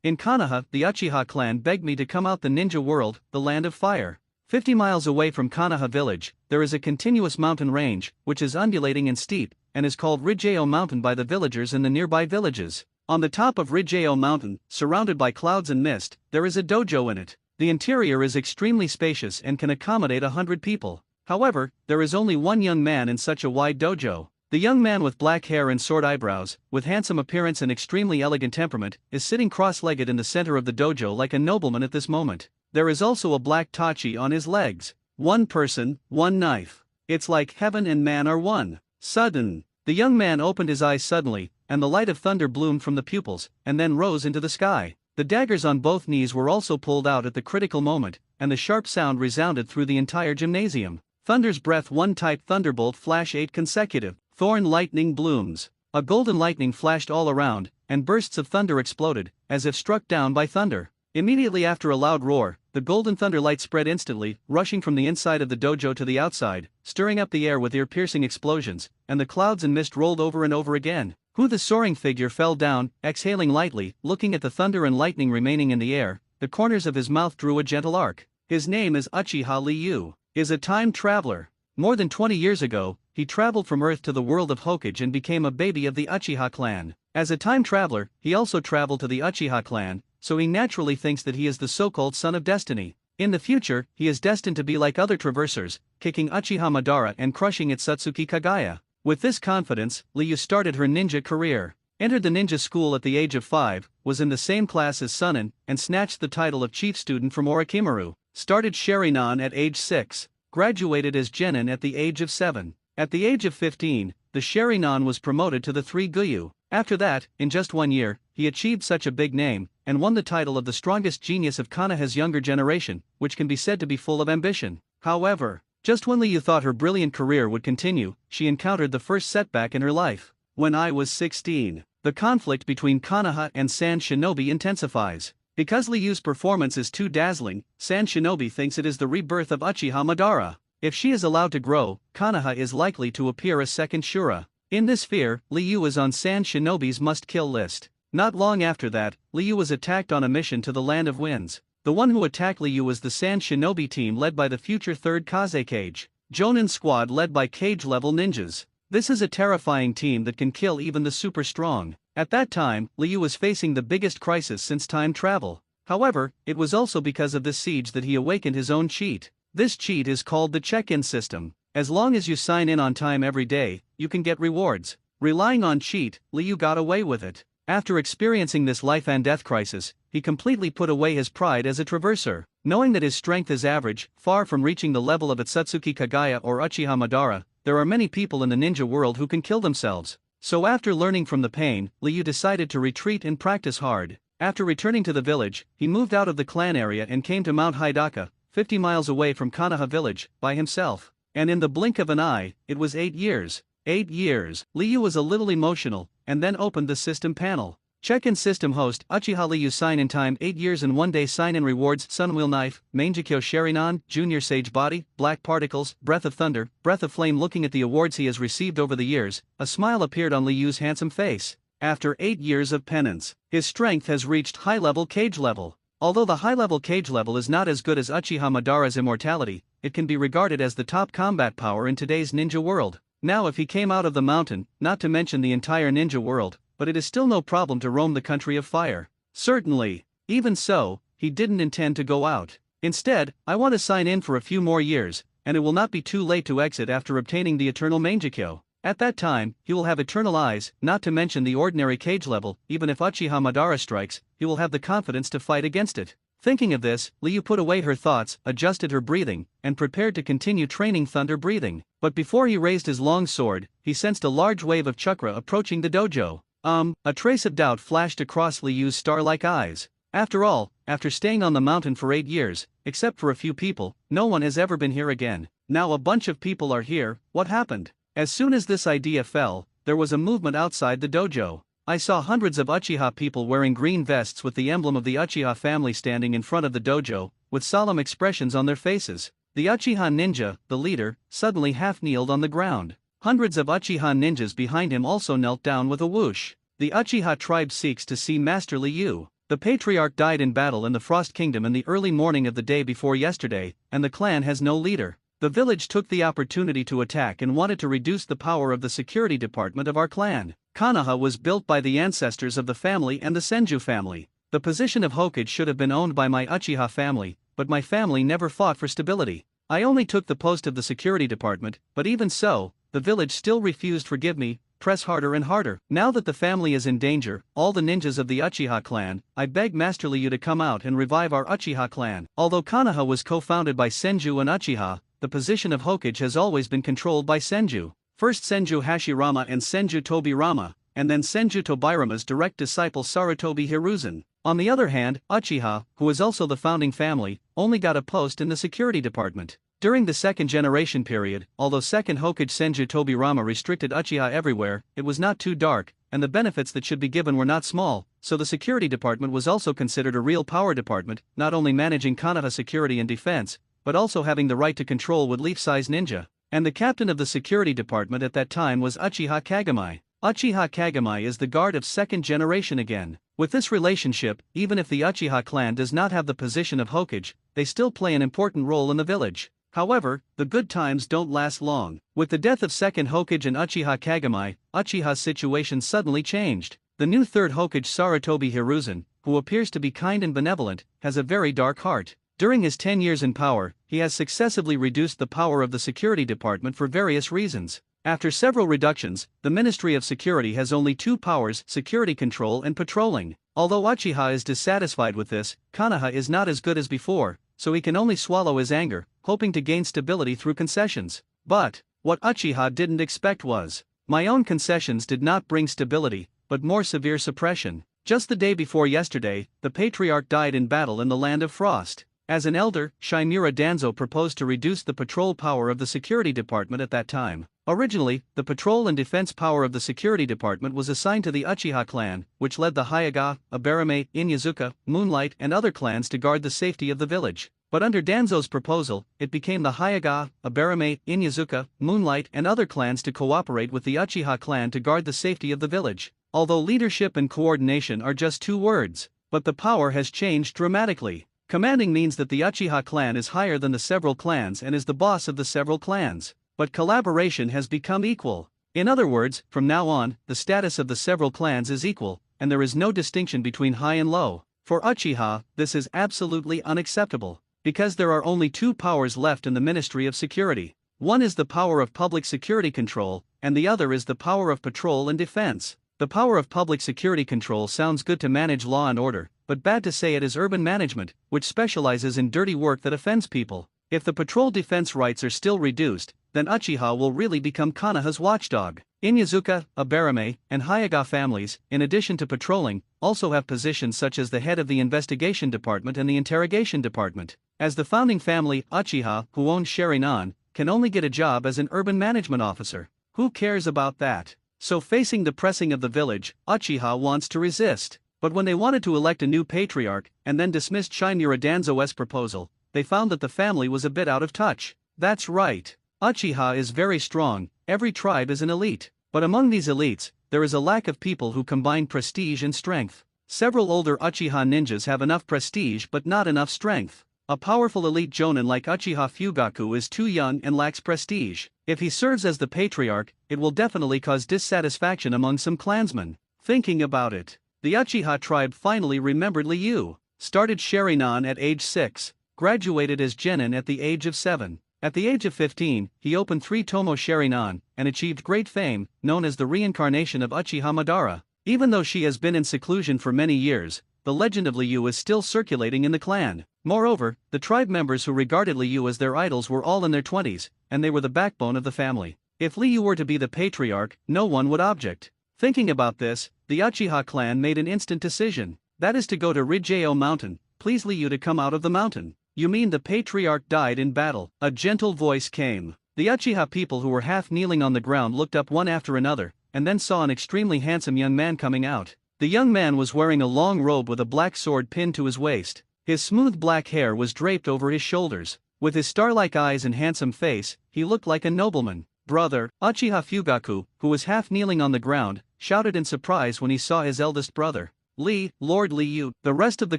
In Konoha, the Uchiha clan begged me to come out the ninja world, the land of fire. 50 miles away from Konoha village, there is a continuous mountain range, which is undulating and steep, and is called Rijao Mountain by the villagers in the nearby villages. On the top of Rijao Mountain, surrounded by clouds and mist, there is a dojo in it. The interior is extremely spacious and can accommodate 100 people. However, there is only one young man in such a wide dojo. The young man with black hair and sword eyebrows, with handsome appearance and extremely elegant temperament, is sitting cross-legged in the center of the dojo like a nobleman at this moment. There is also a black tachi on his legs. One person, one knife. It's like heaven and man are one. Sudden. The young man opened his eyes suddenly, and the light of thunder bloomed from the pupils, and then rose into the sky. The daggers on both knees were also pulled out at the critical moment, and the sharp sound resounded through the entire gymnasium. Thunder's breath 1 type thunderbolt flash 8 consecutive. Thorn lightning blooms. A golden lightning flashed all around, and bursts of thunder exploded, as if struck down by thunder. Immediately after a loud roar, the golden thunder light spread instantly, rushing from the inside of the dojo to the outside, stirring up the air with ear-piercing explosions, and the clouds and mist rolled over and over again. The soaring figure fell down, exhaling lightly, looking at the thunder and lightning remaining in the air. The corners of his mouth drew a gentle arc. His name is Uchiha Liu. Is a time traveler. More than 20 years ago, he traveled from Earth to the world of Hokage and became a baby of the Uchiha clan. As a time traveler, he also traveled to the Uchiha clan, so he naturally thinks that he is the so-called son of destiny. In the future, he is destined to be like other traversers, kicking Uchiha Madara and crushing its Satsuki Kagaya. With this confidence, Liu started her ninja career. Entered the ninja school at the age of 5, was in the same class as Sunan, and snatched the title of chief student from Orochimaru. Started Sharingan at age 6. Graduated as Genin at the age of 7. At the age of 15, the Sharingan was promoted to the 3 Gyu. After that, in just 1 year, he achieved such a big name, and won the title of the strongest genius of Konoha's younger generation, which can be said to be full of ambition. However, just when Liu thought her brilliant career would continue, she encountered the first setback in her life. When I was 16, the conflict between Konoha and Sand Shinobi intensifies. Because Liu's performance is too dazzling, Sand Shinobi thinks it is the rebirth of Uchiha Madara. If she is allowed to grow, Konoha is likely to appear a second Shura. In this fear, Liu is on Sand Shinobi's must-kill list. Not long after that, Liu was attacked on a mission to the Land of Winds. The one who attacked Liu was the Sand Shinobi team led by the future 3rd Kazekage. Jonin squad led by cage-level ninjas. This is a terrifying team that can kill even the super strong. At that time, Liu was facing the biggest crisis since time travel. However, it was also because of this siege that he awakened his own cheat. This cheat is called the check-in system. As long as you sign in on time every day, you can get rewards. Relying on cheat, Liu got away with it. After experiencing this life and death crisis, he completely put away his pride as a traverser. Knowing that his strength is average, far from reaching the level of its Satsuki Kagaya or Uchiha Madara, there are many people in the ninja world who can kill themselves. So after learning from the pain, Liu decided to retreat and practice hard. After returning to the village, he moved out of the clan area and came to Mount Hidaka, 50 miles away from Konoha village, by himself. And in the blink of an eye, it was 8 years. 8 years. Liu was a little emotional, and then opened the system panel. Check-in system host Uchiha Liu sign in time 8 years and 1 day sign in rewards Sunwheel Knife, Mangekyo Sharingan, Junior Sage Body, Black Particles, Breath of Thunder, Breath of Flame. Looking at the awards he has received over the years, a smile appeared on Liu's handsome face. After 8 years of penance, his strength has reached high-level cage level. Although the high-level cage level is not as good as Uchiha Madara's immortality, it can be regarded as the top combat power in today's ninja world. Now if he came out of the mountain, not to mention the entire ninja world, but it is still no problem to roam the country of fire. Certainly. Even so, he didn't intend to go out. Instead, I want to sign in for a few more years, and it will not be too late to exit after obtaining the eternal Mangekyo. At that time, he will have eternal eyes, not to mention the ordinary cage level. Even if Uchiha Madara strikes, he will have the confidence to fight against it. Thinking of this, Liu put away her thoughts, adjusted her breathing, and prepared to continue training thunder breathing. But before he raised his long sword, he sensed a large wave of chakra approaching the dojo. A trace of doubt flashed across Liu's star-like eyes. After all, after staying on the mountain for 8 years, except for a few people, no one has ever been here again. Now a bunch of people are here. What happened? As soon as this idea fell, there was a movement outside the dojo. I saw hundreds of Uchiha people wearing green vests with the emblem of the Uchiha family standing in front of the dojo, with solemn expressions on their faces. The Uchiha ninja, the leader, suddenly half-kneeled on the ground. Hundreds of Uchiha ninjas behind him also knelt down with a whoosh. The Uchiha tribe seeks to see Master Liu. The patriarch died in battle in the Frost Kingdom in the early morning of the day before yesterday, and the clan has no leader. The village took the opportunity to attack and wanted to reduce the power of the security department of our clan. Konoha was built by the ancestors of the family and the Senju family. The position of Hokage should have been owned by my Uchiha family, but my family never fought for stability. I only took the post of the security department, but even so, the village still refused to forgive me. Press harder and harder. Now that the family is in danger, all the ninjas of the Uchiha clan, I beg Master Liu to come out and revive our Uchiha clan. Although Konoha was co-founded by Senju and Uchiha, the position of Hokage has always been controlled by Senju. First Senju Hashirama and Senju Tobirama, and then Senju Tobirama's direct disciple Sarutobi Hiruzen. On the other hand, Uchiha, who is also the founding family, only got a post in the security department. During the second generation period, although second Hokage Senju Tobirama restricted Uchiha everywhere, it was not too dark, and the benefits that should be given were not small, so the security department was also considered a real power department, not only managing Konoha security and defense, but also having the right to control with leaf-size ninja. And the captain of the security department at that time was Uchiha Kagami. Uchiha Kagami is the guard of second generation again. With this relationship, even if the Uchiha clan does not have the position of Hokage, they still play an important role in the village. However, the good times don't last long. With the death of second Hokage and Uchiha Kagami, Uchiha's situation suddenly changed. The new third Hokage Sarutobi Hiruzen, who appears to be kind and benevolent, has a very dark heart. During his 10 years in power, he has successively reduced the power of the security department for various reasons. After several reductions, the Ministry of Security has only two powers: security control and patrolling. Although Uchiha is dissatisfied with this, Konoha is not as good as before, so he can only swallow his anger, hoping to gain stability through concessions. But what Uchiha didn't expect was, my own concessions did not bring stability, but more severe suppression. Just the day before yesterday, the patriarch died in battle in the Land of Frost. As an elder, Shimura Danzo proposed to reduce the patrol power of the security department at that time. Originally, the patrol and defense power of the security department was assigned to the Uchiha clan, which led the Hyuga, Abarame, Inyazuka, Moonlight and other clans to guard the safety of the village. But under Danzo's proposal, it became the Hyuga, Abarame, Inyazuka, Moonlight and other clans to cooperate with the Uchiha clan to guard the safety of the village. Although leadership and coordination are just two words, but the power has changed dramatically. Commanding means that the Uchiha clan is higher than the several clans and is the boss of the several clans. But collaboration has become equal. In other words, from now on, the status of the several clans is equal, and there is no distinction between high and low. For Uchiha, this is absolutely unacceptable, because there are only two powers left in the Ministry of Security. One is the power of public security control, and the other is the power of patrol and defense. The power of public security control sounds good to manage law and order, but bad to say it is urban management, which specializes in dirty work that offends people. If the patrol defense rights are still reduced, then Uchiha will really become Konoha's watchdog. Inyazuka, Abarame, and Hyuga families, in addition to patrolling, also have positions such as the head of the investigation department and the interrogation department. As the founding family, Uchiha, who owns Sharinan, can only get a job as an urban management officer. Who cares about that? So facing the pressing of the village, Uchiha wants to resist. But when they wanted to elect a new patriarch, and then dismissed Shimura Danzo's proposal, they found that the family was a bit out of touch. That's right. Uchiha is very strong, every tribe is an elite. But among these elites, there is a lack of people who combine prestige and strength. Several older Uchiha ninjas have enough prestige but not enough strength. A powerful elite jonin like Uchiha Fugaku is too young and lacks prestige. If he serves as the patriarch, it will definitely cause dissatisfaction among some clansmen. Thinking about it, the Uchiha tribe finally remembered Liu. Started Sharinan at age 6, graduated as genin at the age of 7. At the age of 15, he opened 3 Tomo Sharinan, and achieved great fame, known as the reincarnation of Uchiha Madara. Even though she has been in seclusion for many years, the legend of Liu is still circulating in the clan. Moreover, the tribe members who regarded Liu as their idols were all in their 20s, and they were the backbone of the family. If Liu were to be the patriarch, no one would object. Thinking about this, the Uchiha clan made an instant decision. That is to go to Rijao Mountain. Please Liu to come out of the mountain. You mean the patriarch died in battle? A gentle voice came. The Uchiha people who were half kneeling on the ground looked up one after another, and then saw an extremely handsome young man coming out. The young man was wearing a long robe with a black sword pinned to his waist. His smooth black hair was draped over his shoulders. With his star-like eyes and handsome face, he looked like a nobleman. Brother, Uchiha Fugaku, who was half kneeling on the ground, shouted in surprise when he saw his eldest brother. Lord Liu. The rest of the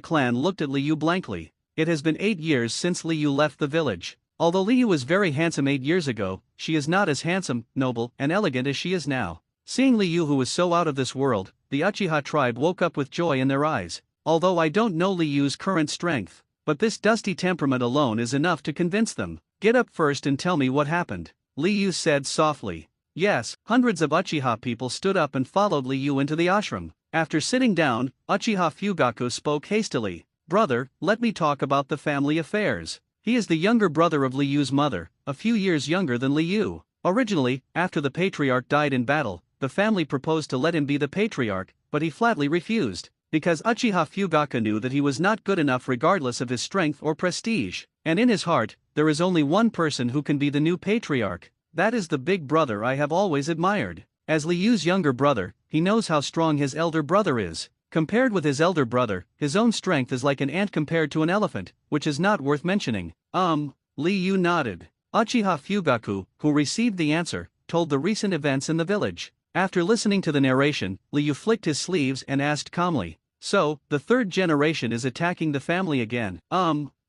clan looked at Liu blankly. It has been 8 years since Liu left the village. Although Liu was very handsome 8 years ago, she is not as handsome, noble, and elegant as she is now. Seeing Liu, who was so out of this world, the Uchiha tribe woke up with joy in their eyes. Although I don't know Liu's current strength, but this dusty temperament alone is enough to convince them. Get up first and tell me what happened, Liu said softly. Yes, hundreds of Uchiha people stood up and followed Liu into the ashram. After sitting down, Uchiha Fugaku spoke hastily. Brother, let me talk about the family affairs. He is the younger brother of Liu's mother, a few years younger than Liu. Originally, after the patriarch died in battle, the family proposed to let him be the patriarch, but he flatly refused, because Uchiha Fugaku knew that he was not good enough regardless of his strength or prestige, and in his heart, there is only one person who can be the new patriarch. That is the big brother I have always admired. As Liu's younger brother, he knows how strong his elder brother is. Compared with his elder brother, his own strength is like an ant compared to an elephant, which is not worth mentioning. Liu nodded. Uchiha Fugaku, who received the answer, told the recent events in the village. After listening to the narration, Liu flicked his sleeves and asked calmly, so, the third generation is attacking the family again.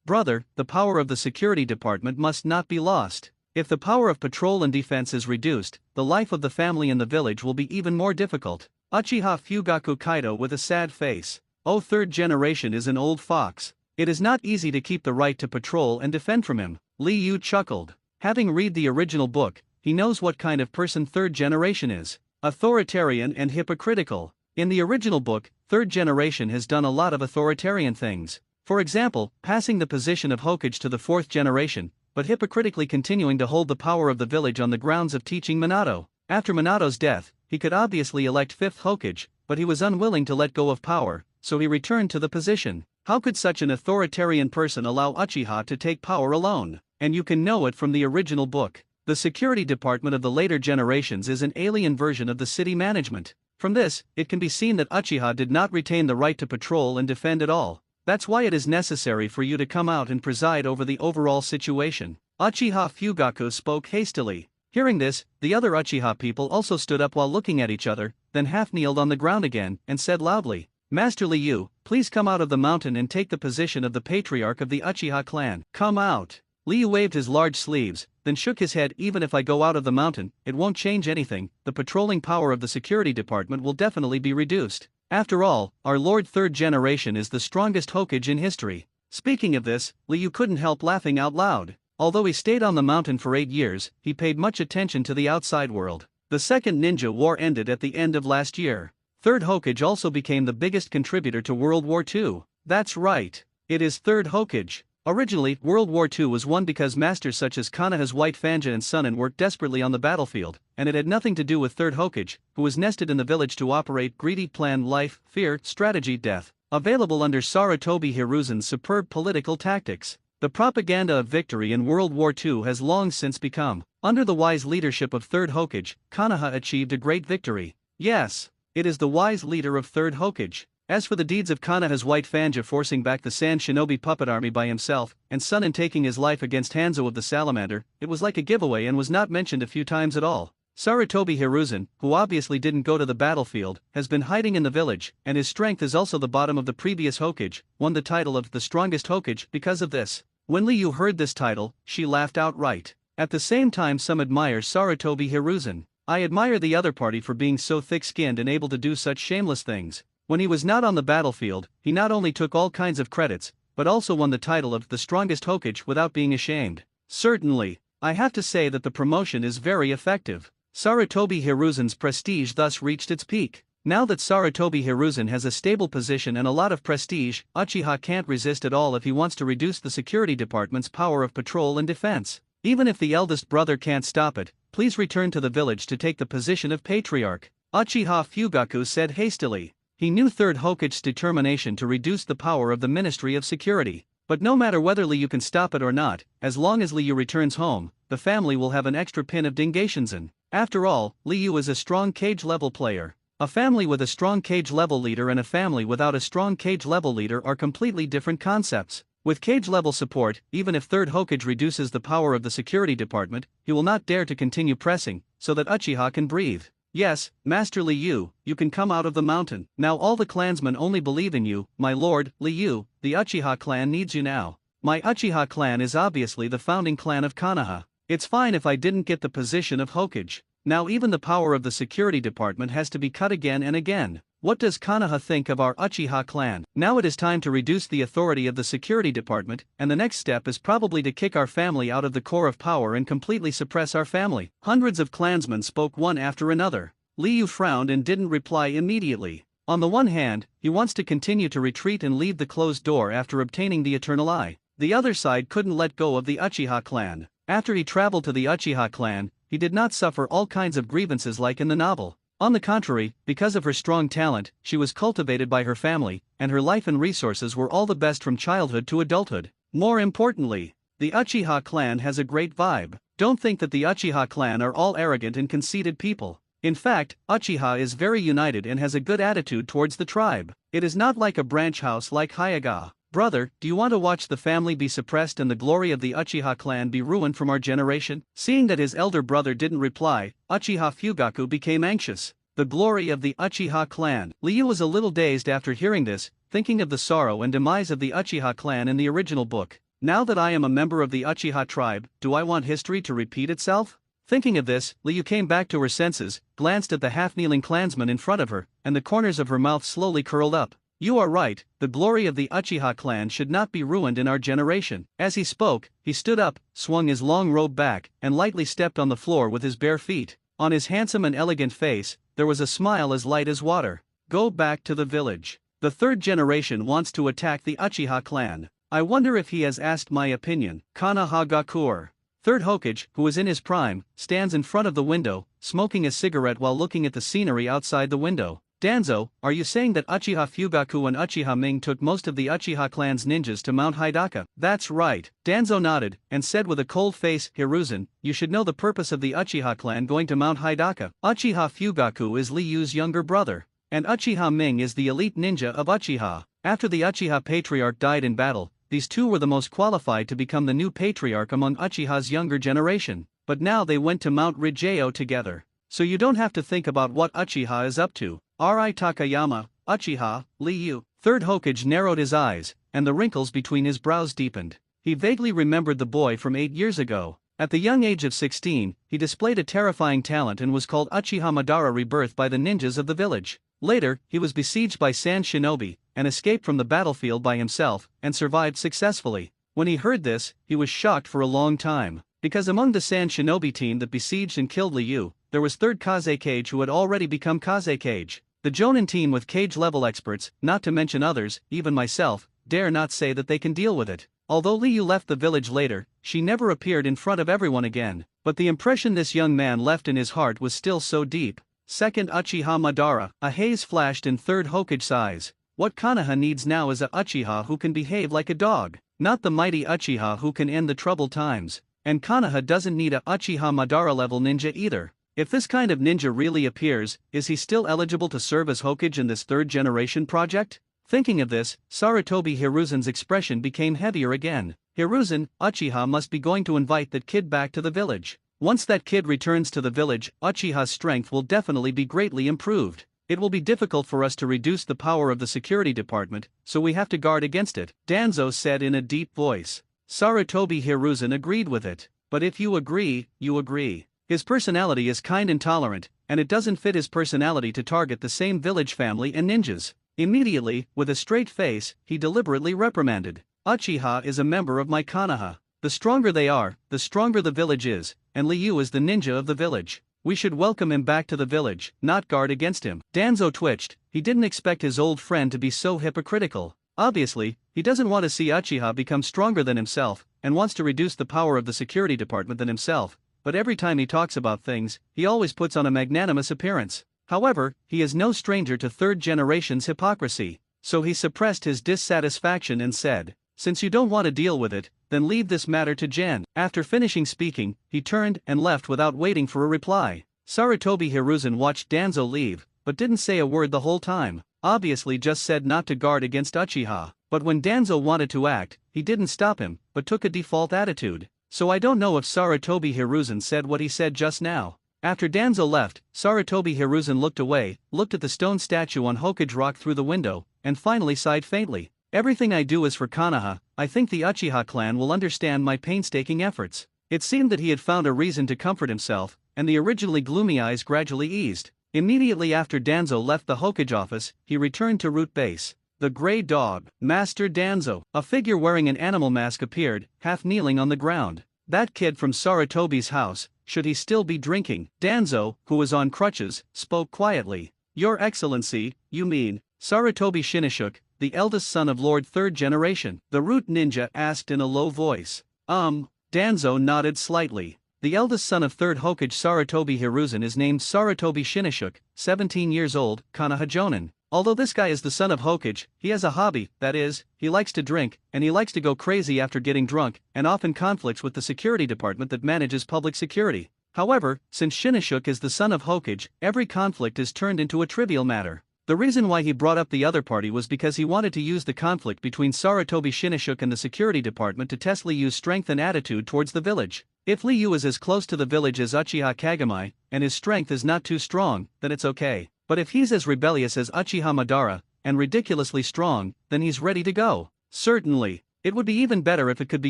Brother, the power of the security department must not be lost. If the power of patrol and defense is reduced, the life of the family in the village will be even more difficult. Uchiha Fugaku Kaido with a sad face. Oh, third generation is an old fox. It is not easy to keep the right to patrol and defend from him. Liu chuckled. Having read the original book, he knows what kind of person third generation is. Authoritarian and hypocritical. In the original book, third generation has done a lot of authoritarian things. For example, passing the position of Hokage to the fourth generation, but hypocritically continuing to hold the power of the village on the grounds of teaching Minato. After Minato's death, he could obviously elect fifth Hokage, but he was unwilling to let go of power, so he returned to the position. How could such an authoritarian person allow Uchiha to take power alone? And you can know it from the original book. The security department of the later generations is an alien version of the city management. From this, it can be seen that Uchiha did not retain the right to patrol and defend at all. That's why it is necessary for you to come out and preside over the overall situation. Uchiha Fugaku spoke hastily. Hearing this, the other Uchiha people also stood up while looking at each other, then half-kneeled on the ground again, and said loudly, Master Liu, please come out of the mountain and take the position of the patriarch of the Uchiha clan. Come out. Liu waved his large sleeves, then shook his head. Even if I go out of the mountain, it won't change anything. The patrolling power of the security department will definitely be reduced. After all, our Lord third generation is the strongest Hokage in history. Speaking of this, Liu couldn't help laughing out loud. Although he stayed on the mountain for 8 years, he paid much attention to the outside world. The Second Ninja War ended at the end of last year. Third Hokage also became the biggest contributor to World War II. That's right. It is Third Hokage. Originally, World War II was won because masters such as Konoha's White Fanja and Sunin worked desperately on the battlefield, and it had nothing to do with Third Hokage, who was nested in the village to operate greedy plan life, fear, strategy, death, available under Sarutobi Hiruzen's superb political tactics. The propaganda of victory in World War II has long since become. Under the wise leadership of Third Hokage, Konoha achieved a great victory. Yes, it is the wise leader of Third Hokage. As for the deeds of Konoha's White Fanja forcing back the Sand Shinobi puppet army by himself, and Sunin taking his life against Hanzo of the Salamander, it was like a giveaway and was not mentioned a few times at all. Sarutobi Hiruzen, who obviously didn't go to the battlefield, has been hiding in the village, and his strength is also the bottom of the previous Hokage, won the title of the strongest Hokage because of this. When Liu heard this title, she laughed outright. At the same time, some admire Sarutobi Hiruzen. I admire the other party for being so thick-skinned and able to do such shameless things. When he was not on the battlefield, he not only took all kinds of credits, but also won the title of the strongest Hokage without being ashamed. Certainly, I have to say that the promotion is very effective. Sarutobi Hiruzen's prestige thus reached its peak. Now that Sarutobi Hiruzen has a stable position and a lot of prestige, Uchiha can't resist at all if he wants to reduce the security department's power of patrol and defense. Even if the eldest brother can't stop it, please return to the village to take the position of patriarch, Uchiha Fugaku said hastily. He knew Third Hokage's determination to reduce the power of the Ministry of Security. But no matter whether Liu can stop it or not, as long as Liu returns home, the family will have an extra pin of Dingationzen. After all, Liu is a strong cage-level player. A family with a strong cage-level leader and a family without a strong cage-level leader are completely different concepts. With cage-level support, even if Third Hokage reduces the power of the security department, he will not dare to continue pressing, so that Uchiha can breathe. "Yes, Master Liu, you can come out of the mountain. Now all the clansmen only believe in you, my lord, Liu, the Uchiha clan needs you now." My Uchiha clan is obviously the founding clan of Konoha. It's fine if I didn't get the position of Hokage. Now even the power of the security department has to be cut again and again. What does Konoha think of our Uchiha clan? Now it is time to reduce the authority of the security department, and the next step is probably to kick our family out of the core of power and completely suppress our family. Hundreds of clansmen spoke one after another. Liu frowned and didn't reply immediately. On the one hand, he wants to continue to retreat and leave the closed door after obtaining the Eternal Eye. The other side couldn't let go of the Uchiha clan. After he traveled to the Uchiha clan, he did not suffer all kinds of grievances like in the novel. On the contrary, because of her strong talent, she was cultivated by her family, and her life and resources were all the best from childhood to adulthood. More importantly, the Uchiha clan has a great vibe. Don't think that the Uchiha clan are all arrogant and conceited people. In fact, Uchiha is very united and has a good attitude towards the tribe. It is not like a branch house like Hyuga. Brother, do you want to watch the family be suppressed and the glory of the Uchiha clan be ruined from our generation? Seeing that his elder brother didn't reply, Uchiha Fugaku became anxious. The glory of the Uchiha clan. Liu was a little dazed after hearing this, thinking of the sorrow and demise of the Uchiha clan in the original book. Now that I am a member of the Uchiha tribe, do I want history to repeat itself? Thinking of this, Liu came back to her senses, glanced at the half-kneeling clansman in front of her, and the corners of her mouth slowly curled up. You are right, the glory of the Uchiha clan should not be ruined in our generation. As he spoke, he stood up, swung his long robe back, and lightly stepped on the floor with his bare feet. On his handsome and elegant face, there was a smile as light as water. Go back to the village. The third generation wants to attack the Uchiha clan. I wonder if he has asked my opinion. Konoha. Third Hokage, who is in his prime, stands in front of the window, smoking a cigarette while looking at the scenery outside the window. Danzo, are you saying that Uchiha Fugaku and Uchiha Ming took most of the Uchiha clan's ninjas to Mount Hidaka? That's right. Danzo nodded, and said with a cold face, Hiruzen, you should know the purpose of the Uchiha clan going to Mount Hidaka. Uchiha Fugaku is Liu's younger brother, and Uchiha Ming is the elite ninja of Uchiha. After the Uchiha patriarch died in battle, these two were the most qualified to become the new patriarch among Uchiha's younger generation, but now they went to Mount Rijao together. So you don't have to think about what Uchiha is up to. Ri Takayama, Uchiha, Liu. Third Hokage narrowed his eyes, and the wrinkles between his brows deepened. He vaguely remembered the boy from 8 years ago. At the young age of 16, he displayed a terrifying talent and was called Uchiha Madara Rebirth by the ninjas of the village. Later, he was besieged by Sand Shinobi, and escaped from the battlefield by himself, and survived successfully. When he heard this, he was shocked for a long time, because among the Sand Shinobi team that besieged and killed Liu, there was third Kazekage who had already become Kazekage. The Jonin team with cage-level experts, not to mention others, even myself, dare not say that they can deal with it. Although Liu left the village later, she never appeared in front of everyone again, but the impression this young man left in his heart was still so deep. Second Uchiha Madara, a haze flashed in third Hokage's eyes. What Konoha needs now is a Uchiha who can behave like a dog, not the mighty Uchiha who can end the troubled times. And Konoha doesn't need a Uchiha Madara level ninja either. If this kind of ninja really appears, is he still eligible to serve as Hokage in this third generation project? Thinking of this, Sarutobi Hiruzen's expression became heavier again. Hiruzen, Uchiha must be going to invite that kid back to the village. Once that kid returns to the village, Uchiha's strength will definitely be greatly improved. It will be difficult for us to reduce the power of the security department, so we have to guard against it, Danzo said in a deep voice. Sarutobi Hiruzen agreed with it. But if you agree, you agree. His personality is kind and tolerant, and it doesn't fit his personality to target the same village family and ninjas. Immediately, with a straight face, he deliberately reprimanded. Uchiha is a member of my Konoha. The stronger they are, the stronger the village is, and Liu is the ninja of the village. We should welcome him back to the village, not guard against him. Danzo twitched. He didn't expect his old friend to be so hypocritical. Obviously, he doesn't want to see Uchiha become stronger than himself, and wants to reduce the power of the security department than himself. But every time he talks about things, he always puts on a magnanimous appearance. However, he is no stranger to third generation's hypocrisy, so he suppressed his dissatisfaction and said, since you don't want to deal with it, then leave this matter to Jen. After finishing speaking, he turned and left without waiting for a reply. Sarutobi Hiruzen watched Danzo leave, but didn't say a word the whole time, obviously just said not to guard against Uchiha. But when Danzo wanted to act, he didn't stop him, but took a default attitude. So I don't know if Sarutobi Hiruzen said what he said just now. After Danzo left, Sarutobi Hiruzen looked away, looked at the stone statue on Hokage Rock through the window, and finally sighed faintly. Everything I do is for Konoha. I think the Uchiha clan will understand my painstaking efforts. It seemed that he had found a reason to comfort himself, and the originally gloomy eyes gradually eased. Immediately after Danzo left the Hokage office, he returned to Root Base. The Grey Dog, Master Danzo. A figure wearing an animal mask appeared, half kneeling on the ground. That kid from Sarutobi's house, should he still be drinking? Danzo, who was on crutches, spoke quietly. Your Excellency, you mean Sarutobi Shinashuk, the eldest son of Lord Third Generation? The Root Ninja asked in a low voice. Danzo nodded slightly. The eldest son of Third Hokage Sarutobi Hiruzen is named Sarutobi Shinashuk, 17 years old, Konoha Jonin. Although this guy is the son of Hokage, he has a hobby, that is, he likes to drink, and he likes to go crazy after getting drunk, and often conflicts with the security department that manages public security. However, since Shinashuk is the son of Hokage, every conflict is turned into a trivial matter. The reason why he brought up the other party was because he wanted to use the conflict between Sarutobi Shinashuk and the security department to test Liyu's strength and attitude towards the village. If Liyu is as close to the village as Uchiha Kagami, and his strength is not too strong, then it's okay. But if he's as rebellious as Uchiha Madara, and ridiculously strong, then he's ready to go. Certainly, it would be even better if it could be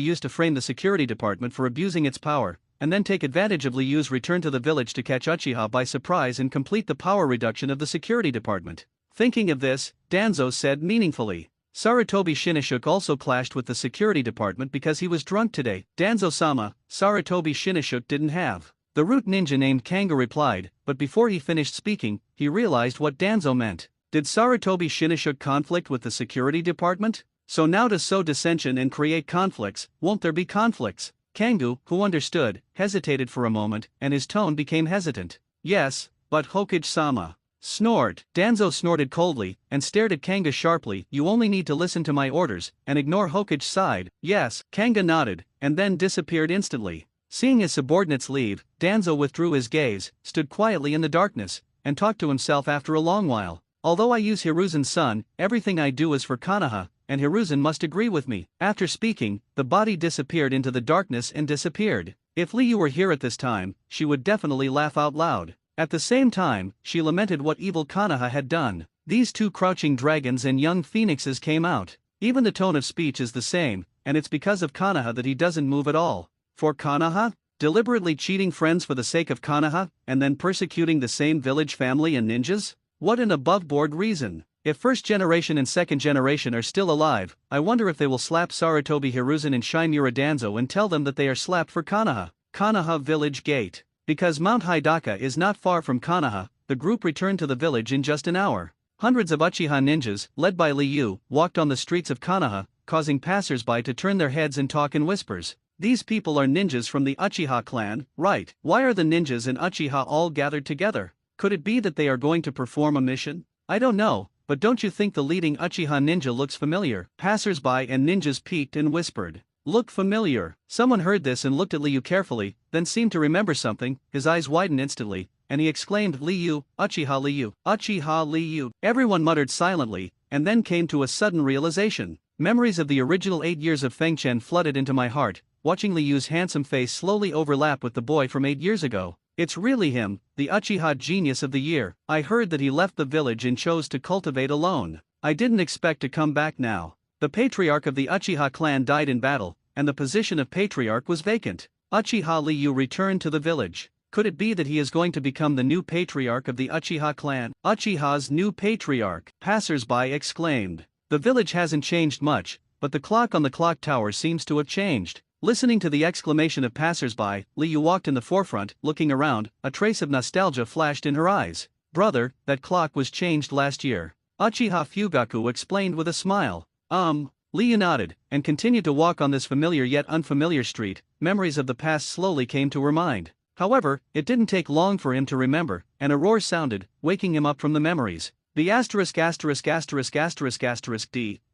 used to frame the security department for abusing its power, and then take advantage of Liyu's return to the village to catch Uchiha by surprise and complete the power reduction of the security department. Thinking of this, Danzo said meaningfully. Sarutobi Shinashuk also clashed with the security department because he was drunk today. Danzo-sama, Sarutobi Shinashuk didn't have. The Root Ninja named Kanga replied, but before he finished speaking, he realized what Danzo meant. Did Sarutobi Shinashuk conflict with the security department? So now to sow dissension and create conflicts, won't there be conflicts? Kangu, who understood, hesitated for a moment, and his tone became hesitant. Yes, but Hokage-sama. Snort. Danzo snorted coldly, and stared at Kanga sharply. You only need to listen to my orders, and ignore Hokage's side. Yes. Kanga nodded, and then disappeared instantly. Seeing his subordinates leave, Danzo withdrew his gaze, stood quietly in the darkness, and talked to himself after a long while. Although I use Hiruzen's son, everything I do is for Konoha, and Hiruzen must agree with me. After speaking, the body disappeared into the darkness and disappeared. If Liyu were here at this time, she would definitely laugh out loud. At the same time, she lamented what evil Konoha had done. These two crouching dragons and young phoenixes came out. Even the tone of speech is the same, and it's because of Konoha that he doesn't move at all. For Konoha? Deliberately cheating friends for the sake of Konoha, and then persecuting the same village family and ninjas? What an above-board reason. If first generation and second generation are still alive, I wonder if they will slap Sarutobi Hiruzen and Shimura Danzo and tell them that they are slapped for Konoha. Konoha Village Gate. Because Mount Hidaka is not far from Konoha, the group returned to the village in just an hour. Hundreds of Uchiha ninjas, led by Liyu, walked on the streets of Konoha, causing passers-by to turn their heads and talk in whispers. These people are ninjas from the Uchiha clan, right? Why are the ninjas and Uchiha all gathered together? Could it be that they are going to perform a mission? I don't know, but don't you think the leading Uchiha ninja looks familiar? Passers-by and ninjas peeked and whispered. Look familiar. Someone heard this and looked at Liyu carefully, then seemed to remember something. His eyes widened instantly, and he exclaimed, Liyu, Uchiha Liyu, Uchiha Liyu. Everyone muttered silently, and then came to a sudden realization. Memories of the original 8 years of Fengchen flooded into my heart, watching Liyu's handsome face slowly overlap with the boy from 8 years ago. It's really him, the Uchiha genius of the year. I heard that he left the village and chose to cultivate alone. I didn't expect to come back now. The patriarch of the Uchiha clan died in battle, and the position of patriarch was vacant. Uchiha Liyu returned to the village. Could it be that he is going to become the new patriarch of the Uchiha clan? Uchiha's new patriarch, passers-by exclaimed. The village hasn't changed much, but the clock on the clock tower seems to have changed. Listening to the exclamation of passers-by, Liyu walked in the forefront, looking around. A trace of nostalgia flashed in her eyes. Brother, that clock was changed last year. Uchiha Fugaku explained with a smile. Liyu nodded, and continued to walk on this familiar yet unfamiliar street. Memories of the past slowly came to her mind. However, it didn't take long for him to remember, and a roar sounded, waking him up from the memories. The *********D,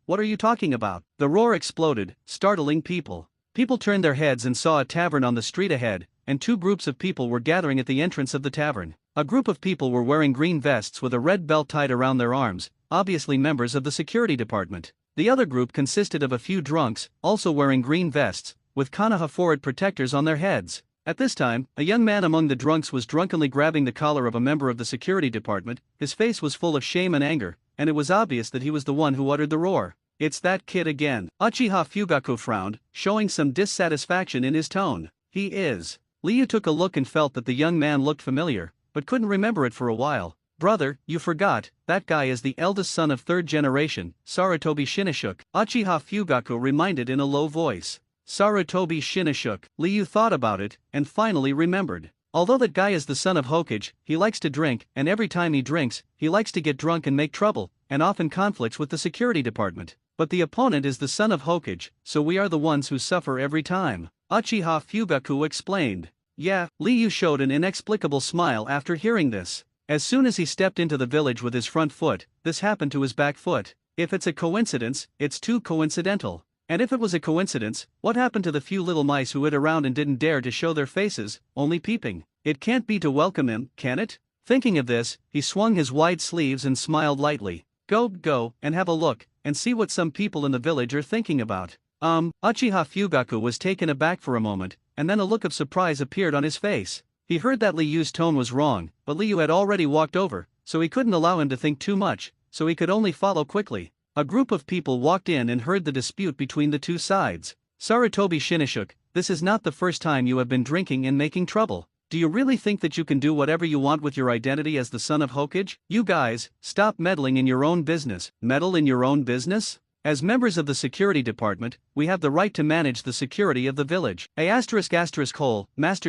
what are you talking about? The roar exploded, startling people. People turned their heads and saw a tavern on the street ahead, and two groups of people were gathering at the entrance of the tavern. A group of people were wearing green vests with a red belt tied around their arms, obviously members of the security department. The other group consisted of a few drunks, also wearing green vests, with Konoha forward protectors on their heads. At this time, a young man among the drunks was drunkenly grabbing the collar of a member of the security department. His face was full of shame and anger, and it was obvious that he was the one who uttered the roar. "It's that kid again." Uchiha Fugaku frowned, showing some dissatisfaction in his tone. "He is." Liu took a look and felt that the young man looked familiar, but couldn't remember it for a while. "Brother, you forgot, that guy is the eldest son of third generation, Sarutobi Shinnishuk," Uchiha Fugaku reminded in a low voice. Sarutobi Shinnishuk. Liu thought about it, and finally remembered. Although that guy is the son of Hokage, he likes to drink, and every time he drinks, he likes to get drunk and make trouble, and often conflicts with the security department. But the opponent is the son of Hokage, so we are the ones who suffer every time, Uchiha Fugaku explained. Yeah, Liu showed an inexplicable smile after hearing this. As soon as he stepped into the village with his front foot, this happened to his back foot. If it's a coincidence, it's too coincidental. And if it was a coincidence, what happened to the few little mice who hid around and didn't dare to show their faces, only peeping? It can't be to welcome him, can it? Thinking of this, he swung his wide sleeves and smiled lightly. Go, and have a look, and see what some people in the village are thinking about. Uchiha Fugaku was taken aback for a moment, and then a look of surprise appeared on his face. He heard that Liu's tone was wrong, but Liu had already walked over, so he couldn't allow him to think too much, so he could only follow quickly. A group of people walked in and heard the dispute between the two sides. Sarutobi Shinnishuk, this is not the first time you have been drinking and making trouble. Do you really think that you can do whatever you want with your identity as the son of Hokage? You guys, stop meddling in your own business. Meddle in your own business? As members of the security department, we have the right to manage the security of the village. Master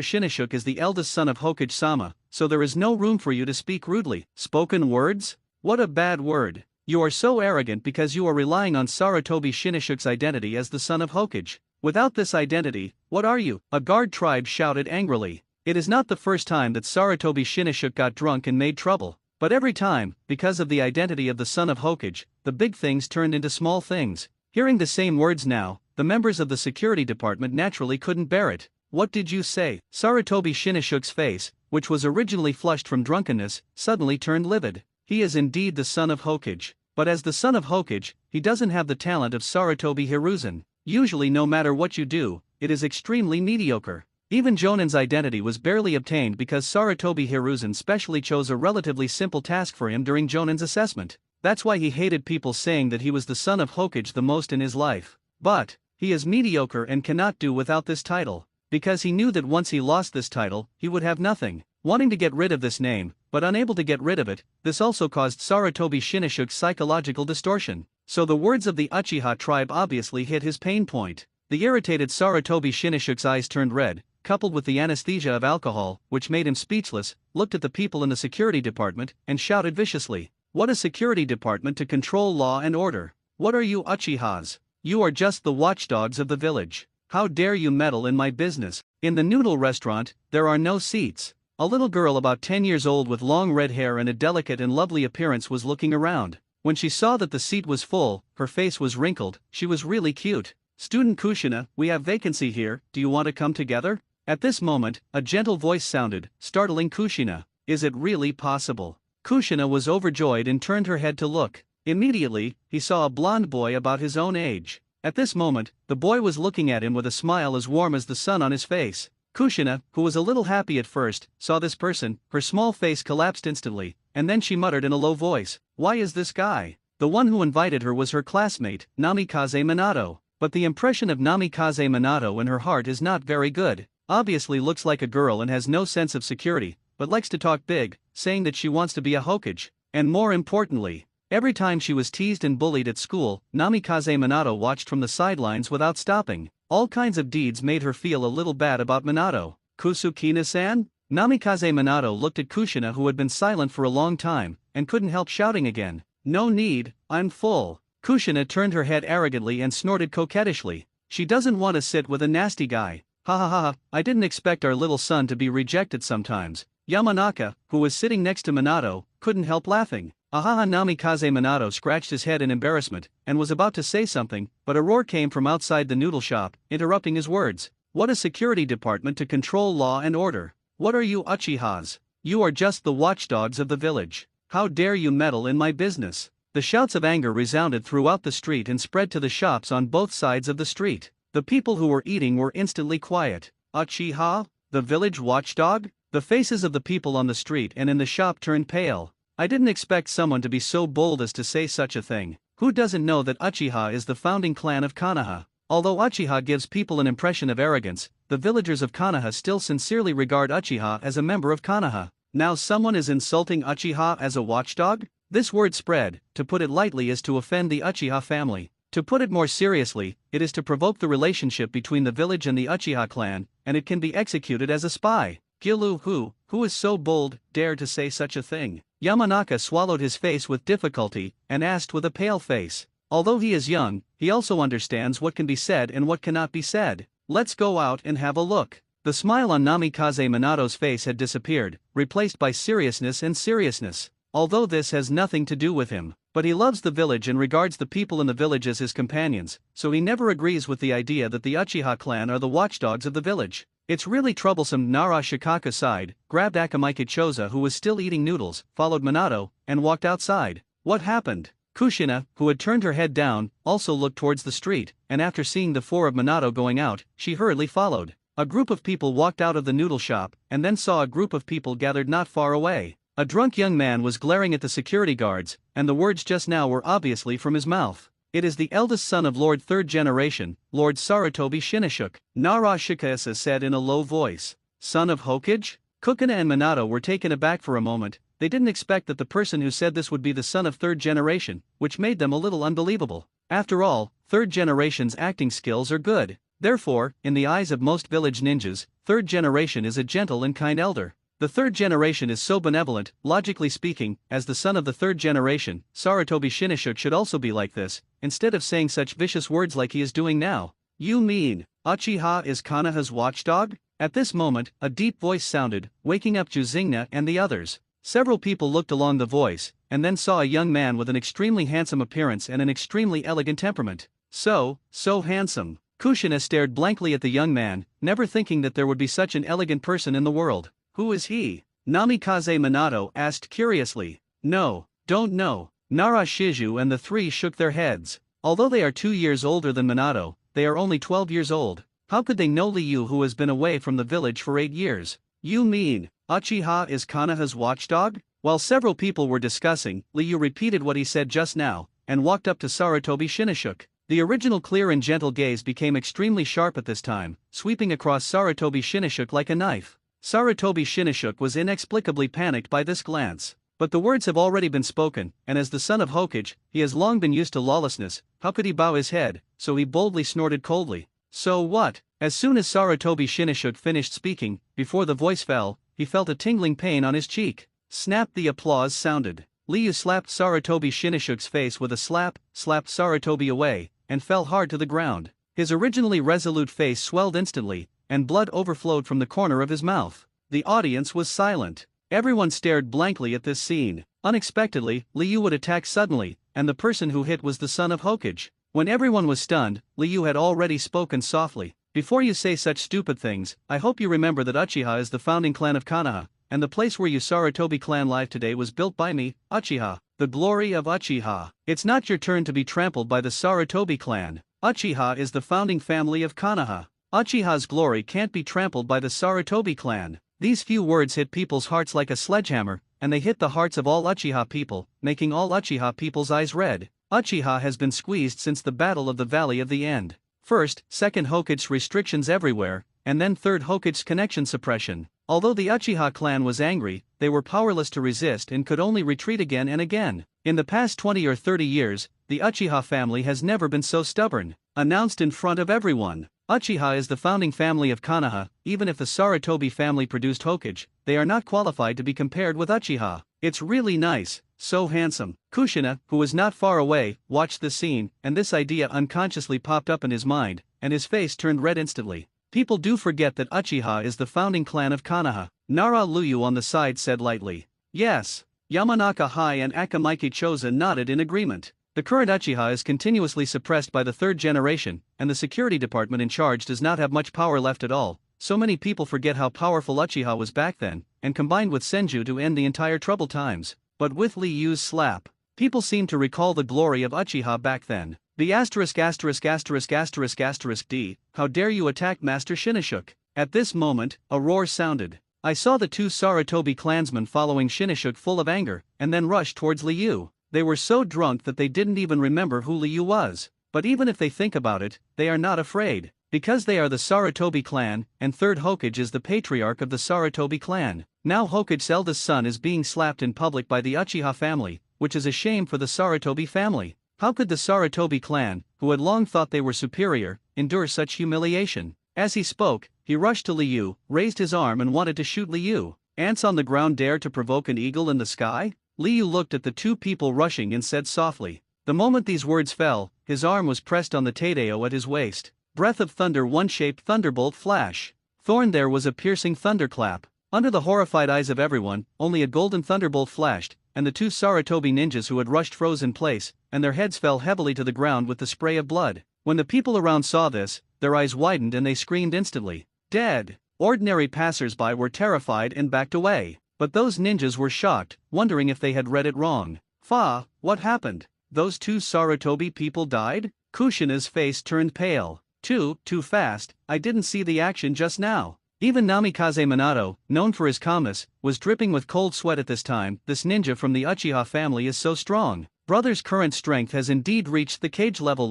Shinnishuk is the eldest son of Hokage-sama, so there is no room for you to speak rudely. Spoken words? What a bad word. You are so arrogant because you are relying on Sarutobi Shinnishuk's identity as the son of Hokage. Without this identity, what are you? A guard tribe shouted angrily. It is not the first time that Sarutobi Shinnishuk got drunk and made trouble, but every time, because of the identity of the son of Hokage, the big things turned into small things. Hearing the same words now, the members of the security department naturally couldn't bear it. What did you say? Sarutobi Shinnishuk's face, which was originally flushed from drunkenness, suddenly turned livid. He is indeed the son of Hokage, but as the son of Hokage, he doesn't have the talent of Sarutobi Hiruzen. Usually no matter what you do, it is extremely mediocre. Even Jonin's identity was barely obtained because Sarutobi Hiruzen specially chose a relatively simple task for him during Jonin's assessment. That's why he hated people saying that he was the son of Hokage the most in his life. But he is mediocre and cannot do without this title, because he knew that once he lost this title, he would have nothing. Wanting to get rid of this name, but unable to get rid of it, this also caused Sarutobi Shinnishuk's psychological distortion. So the words of the Uchiha tribe obviously hit his pain point. The irritated Sarutobi Shinnishuk's eyes turned red, coupled with the anesthesia of alcohol, which made him speechless, looked at the people in the security department, and shouted viciously. What a security department to control law and order. What are you Uchihas? You are just the watchdogs of the village. How dare you meddle in my business? In the noodle restaurant, there are no seats. A little girl about 10 years old with long red hair and a delicate and lovely appearance was looking around. When she saw that the seat was full, her face was wrinkled. She was really cute. Student Kushina, we have vacancy here, do you want to come together? At this moment, a gentle voice sounded, startling Kushina. Is it really possible? Kushina was overjoyed and turned her head to look. Immediately, he saw a blond boy about his own age. At this moment, the boy was looking at him with a smile as warm as the sun on his face. Kushina, who was a little happy at first, saw this person. Her small face collapsed instantly, and then she muttered in a low voice, "Why is this guy?" The one who invited her was her classmate, Namikaze Minato. But the impression of Namikaze Minato in her heart is not very good. Obviously looks like a girl and has no sense of security, but likes to talk big, saying that she wants to be a Hokage. And more importantly, every time she was teased and bullied at school, Namikaze Minato watched from the sidelines without stopping. All kinds of deeds made her feel a little bad about Minato. Kusukina-san? Namikaze Minato looked at Kushina, who had been silent for a long time, and couldn't help shouting again. No need, I'm full. Kushina turned her head arrogantly and snorted coquettishly. She doesn't want to sit with a nasty guy. Ha ha ha, I didn't expect our little son to be rejected sometimes. Yamanaka, who was sitting next to Minato, couldn't help laughing. Ahaha. Namikaze Minato scratched his head in embarrassment, and was about to say something, but a roar came from outside the noodle shop, interrupting his words. What a security department to control law and order. What are you Uchihas? You are just the watchdogs of the village. How dare you meddle in my business? The shouts of anger resounded throughout the street and spread to the shops on both sides of the street. The people who were eating were instantly quiet. Uchiha? The village watchdog? The faces of the people on the street and in the shop turned pale. I didn't expect someone to be so bold as to say such a thing. Who doesn't know that Uchiha is the founding clan of Konoha? Although Uchiha gives people an impression of arrogance, the villagers of Konoha still sincerely regard Uchiha as a member of Konoha. Now someone is insulting Uchiha as a watchdog? This word spread, to put it lightly, is to offend the Uchiha family. To put it more seriously, it is to provoke the relationship between the village and the Uchiha clan, and it can be executed as a spy. Gilou, who is so bold, dare to say such a thing? Yamanaka swallowed his face with difficulty, and asked with a pale face. Although he is young, he also understands what can be said and what cannot be said. Let's go out and have a look. The smile on Namikaze Minato's face had disappeared, replaced by seriousness and seriousness. Although this has nothing to do with him, but he loves the village and regards the people in the village as his companions, so he never agrees with the idea that the Uchiha clan are the watchdogs of the village. It's really troublesome. Nara Shikaka sighed, grabbed Akamaike Choza, who was still eating noodles, followed Minato, and walked outside. What happened? Kushina, who had turned her head down, also looked towards the street, and after seeing the four of Minato going out, she hurriedly followed. A group of people walked out of the noodle shop, and then saw a group of people gathered not far away. A drunk young man was glaring at the security guards, and the words just now were obviously from his mouth. It is the eldest son of Lord Third Generation, Lord Sarutobi Shinashuk, Nara Shikasa said in a low voice. Son of Hokage? Kukuna and Minato were taken aback for a moment. They didn't expect that the person who said this would be the son of Third Generation, which made them a little unbelievable. After all, Third Generation's acting skills are good. Therefore, in the eyes of most village ninjas, Third Generation is a gentle and kind elder. The Third Generation is so benevolent, logically speaking, as the son of the Third Generation, Sarutobi Shinashuk should also be like this, instead of saying such vicious words like he is doing now. You mean, Uchiha is Konoha's watchdog? At this moment, a deep voice sounded, waking up Juzingna and the others. Several people looked along the voice, and then saw a young man with an extremely handsome appearance and an extremely elegant temperament. So handsome. Kushina stared blankly at the young man, never thinking that there would be such an elegant person in the world. Who is he? Namikaze Minato asked curiously. No, don't know. Nara Shiju and the three shook their heads. Although they are 2 years older than Minato, they are only 12 years old. How could they know Liu, who has been away from the village for 8 years? You mean, Uchiha is Konoha's watchdog? While several people were discussing, Liu repeated what he said just now, and walked up to Sarutobi Shinashuk. The original clear and gentle gaze became extremely sharp at this time, sweeping across Sarutobi Shinashuk like a knife. Sarutobi Shinashuk was inexplicably panicked by this glance. But the words have already been spoken, and as the son of Hokage, he has long been used to lawlessness. How could he bow his head? So he boldly snorted coldly. So what? As soon as Sarutobi Shinashuk finished speaking, before the voice fell, he felt a tingling pain on his cheek. Snap! The applause sounded. Liu slapped Sarutobi Shinashuk's face with a slap, slapped Sarutobi away, and fell hard to the ground. His originally resolute face swelled instantly, and blood overflowed from the corner of his mouth. The audience was silent. Everyone stared blankly at this scene. Unexpectedly, Liu would attack suddenly, and the person who hit was the son of Hokage. When everyone was stunned, Liu had already spoken softly. Before you say such stupid things, I hope you remember that Uchiha is the founding clan of Konoha, and the place where you Sarutobi clan live today was built by me, Uchiha, the glory of Uchiha. It's not your turn to be trampled by the Sarutobi clan. Uchiha is the founding family of Konoha. Uchiha's glory can't be trampled by the Sarutobi clan. These few words hit people's hearts like a sledgehammer, and they hit the hearts of all Uchiha people, making all Uchiha people's eyes red. Uchiha has been squeezed since the Battle of the Valley of the End. First, second Hokage's restrictions everywhere, and then third Hokage's connection suppression. Although the Uchiha clan was angry, they were powerless to resist and could only retreat again and again. In the past 20 or 30 years, the Uchiha family has never been so stubborn. Announced in front of everyone. Uchiha is the founding family of Konoha. Even if the Sarutobi family produced Hokage, they are not qualified to be compared with Uchiha. It's really nice, so handsome. Kushina, who was not far away, watched the scene, and this idea unconsciously popped up in his mind, and his face turned red instantly. People do forget that Uchiha is the founding clan of Konoha. Nara Liu on the side said lightly. Yes. Yamanaka Hai and Akamaike Choza nodded in agreement. The current Uchiha is continuously suppressed by the third generation, and the security department in charge does not have much power left at all. So many people forget how powerful Uchiha was back then, and combined with Senju to end the entire troubled times. But with Liu's slap, people seem to recall the glory of Uchiha back then. The ********************************************************** D. How dare you attack Master Shinashuk? At this moment, a roar sounded. I saw the two Sarutobi clansmen following Shinishuk full of anger, and then rushed towards Liu. They were so drunk that they didn't even remember who Liu was. But even if they think about it, they are not afraid. Because they are the Sarutobi clan, and third Hokage is the patriarch of the Sarutobi clan. Now Hokage's eldest son is being slapped in public by the Uchiha family, which is a shame for the Sarutobi family. How could the Sarutobi clan, who had long thought they were superior, endure such humiliation? As he spoke, he rushed to Liu, raised his arm and wanted to shoot Liu. Ants on the ground dare to provoke an eagle in the sky? Liu looked at the two people rushing and said softly. The moment these words fell, his arm was pressed on the Tadeo at his waist. Breath of thunder, one-shaped thunderbolt flash. Thorn, there was a piercing thunderclap. Under the horrified eyes of everyone, only a golden thunderbolt flashed, and the two Sarutobi ninjas who had rushed froze in place, and their heads fell heavily to the ground with the spray of blood. When the people around saw this, their eyes widened and they screamed instantly. Dead! Ordinary passers-by were terrified and backed away. But those ninjas were shocked, wondering if they had read it wrong. What happened? Those two Sarutobi people died? Kushina's face turned pale. Too fast, I didn't see the action just now. Even Namikaze Minato, known for his calmness, was dripping with cold sweat at this time. This ninja from the Uchiha family is so strong. Brother's current strength has indeed reached the cage level.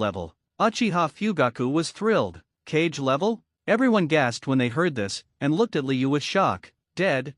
Uchiha Fugaku was thrilled. Cage level? Everyone gasped when they heard this, and looked at Liu with shock. Dead?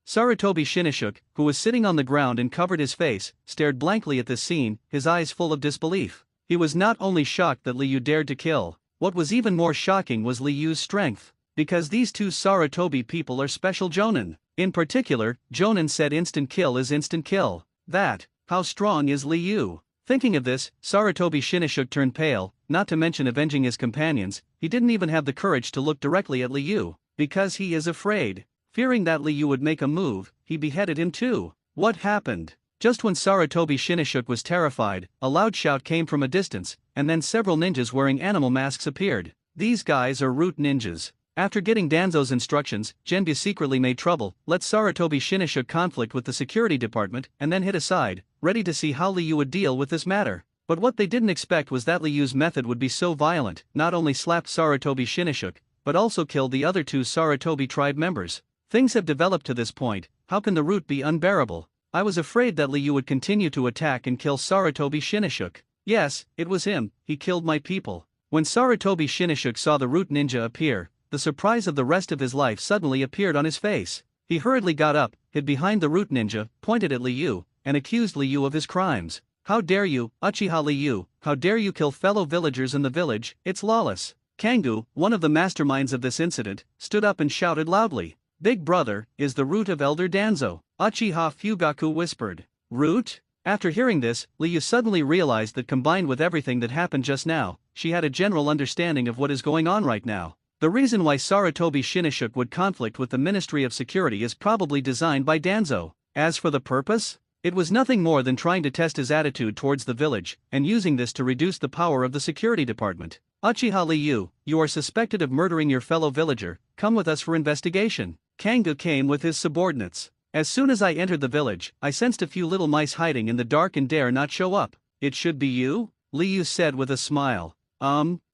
Sarutobi Shinishuk, who was sitting on the ground and covered his face, stared blankly at this scene, his eyes full of disbelief. He was not only shocked that Liu dared to kill. What was even more shocking was Liu's strength. Because these two Sarutobi people are special jonin. In particular, jonin said instant kill is instant kill. How strong is Liu? Thinking of this, Sarutobi Shinishuk turned pale, not to mention avenging his companions. He didn't even have the courage to look directly at Liu, because he is afraid. Fearing that Liu would make a move, he beheaded him too. What happened? Just when Sarutobi Shinishuk was terrified, a loud shout came from a distance, and then several ninjas wearing animal masks appeared. These guys are root ninjas. After getting Danzo's instructions, Genbu secretly made trouble, let Sarutobi Shinishuk conflict with the security department, and then hid aside, ready to see how Liu would deal with this matter. But what they didn't expect was that Liu's method would be so violent, not only slapped Sarutobi Shinishuk, but also killed the other two Sarutobi tribe members. Things have developed to this point, how can the root be unbearable? I was afraid that Liu would continue to attack and kill Sarutobi Shinishuk. Yes, it was him, he killed my people. When Sarutobi Shinishuk saw the root ninja appear, the surprise of the rest of his life suddenly appeared on his face. He hurriedly got up, hid behind the root ninja, pointed at Liu, and accused Liu of his crimes. How dare you, Uchiha Liu, how dare you kill fellow villagers in the village, it's lawless. Kangu, one of the masterminds of this incident, stood up and shouted loudly. Big brother, is the root of Elder Danzo. Uchiha Fugaku whispered. Root? After hearing this, Liu suddenly realized that combined with everything that happened just now, she had a general understanding of what is going on right now. The reason why Sarutobi Shinishuk would conflict with the Ministry of Security is probably designed by Danzo. As for the purpose? It was nothing more than trying to test his attitude towards the village, and using this to reduce the power of the security department. Uchiha Liu, you are suspected of murdering your fellow villager, come with us for investigation. Kangu came with his subordinates. As soon as I entered the village, I sensed a few little mice hiding in the dark and dare not show up. It should be you? Liu said with a smile.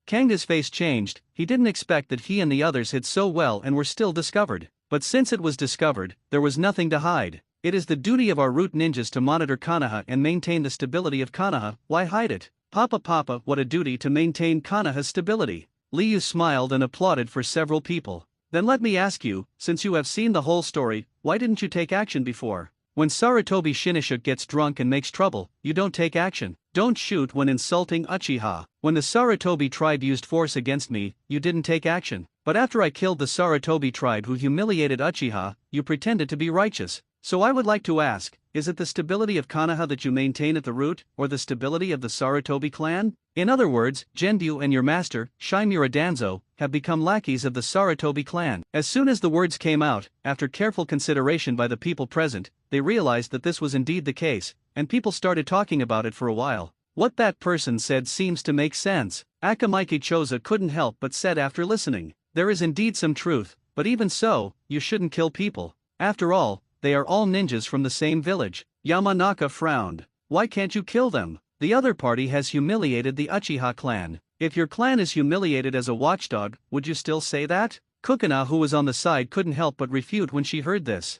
Kangu's face changed. He didn't expect that he and the others hid so well and were still discovered. But since it was discovered, there was nothing to hide. It is the duty of our root ninjas to monitor Konoha and maintain the stability of Konoha. Why hide it? Papa, what a duty to maintain Konoha's stability. Liu smiled and applauded for several people. Then let me ask you, since you have seen the whole story, why didn't you take action before? When Sarutobi Shinishuk gets drunk and makes trouble, you don't take action. Don't shoot when insulting Uchiha. When the Sarutobi tribe used force against me, you didn't take action. But after I killed the Sarutobi tribe who humiliated Uchiha, you pretended to be righteous. So I would like to ask, is it the stability of Konoha that you maintain at the root, or the stability of the Sarutobi clan? In other words, Genbu and your master, Shimura Danzo, have become lackeys of the Sarutobi clan. As soon as the words came out, after careful consideration by the people present, they realized that this was indeed the case, and people started talking about it for a while. What that person said seems to make sense. Akamaiki Choza couldn't help but said after listening. There is indeed some truth, but even so, you shouldn't kill people. After all, they are all ninjas from the same village. Yamanaka frowned. Why can't you kill them? The other party has humiliated the Uchiha clan. If your clan is humiliated as a watchdog, would you still say that? Kukuna, who was on the side, couldn't help but refute when she heard this.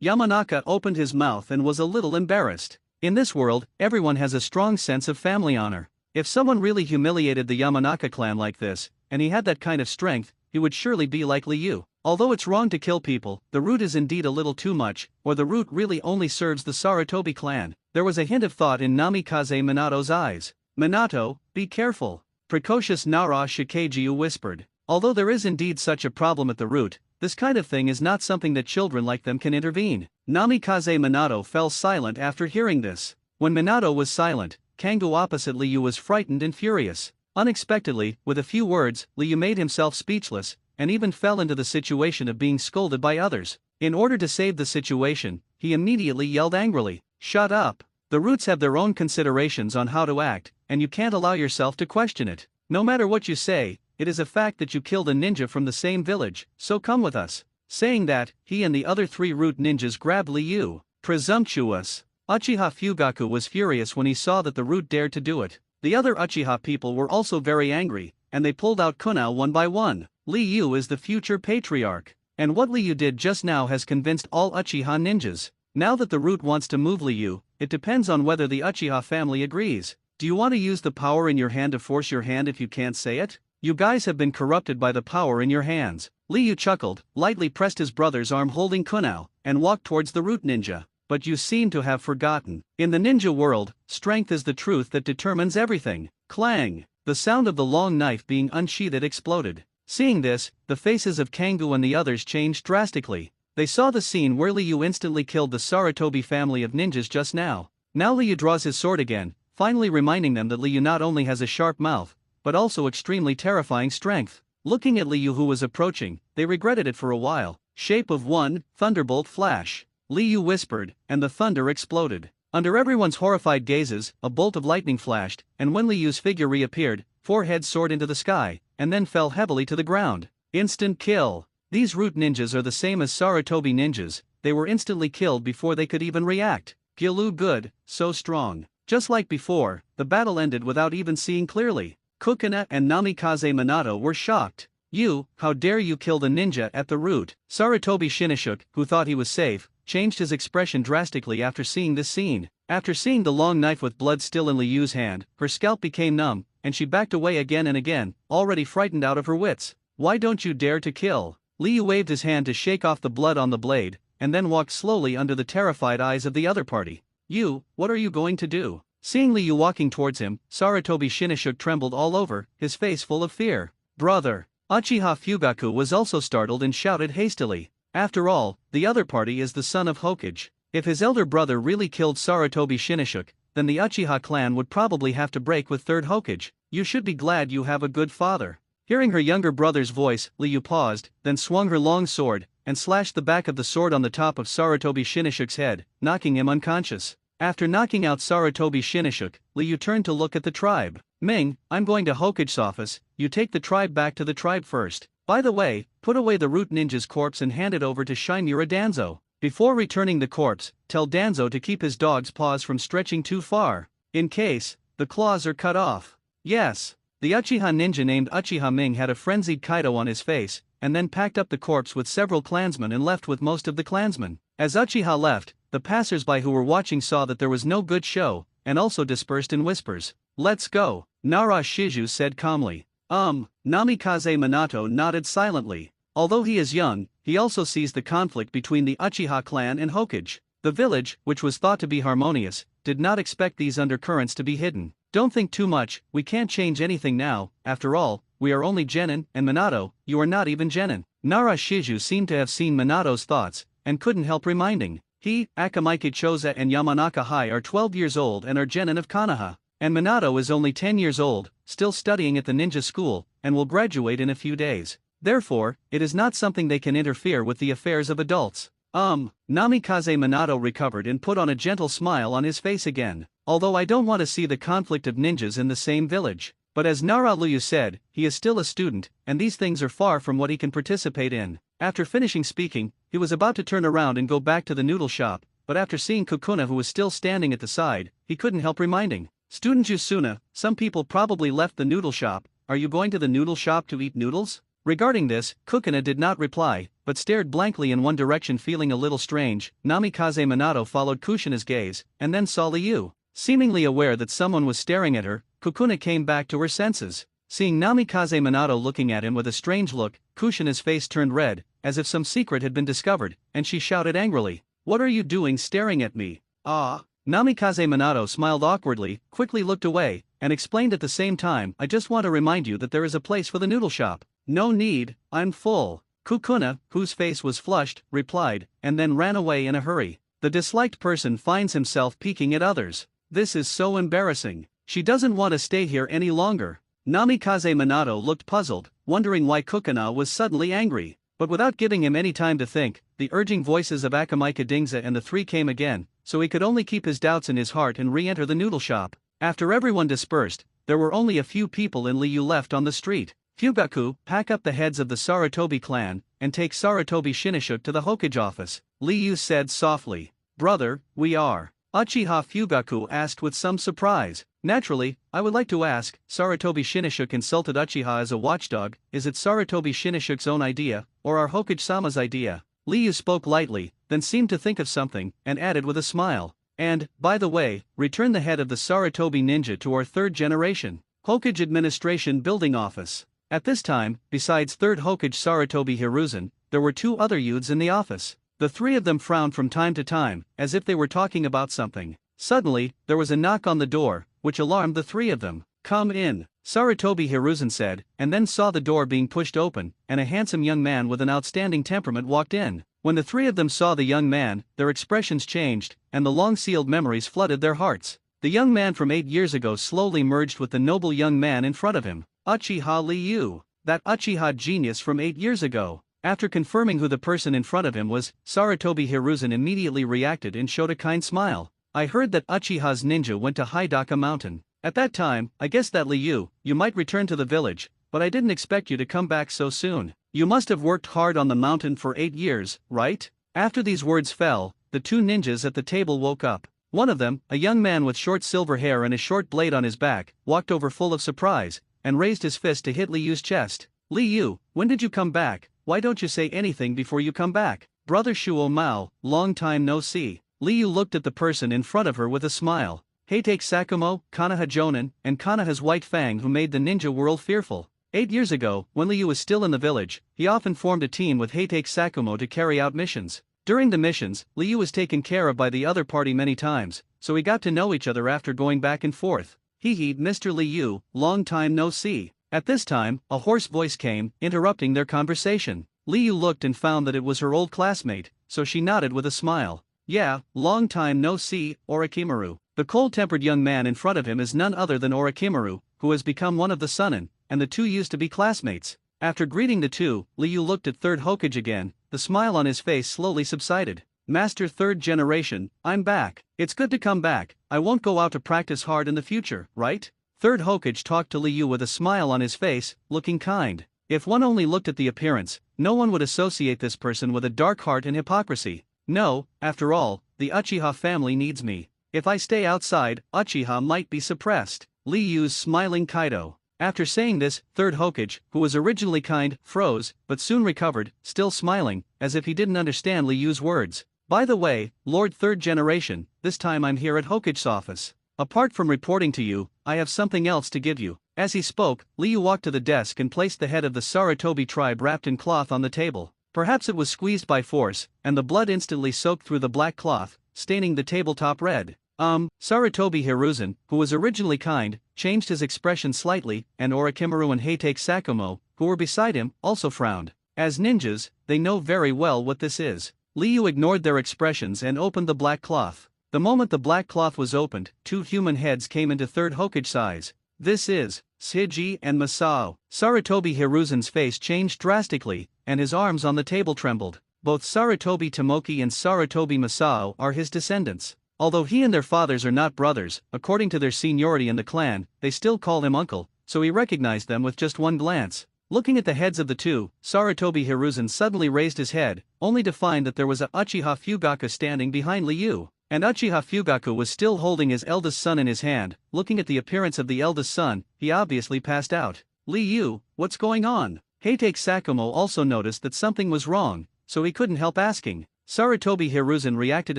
Yamanaka opened his mouth and was a little embarrassed. In this world, everyone has a strong sense of family honor. If someone really humiliated the Yamanaka clan like this, and he had that kind of strength, he would surely be like Liu. Although it's wrong to kill people, the root is indeed a little too much, or the root really only serves the Sarutobi clan. There was a hint of thought in Namikaze Minato's eyes. Minato, be careful. Precocious Nara Shikaiju whispered. Although there is indeed such a problem at the root, this kind of thing is not something that children like them can intervene. Namikaze Minato fell silent after hearing this. When Minato was silent, Kangu opposite Liu was frightened and furious. Unexpectedly, with a few words, Liu made himself speechless, and even fell into the situation of being scolded by others. In order to save the situation, he immediately yelled angrily, "Shut up! The roots have their own considerations on how to act, and you can't allow yourself to question it. No matter what you say, it is a fact that you killed a ninja from the same village, so come with us." Saying that, he and the other 3 root ninjas grabbed Liu. Presumptuous! Uchiha Fugaku was furious when he saw that the root dared to do it. The other Uchiha people were also very angry, and they pulled out kunai one by one. Liu is the future patriarch, and what Liu did just now has convinced all Uchiha ninjas. Now that the root wants to move Liu, it depends on whether the Uchiha family agrees. Do you want to use the power in your hand to force your hand if you can't say it? You guys have been corrupted by the power in your hands. Liu chuckled, lightly pressed his brother's arm holding kunai, and walked towards the root ninja. But you seem to have forgotten. In the ninja world, strength is the truth that determines everything. Clang! The sound of the long knife being unsheathed exploded. Seeing this, the faces of Kangu and the others changed drastically. They saw the scene where Liu instantly killed the Sarutobi family of ninjas just now. Now Liu draws his sword again, finally reminding them that Liu not only has a sharp mouth, but also extremely terrifying strength. Looking at Liu who was approaching, they regretted it for a while. Shape of 1, thunderbolt flash. Liu whispered, and the thunder exploded. Under everyone's horrified gazes, a bolt of lightning flashed, and when Liu's figure reappeared, 4 heads soared into the sky, and then fell heavily to the ground. Instant kill. These root ninjas are the same as Sarutobi ninjas, they were instantly killed before they could even react. Gilu good, so strong. Just like before, the battle ended without even seeing clearly. Kukuna and Namikaze Minato were shocked. "You, how dare you kill the ninja at the root?" Sarutobi Shinashuk, who thought he was safe, changed his expression drastically after seeing this scene. After seeing the long knife with blood still in Liu's hand, her scalp became numb, and she backed away again and again, already frightened out of her wits. "Why don't you dare to kill?" Liu waved his hand to shake off the blood on the blade, and then walked slowly under the terrified eyes of the other party. "You, what are you going to do?" Seeing Liu walking towards him, Sarutobi Shinashuk trembled all over, his face full of fear. "Brother!" Uchiha Fugaku was also startled and shouted hastily. After all, the other party is the son of Hokage. If his elder brother really killed Sarutobi Shinashuk, then the Uchiha clan would probably have to break with third Hokage. "You should be glad you have a good father." Hearing her younger brother's voice, Liu paused, then swung her long sword, and slashed the back of the sword on the top of Sarutobi Shinashuk's head, knocking him unconscious. After knocking out Sarutobi Shinashuk, Liu turned to look at the tribe. "Ming, I'm going to Hokage's office, you take the tribe back to the tribe first. By the way, put away the root ninja's corpse and hand it over to Shinura Danzo. Before returning the corpse, tell Danzo to keep his dog's paws from stretching too far, in case the claws are cut off." Yes. The Uchiha ninja named Uchiha Ming had a frenzied kaido on his face, and then packed up the corpse with several clansmen and left with most of the clansmen. As Uchiha left, the passers-by who were watching saw that there was no good show, and also dispersed in whispers. "Let's go," Nara Shiju said calmly. Namikaze Minato nodded silently. Although he is young, he also sees the conflict between the Uchiha clan and Hokage. The village, which was thought to be harmonious, did not expect these undercurrents to be hidden. "Don't think too much, we can't change anything now, after all, we are only genin, and Minato, you are not even genin." Nara Shiju seemed to have seen Minato's thoughts, and couldn't help reminding. He, Akamaike Choza and Yamanaka Hai are 12 years old and are genin of Konoha. And Minato is only 10 years old, still studying at the ninja school, and will graduate in a few days. Therefore, it is not something they can interfere with the affairs of adults. Namikaze Minato recovered and put on a gentle smile on his face again. "Although I don't want to see the conflict of ninjas in the same village. But as Nara Liu said, he is still a student, and these things are far from what he can participate in." After finishing speaking, he was about to turn around and go back to the noodle shop, but after seeing Kukuna who was still standing at the side, he couldn't help reminding. "Student Yusuna, some people probably left the noodle shop, are you going to the noodle shop to eat noodles?" Regarding this, Kukuna did not reply, but stared blankly in one direction, feeling a little strange. Namikaze Minato followed Kushina's gaze, and then saw Liu. Seemingly aware that someone was staring at her, Kukuna came back to her senses. Seeing Namikaze Minato looking at him with a strange look, Kushina's face turned red, as if some secret had been discovered, and she shouted angrily, "What are you doing staring at me?" "Ah." Namikaze Minato smiled awkwardly, quickly looked away, and explained at the same time, "I just want to remind you that there is a place for the noodle shop." "No need, I'm full." Kukuna, whose face was flushed, replied, and then ran away in a hurry. The disliked person finds himself peeking at others. This is so embarrassing. She doesn't want to stay here any longer. Namikaze Minato looked puzzled, wondering why Kukuna was suddenly angry. But without giving him any time to think, the urging voices of Akamai Dingza and the three came again, so he could only keep his doubts in his heart and re-enter the noodle shop. After everyone dispersed, there were only a few people in Liu left on the street. "Fugaku, pack up the heads of the Sarutobi clan, and take Sarutobi Shinishuk to the Hokage office," Liu said softly. "Brother, we are." Uchiha Fugaku asked with some surprise. "Naturally, I would like to ask." Sarutobi Shinishuk insulted Uchiha as a watchdog. "Is it Sarutobi Shinishuk's own idea, or our Hokage-sama's idea?" Liu spoke lightly, then seemed to think of something, and added with a smile, "And, by the way, return the head of the Sarutobi ninja to our third generation Hokage Administration Building Office." At this time, besides third Hokage Sarutobi Hiruzen, there were two other youths in the office. The three of them frowned from time to time, as if they were talking about something. Suddenly, there was a knock on the door, which alarmed the three of them. "Come in," Sarutobi Hiruzen said, and then saw the door being pushed open, and a handsome young man with an outstanding temperament walked in. When the three of them saw the young man, their expressions changed, and the long-sealed memories flooded their hearts. The young man from 8 years ago slowly merged with the noble young man in front of him. Uchiha Liu, that Uchiha genius from 8 years ago. After confirming who the person in front of him was, Sarutobi Hiruzen immediately reacted and showed a kind smile. "I heard that Uchiha's ninja went to Hidaka Mountain. At that time, I guessed that Liu, you might return to the village, but I didn't expect you to come back so soon. You must have worked hard on the mountain for 8 years, right?" After these words fell, the two ninjas at the table woke up. One of them, a young man with short silver hair and a short blade on his back, walked over full of surprise, and raised his fist to hit Liu's chest. "Liu, when did you come back? Why don't you say anything before you come back?" "Brother Shuo Mao, long time no see." Liu looked at the person in front of her with a smile. Heitake Sakumo, Konoha Jonin, and Konoha's White Fang, who made the ninja world fearful. 8 years ago, when Liu was still in the village, he often formed a team with Heitake Sakumo to carry out missions. During the missions, Liu was taken care of by the other party many times, so we got to know each other after going back and forth. "Hee Mr. Liu, long time no see." At this time, a hoarse voice came, interrupting their conversation. Liu looked and found that it was her old classmate, so she nodded with a smile. "Yeah, long time no see, Orochimaru." The cold-tempered young man in front of him is none other than Orochimaru, who has become one of the Sunin, and the two used to be classmates. After greeting the two, Liu looked at third Hokage again. The smile on his face slowly subsided. "Master third generation, I'm back. It's good to come back. I won't go out to practice hard in the future, right?" Third Hokage talked to Liu with a smile on his face, looking kind. If one only looked at the appearance, no one would associate this person with a dark heart and hypocrisy. "No, after all, the Uchiha family needs me. If I stay outside, Uchiha might be suppressed." Liu's smiling Kaido. After saying this, third Hokage, who was originally kind, froze, but soon recovered, still smiling, as if he didn't understand Liu's words. "By the way, Lord Third Generation, this time I'm here at Hokage's office. Apart from reporting to you, I have something else to give you." As he spoke, Liu walked to the desk and placed the head of the Sarutobi tribe wrapped in cloth on the table. Perhaps it was squeezed by force, and the blood instantly soaked through the black cloth, staining the tabletop red. Sarutobi Hiruzen, who was originally kind, changed his expression slightly, and Orochimaru and Heitake Sakumo, who were beside him, also frowned. As ninjas, they know very well what this is. Liu ignored their expressions and opened the black cloth. The moment the black cloth was opened, two human heads came into third Hokage size. "This is Shiji and Masao." Sarutobi Hiruzen's face changed drastically, and his arms on the table trembled. Both Sarutobi Tomoki and Sarutobi Masao are his descendants. Although he and their fathers are not brothers, according to their seniority in the clan, they still call him uncle, so he recognized them with just one glance. Looking at the heads of the two, Sarutobi Hiruzen suddenly raised his head, only to find that there was a Uchiha Fugaku standing behind Liu. And Uchiha Fugaku was still holding his eldest son in his hand. Looking at the appearance of the eldest son, he obviously passed out. "Liu, what's going on?" Heitake Sakumo also noticed that something was wrong, so he couldn't help asking. Sarutobi Hiruzen reacted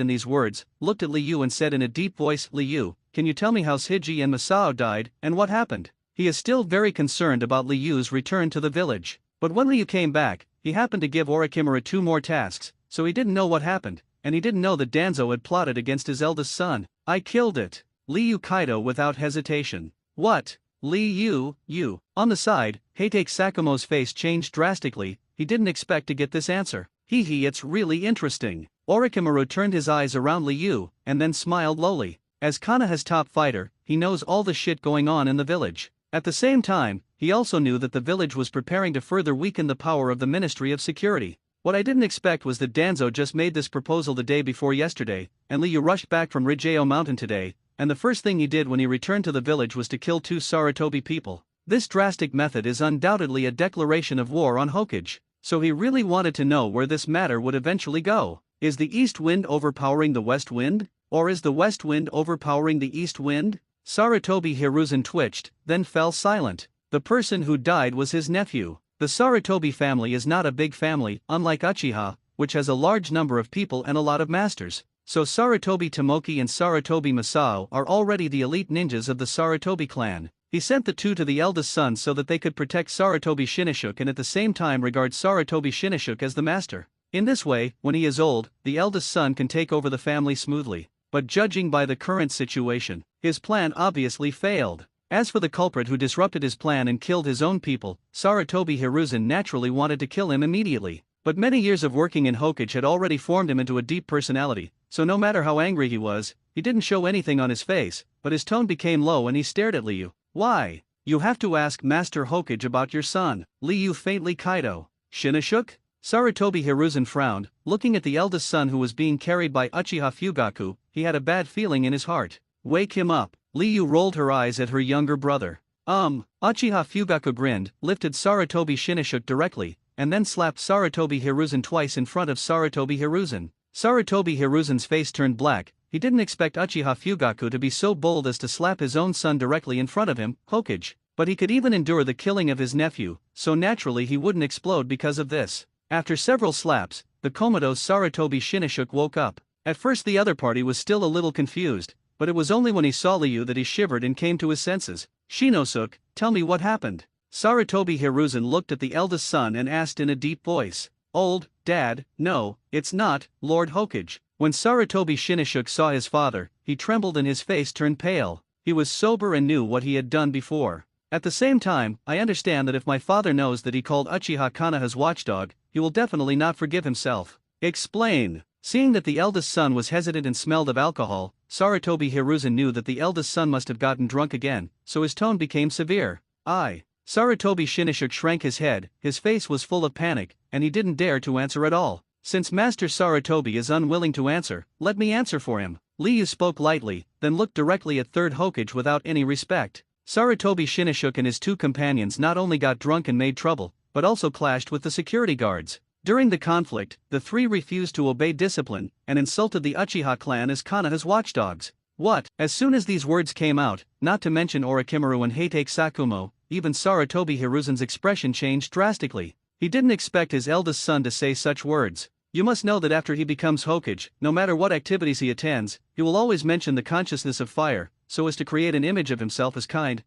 in these words, looked at Liu and said in a deep voice, Liu, can you tell me how Shiji and Masao died, and what happened? He is still very concerned about Liu's return to the village. But when Liu came back, he happened to give Orochimaru 2 more tasks, so he didn't know what happened, and he didn't know that Danzo had plotted against his eldest son. I killed it. Liu Kaido without hesitation. What? Liu, you. On the side, Heitake Sakumo's face changed drastically. He didn't expect to get this answer. It's really interesting. Orochimaru turned his eyes around Liu, and then smiled lowly. As Konoha's top fighter, he knows all the shit going on in the village. At the same time, he also knew that the village was preparing to further weaken the power of the Ministry of Security. What I didn't expect was that Danzo just made this proposal the day before yesterday, and Liu rushed back from Rijao Mountain today, and the first thing he did when he returned to the village was to kill 2 Sarutobi people. This drastic method is undoubtedly a declaration of war on Hokage. So he really wanted to know where this matter would eventually go. Is the east wind overpowering the west wind? Or is the west wind overpowering the east wind? Sarutobi Hiruzen twitched, then fell silent. The person who died was his nephew. The Sarutobi family is not a big family, unlike Uchiha, which has a large number of people and a lot of masters. So Sarutobi Tomoki and Sarutobi Masao are already the elite ninjas of the Sarutobi clan. He sent the 2 to the eldest son so that they could protect Sarutobi Shinashuk and at the same time regard Sarutobi Shinashuk as the master. In this way, when he is old, the eldest son can take over the family smoothly. But judging by the current situation, his plan obviously failed. As for the culprit who disrupted his plan and killed his own people, Sarutobi Hiruzen naturally wanted to kill him immediately. But many years of working in Hokage had already formed him into a deep personality, so no matter how angry he was, he didn't show anything on his face, but his tone became low and he stared at Liu. Why? You have to ask Master Hokage about your son. Liu faintly Kaido. Shinashuk? Sarutobi Hiruzen frowned, looking at the eldest son who was being carried by Uchiha Fugaku. He had a bad feeling in his heart. Wake him up. Liu rolled her eyes at her younger brother. Uchiha Fugaku grinned, lifted Sarutobi Shinashuk directly, and then slapped Sarutobi Hiruzen twice in front of Sarutobi Hiruzen. Sarutobi Hiruzen's face turned black. He didn't expect Uchiha Fugaku to be so bold as to slap his own son directly in front of him, Hokage. But he could even endure the killing of his nephew, so naturally he wouldn't explode because of this. After several slaps, the comatose Sarutobi Shinashuk woke up. At first the other party was still a little confused, but it was only when he saw Liu that he shivered and came to his senses. Shinosuke, tell me what happened. Sarutobi Hiruzen looked at the eldest son and asked in a deep voice. Old Dad, no, it's not, Lord Hokage. When Sarutobi Shinashuk saw his father, he trembled and his face turned pale. He was sober and knew what he had done before. At the same time, I understand that if my father knows that he called Uchiha Konoha's watchdog, he will definitely not forgive himself. Explain. Seeing that the eldest son was hesitant and smelled of alcohol, Sarutobi Hiruzen knew that the eldest son must have gotten drunk again, so his tone became severe. Sarutobi Shinashuk shrank his head, his face was full of panic, and he didn't dare to answer at all. Since Master Sarutobi is unwilling to answer, let me answer for him. Liu spoke lightly, then looked directly at Third Hokage without any respect. Sarutobi Shinashuk and his 2 companions not only got drunk and made trouble, but also clashed with the security guards. During the conflict, the 3 refused to obey discipline, and insulted the Uchiha clan as Konoha's watchdogs. What? As soon as these words came out, not to mention Orochimaru and Heitake Sakumo, even Sarutobi Hiruzen's expression changed drastically. He didn't expect his eldest son to say such words. You must know that after he becomes Hokage, no matter what activities he attends, he will always mention the consciousness of fire, so as to create an image of himself as kind,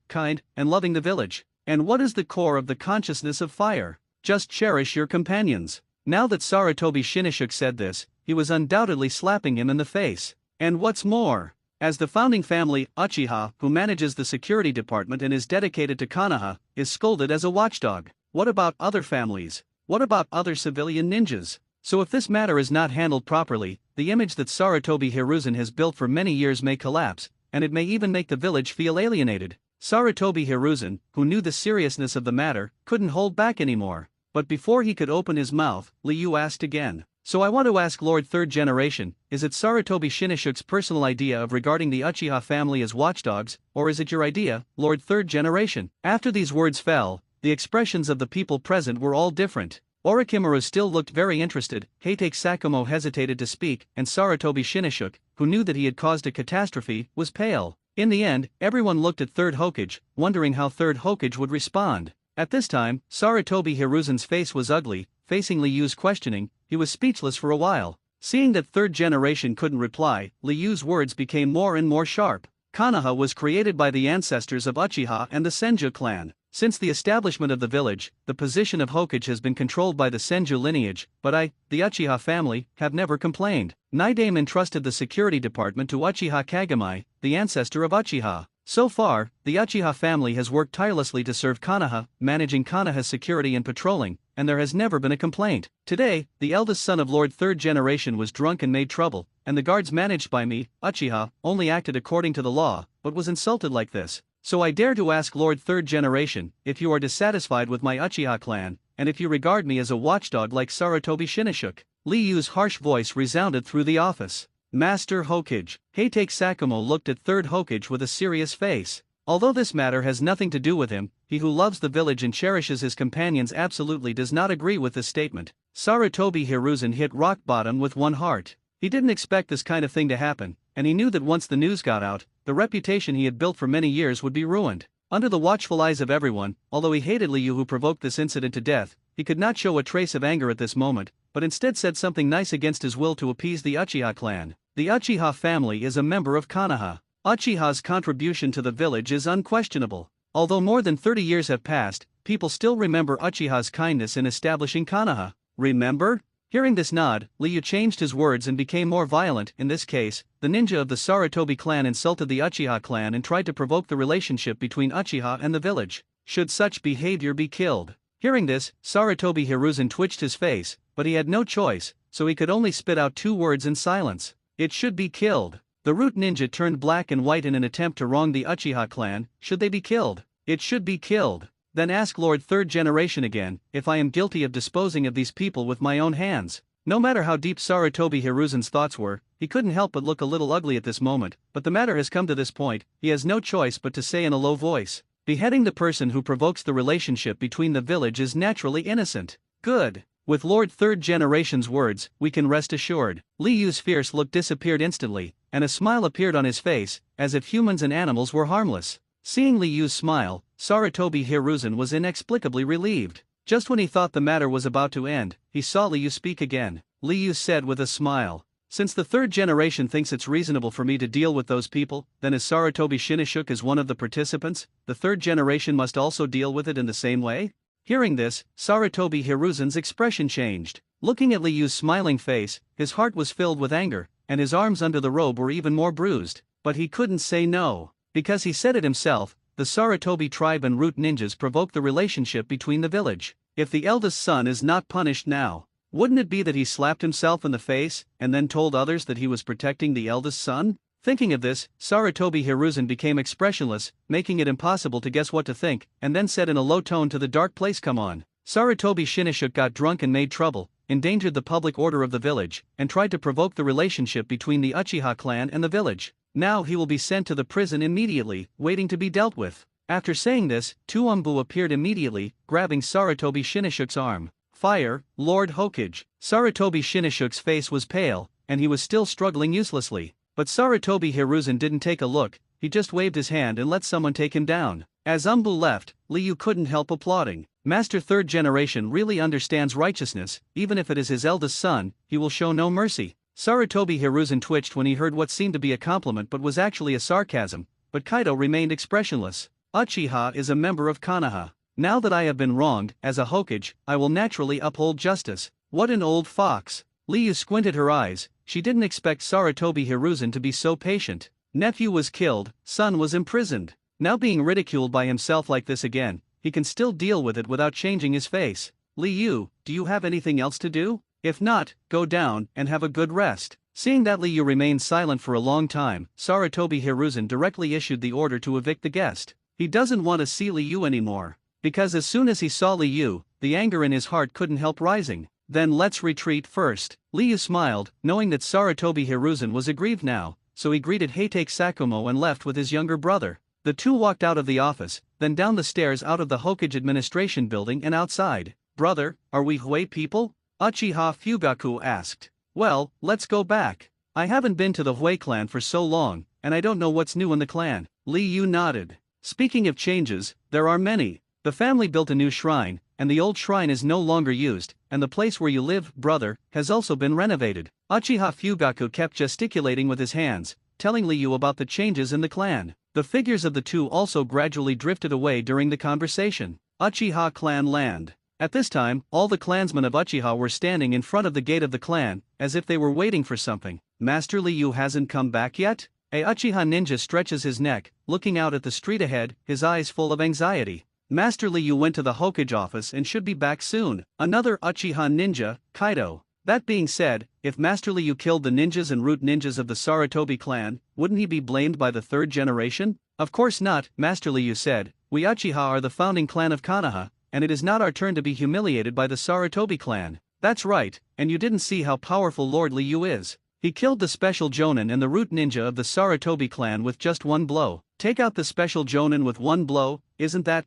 and loving the village. And what is the core of the consciousness of fire? Just cherish your companions. Now that Sarutobi Shinashuk said this, he was undoubtedly slapping him in the face. And what's more, as the founding family, Uchiha, who manages the security department and is dedicated to Konoha, is scolded as a watchdog. What about other families? What about other civilian ninjas? So if this matter is not handled properly, the image that Sarutobi Hiruzen has built for many years may collapse, and it may even make the village feel alienated. Sarutobi Hiruzen, who knew the seriousness of the matter, couldn't hold back anymore. But before he could open his mouth, Liu asked again. So I want to ask Lord Third Generation, is it Sarutobi Shinashuk's personal idea of regarding the Uchiha family as watchdogs, or is it your idea, Lord Third Generation? After these words fell, the expressions of the people present were all different. Orochimaru still looked very interested, Heitake Sakumo hesitated to speak, and Sarutobi Shinashuk, who knew that he had caused a catastrophe, was pale. In the end, everyone looked at Third Hokage, wondering how Third Hokage would respond. At this time, Sarutobi Hiruzen's face was ugly. Facing Liyu's questioning, he was speechless for a while. Seeing that third generation couldn't reply, Liyu's words became more and more sharp. Konoha was created by the ancestors of Uchiha and the Senju clan. Since the establishment of the village, the position of Hokage has been controlled by the Senju lineage, but the Uchiha family, have never complained. Naidame entrusted the security department to Uchiha Kagami, the ancestor of Uchiha. So far, the Uchiha family has worked tirelessly to serve Konoha, managing Konoha's security and patrolling, and there has never been a complaint. Today, the eldest son of Lord Third Generation was drunk and made trouble, and the guards managed by me, Uchiha, only acted according to the law, but was insulted like this. So I dare to ask Lord Third Generation, if you are dissatisfied with my Uchiha clan, and if you regard me as a watchdog like Sarutobi Shinnishuk. Liyu's harsh voice resounded through the office. Master Hokage. Heitake Sakumo looked at Third Hokage with a serious face. Although this matter has nothing to do with him, he who loves the village and cherishes his companions absolutely does not agree with this statement. Sarutobi Hiruzen hit rock bottom with one heart. He didn't expect this kind of thing to happen, and he knew that once the news got out, the reputation he had built for many years would be ruined. Under the watchful eyes of everyone, although he hated Liu who provoked this incident to death, he could not show a trace of anger at this moment, but instead said something nice against his will to appease the Uchiha clan. The Uchiha family is a member of Konoha. Uchiha's contribution to the village is unquestionable. Although more than 30 years have passed, people still remember Uchiha's kindness in establishing Konoha. Remember? Hearing this nod, Liu changed his words and became more violent. In this case, the ninja of the Sarutobi clan insulted the Uchiha clan and tried to provoke the relationship between Uchiha and the village. Should such behavior be killed? Hearing this, Sarutobi Hiruzen twitched his face, but he had no choice, so he could only spit out two words in silence. It should be killed. The root ninja turned black and white in an attempt to wrong the Uchiha clan. Should they be killed? It should be killed. Then ask Lord Third Generation again, if I am guilty of disposing of these people with my own hands. No matter how deep Sarutobi Hiruzen's thoughts were, he couldn't help but look a little ugly at this moment, but the matter has come to this point, he has no choice but to say in a low voice. Beheading the person who provokes the relationship between the village is naturally innocent. Good. With Lord Third Generation's words, we can rest assured. Liyu's fierce look disappeared instantly, and a smile appeared on his face, as if humans and animals were harmless. Seeing Liyu's smile, Sarutobi Hiruzen was inexplicably relieved. Just when he thought the matter was about to end, he saw Liu speak again. Liu said with a smile, "Since the Third Generation thinks it's reasonable for me to deal with those people, then as Sarutobi Shinnishuk is one of the participants, the Third Generation must also deal with it in the same way?" Hearing this, Sarutobi Hiruzen's expression changed. Looking at Liyu's smiling face, his heart was filled with anger, and his arms under the robe were even more bruised. But he couldn't say no. Because he said it himself, the Sarutobi tribe and root ninjas provoked the relationship between the village. If the eldest son is not punished now, wouldn't it be that he slapped himself in the face, and then told others that he was protecting the eldest son? Thinking of this, Sarutobi Hiruzen became expressionless, making it impossible to guess what to think, and then said in a low tone to the dark place, "Come on." Sarutobi Shinnishuk got drunk and made trouble, endangered the public order of the village, and tried to provoke the relationship between the Uchiha clan and the village. Now he will be sent to the prison immediately, waiting to be dealt with. After saying this, two Umbu appeared immediately, grabbing Sarutobi Shinnishuk's arm. Fire, Lord Hokage. Sarutobi Shinnishuk's face was pale, and he was still struggling uselessly. But Sarutobi Hiruzen didn't take a look, he just waved his hand and let someone take him down. As Umbu left, Liu couldn't help applauding. Master Third Generation really understands righteousness. Even if it is his eldest son, he will show no mercy. Sarutobi Hiruzen twitched when he heard what seemed to be a compliment but was actually a sarcasm, but Kaido remained expressionless. Uchiha is a member of Konoha. Now that I have been wronged, as a Hokage, I will naturally uphold justice. What an old fox. Liu squinted her eyes, she didn't expect Sarutobi Hiruzen to be so patient. Nephew was killed, son was imprisoned. Now being ridiculed by himself like this again, he can still deal with it without changing his face. Liu, do you have anything else to do? If not, go down and have a good rest. Seeing that Liu remained silent for a long time, Sarutobi Hiruzen directly issued the order to evict the guest. He doesn't want to see Liu anymore. Because as soon as he saw Liu, the anger in his heart couldn't help rising. Then let's retreat first. Liu smiled, knowing that Sarutobi Hiruzen was aggrieved now, so he greeted Heitake Sakumo and left with his younger brother. The two walked out of the office, then down the stairs out of the Hokage administration building and outside. "Brother, are we Hui people?" Uchiha Fugaku asked. "Well, let's go back. I haven't been to the Hui clan for so long, and I don't know what's new in the clan." Liu nodded. Speaking of changes, there are many. The family built a new shrine, and the old shrine is no longer used, and the place where you live, brother, has also been renovated. Uchiha Fugaku kept gesticulating with his hands, telling Liu about the changes in the clan. The figures of the two also gradually drifted away during the conversation. Uchiha clan land. At this time, all the clansmen of Uchiha were standing in front of the gate of the clan, as if they were waiting for something. Master Liu hasn't come back yet? A Uchiha ninja stretches his neck, looking out at the street ahead, his eyes full of anxiety. Master Liu went to the Hokage office and should be back soon. Another Uchiha ninja, Kaido. That being said, if Master Liu killed the ninjas and root ninjas of the Sarutobi clan, wouldn't he be blamed by the third generation? Of course not, Master Liu said. We Uchiha are the founding clan of Konoha, and it is not our turn to be humiliated by the Sarutobi clan. That's right, and you didn't see how powerful Lord Liu is. He killed the special Jonin and the root ninja of the Sarutobi clan with just one blow. Take out the special Jonin with one blow, isn't that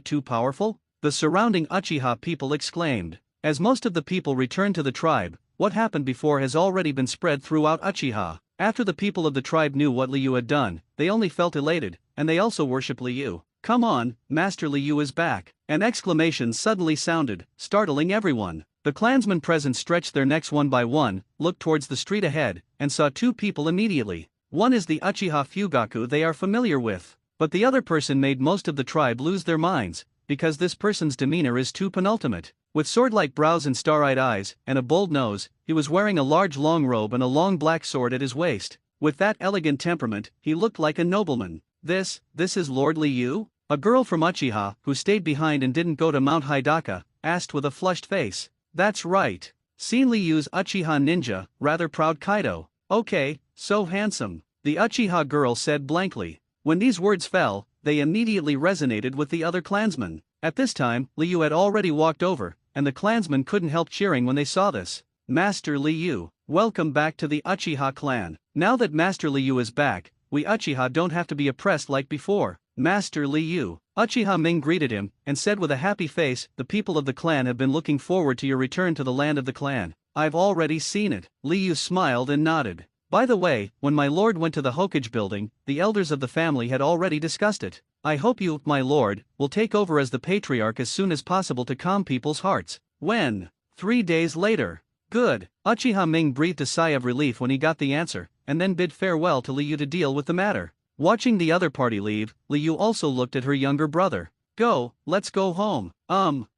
too powerful? The surrounding Uchiha people exclaimed. As most of the people returned to the tribe, what happened before has already been spread throughout Uchiha. After the people of the tribe knew what Liu had done, they only felt elated, and they also worship Liu. Come on, Master Liu is back. An exclamation suddenly sounded, startling everyone. The clansmen present stretched their necks one by one, looked towards the street ahead, and saw two people immediately. One is the Uchiha Fugaku they are familiar with, but the other person made most of the tribe lose their minds, because this person's demeanor is too penultimate. With sword-like brows and star-eyed eyes, and a bold nose, he was wearing a large long robe and a long black sword at his waist. With that elegant temperament, he looked like a nobleman. This is Lord Liu? A girl from Uchiha, who stayed behind and didn't go to Mount Hidaka, asked with a flushed face. That's right. Seen Liu's Uchiha ninja, rather proud Kaido. Okay, so handsome. The Uchiha girl said blankly. When these words fell, they immediately resonated with the other clansmen. At this time, Liu had already walked over, and the clansmen couldn't help cheering when they saw this. Master Liu, welcome back to the Uchiha clan. Now that Master Liu is back, we Uchiha don't have to be oppressed like before. Master Liu. Uchiha Ming greeted him, and said with a happy face, the people of the clan have been looking forward to your return to the land of the clan. I've already seen it. Liu smiled and nodded. By the way, when my lord went to the Hokage building, the elders of the family had already discussed it. I hope you, my lord, will take over as the patriarch as soon as possible to calm people's hearts. When? 3 days later. Good. Uchiha Ming breathed a sigh of relief when he got the answer, and then bid farewell to Liu to deal with the matter. Watching the other party leave, Liu also looked at her younger brother. Go, let's go home.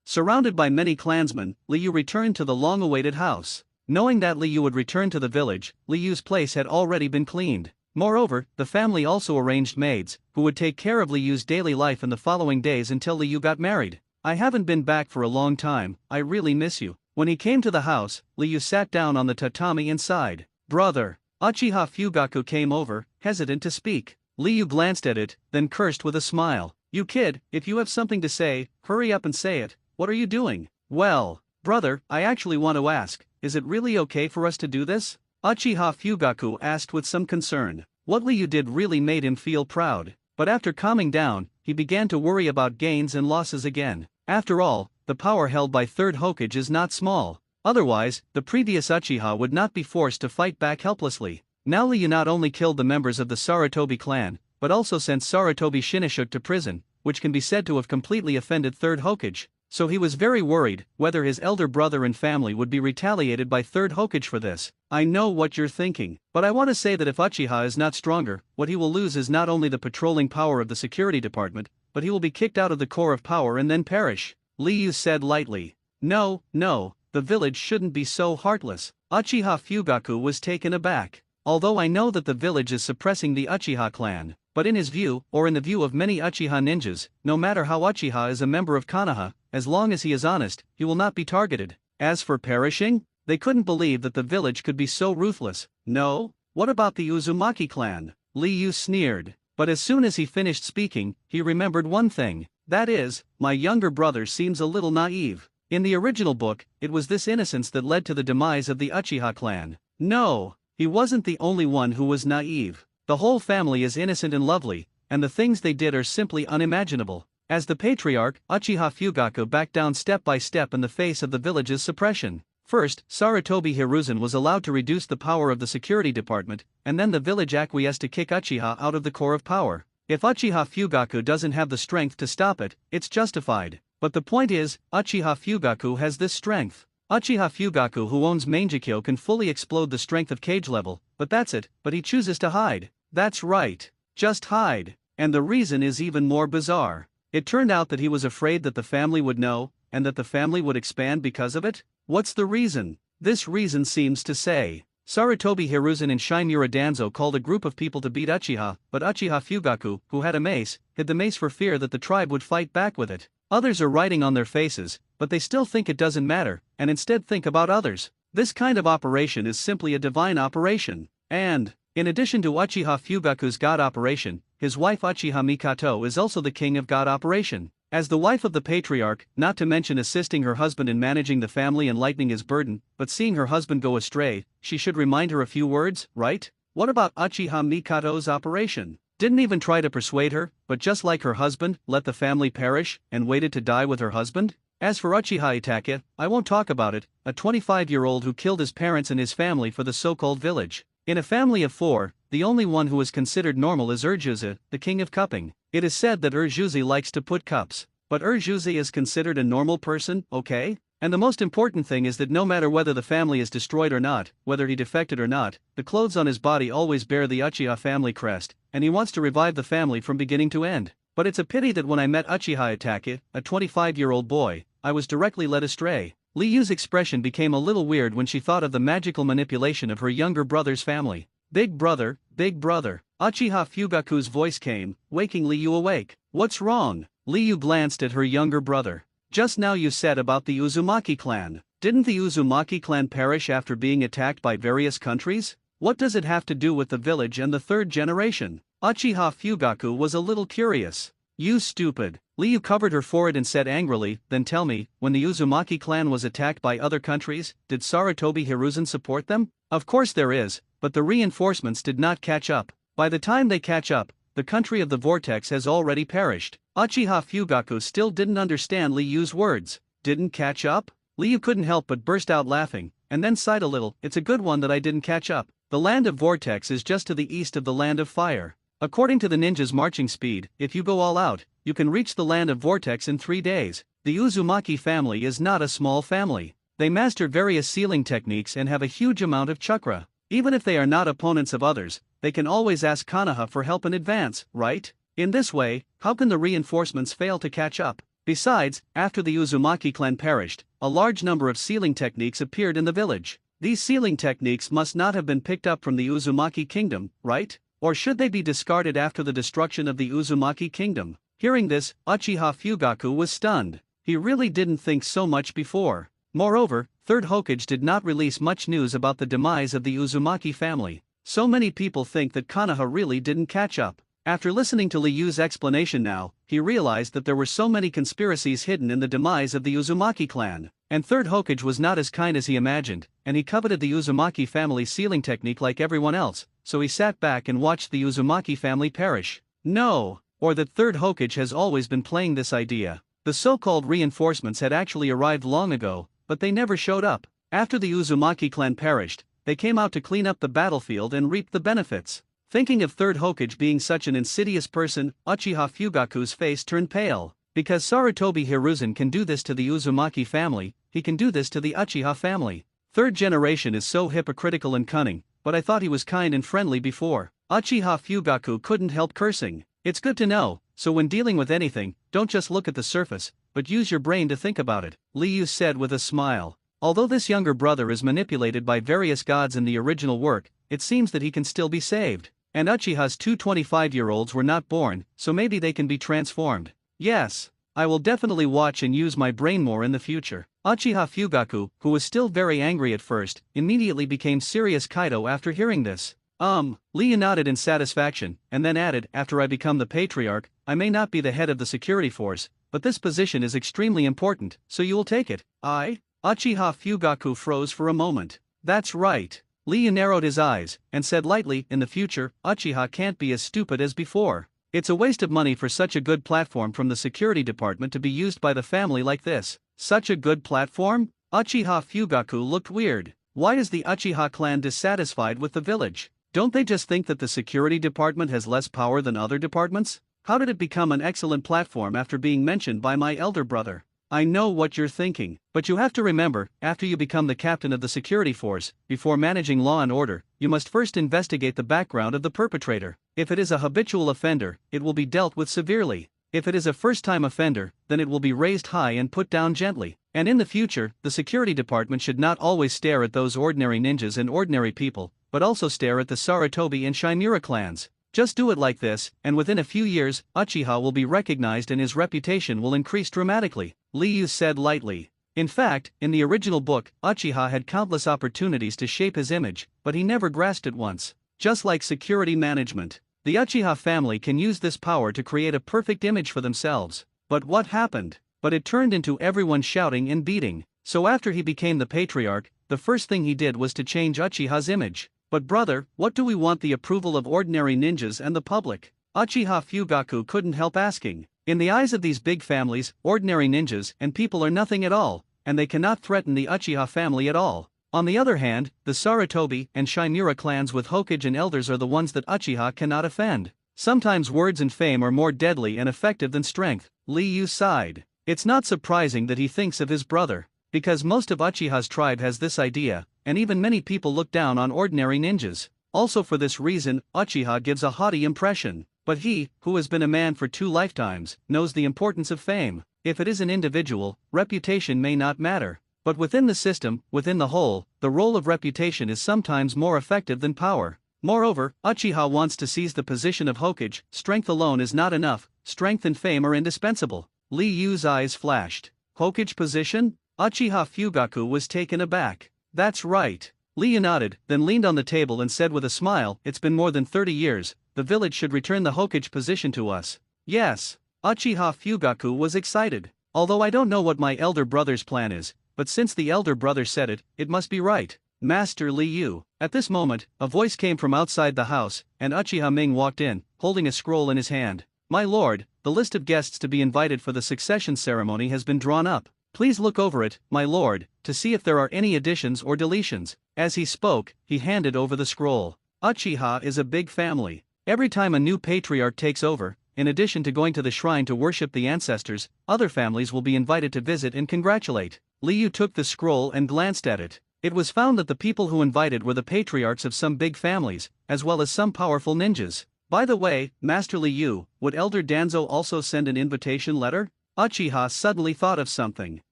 Surrounded by many clansmen, Liu returned to the long-awaited house. Knowing that Liu would return to the village, Liu's place had already been cleaned. Moreover, the family also arranged maids, who would take care of Liu's daily life in the following days until Liu got married. I haven't been back for a long time, I really miss you. When he came to the house, Liu sat down on the tatami and sighed. Brother. Uchiha Fugaku came over, hesitant to speak. Liu glanced at it, then cursed with a smile. You kid, if you have something to say, hurry up and say it. What are you doing? Well, brother, I actually want to ask, is it really okay for us to do this? Uchiha Fugaku asked with some concern. What Liu did really made him feel proud, but after calming down, he began to worry about gains and losses again. After all, the power held by third Hokage is not small. Otherwise, the previous Uchiha would not be forced to fight back helplessly. Now Liu not only killed the members of the Sarutobi clan, but also sent Sarutobi Shinashuk to prison, which can be said to have completely offended third Hokage. So he was very worried whether his elder brother and family would be retaliated by third Hokage for this. I know what you're thinking, but I want to say that if Uchiha is not stronger, what he will lose is not only the patrolling power of the security department, but he will be kicked out of the core of power and then perish. Liu said lightly. No, the village shouldn't be so heartless. Uchiha Fugaku was taken aback. Although I know that the village is suppressing the Uchiha clan, but in his view, or in the view of many Uchiha ninjas, no matter how Uchiha is a member of Konoha, as long as he is honest, he will not be targeted. As for perishing, they couldn't believe that the village could be so ruthless. No? What about the Uzumaki clan? Liu sneered. But as soon as he finished speaking, he remembered one thing. That is, my younger brother seems a little naive. In the original book, it was this innocence that led to the demise of the Uchiha clan. No, he wasn't the only one who was naive. The whole family is innocent and lovely, and the things they did are simply unimaginable. As the patriarch, Uchiha Fugaku backed down step by step in the face of the village's suppression. First, Sarutobi Hiruzen was allowed to reduce the power of the security department, and then the village acquiesced to kick Uchiha out of the core of power. If Uchiha Fugaku doesn't have the strength to stop it, it's justified. But the point is, Uchiha Fugaku has this strength. Uchiha Fugaku who owns Mangekyo can fully explode the strength of cage level, but that's it, but he chooses to hide. That's right. Just hide. And the reason is even more bizarre. It turned out that he was afraid that the family would know, and that the family would expand because of it? What's the reason? This reason seems to say, Sarutobi Hiruzen and Shimura Danzo called a group of people to beat Uchiha, but Uchiha Fugaku, who had a mace, hid the mace for fear that the tribe would fight back with it. Others are writing on their faces, but they still think it doesn't matter, and instead think about others. This kind of operation is simply a divine operation. And, in addition to Uchiha Fugaku's god operation, his wife Uchiha Mikato is also the king of god operation. As the wife of the patriarch, not to mention assisting her husband in managing the family and lightening his burden, but seeing her husband go astray, she should remind her a few words, right? What about Uchiha Mikato's operation? Didn't even try to persuade her, but just like her husband, let the family perish, and waited to die with her husband? As for Uchiha Itachi, I won't talk about it, a 25-year-old who killed his parents and his family for the so-called village. In a family of 4, the only one who is considered normal is Urjuzi, the king of cupping. It is said that Urjuzi likes to put cups. But Urjuzi is considered a normal person, okay? And the most important thing is that no matter whether the family is destroyed or not, whether he defected or not, the clothes on his body always bear the Uchiha family crest, and he wants to revive the family from beginning to end. But it's a pity that when I met Uchiha Itachi, a 25-year-old boy, I was directly led astray. Liyu's expression became a little weird when she thought of the magical manipulation of her younger brother's family. Big brother, Uchiha Fugaku's voice came, waking Liyu awake. What's wrong? Liyu glanced at her younger brother. Just now you said about the Uzumaki clan. Didn't the Uzumaki clan perish after being attacked by various countries? What does it have to do with the village and the third generation? Uchiha Fugaku was a little curious. You stupid. Liyu covered her forehead and said angrily, then tell me, when the Uzumaki clan was attacked by other countries, did Sarutobi Hiruzen support them? Of course there is, but the reinforcements did not catch up. By the time they catch up, the country of the vortex has already perished. Uchiha Fugaku still didn't understand Liyu's words. Didn't catch up? Liyu couldn't help but burst out laughing, and then sighed a little. It's a good one that I didn't catch up. The land of vortex is just to the east of the land of fire. According to the ninja's marching speed, if you go all out, you can reach the land of vortex in 3 days. The Uzumaki family is not a small family. They mastered various sealing techniques and have a huge amount of chakra. Even if they are not opponents of others, they can always ask Konoha for help in advance, right? In this way, how can the reinforcements fail to catch up? Besides, after the Uzumaki clan perished, a large number of sealing techniques appeared in the village. These sealing techniques must not have been picked up from the Uzumaki kingdom, right? Or should they be discarded after the destruction of the Uzumaki kingdom? Hearing this, Uchiha Fugaku was stunned. He really didn't think so much before. Moreover, Third Hokage did not release much news about the demise of the Uzumaki family. So many people think that Konoha really didn't catch up. After listening to Liyu's explanation now, he realized that there were so many conspiracies hidden in the demise of the Uzumaki clan. And Third Hokage was not as kind as he imagined, and he coveted the Uzumaki family sealing technique like everyone else, so he sat back and watched the Uzumaki family perish. No! Or that Third Hokage has always been playing this idea. The so-called reinforcements had actually arrived long ago, but they never showed up. After the Uzumaki clan perished, they came out to clean up the battlefield and reap the benefits. Thinking of Third Hokage being such an insidious person, Uchiha Fugaku's face turned pale. Because Sarutobi Hiruzen can do this to the Uzumaki family, he can do this to the Uchiha family. Third generation is so hypocritical and cunning, but I thought he was kind and friendly before. Uchiha Fugaku couldn't help cursing. It's good to know, so when dealing with anything, don't just look at the surface, but use your brain to think about it, Liyu said with a smile. Although this younger brother is manipulated by various gods in the original work, it seems that he can still be saved. And Uchiha's 2 25-year-olds were not born, so maybe they can be transformed. Yes, I will definitely watch and use my brain more in the future. Uchiha Fugaku, who was still very angry at first, immediately became serious Kaido after hearing this. Liu nodded in satisfaction, and then added, after I become the patriarch, I may not be the head of the security force, but this position is extremely important, so you will take it. Uchiha Fugaku froze for a moment. That's right. Liu narrowed his eyes, and said lightly, in the future, Uchiha can't be as stupid as before. It's a waste of money for such a good platform from the security department to be used by the family like this. Such a good platform? Uchiha Fugaku looked weird. Why is the Uchiha clan dissatisfied with the village? Don't they just think that the security department has less power than other departments? How did it become an excellent platform after being mentioned by my elder brother? I know what you're thinking, but you have to remember, after you become the captain of the security force, before managing law and order, you must first investigate the background of the perpetrator. If it is a habitual offender, it will be dealt with severely. If it is a first-time offender, then it will be raised high and put down gently. And in the future, the security department should not always stare at those ordinary ninjas and ordinary people, but also stare at the Sarutobi and Chimera clans. Just do it like this, and within a few years, Uchiha will be recognized and his reputation will increase dramatically, Liu said lightly. In fact, in the original book, Uchiha had countless opportunities to shape his image, but he never grasped it once. Just like security management, the Uchiha family can use this power to create a perfect image for themselves. But what happened? But it turned into everyone shouting and beating. So after he became the patriarch, the first thing he did was to change Uchiha's image. But brother, what do we want the approval of ordinary ninjas and the public? Uchiha Fugaku couldn't help asking. In the eyes of these big families, ordinary ninjas and people are nothing at all, and they cannot threaten the Uchiha family at all. On the other hand, the Sarutobi and Chimera clans with Hokage and elders are the ones that Uchiha cannot offend. Sometimes words and fame are more deadly and effective than strength, Liu sighed. It's not surprising that he thinks of his brother, because most of Uchiha's tribe has this idea, and even many people look down on ordinary ninjas. Also for this reason, Uchiha gives a haughty impression, but he, who has been a man for 2 lifetimes, knows the importance of fame. If it is an individual, reputation may not matter. But within the system, within the whole, the role of reputation is sometimes more effective than power. Moreover, Uchiha wants to seize the position of Hokage. Strength alone is not enough, strength and fame are indispensable. Li Yu's eyes flashed. Hokage position? Uchiha Fugaku was taken aback. That's right. Liu nodded, then leaned on the table and said with a smile, it's been more than 30 years, the village should return the Hokage position to us. Yes. Uchiha Fugaku was excited. Although I don't know what my elder brother's plan is, but since the elder brother said it, it must be right. Master Liu. At this moment, a voice came from outside the house, and Uchiha Ming walked in, holding a scroll in his hand. My lord, the list of guests to be invited for the succession ceremony has been drawn up. Please look over it, my lord, to see if there are any additions or deletions. As he spoke, he handed over the scroll. Uchiha is a big family. Every time a new patriarch takes over, in addition to going to the shrine to worship the ancestors, other families will be invited to visit and congratulate. Liu took the scroll and glanced at it. It was found that the people who invited were the patriarchs of some big families, as well as some powerful ninjas. By the way, Master Liu, would Elder Danzo also send an invitation letter? Uchiha suddenly thought of something.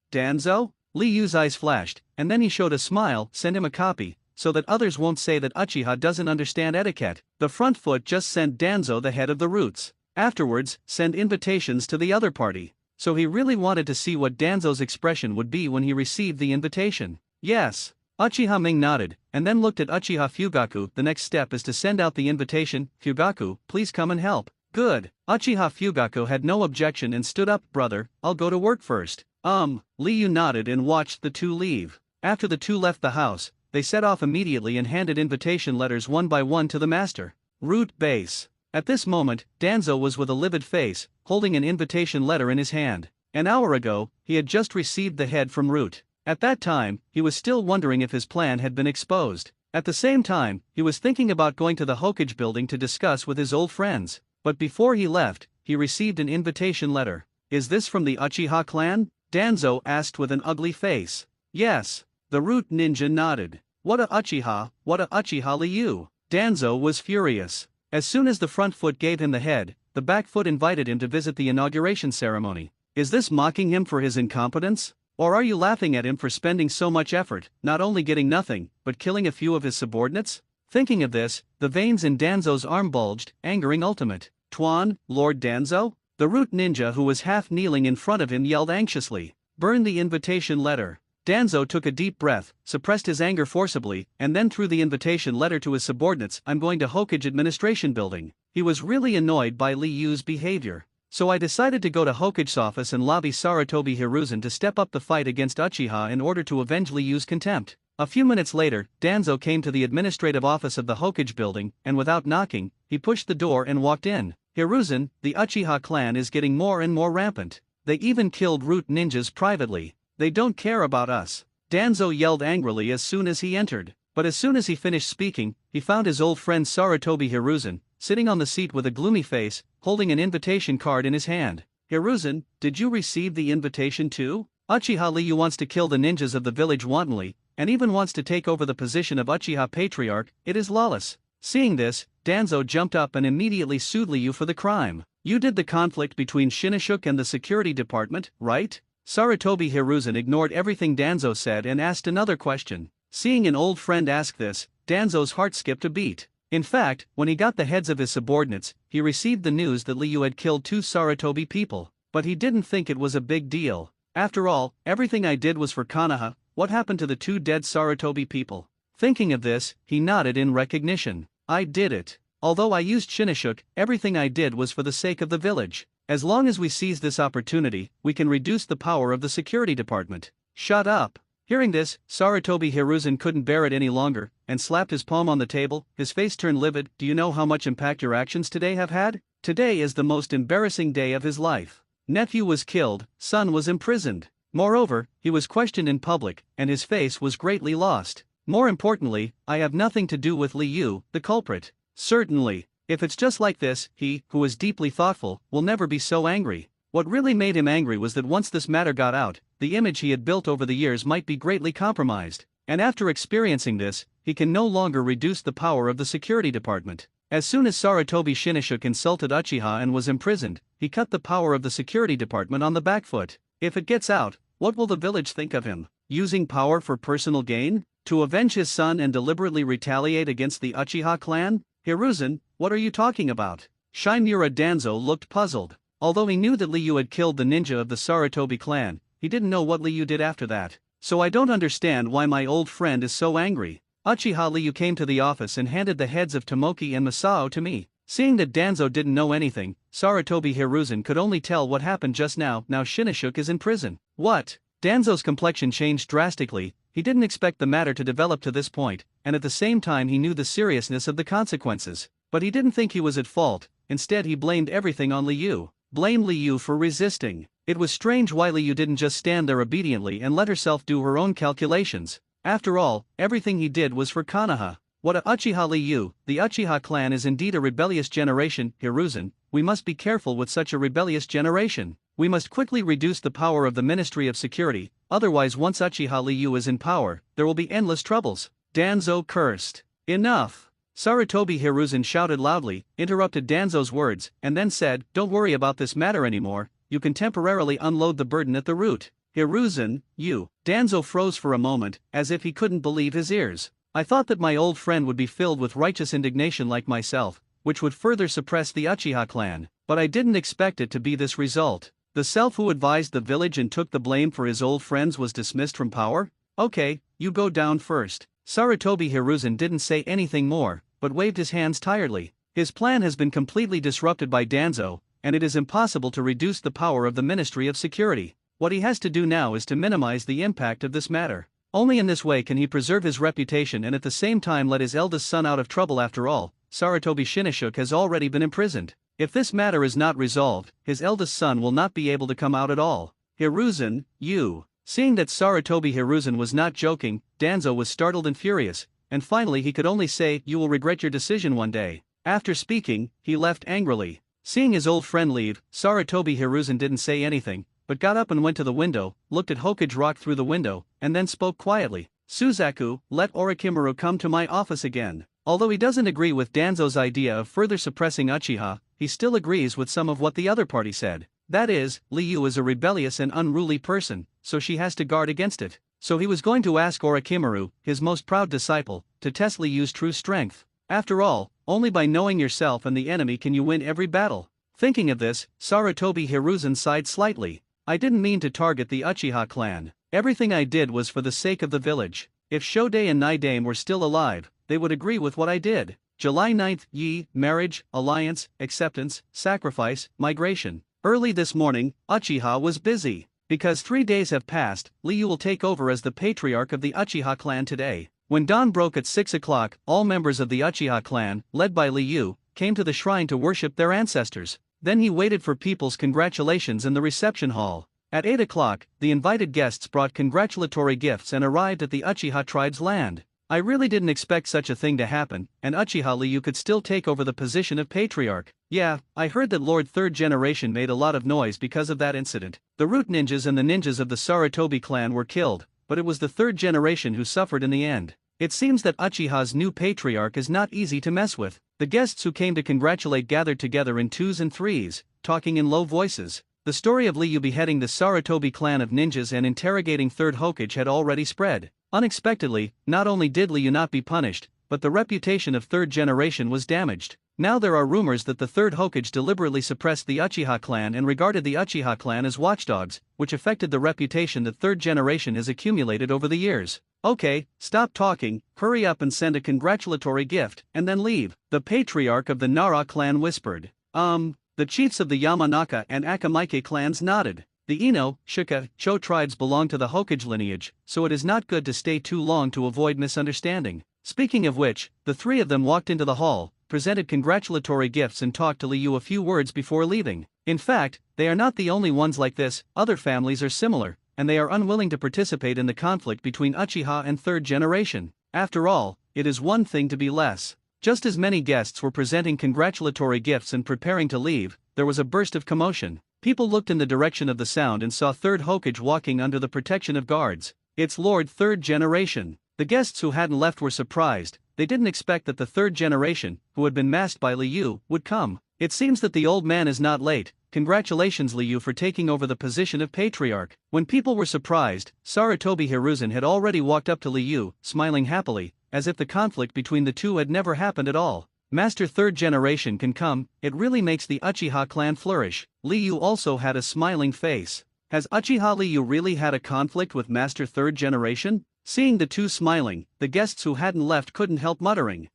Danzo? Liu's eyes flashed, and then he showed a smile. Send him a copy, so that others won't say that Uchiha doesn't understand etiquette. The front foot just sent Danzo the head of the roots. Afterwards, send invitations to the other party. So he really wanted to see what Danzo's expression would be when he received the invitation. Yes. Uchiha Ming nodded, and then looked at Uchiha Fugaku. The next step is to send out the invitation. Fugaku, please come and help. Good. Uchiha Fugaku had no objection and stood up. Brother, I'll go to work first. Liu nodded and watched the two leave. After the two left the house, they set off immediately and handed invitation letters one by one to the master. Root base. At this moment, Danzo was with a livid face, holding an invitation letter in his hand. An hour ago, he had just received the head from Root. At that time, he was still wondering if his plan had been exposed. At the same time, he was thinking about going to the Hokage building to discuss with his old friends. But before he left, he received an invitation letter. Is this from the Uchiha clan? Danzo asked with an ugly face. Yes. The Root ninja nodded. What a Uchiha Liu. Danzo was furious. As soon as the front foot gave him the head, the back foot invited him to visit the inauguration ceremony. Is this mocking him for his incompetence? Or are you laughing at him for spending so much effort, not only getting nothing, but killing a few of his subordinates? Thinking of this, the veins in Danzo's arm bulged, angering Ultimate. Tuan, Lord Danzo? The Root ninja who was half kneeling in front of him yelled anxiously. Burn the invitation letter. Danzo took a deep breath, suppressed his anger forcibly, and then threw the invitation letter to his subordinates. I'm going to Hokage Administration Building. He was really annoyed by Liu's behavior. So I decided to go to Hokage's office and lobby Sarutobi Hiruzen to step up the fight against Uchiha in order to avenge Liu's contempt. A few minutes later, Danzo came to the administrative office of the Hokage building, and without knocking, he pushed the door and walked in. Hiruzen, the Uchiha clan is getting more and more rampant. They even killed Root ninjas privately. They don't care about us. Danzo yelled angrily as soon as he entered. But as soon as he finished speaking, he found his old friend Sarutobi Hiruzen, sitting on the seat with a gloomy face, holding an invitation card in his hand. Hiruzen, did you receive the invitation too? Uchiha Liu wants to kill the ninjas of the village wantonly, and even wants to take over the position of Uchiha Patriarch. It is lawless. Seeing this, Danzo jumped up and immediately sued Liu for the crime. You did the conflict between Shinichuk and the security department, right? Sarutobi Hiruzen ignored everything Danzo said and asked another question. Seeing an old friend ask this, Danzo's heart skipped a beat. In fact, when he got the heads of his subordinates, he received the news that Liu had killed 2 Sarutobi people, but he didn't think it was a big deal. After all, everything I did was for Konoha. What happened to the 2 dead Sarutobi people? Thinking of this, he nodded in recognition. I did it. Although I used Shinichuk, everything I did was for the sake of the village. As long as we seize this opportunity, we can reduce the power of the security department. Shut up. Hearing this, Sarutobi Hiruzen couldn't bear it any longer, and slapped his palm on the table. His face turned livid. Do you know how much impact your actions today have had? Today is the most embarrassing day of his life. Nephew was killed, son was imprisoned. Moreover, he was questioned in public, and his face was greatly lost. More importantly, I have nothing to do with Liu, the culprit. Certainly, if it's just like this, he, who is deeply thoughtful, will never be so angry. What really made him angry was that once this matter got out, the image he had built over the years might be greatly compromised, and after experiencing this, he can no longer reduce the power of the security department. As soon as Sarutobi Shinichuk insulted Uchiha and was imprisoned, he cut the power of the security department on the back foot. If it gets out, what will the village think of him? Using power for personal gain? To avenge his son and deliberately retaliate against the Uchiha clan? Hiruzen, what are you talking about? Shinmura Danzo looked puzzled. Although he knew that Liu had killed the ninja of the Sarutobi clan, he didn't know what Liu did after that. So I don't understand why my old friend is so angry. Uchiha Liu came to the office and handed the heads of Tomoki and Masao to me. Seeing that Danzo didn't know anything, Sarutobi Hiruzen could only tell what happened just now. Now Shinichuk is in prison. What? Danzo's complexion changed drastically. He didn't expect the matter to develop to this point, and at the same time he knew the seriousness of the consequences. But he didn't think he was at fault. Instead he blamed everything on Liu. Blame Liu for resisting. It was strange why Liu didn't just stand there obediently and let herself do her own calculations. After all, everything he did was for Konoha. What a Uchiha Liu, the Uchiha clan is indeed a rebellious generation. Hiruzen, we must be careful with such a rebellious generation. We must quickly reduce the power of the Ministry of Security, otherwise once Uchiha Liu is in power, there will be endless troubles. Danzo cursed. Enough. Sarutobi Hiruzen shouted loudly, interrupted Danzo's words, and then said, don't worry about this matter anymore, you can temporarily unload the burden at the root. Hiruzen, you. Danzo froze for a moment, as if he couldn't believe his ears. I thought that my old friend would be filled with righteous indignation like myself, which would further suppress the Uchiha clan, but I didn't expect it to be this result. The self who advised the village and took the blame for his old friends was dismissed from power? Okay, you go down first. Sarutobi Hiruzen didn't say anything more, but waved his hands tiredly. His plan has been completely disrupted by Danzo, and it is impossible to reduce the power of the Ministry of Security. What he has to do now is to minimize the impact of this matter. Only in this way can he preserve his reputation and at the same time let his eldest son out of trouble. After all, Sarutobi Shinichuk has already been imprisoned. If this matter is not resolved, his eldest son will not be able to come out at all. Hiruzen, you. Seeing that Sarutobi Hiruzen was not joking, Danzo was startled and furious, and finally he could only say, you will regret your decision one day. After speaking, he left angrily. Seeing his old friend leave, Sarutobi Hiruzen didn't say anything, but got up and went to the window, looked at Hokage Rock through the window, and then spoke quietly. Suzaku, let Orochimaru come to my office again. Although he doesn't agree with Danzo's idea of further suppressing Uchiha, he still agrees with some of what the other party said. That is, Liu is a rebellious and unruly person, so she has to guard against it. So he was going to ask Orochimaru, his most proud disciple, to test Liu's true strength. After all, only by knowing yourself and the enemy can you win every battle. Thinking of this, Sarutobi Hiruzen sighed slightly. I didn't mean to target the Uchiha clan. Everything I did was for the sake of the village. If Shodai and Naidame were still alive, they would agree with what I did. July 9th, Yi, marriage, alliance, acceptance, sacrifice, migration. Early this morning, Uchiha was busy. Because 3 days have passed, Liu will take over as the patriarch of the Uchiha clan today. When dawn broke at 6 o'clock, all members of the Uchiha clan, led by Liu, came to the shrine to worship their ancestors. Then he waited for people's congratulations in the reception hall. At 8 o'clock, the invited guests brought congratulatory gifts and arrived at the Uchiha tribe's land. I really didn't expect such a thing to happen, and Uchiha Liu could still take over the position of patriarch. Yeah, I heard that Lord Third Generation made a lot of noise because of that incident. The root ninjas and the ninjas of the Sarutobi clan were killed, but it was the third generation who suffered in the end. It seems that Uchiha's new patriarch is not easy to mess with. The guests who came to congratulate gathered together in twos and threes, talking in low voices. The story of Liu beheading the Sarutobi clan of ninjas and interrogating Third Hokage had already spread. Unexpectedly, not only did Liu not be punished, but the reputation of Third Generation was damaged. Now there are rumors that the Third Hokage deliberately suppressed the Uchiha clan and regarded the Uchiha clan as watchdogs, which affected the reputation that Third Generation has accumulated over the years. Okay, stop talking, hurry up and send a congratulatory gift, and then leave. The patriarch of the Nara clan whispered. The chiefs of the Yamanaka and Akamaike clans nodded. The Ino, Shuka, Cho tribes belong to the Hokage lineage, so it is not good to stay too long to avoid misunderstanding. Speaking of which, the three of them walked into the hall, presented congratulatory gifts and talked to Liu a few words before leaving. In fact, they are not the only ones like this, other families are similar, and they are unwilling to participate in the conflict between Uchiha and Third Generation. After all, it is one thing to be less. Just as many guests were presenting congratulatory gifts and preparing to leave, there was a burst of commotion. People looked in the direction of the sound and saw Third Hokage walking under the protection of guards. It's Lord Third Generation. The guests who hadn't left were surprised. They didn't expect that the Third Generation, who had been masked by Liu, would come. It seems that the old man is not late. Congratulations Liu for taking over the position of patriarch. When people were surprised, Sarutobi Hiruzen had already walked up to Liu, smiling happily, as if the conflict between the two had never happened at all. Master Third Generation can come, it really makes the Uchiha clan flourish. Liu also had a smiling face. Has Uchiha Liu really had a conflict with Master Third Generation? Seeing the two smiling, the guests who hadn't left couldn't help muttering.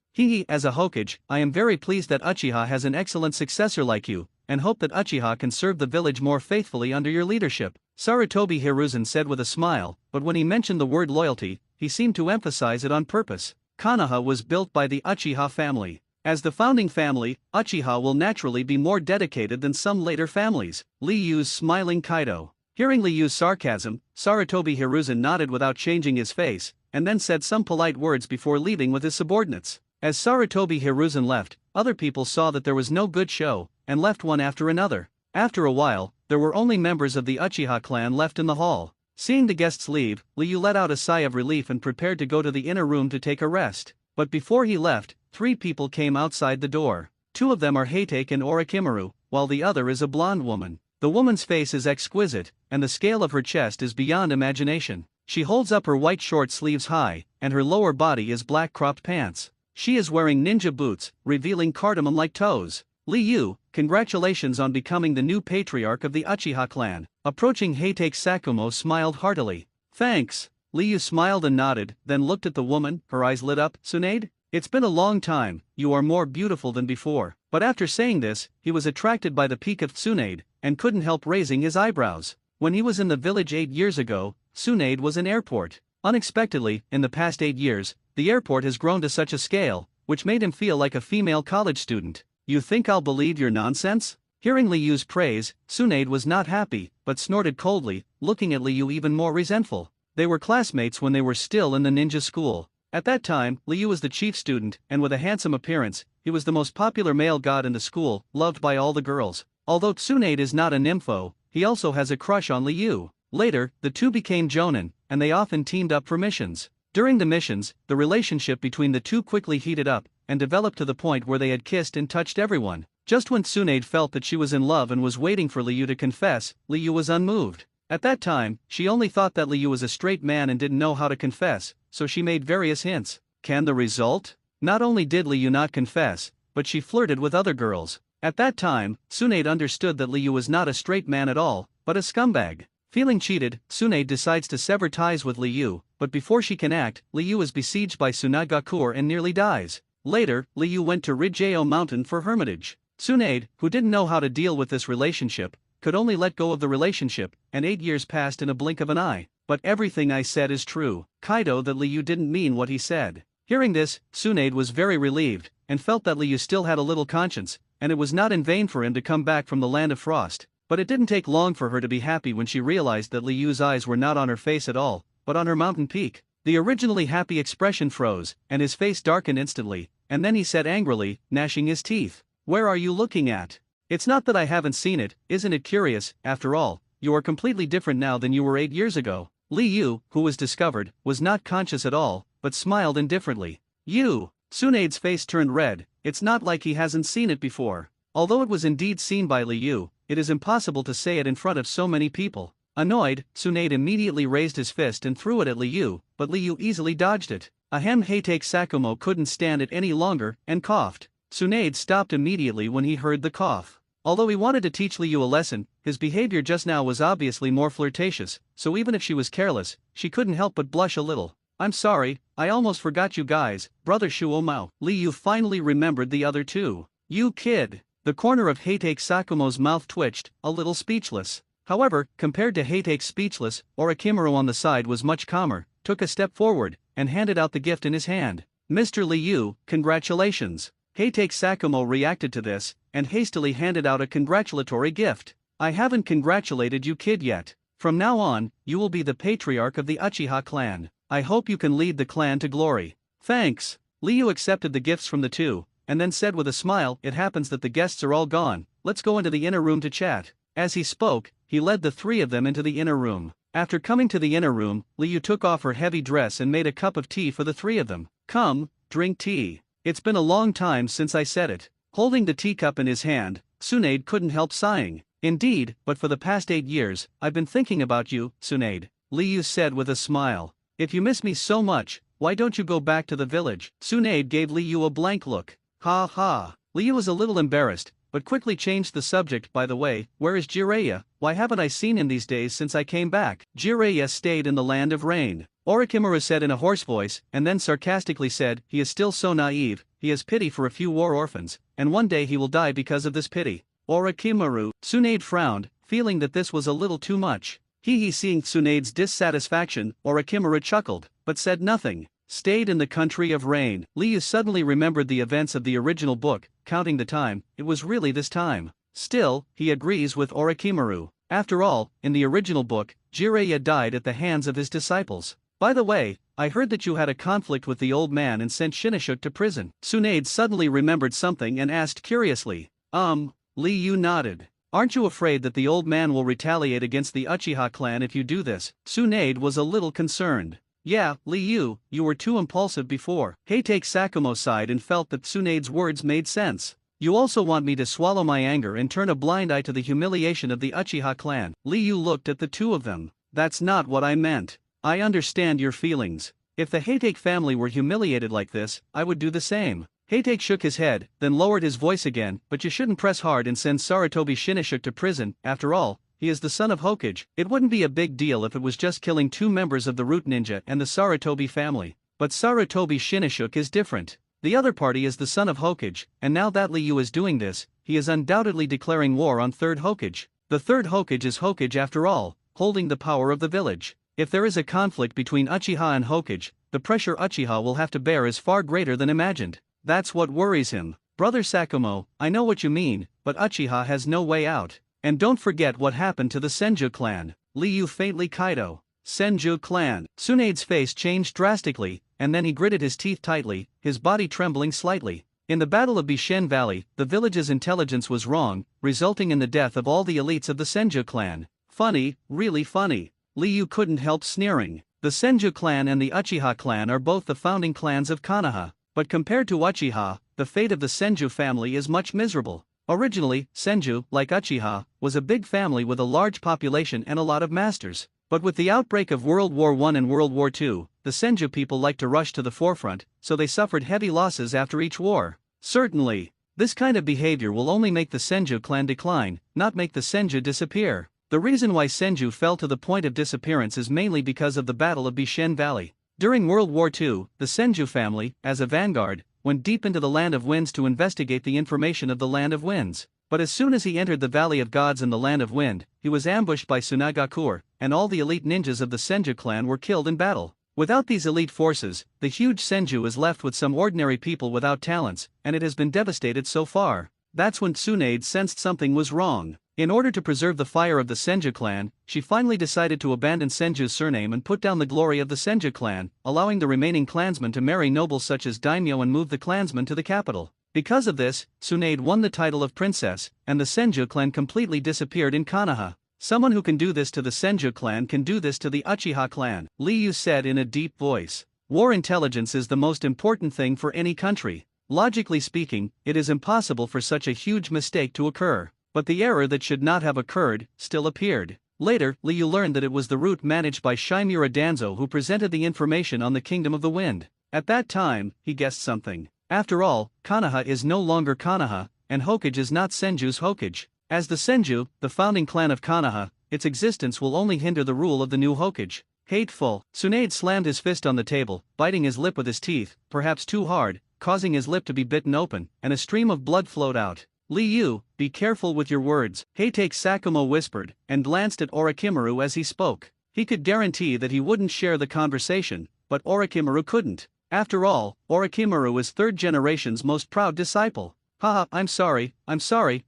As a Hokage, I am very pleased that Uchiha has an excellent successor like you, and hope that Uchiha can serve the village more faithfully under your leadership. Sarutobi Hiruzen said with a smile, but when he mentioned the word loyalty, he seemed to emphasize it on purpose. Konoha was built by the Uchiha family. As the founding family, Uchiha will naturally be more dedicated than some later families. Liu's smiling Kaido. Hearing Liu's sarcasm, Sarutobi Hiruzen nodded without changing his face, and then said some polite words before leaving with his subordinates. As Sarutobi Hiruzen left, other people saw that there was no good show, and left one after another. After a while, there were only members of the Uchiha clan left in the hall. Seeing the guests leave, Liu let out a sigh of relief and prepared to go to the inner room to take a rest. But before he left, 3 people came outside the door. 2 of them are Hatake and Orochimaru, while the other is a blonde woman. The woman's face is exquisite, and the scale of her chest is beyond imagination. She holds up her white short sleeves high, and her lower body is black cropped pants. She is wearing ninja boots, revealing cardamom-like toes. Liu, congratulations on becoming the new patriarch of the Uchiha clan. Approaching Hatake, Sakumo smiled heartily. Thanks. Liu smiled and nodded, then looked at the woman, her eyes lit up. Tsunade? It's been a long time, you are more beautiful than before. But after saying this, he was attracted by the peak of Tsunade, and couldn't help raising his eyebrows. When he was in the village 8 years ago, Tsunade was an airport. Unexpectedly, in the past 8 years, the airport has grown to such a scale, which made him feel like a female college student. You think I'll believe your nonsense? Hearing Liu's praise, Tsunade was not happy, but snorted coldly, looking at Liu even more resentful. They were classmates when they were still in the ninja school. At that time, Liu was the chief student, and with a handsome appearance, he was the most popular male god in the school, loved by all the girls. Although Tsunade is not a nympho, he also has a crush on Liu. Later, the two became jonin, and they often teamed up for missions. During the missions, the relationship between the two quickly heated up, and developed to the point where they had kissed and touched everyone. Just when Tsunade felt that she was in love and was waiting for Liu to confess, Liu was unmoved. At that time, she only thought that Liu was a straight man and didn't know how to confess, so she made various hints. Can the result? Not only did Liu not confess, but she flirted with other girls. At that time, Tsunade understood that Liu was not a straight man at all, but a scumbag. Feeling cheated, Tsunade decides to sever ties with Liu, but before she can act, Liu is besieged by Tsunagakur and nearly dies. Later, Liu went to Rijao Mountain for hermitage. Tsunade, who didn't know how to deal with this relationship, could only let go of the relationship, and 8 years passed in a blink of an eye. But everything I said is true. Kaido, that Liu didn't mean what he said. Hearing this, Tsunade was very relieved, and felt that Liu still had a little conscience, and it was not in vain for him to come back from the land of frost. But it didn't take long for her to be happy when she realized that Liu's eyes were not on her face at all, but on her mountain peak. The originally happy expression froze, and his face darkened instantly, and then he said angrily, gnashing his teeth, "Where are you looking at? It's not that I haven't seen it, isn't it curious? After all, you are completely different now than you were 8 years ago." Li Yu, who was discovered, was not conscious at all, but smiled indifferently. "You?" Tsunade's face turned red. It's not like he hasn't seen it before. Although it was indeed seen by Li Yu, it is impossible to say it in front of so many people. Annoyed, Tsunade immediately raised his fist and threw it at Li Yu, but Li Yu easily dodged it. Ahem. Heitake Sakumo couldn't stand it any longer, and coughed. Tsunade stopped immediately when he heard the cough. Although he wanted to teach Li Yu a lesson, his behavior just now was obviously more flirtatious, so even if she was careless, she couldn't help but blush a little. "I'm sorry, I almost forgot you guys, Brother Shuomao." Li Yu finally remembered the other two. "You kid." The corner of Heitake Sakumo's mouth twitched, a little speechless. However, compared to Heitake's speechless, Orochimaru on the side was much calmer, took a step forward, and handed out the gift in his hand. "Mr. Li Yu, congratulations." Heitake Sakumo reacted to this, and hastily handed out a congratulatory gift. "I haven't congratulated you kid yet. From now on, you will be the patriarch of the Uchiha clan. I hope you can lead the clan to glory." "Thanks." Li Yu accepted the gifts from the two, and then said with a smile, "It happens that the guests are all gone, let's go into the inner room to chat." As he spoke, he led the three of them into the inner room. After coming to the inner room, Li Yu took off her heavy dress and made a cup of tea for the three of them. "Come, drink tea. It's been a long time since I said it." Holding the teacup in his hand, Tsunade couldn't help sighing. "Indeed, but for the past 8 years, I've been thinking about you, Tsunade," Li Yu said with a smile. "If you miss me so much, why don't you go back to the village?" Tsunade gave Li Yu a blank look. "Ha ha." Li Yu was a little embarrassed, but quickly changed the subject. "By the way, where is Jiraiya? Why haven't I seen him these days since I came back?" "Jiraiya stayed in the land of rain," Orochimaru said in a hoarse voice, and then sarcastically said, "He is still so naive, he has pity for a few war orphans, and one day he will die because of this pity." Orochimaru. Tsunade frowned, feeling that this was a little too much. Seeing Tsunade's dissatisfaction, Orochimaru chuckled, but said nothing. "Stayed in the country of rain." Li Yu suddenly remembered the events of the original book, counting the time, it was really this time. Still, he agrees with Orochimaru. After all, in the original book, Jiraiya died at the hands of his disciples. "By the way, I heard that you had a conflict with the old man and sent Shinashuk to prison." Tsunade suddenly remembered something and asked curiously. Li Yu nodded. "Aren't you afraid that the old man will retaliate against the Uchiha clan if you do this?" Tsunade was a little concerned. "Yeah, Li Yu, you were too impulsive before." Heitake Sakumo sighed and felt that Tsunade's words made sense. "You also want me to swallow my anger and turn a blind eye to the humiliation of the Uchiha clan." Li Yu looked at the two of them. "That's not what I meant. I understand your feelings. If the Heitake family were humiliated like this, I would do the same." Heitake shook his head, then lowered his voice again. "But you shouldn't press hard and send Sarutobi Shinashuk to prison. After all, he is the son of Hokage. It wouldn't be a big deal if it was just killing 2 members of the Root Ninja and the Sarutobi family. But Sarutobi Shinashuk is different. The other party is the son of Hokage, and now that Li Yu is doing this, he is undoubtedly declaring war on 3rd Hokage. The 3rd Hokage is Hokage after all, holding the power of the village. If there is a conflict between Uchiha and Hokage, the pressure Uchiha will have to bear is far greater than imagined. That's what worries him. Brother Sakumo, I know what you mean, but Uchiha has no way out. And don't forget what happened to the Senju clan." Li Yu faintly Kaido. "Senju clan." Tsunade's face changed drastically, and then he gritted his teeth tightly, his body trembling slightly. In the Battle of Bishen Valley, the village's intelligence was wrong, resulting in the death of all the elites of the Senju clan. Funny, really funny. Li Yu couldn't help sneering. The Senju clan and the Uchiha clan are both the founding clans of Konoha. But compared to Uchiha, the fate of the Senju family is much miserable. Originally, Senju, like Uchiha, was a big family with a large population and a lot of masters. But with the outbreak of World War I and World War II, the Senju people liked to rush to the forefront, so they suffered heavy losses after each war. Certainly, this kind of behavior will only make the Senju clan decline, not make the Senju disappear. The reason why Senju fell to the point of disappearance is mainly because of the Battle of Bishen Valley. During World War II, the Senju family, as a vanguard, went deep into the Land of Winds to investigate the information of the Land of Winds. But as soon as he entered the Valley of Gods and the Land of Wind, he was ambushed by Tsunagakur, and all the elite ninjas of the Senju clan were killed in battle. Without these elite forces, the huge Senju is left with some ordinary people without talents, and it has been devastated so far. That's when Tsunade sensed something was wrong. In order to preserve the fire of the Senju clan, she finally decided to abandon Senju's surname and put down the glory of the Senju clan, allowing the remaining clansmen to marry nobles such as daimyo and move the clansmen to the capital. Because of this, Tsunade won the title of princess, and the Senju clan completely disappeared in Konoha. Someone who can do this to the Senju clan can do this to the Uchiha clan, Liu said in a deep voice. War intelligence is the most important thing for any country. Logically speaking, it is impossible for such a huge mistake to occur. But the error that should not have occurred still appeared. Later, Liu learned that it was the route managed by Shimura Danzo who presented the information on the Kingdom of the Wind. At that time, he guessed something. After all, Konoha is no longer Konoha, and Hokage is not Senju's Hokage. As the Senju, the founding clan of Konoha, its existence will only hinder the rule of the new Hokage. Hateful. Tsunade slammed his fist on the table, biting his lip with his teeth, perhaps too hard, causing his lip to be bitten open, and a stream of blood flowed out. Liu, be careful with your words, Heitake Sakumo whispered, and glanced at Orochimaru as he spoke. He could guarantee that he wouldn't share the conversation, but Orochimaru couldn't. After all, Orochimaru is third generation's most proud disciple. Haha, I'm sorry,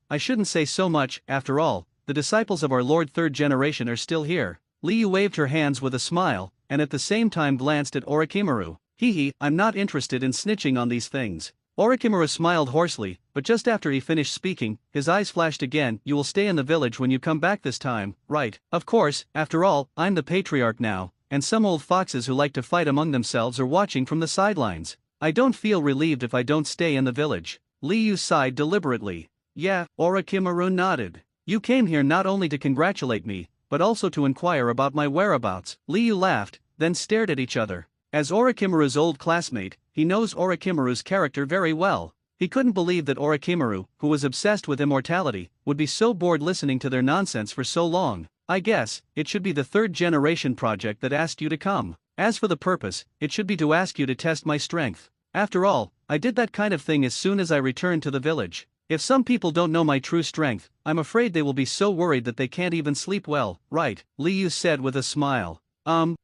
I shouldn't say so much. After all, the disciples of our Lord third generation are still here. Liu waved her hands with a smile, and at the same time glanced at Orochimaru. Hehe, I'm not interested in snitching on these things. Orochimaru smiled hoarsely, but just after he finished speaking, his eyes flashed again. You will stay in the village when you come back this time, right? Of course, after all, I'm the patriarch now, and some old foxes who like to fight among themselves are watching from the sidelines. I don't feel relieved if I don't stay in the village. Liu sighed deliberately. Yeah, Orochimaru nodded. You came here not only to congratulate me, but also to inquire about my whereabouts. Liu laughed, then stared at each other. As Orochimaru's old classmate, he knows Orochimaru's character very well. He couldn't believe that Orochimaru, who was obsessed with immortality, would be so bored listening to their nonsense for so long. I guess, it should be the third generation project that asked you to come. As for the purpose, it should be to ask you to test my strength. After all, I did that kind of thing as soon as I returned to the village. If some people don't know my true strength, I'm afraid they will be so worried that they can't even sleep well, right? Liu said with a smile.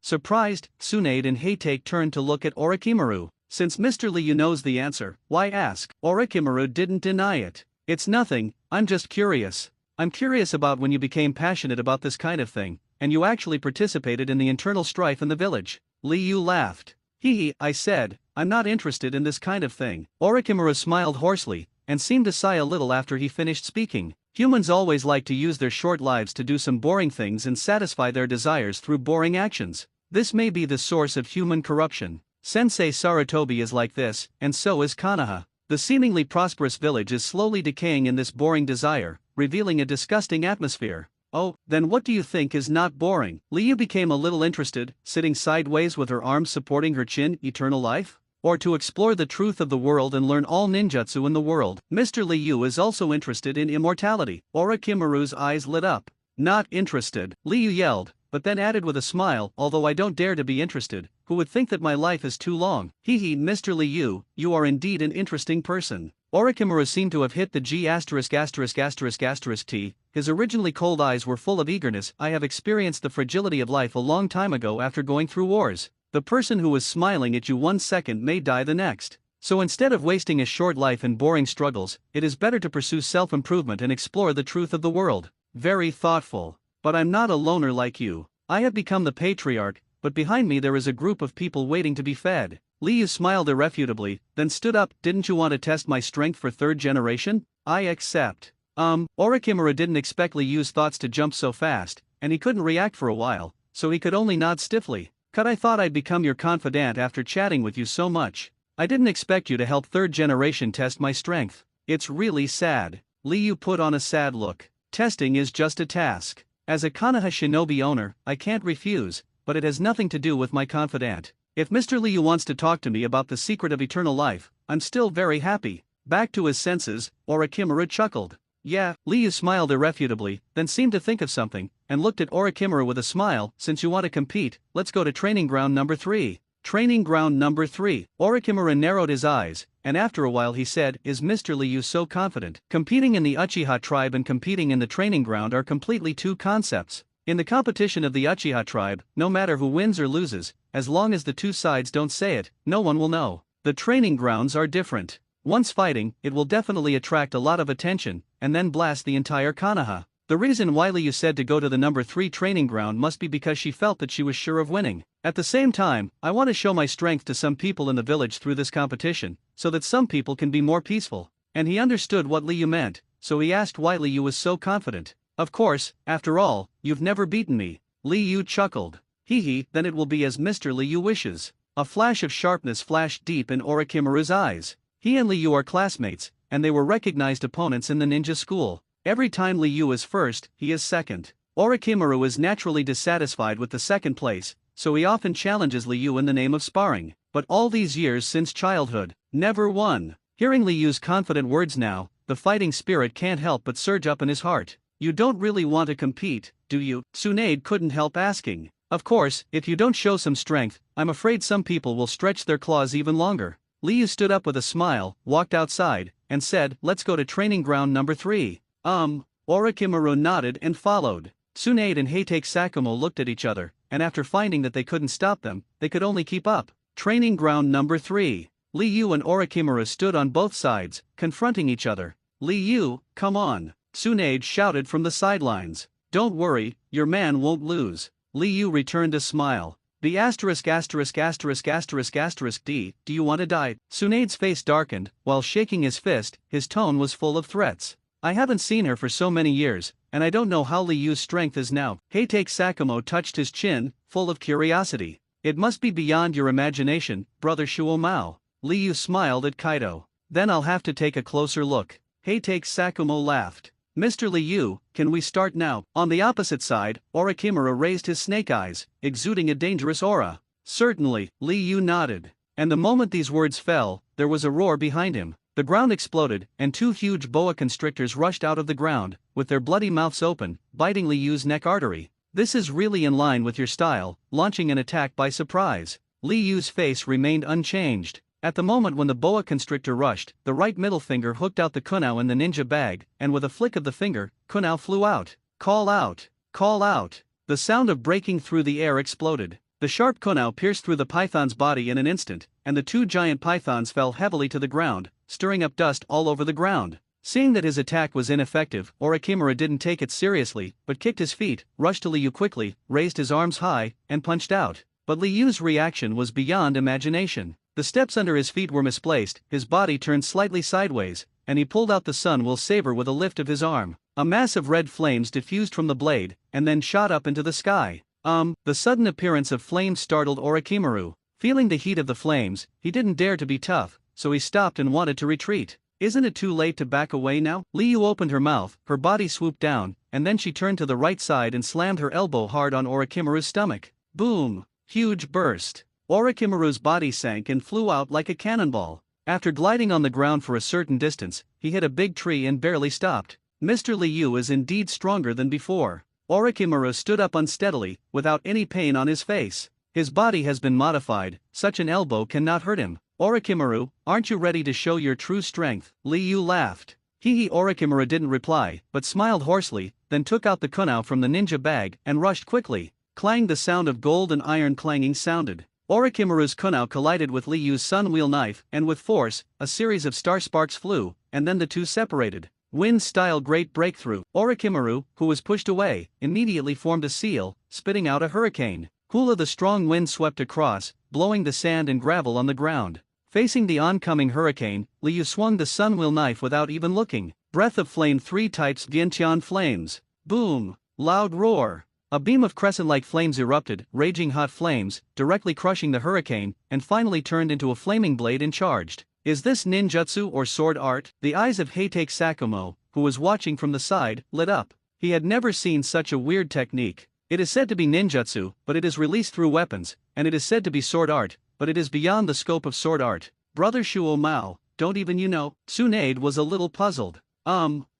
Surprised, Tsunade and Heitake turned to look at Orochimaru. Since Mr. Liu knows the answer, why ask? Orochimaru didn't deny it. It's nothing, I'm just curious. I'm curious about when you became passionate about this kind of thing, and you actually participated in the internal strife in the village. Liu laughed. Hehe, I said, I'm not interested in this kind of thing. Orochimaru smiled hoarsely, and seemed to sigh a little after he finished speaking. Humans always like to use their short lives to do some boring things and satisfy their desires through boring actions. This may be the source of human corruption. Sensei Sarutobi is like this, and so is Konoha. The seemingly prosperous village is slowly decaying in this boring desire, revealing a disgusting atmosphere. Oh, then what do you think is not boring? Liu became a little interested, sitting sideways with her arms supporting her chin. Eternal life? Or to explore the truth of the world and learn all ninjutsu in the world. Mr. Liu is also interested in immortality. Orochimaru's eyes lit up. Not interested, Liu yelled, but then added with a smile, although I don't dare to be interested, who would think that my life is too long? Hehe, Mr. Liu, you are indeed an interesting person. Orochimaru seemed to have hit the G**********. His originally cold eyes were full of eagerness. I have experienced the fragility of life a long time ago after going through wars. The person who was smiling at you 1 second may die the next. So instead of wasting a short life in boring struggles, it is better to pursue self-improvement and explore the truth of the world. Very thoughtful. But I'm not a loner like you. I have become the patriarch, but behind me there is a group of people waiting to be fed. Liu smiled irrefutably, then stood up. Didn't you want to test my strength for third generation? I accept. Orochimaru didn't expect Liu's thoughts to jump so fast, and he couldn't react for a while, so he could only nod stiffly. Cut, I thought I'd become your confidant after chatting with you so much. I didn't expect you to help third generation test my strength. It's really sad. Liu put on a sad look. Testing is just a task. As a Konoha shinobi owner, I can't refuse, but it has nothing to do with my confidant. If Mr. Liu wants to talk to me about the secret of eternal life, I'm still very happy. Back to his senses, Orochimaru chuckled. Yeah, Liu smiled irrefutably, then seemed to think of something, and looked at Orochimaru with a smile. Since you want to compete, let's go to training ground number 3. Training ground number 3. Orochimaru narrowed his eyes, and after a while he said, is Mr. Liu so confident? Competing in the Uchiha tribe and competing in the training ground are completely two concepts. In the competition of the Uchiha tribe, no matter who wins or loses, as long as the two sides don't say it, no one will know. The training grounds are different. Once fighting, it will definitely attract a lot of attention, and then blast the entire Konoha. The reason why Liu said to go to the number 3 training ground must be because she felt that she was sure of winning. At the same time, I want to show my strength to some people in the village through this competition, so that some people can be more peaceful. And he understood what Liu meant, so he asked why Liu was so confident. Of course, after all, you've never beaten me. Liu chuckled. Hee, then it will be as Mr. Liu wishes. A flash of sharpness flashed deep in Orochimaru's eyes. He and Liu are classmates, and they were recognized opponents in the ninja school. Every time Liu is first, he is second. Orochimaru is naturally dissatisfied with the second place, so he often challenges Liu in the name of sparring, but all these years since childhood, never won. Hearing Liu's confident words now, the fighting spirit can't help but surge up in his heart. You don't really want to compete, do you? Tsunade couldn't help asking. Of course, if you don't show some strength, I'm afraid some people will stretch their claws even longer. Liu stood up with a smile, walked outside, and said, let's go to training ground number 3. Orochimaru nodded and followed. Tsunade and Heitake Sakumo looked at each other, and after finding that they couldn't stop them, they could only keep up. Training ground number 3. Liu and Orochimaru stood on both sides, confronting each other. Liu, come on! Tsunade shouted from the sidelines. Don't worry, your man won't lose. Liu returned a smile. The asterisk asterisk asterisk asterisk asterisk D, do you want to die? Tsunade's face darkened, while shaking his fist, his tone was full of threats. I haven't seen her for so many years, and I don't know how Liu's strength is now. Heitake Sakumo touched his chin, full of curiosity. It must be beyond your imagination, brother Shuomao. Liu smiled at Kaido. Then I'll have to take a closer look. Heitake Sakumo laughed. Mr. Liu, can we start now? On the opposite side, Orochimaru raised his snake eyes, exuding a dangerous aura. Certainly, Liu nodded. And the moment these words fell, there was a roar behind him. The ground exploded, and 2 huge boa constrictors rushed out of the ground, with their bloody mouths open, biting Liu's neck artery. This is really in line with your style, launching an attack by surprise. Liu's face remained unchanged. At the moment when the boa constrictor rushed, the right middle finger hooked out the kunao in the ninja bag, and with a flick of the finger, kunao flew out. Call out! Call out! The sound of breaking through the air exploded. The sharp kunao pierced through the python's body in an instant, and the 2 giant pythons fell heavily to the ground, stirring up dust all over the ground. Seeing that his attack was ineffective, Orochimaru didn't take it seriously, but kicked his feet, rushed to Liu quickly, raised his arms high, and punched out. But Liu's reaction was beyond imagination. The steps under his feet were misplaced, his body turned slightly sideways, and he pulled out the sun will saber with a lift of his arm. A mass of red flames diffused from the blade, and then shot up into the sky. The sudden appearance of flames startled Orochimaru. Feeling the heat of the flames, he didn't dare to be tough, so he stopped and wanted to retreat. Isn't it too late to back away now? Liu opened her mouth, her body swooped down, and then she turned to the right side and slammed her elbow hard on Orochimaru's stomach. Boom! Huge burst. Orochimaru's body sank and flew out like a cannonball. After gliding on the ground for a certain distance, he hit a big tree and barely stopped. Mr. Liu is indeed stronger than before. Orochimaru stood up unsteadily, without any pain on his face. His body has been modified, such an elbow cannot hurt him. Orochimaru, aren't you ready to show your true strength? Liu laughed. Orochimaru didn't reply, but smiled hoarsely, then took out the kunao from the ninja bag and rushed quickly. Clang, the sound of gold and iron clanging sounded. Orochimaru's kunao collided with Liu's sun wheel knife, and with force, a series of star sparks flew, and then the two separated. Wind-style great breakthrough. Orochimaru, who was pushed away, immediately formed a seal, spitting out a hurricane. Hula, the strong wind swept across, blowing the sand and gravel on the ground. Facing the oncoming hurricane, Liu swung the sunwheel knife without even looking. Breath of flame, 3 types Vientian flames. Boom! Loud roar. A beam of crescent-like flames erupted, raging hot flames, directly crushing the hurricane, and finally turned into a flaming blade and charged. Is this ninjutsu or sword art? The eyes of Heitake Sakumo, who was watching from the side, lit up. He had never seen such a weird technique. It is said to be ninjutsu, but it is released through weapons, and it is said to be sword art, but it is beyond the scope of sword art. Brother Shuomao, don't even you know? Tsunade was a little puzzled.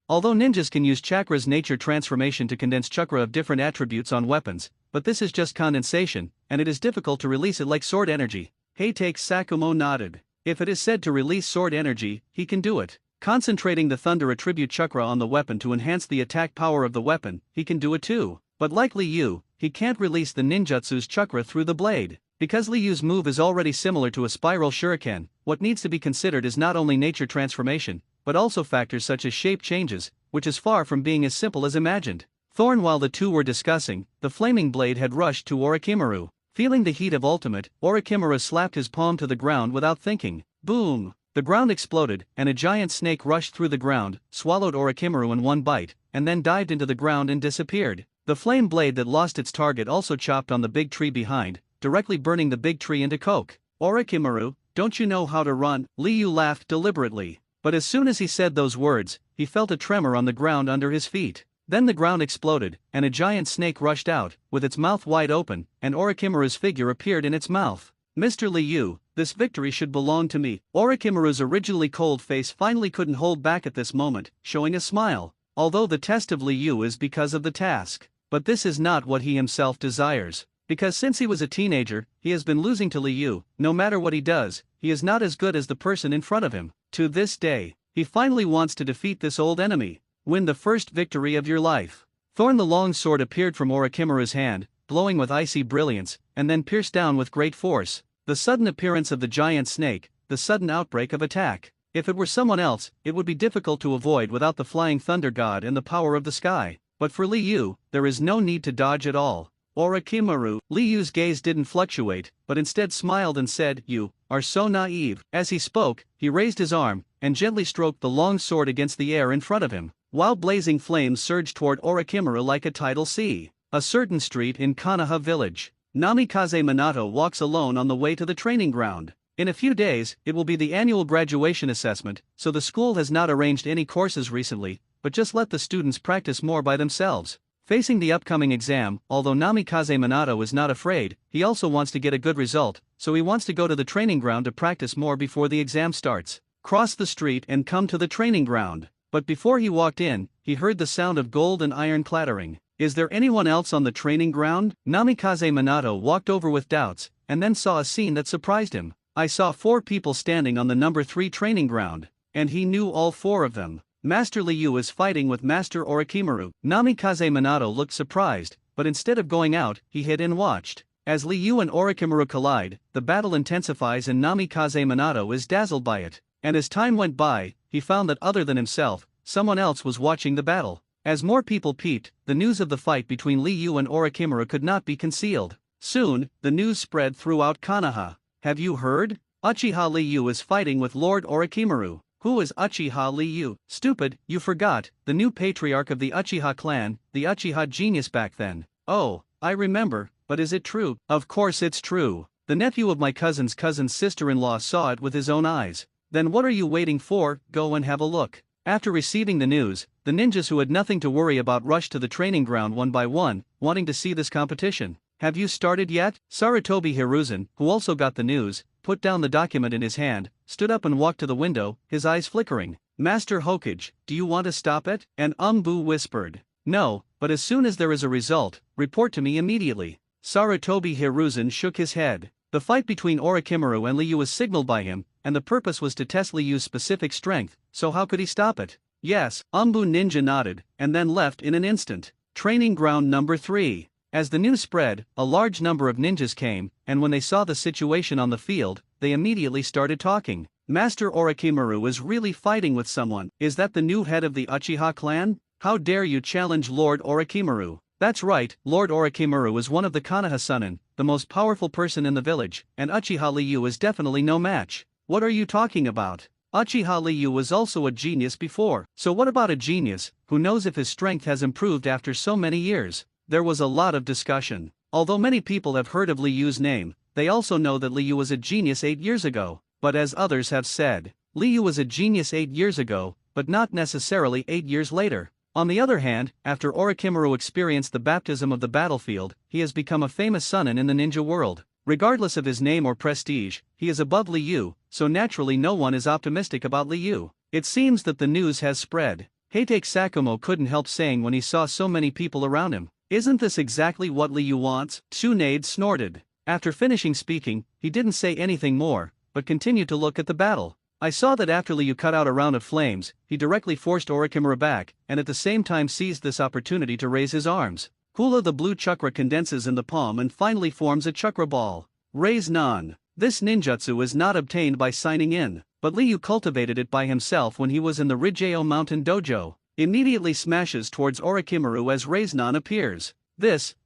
Although ninjas can use chakra's nature transformation to condense chakra of different attributes on weapons, but this is just condensation, and it is difficult to release it like sword energy. Heitake Sakumo nodded. If it is said to release sword energy, he can do it. Concentrating the thunder attribute chakra on the weapon to enhance the attack power of the weapon, he can do it too. But like Liu, he can't release the ninjutsu's chakra through the blade. Because Liu's move is already similar to a spiral shuriken, what needs to be considered is not only nature transformation, but also factors such as shape changes, which is far from being as simple as imagined. While the two were discussing, the flaming blade had rushed to Orochimaru. Feeling the heat of ultimate, Orochimaru slapped his palm to the ground without thinking. Boom! The ground exploded, and a giant snake rushed through the ground, swallowed Orochimaru in one bite, and then dived into the ground and disappeared. The flame blade that lost its target also chopped on the big tree behind, directly burning the big tree into coke. Orochimaru, don't you know how to run? Liu laughed deliberately. But as soon as he said those words, he felt a tremor on the ground under his feet. Then the ground exploded, and a giant snake rushed out, with its mouth wide open, and Orochimaru's figure appeared in its mouth. Mr. Liu, this victory should belong to me. Orochimaru's originally cold face finally couldn't hold back at this moment, showing a smile. Although the test of Liu is because of the task. But this is not what he himself desires. Because since he was a teenager, he has been losing to Liu. No matter what he does, he is not as good as the person in front of him. To this day, he finally wants to defeat this old enemy. Win the first victory of your life. The long sword appeared from Orochimaru's hand, glowing with icy brilliance, and then pierced down with great force. The sudden appearance of the giant snake, the sudden outbreak of attack. If it were someone else, it would be difficult to avoid without the flying thunder god and the power of the sky. But for Liu, there is no need to dodge at all. Orochimaru. Liu's gaze didn't fluctuate, but instead smiled and said, "You are so naive." As he spoke, he raised his arm, and gently stroked the long sword against the air in front of him, while blazing flames surged toward Orochimaru like a tidal sea. A certain street in Konoha village. Namikaze Minato walks alone on the way to the training ground. In a few days, it will be the annual graduation assessment, so the school has not arranged any courses recently, but just let the students practice more by themselves. Facing the upcoming exam, although Namikaze Minato is not afraid, he also wants to get a good result, so he wants to go to the training ground to practice more before the exam starts. Cross the street and come to the training ground. But before he walked in, he heard the sound of gold and iron clattering. Is there anyone else on the training ground? Namikaze Minato walked over with doubts, and then saw a scene that surprised him. I saw 4 people standing on the number 3 training ground, and he knew all 4 of them. Master Liu is fighting with Master Orochimaru. Namikaze Minato looked surprised, but instead of going out, he hid and watched. As Liu and Orochimaru collide, the battle intensifies and Namikaze Minato is dazzled by it. And as time went by, he found that other than himself, someone else was watching the battle. As more people peeped, the news of the fight between Liu and Orochimaru could not be concealed. Soon, the news spread throughout Konoha. Have you heard? Uchiha Liu is fighting with Lord Orochimaru. Who is Uchiha Liu? Stupid, you forgot, the new patriarch of the Uchiha clan, the Uchiha genius back then. Oh, I remember, but is it true? Of course it's true. The nephew of my cousin's sister-in-law saw it with his own eyes. Then what are you waiting for? Go and have a look. After receiving the news, the ninjas who had nothing to worry about rushed to the training ground one by one, wanting to see this competition. Have you started yet? Sarutobi Hiruzen, who also got the news, put down the document in his hand, stood up and walked to the window, his eyes flickering. Master Hokage, do you want to stop it? And Umbu whispered. No, but as soon as there is a result, report to me immediately. Sarutobi Hiruzen shook his head. The fight between Orochimaru and Liu was signaled by him, and the purpose was to test Liu's specific strength, so how could he stop it? Yes, Umbu Ninja nodded, and then left in an instant. Training ground number 3. As the news spread, a large number of ninjas came, and when they saw the situation on the field, they immediately started talking. Master Orochimaru is really fighting with someone. Is that the new head of the Uchiha clan? How dare you challenge Lord Orochimaru? That's right, Lord Orochimaru is one of the Konoha Sunin, the most powerful person in the village, and Uchiha Liu is definitely no match. What are you talking about? Uchiha Liu was also a genius before. So what about a genius, who knows if his strength has improved after so many years? There was a lot of discussion. Although many people have heard of Liu's name, they also know that Liu was a genius 8 years ago. But as others have said, Liu was a genius 8 years ago, but not necessarily 8 years later. On the other hand, after Orochimaru experienced the baptism of the battlefield, he has become a famous Sunin in the ninja world. Regardless of his name or prestige, he is above Liu, so naturally no one is optimistic about Liu. It seems that the news has spread. Heitake Sakumo couldn't help saying when he saw so many people around him. Isn't this exactly what Liu wants? Tsunade snorted. After finishing speaking, he didn't say anything more, but continued to look at the battle. I saw that after Liu cut out a round of flames, he directly forced Orochimaru back, and at the same time seized this opportunity to raise his arms. Hula the blue chakra condenses in the palm and finally forms a chakra ball. Raise Nan. This ninjutsu is not obtained by signing in, but Liu cultivated it by himself when he was in the Rijao Mountain Dojo. immediately smashes towards Orochimaru as Raiznan appears.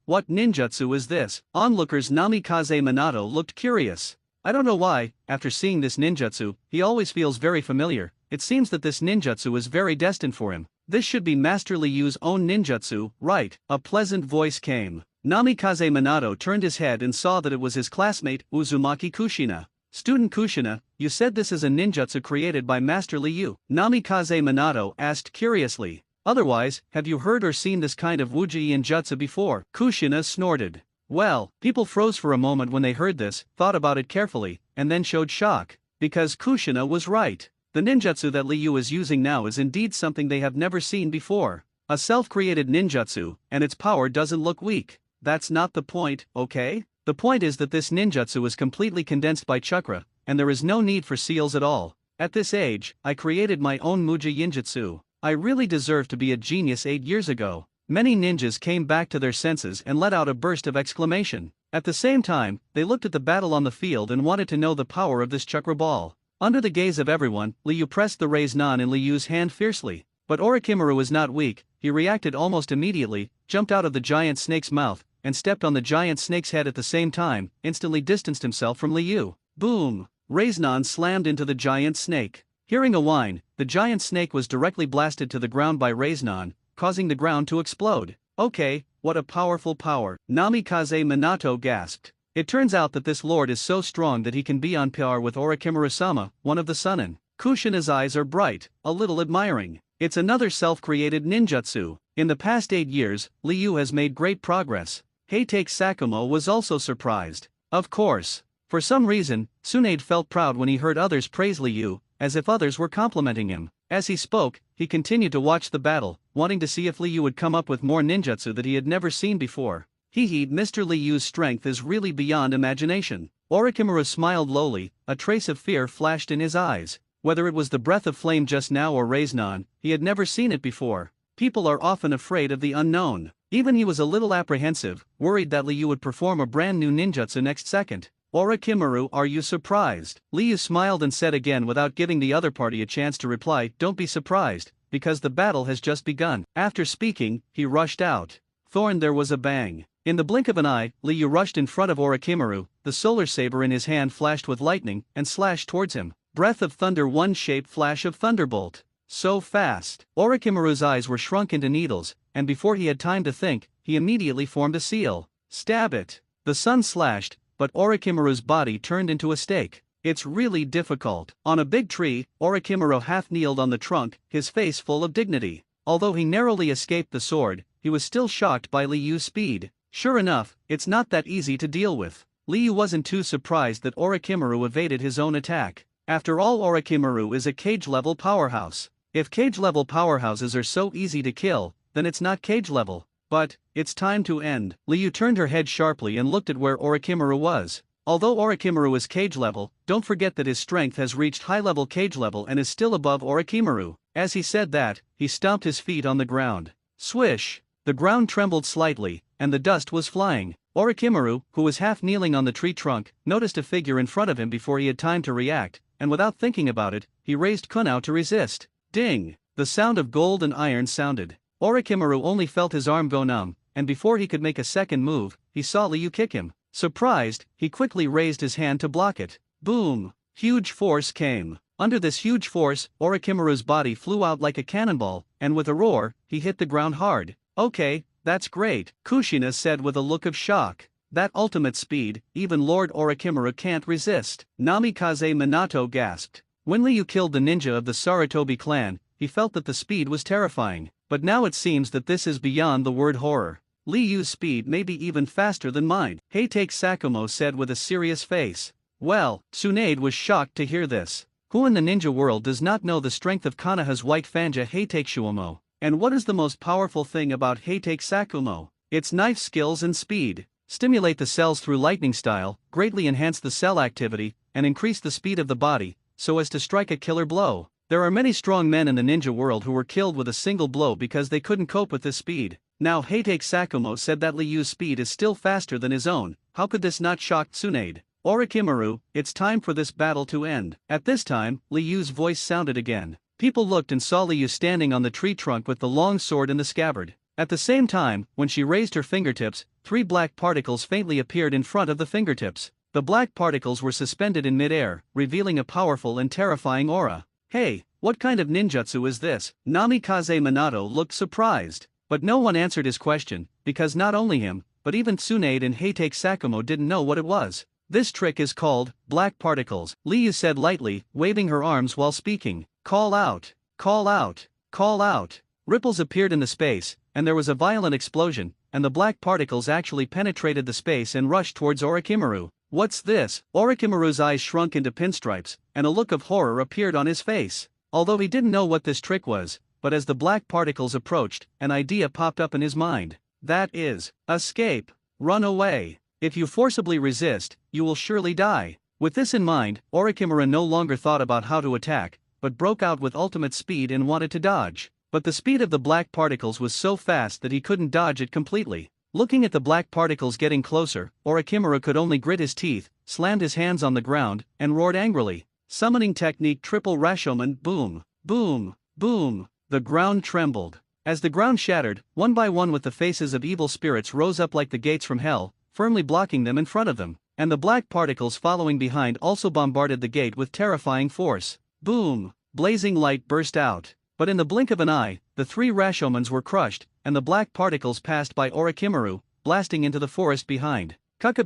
What ninjutsu is this? Onlookers Namikaze Minato looked curious. I don't know why, after seeing this ninjutsu, he always feels very familiar. It seems that this ninjutsu is very destined for him. This should be Master Liu's own ninjutsu, right? A pleasant voice came. Namikaze Minato turned his head and saw that it was his classmate, Uzumaki Kushina. Student Kushina, you said this is a ninjutsu created by Master Liu? Namikaze Minato asked curiously. Otherwise, have you heard or seen this kind of Uchiha jutsu before? Kushina snorted. Well, people froze for a moment when they heard this, thought about it carefully, and then showed shock. Because Kushina was right. The ninjutsu that Liu is using now is indeed something they have never seen before. A self-created ninjutsu, and its power doesn't look weak. That's not the point, okay? The point is that this ninjutsu is completely condensed by chakra, and there is no need for seals at all. At this age, I created my own Muja Yinjutsu. I really deserved to be a genius 8 years ago. Many ninjas came back to their senses and let out a burst of exclamation. At the same time, they looked at the battle on the field and wanted to know the power of this chakra ball. Under the gaze of everyone, Liu pressed the Raiznan in Liu's hand fiercely. But Orochimaru was not weak. He reacted almost immediately, jumped out of the giant snake's mouth, and stepped on the giant snake's head at the same time, instantly distanced himself from Liu. Boom! Raiznan slammed into the giant snake. Hearing a whine, the giant snake was directly blasted to the ground by Raiznan, causing the ground to explode. Okay, what a powerful power, Namikaze Minato gasped. It turns out that this lord is so strong that he can be on par with Orochimaru-sama, one of the Sannin. Kushina's eyes are bright, a little admiring. It's another self-created ninjutsu. In the past 8 years, Liu has made great progress. Heitake Sakumo was also surprised. Of course. For some reason, Tsunade felt proud when he heard others praise Liu, as if others were complimenting him. As he spoke, he continued to watch the battle, wanting to see if Liu would come up with more ninjutsu that he had never seen before. Mr. Liu's strength is really beyond imagination. Orochimaru smiled lowly, a trace of fear flashed in his eyes. Whether it was the breath of flame just now or Raiznan, he had never seen it before. People are often afraid of the unknown. Even he was a little apprehensive, worried that Liu would perform a brand new ninjutsu next second. Orochimaru, are you surprised? Liu smiled and said again without giving the other party a chance to reply, don't be surprised, because the battle has just begun. After speaking, he rushed out. Thorn, there was a bang. In the blink of an eye, Liu rushed in front of Orochimaru, the solar saber in his hand flashed with lightning, and slashed towards him. Breath of thunder, one-shaped flash of thunderbolt. So fast. Orochimaru's eyes were shrunk into needles, and before he had time to think, he immediately formed a seal. Stab it. The sun slashed, but Orochimaru's body turned into a stake. It's really difficult. On a big tree, Orochimaru half-kneeled on the trunk, his face full of dignity. Although he narrowly escaped the sword, he was still shocked by Liu's speed. Sure enough, it's not that easy to deal with. Liu wasn't too surprised that Orochimaru evaded his own attack. After all, Orochimaru is a cage-level powerhouse. If cage-level powerhouses are so easy to kill, then it's not cage-level. But, it's time to end. Liu turned her head sharply and looked at where Orochimaru was. Although Orochimaru is cage-level, don't forget that his strength has reached high-level cage-level and is still above Orochimaru. As he said that, he stomped his feet on the ground. Swish! The ground trembled slightly, and the dust was flying. Orochimaru, who was half-kneeling on the tree trunk, noticed a figure in front of him before he had time to react, and without thinking about it, he raised Kunao to resist. Ding! The sound of gold and iron sounded. Orochimaru only felt his arm go numb, and before he could make a second move, he saw Liu kick him. Surprised, he quickly raised his hand to block it. Boom! Huge force came. Under this huge force, Orochimaru's body flew out like a cannonball, and with a roar, he hit the ground hard. Okay, that's great, Kushina said with a look of shock. That ultimate speed, even Lord Orochimaru can't resist. Namikaze Minato gasped. When Liu killed the ninja of the Sarutobi clan, he felt that the speed was terrifying, but now it seems that this is beyond the word horror. Liu's speed may be even faster than mine, Heitake Sakumo said with a serious face. Well, Tsunade was shocked to hear this. Who in the ninja world does not know the strength of Konoha's white fanja Heitake Shuomo? And what is the most powerful thing about Heitake Sakumo? Its knife skills and speed. Stimulate the cells through lightning style, greatly enhance the cell activity, and increase the speed of the body, so as to strike a killer blow. There are many strong men in the ninja world who were killed with a single blow because they couldn't cope with this speed. Now Heitake Sakumo said that Liu's speed is still faster than his own. How could this not shock Tsunade? Orochimaru, it's time for this battle to end. At this time, Liu's voice sounded again. People looked and saw Liu standing on the tree trunk with the long sword in the scabbard. At the same time, when she raised her fingertips, 3 black particles faintly appeared in front of the fingertips. The black particles were suspended in midair, revealing a powerful and terrifying aura. Hey, what kind of ninjutsu is this? Namikaze Minato looked surprised. But no one answered his question, because not only him, but even Tsunade and Heitake Sakumo didn't know what it was. This trick is called black particles, Liu said lightly, waving her arms while speaking. Call out, call out, call out. Ripples appeared in the space, and there was a violent explosion, and the black particles actually penetrated the space and rushed towards Orochimaru. What's this? Orochimaru's eyes shrunk into pinstripes, and a look of horror appeared on his face. Although he didn't know what this trick was, but as the black particles approached, an idea popped up in his mind. That is, escape, run away. If you forcibly resist, you will surely die. With this in mind, Orochimaru no longer thought about how to attack, but broke out with ultimate speed and wanted to dodge. But the speed of the black particles was so fast that he couldn't dodge it completely. Looking at the black particles getting closer, Orochimaru could only grit his teeth, slammed his hands on the ground, and roared angrily. Summoning technique triple Rashomon, boom, boom, boom. The ground trembled. As the ground shattered, one by one with the faces of evil spirits rose up like the gates from hell, firmly blocking them in front of them, and the black particles following behind also bombarded the gate with terrifying force. Boom! Blazing light burst out. But in the blink of an eye, the 3 Rashomons were crushed, and the black particles passed by Orochimaru, blasting into the forest behind.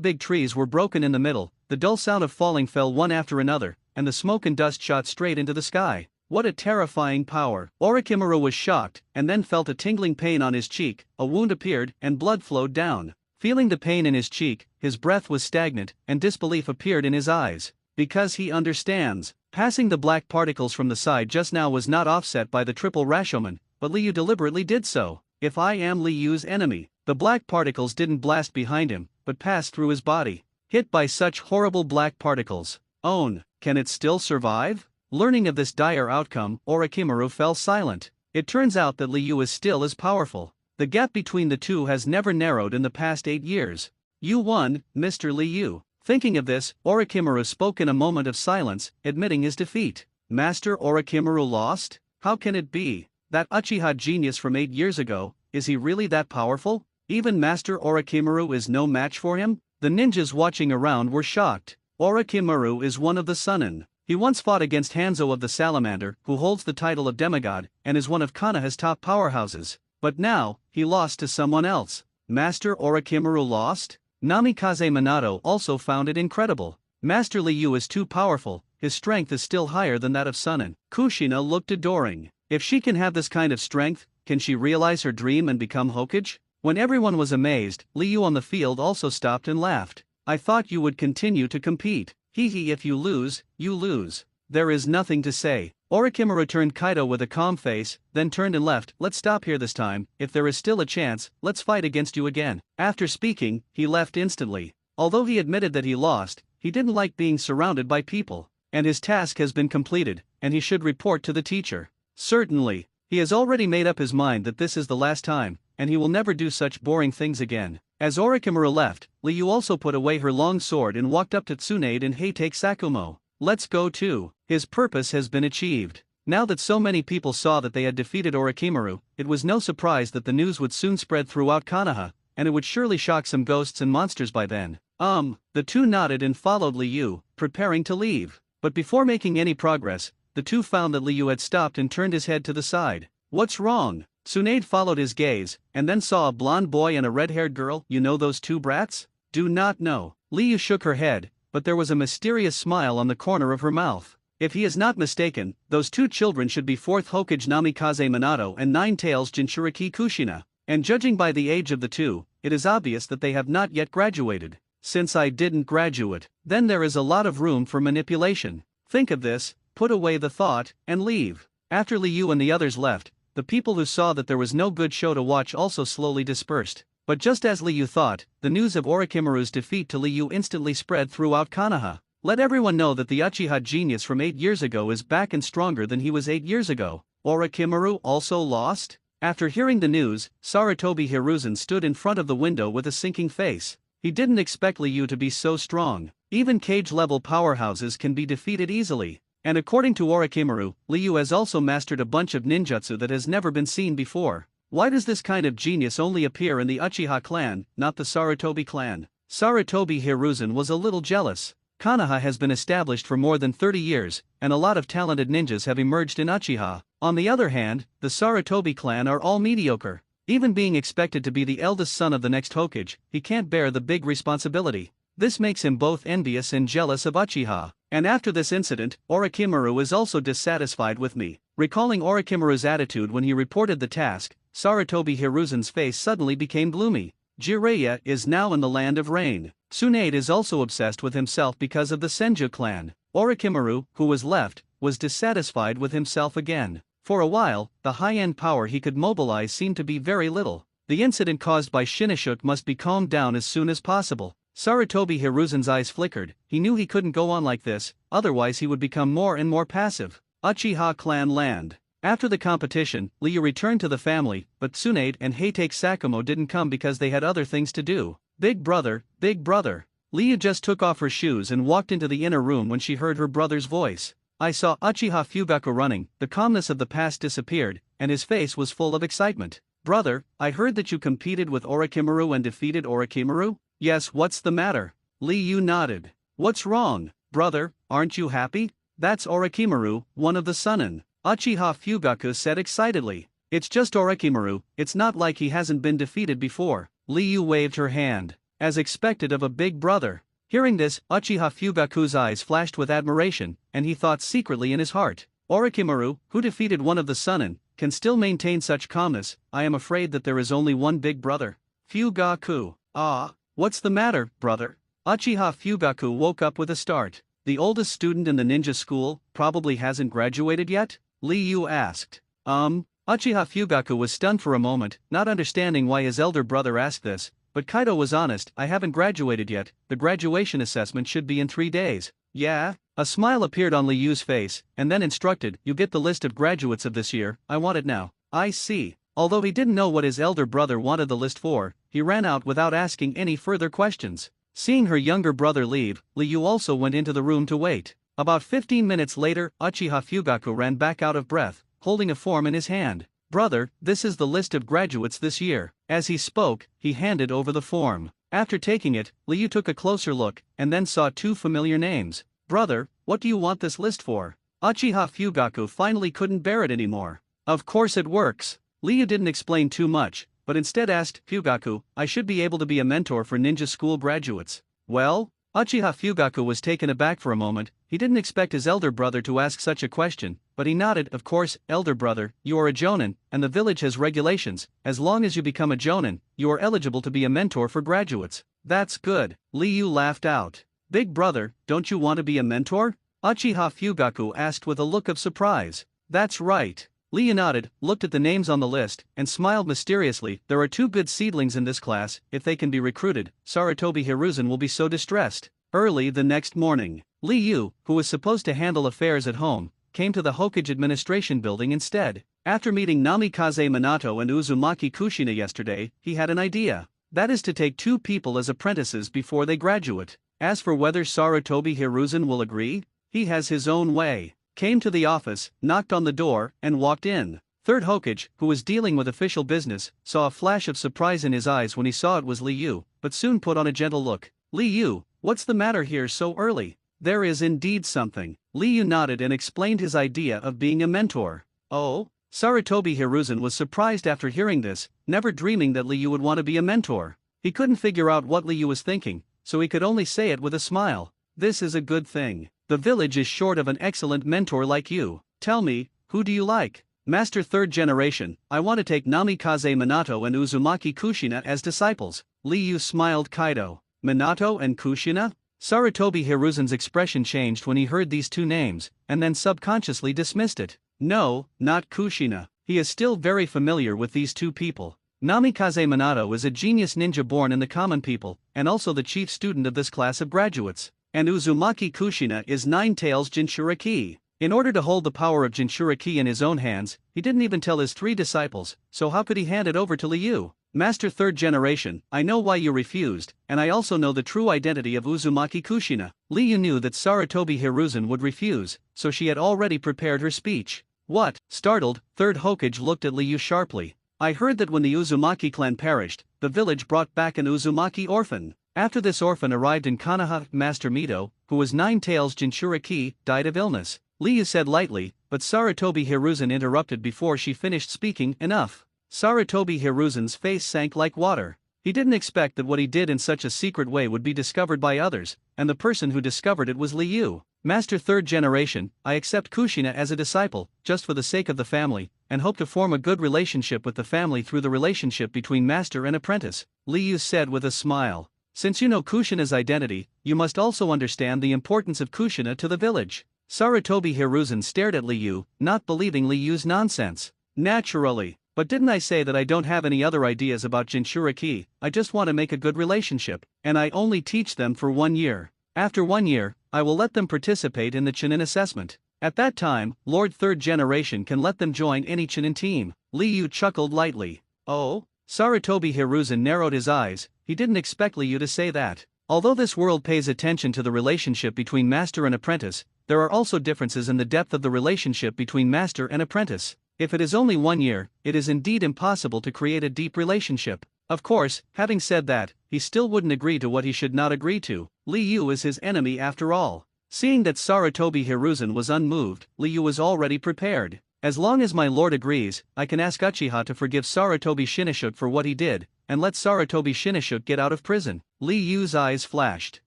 Big trees were broken in the middle, the dull sound of falling fell one after another, and the smoke and dust shot straight into the sky. What a terrifying power! Orochimaru was shocked, and then felt a tingling pain on his cheek, a wound appeared, and blood flowed down. Feeling the pain in his cheek, his breath was stagnant, and disbelief appeared in his eyes. Because he understands. Passing the black particles from the side just now was not offset by the triple Rashomon, but Liu deliberately did so. If I am Liu's enemy, the black particles didn't blast behind him, but passed through his body. Hit by such horrible black particles. Own, can it still survive? Learning of this dire outcome, Orochimaru fell silent. It turns out that Liu is still as powerful. The gap between the two has never narrowed in the past 8 years. You won, Mr. Liu. Thinking of this, Orochimaru spoke in a moment of silence, admitting his defeat. Master Orochimaru lost? How can it be? That Uchiha genius from 8 years ago, is he really that powerful? Even Master Orochimaru is no match for him? The ninjas watching around were shocked. Orochimaru is one of the Sunin. He once fought against Hanzo of the Salamander, who holds the title of demigod, and is one of Konoha's top powerhouses. But now, he lost to someone else. Master Orochimaru lost? Namikaze Minato also found it incredible. Master Liu is too powerful, his strength is still higher than that of Sunin. Kushina looked adoring. If she can have this kind of strength, can she realize her dream and become Hokage? When everyone was amazed, Liu on the field also stopped and laughed. I thought you would continue to compete. Hee if you lose, you lose. There is nothing to say. Orochimaru turned Kaido with a calm face, then turned and left. Let's stop here this time. If there is still a chance, let's fight against you again. After speaking, he left instantly. Although he admitted that he lost, he didn't like being surrounded by people. And his task has been completed, and he should report to the teacher. Certainly. He has already made up his mind that this is the last time, and he will never do such boring things again. As Orochimaru left, Liu also put away her long sword and walked up to Tsunade and Heitake Sakumo. Let's go too. His purpose has been achieved. Now that so many people saw that they had defeated Orochimaru, it was no surprise that the news would soon spread throughout Konoha, and it would surely shock some ghosts and monsters by then. The two nodded and followed Liu, preparing to leave. But before making any progress, the two found that Liu had stopped and turned his head to the side. What's wrong? Tsunade followed his gaze, and then saw a blonde boy and a red-haired girl. You know those two brats? Do not know. Liu shook her head, but there was a mysterious smile on the corner of her mouth. If he is not mistaken, those two children should be 4th Hokage Namikaze Minato and Nine-Tails Jinchuriki Kushina. And judging by the age of the two, it is obvious that they have not yet graduated. Since I didn't graduate, then there is a lot of room for manipulation. Think of this, put away the thought, and leave. After Liu and the others left, the people who saw that there was no good show to watch also slowly dispersed. But just as Liu thought, the news of Orochimaru's defeat to Liu instantly spread throughout Konoha. Let everyone know that the Uchiha genius from 8 years ago is back and stronger than he was 8 years ago. Orochimaru also lost? After hearing the news, Sarutobi Hiruzen stood in front of the window with a sinking face. He didn't expect Liu to be so strong. Even cage-level powerhouses can be defeated easily. And according to Orochimaru, Liu has also mastered a bunch of ninjutsu that has never been seen before. Why does this kind of genius only appear in the Uchiha clan, not the Sarutobi clan? Sarutobi Hiruzen was a little jealous. Konoha has been established for more than 30 years, and a lot of talented ninjas have emerged in Uchiha. On the other hand, the Sarutobi clan are all mediocre. Even being expected to be the eldest son of the next Hokage, he can't bear the big responsibility. This makes him both envious and jealous of Uchiha. And after this incident, Orochimaru is also dissatisfied with me. Recalling Orochimaru's attitude when he reported the task, Sarutobi Hiruzen's face suddenly became gloomy. Jiraiya is now in the land of rain. Tsunade is also obsessed with himself because of the Senju clan. Orochimaru, who was left, was dissatisfied with himself again. For a while, the high-end power he could mobilize seemed to be very little. The incident caused by Shinnosuke must be calmed down as soon as possible. Sarutobi Hiruzen's eyes flickered. He knew he couldn't go on like this, otherwise he would become more and more passive. Uchiha clan land. After the competition, Liu returned to the family, but Tsunade and Heitake Sakumo didn't come because they had other things to do. Big brother, big brother. Liu just took off her shoes and walked into the inner room when she heard her brother's voice. I saw Uchiha Fugaku running, the calmness of the past disappeared, and his face was full of excitement. Brother, I heard that you competed with Orochimaru and defeated Orochimaru? Yes, what's the matter? Liu nodded. What's wrong, brother, aren't you happy? That's Orochimaru, one of the Sunin. Uchiha Fugaku said excitedly. It's just Orochimaru, it's not like he hasn't been defeated before. Liu waved her hand. As expected of a big brother. Hearing this, Uchiha Fugaku's eyes flashed with admiration, and he thought secretly in his heart. Orochimaru, who defeated one of the Sunin, can still maintain such calmness. I am afraid that there is only one big brother. Fugaku. Ah, what's the matter, brother? Uchiha Fugaku woke up with a start. The oldest student in the ninja school probably hasn't graduated yet? Liu asked. Uchiha Fugaku was stunned for a moment, not understanding why his elder brother asked this, but Kaido was honest. I haven't graduated yet, the graduation assessment should be in 3 days. Yeah? A smile appeared on Liu's face, and then instructed, you get the list of graduates of this year, I want it now. I see. Although he didn't know what his elder brother wanted the list for, he ran out without asking any further questions. Seeing her younger brother leave, Liu also went into the room to wait. About 15 minutes later, Uchiha Fugaku ran back out of breath, holding a form in his hand. Brother, this is the list of graduates this year. As he spoke, he handed over the form. After taking it, Liu took a closer look, and then saw 2 familiar names. Brother, what do you want this list for? Uchiha Fugaku finally couldn't bear it anymore. Of course it works. Liu didn't explain too much, but instead asked, Fugaku, I should be able to be a mentor for ninja school graduates. Well? Uchiha Fugaku was taken aback for a moment. He didn't expect his elder brother to ask such a question, but he nodded. Of course, elder brother, you are a jonin, and the village has regulations. As long as you become a jonin, you are eligible to be a mentor for graduates. That's good. Liu laughed out. Big brother, don't you want to be a mentor? Uchiha Fugaku asked with a look of surprise. That's right. Liu nodded, looked at the names on the list, and smiled mysteriously. There are 2 good seedlings in this class. If they can be recruited, Sarutobi Hiruzen will be so distressed. Early the next morning, Liu, who was supposed to handle affairs at home, came to the Hokage administration building instead. After meeting Namikaze Minato and Uzumaki Kushina yesterday, he had an idea. That is to take 2 people as apprentices before they graduate. As for whether Sarutobi Hiruzen will agree, he has his own way. Came to the office, knocked on the door, and walked in. Third Hokage, who was dealing with official business, saw a flash of surprise in his eyes when he saw it was Liu, but soon put on a gentle look. Liu, what's the matter here so early? There is indeed something. Liu nodded and explained his idea of being a mentor. Oh? Sarutobi Hiruzen was surprised after hearing this, never dreaming that Liu would want to be a mentor. He couldn't figure out what Liu was thinking, so he could only say it with a smile. This is a good thing. The village is short of an excellent mentor like you. Tell me, who do you like? Master 3rd generation, I want to take Namikaze Minato and Uzumaki Kushina as disciples. Liu smiled. Kaido. Minato and Kushina? Sarutobi Hiruzen's expression changed when he heard these 2 names, and then subconsciously dismissed it. No, not Kushina. He is still very familiar with these 2 people. Namikaze Minato is a genius ninja born in the common people, and also the chief student of this class of graduates. And Uzumaki Kushina is Nine-Tails Jinchuriki. In order to hold the power of Jinchuriki in his own hands, he didn't even tell his 3 disciples, so how could he hand it over to Liu? Master third generation, I know why you refused, and I also know the true identity of Uzumaki Kushina. Liu knew that Sarutobi Hiruzen would refuse, so she had already prepared her speech. What? Startled, third Hokage looked at Liu sharply. I heard that when the Uzumaki clan perished, the village brought back an Uzumaki orphan. After this orphan arrived in Konoha, Master Mito, who was Nine Tails Jinchuriki, died of illness. Liu said lightly, but Sarutobi Hiruzen interrupted before she finished speaking. Enough. Sarutobi Hiruzen's face sank like water. He didn't expect that what he did in such a secret way would be discovered by others, and the person who discovered it was Liu. Master third generation, I accept Kushina as a disciple, just for the sake of the family, and hope to form a good relationship with the family through the relationship between master and apprentice, Liu said with a smile. Since you know Kushina's identity, you must also understand the importance of Kushina to the village. Sarutobi Hiruzen stared at Liu, not believing Liu's nonsense. Naturally. But didn't I say that I don't have any other ideas about Jinchuriki? I just want to make a good relationship, and I only teach them for 1 year. After 1 year, I will let them participate in the Chunin assessment. At that time, Lord Third Generation can let them join any Chunin team. Liu chuckled lightly. Oh? Sarutobi Hiruzen narrowed his eyes. He didn't expect Liu to say that. Although this world pays attention to the relationship between master and apprentice, there are also differences in the depth of the relationship between master and apprentice. If it is only 1 year, it is indeed impossible to create a deep relationship. Of course, having said that, he still wouldn't agree to what he should not agree to. Liu is his enemy after all. Seeing that Sarutobi Hiruzen was unmoved, Liu was already prepared. As long as my lord agrees, I can ask Uchiha to forgive Sarutobi Shinashuk for what he did, and let Sarutobi Shinashuk get out of prison. Liu's eyes flashed.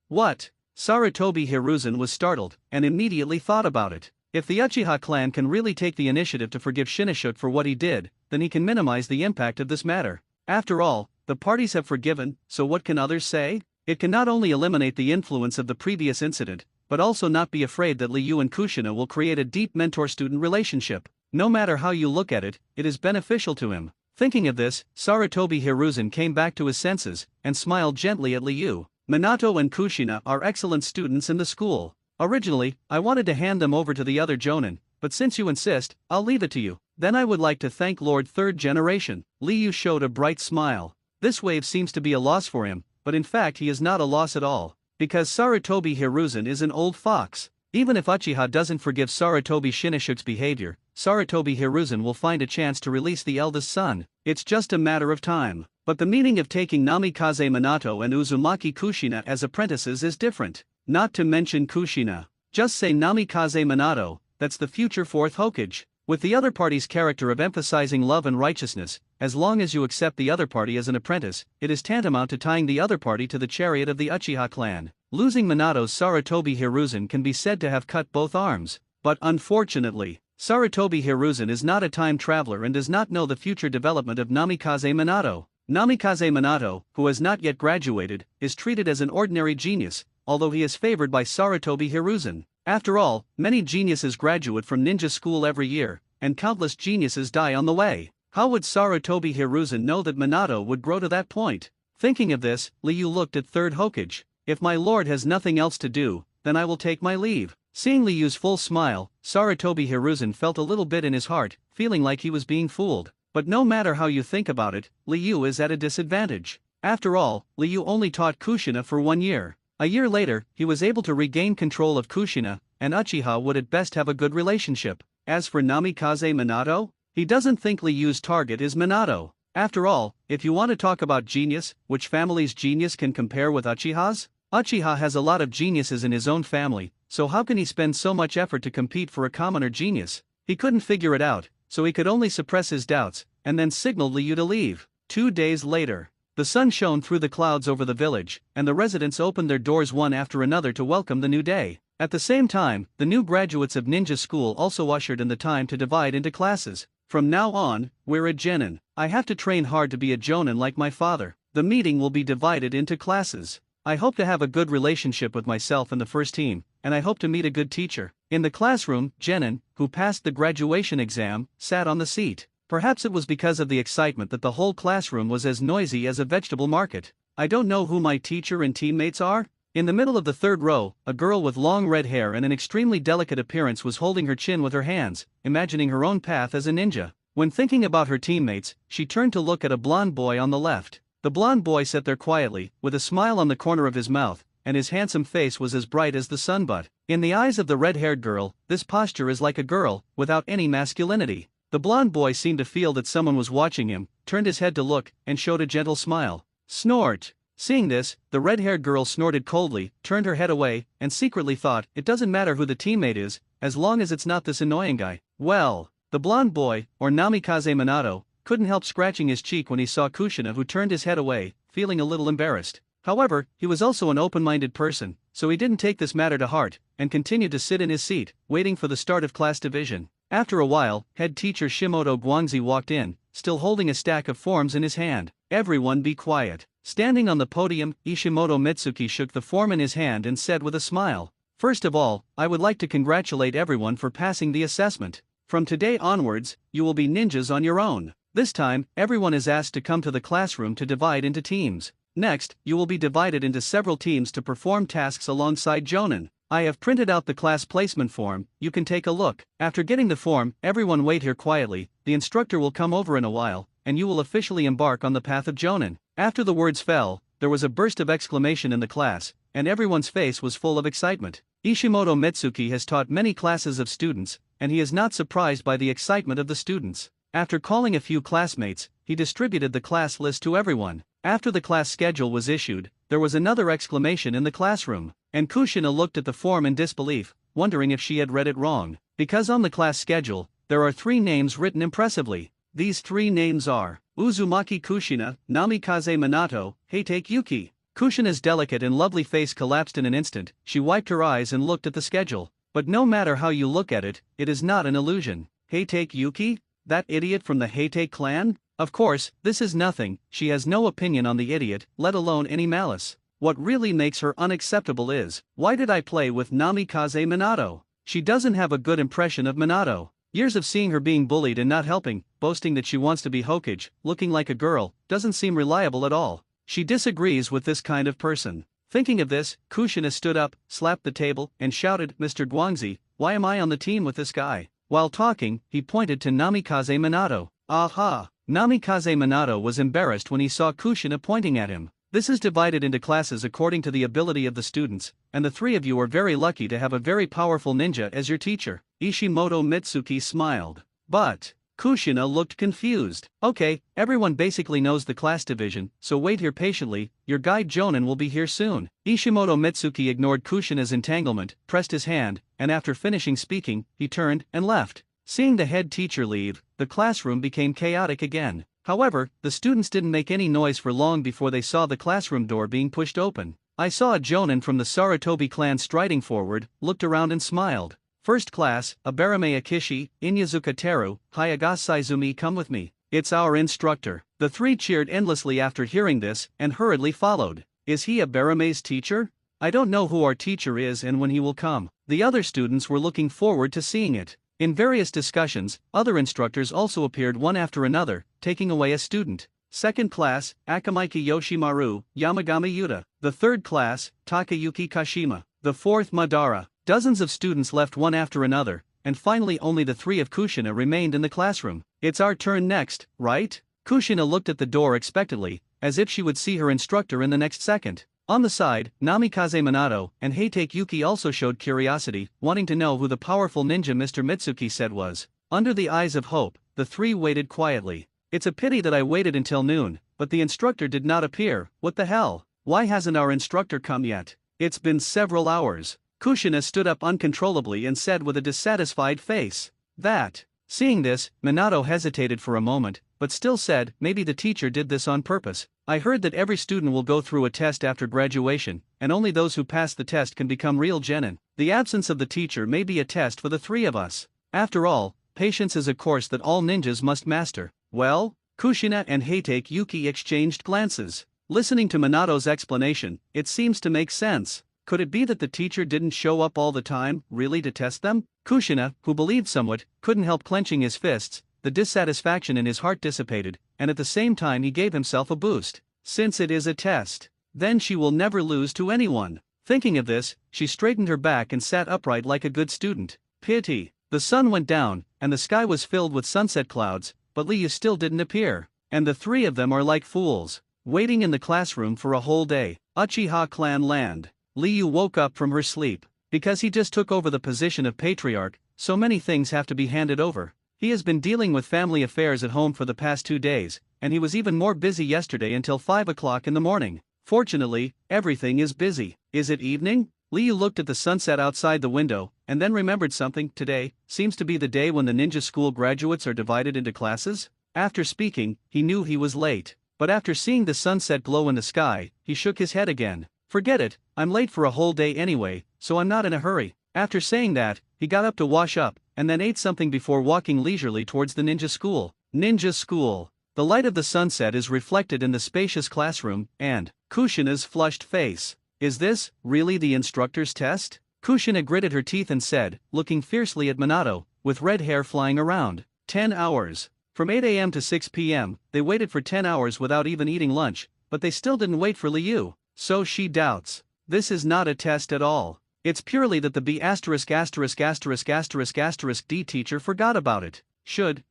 What? Sarutobi Hiruzen was startled, and immediately thought about it. If the Uchiha clan can really take the initiative to forgive Shinashuk for what he did, then he can minimize the impact of this matter. After all, the parties have forgiven, so what can others say? It can not only eliminate the influence of the previous incident, but also not be afraid that Liu and Kushina will create a deep mentor-student relationship. No matter how you look at it, it is beneficial to him. Thinking of this, Sarutobi Hiruzen came back to his senses, and smiled gently at Liu. Minato and Kushina are excellent students in the school. Originally, I wanted to hand them over to the other Jonin, but since you insist, I'll leave it to you. Then I would like to thank Lord Third Generation. Liu showed a bright smile. This wave seems to be a loss for him, but in fact he is not a loss at all, because Sarutobi Hiruzen is an old fox. Even if Uchiha doesn't forgive Sarutobi Shinashuk's behavior, Sarutobi Hiruzen will find a chance to release the eldest son. It's just a matter of time. But the meaning of taking Namikaze Minato and Uzumaki Kushina as apprentices is different. Not to mention Kushina. Just say Namikaze Minato, that's the future fourth Hokage. With the other party's character of emphasizing love and righteousness, as long as you accept the other party as an apprentice, it is tantamount to tying the other party to the chariot of the Uchiha clan. Losing Minato's Sarutobi Hiruzen can be said to have cut both arms. But unfortunately, Sarutobi Hiruzen is not a time traveler and does not know the future development of Namikaze Minato. Namikaze Minato, who has not yet graduated, is treated as an ordinary genius, although he is favored by Sarutobi Hiruzen. After all, many geniuses graduate from ninja school every year, and countless geniuses die on the way. How would Sarutobi Hiruzen know that Minato would grow to that point? Thinking of this, Liu looked at third Hokage. If my lord has nothing else to do, then I will take my leave. Seeing Liu's full smile, Sarutobi Hiruzen felt a little bit in his heart, feeling like he was being fooled. But no matter how you think about it, Liu is at a disadvantage. After all, Liu only taught Kushina for 1 year. A year later, he was able to regain control of Kushina, and Uchiha would at best have a good relationship. As for Namikaze Minato, he doesn't think Liu's target is Minato. After all, if you want to talk about genius, which family's genius can compare with Uchiha's? Uchiha has a lot of geniuses in his own family, so how can he spend so much effort to compete for a commoner genius? He couldn't figure it out, so he could only suppress his doubts, and then signaled Liu to leave. 2 days later, the sun shone through the clouds over the village, and the residents opened their doors one after another to welcome the new day. At the same time, the new graduates of ninja school also ushered in the time to divide into classes. From now on, we're a genin. I have to train hard to be a jonin like my father. The meeting will be divided into classes. I hope to have a good relationship with myself and the first team, and I hope to meet a good teacher. In the classroom, Genin, who passed the graduation exam, sat on the seat. Perhaps it was because of the excitement that the whole classroom was as noisy as a vegetable market. I don't know who my teacher and teammates are. In the middle of the third row, a girl with long red hair and an extremely delicate appearance was holding her chin with her hands, imagining her own path as a ninja. When thinking about her teammates, she turned to look at a blonde boy on the left. The blonde boy sat there quietly, with a smile on the corner of his mouth, and his handsome face was as bright as the sun. But in the eyes of the red-haired girl, this posture is like a girl, without any masculinity. The blonde boy seemed to feel that someone was watching him, turned his head to look, and showed a gentle smile. Snort! Seeing this, the red-haired girl snorted coldly, turned her head away, and secretly thought, it doesn't matter who the teammate is, as long as it's not this annoying guy. Well, the blonde boy, or Namikaze Minato, couldn't help scratching his cheek when he saw Kushina, who turned his head away, feeling a little embarrassed. However, he was also an open-minded person, so he didn't take this matter to heart, and continued to sit in his seat, waiting for the start of class division. After a while, head teacher Shimoto Guangzi walked in, still holding a stack of forms in his hand. Everyone be quiet. Standing on the podium, Ishimoto Mitsuki shook the form in his hand and said with a smile, "First of all, I would like to congratulate everyone for passing the assessment. From today onwards, you will be ninjas on your own. This time, everyone is asked to come to the classroom to divide into teams. Next, you will be divided into several teams to perform tasks alongside Jonin. I have printed out the class placement form, you can take a look." After getting the form, everyone wait here quietly, the instructor will come over in a while, and you will officially embark on the path of Jonin. After the words fell, there was a burst of exclamation in the class, and everyone's face was full of excitement. Ishimoto Mitsuki has taught many classes of students, and he is not surprised by the excitement of the students. After calling a few classmates, he distributed the class list to everyone. After the class schedule was issued, there was another exclamation in the classroom, and Kushina looked at the form in disbelief, wondering if she had read it wrong. Because on the class schedule, there are 3 names written impressively. These 3 names are Uzumaki Kushina, Namikaze Minato, Heitake Yuki. Kushina's delicate and lovely face collapsed in an instant. She wiped her eyes and looked at the schedule. But no matter how you look at it, it is not an illusion. Heitake Yuki? That idiot from the Heitake clan? Of course, this is nothing. She has no opinion on the idiot, let alone any malice. What really makes her unacceptable is, why did I play with Namikaze Minato? She doesn't have a good impression of Minato. Years of seeing her being bullied and not helping, boasting that she wants to be Hokage, looking like a girl, doesn't seem reliable at all. She disagrees with this kind of person. Thinking of this, Kushina stood up, slapped the table, and shouted, "Mr. Guangzi, why am I on the team with this guy?" While talking, he pointed to Namikaze Minato. Aha! Namikaze Minato was embarrassed when he saw Kushina pointing at him. This is divided into classes according to the ability of the students, and the 3 of you are very lucky to have a very powerful ninja as your teacher. Ishimoto Mitsuki smiled. But Kushina looked confused. Okay, everyone basically knows the class division, so wait here patiently, your guide Jonin will be here soon. Ishimoto Mitsuki ignored Kushina's entanglement, pressed his hand, and after finishing speaking, he turned and left. Seeing the head teacher leave, the classroom became chaotic again. However, the students didn't make any noise for long before they saw the classroom door being pushed open. I saw a Jonin from the Sarutobi clan striding forward, looked around and smiled. "First class, Abarame Akishi, Inyazuka Teru, Hayagasa Izumi, come with me. It's our instructor." The 3 cheered endlessly after hearing this, and hurriedly followed. Is he Abarame's teacher? I don't know who our teacher is and when he will come. The other students were looking forward to seeing it. In various discussions, other instructors also appeared one after another, taking away a student. Second class, Akamaiki Yoshimaru, Yamagami Yuta. The third class, Takayuki Kashima. The fourth, Madara. Dozens of students left one after another, and finally only the 3 of Kushina remained in the classroom. It's our turn next, right? Kushina looked at the door expectantly, as if she would see her instructor in the next second. On the side, Namikaze Minato and Heitake Yuki also showed curiosity, wanting to know who the powerful ninja Mr. Mitsuki said was. Under the eyes of hope, the 3 waited quietly. It's a pity that I waited until noon, but the instructor did not appear. What the hell? Why hasn't our instructor come yet? It's been several hours. Kushina stood up uncontrollably and said with a dissatisfied face, "That." Seeing this, Minato hesitated for a moment, but still said, "Maybe the teacher did this on purpose. I heard that every student will go through a test after graduation, and only those who pass the test can become real genin. The absence of the teacher may be a test for the 3 of us. After all, patience is a course that all ninjas must master." Well? Kushina and Heitake Yuki exchanged glances. Listening to Minato's explanation, it seems to make sense. Could it be that the teacher didn't show up all the time, really to test them? Kushina, who believed somewhat, couldn't help clenching his fists. The dissatisfaction in his heart dissipated, and at the same time he gave himself a boost. Since it is a test, then she will never lose to anyone. Thinking of this, she straightened her back and sat upright like a good student. Pity. The sun went down, and the sky was filled with sunset clouds, but Liu still didn't appear. And the three of them are like fools, waiting in the classroom for a whole day. Uchiha clan land. Liu woke up from her sleep. Because he just took over the position of patriarch, so many things have to be handed over. He has been dealing with family affairs at home for the past 2 days, and he was even more busy yesterday until 5 o'clock in the morning. Fortunately, everything is busy. Is it evening? Liu looked at the sunset outside the window, and then remembered something. Today seems to be the day when the ninja school graduates are divided into classes. After speaking, he knew he was late, but after seeing the sunset glow in the sky, he shook his head again. Forget it, I'm late for a whole day anyway, so I'm not in a hurry. After saying that, he got up to wash up, and then ate something before walking leisurely towards the ninja school. Ninja school. The light of the sunset is reflected in the spacious classroom, and Kushina's flushed face. Is this really the instructor's test? Kushina gritted her teeth and said, looking fiercely at Minato, with red hair flying around. 10 hours. From 8 a.m. to 6 p.m., they waited for 10 hours without even eating lunch, but they still didn't wait for Liu. So she doubts. This is not a test at all. It's purely that the B*************** D teacher forgot about it.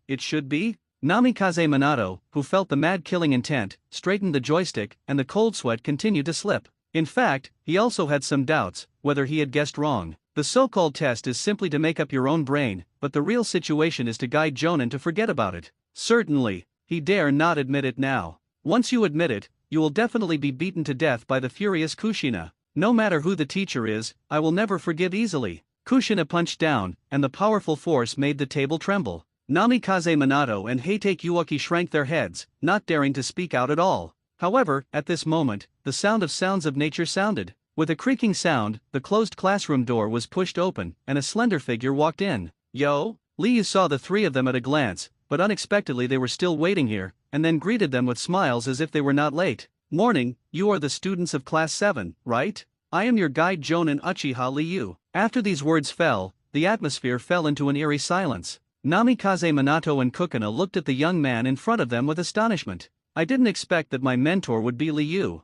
It should be? Namikaze Minato, who felt the mad killing intent, straightened the joystick, and the cold sweat continued to slip. In fact, he also had some doubts whether he had guessed wrong. The so-called test is simply to make up your own brain, but the real situation is to guide Jonin to forget about it. Certainly, he dare not admit it now. Once you admit it, you will definitely be beaten to death by the furious Kushina. No matter who the teacher is, I will never forgive easily. Kushina punched down, and the powerful force made the table tremble. Namikaze Minato and Heitake Yuaki shrank their heads, not daring to speak out at all. However, at this moment, the sound of sounds of nature sounded. With a creaking sound, the closed classroom door was pushed open, and a slender figure walked in. Yo! Liu saw the three of them at a glance, but unexpectedly they were still waiting here, and then greeted them with smiles as if they were not late. Morning, you are the students of class 7, right? I am your guide Jonin Uchiha Liu. After these words fell, the atmosphere fell into an eerie silence. Namikaze Minato and Kukuna looked at the young man in front of them with astonishment. I didn't expect that my mentor would be Liu.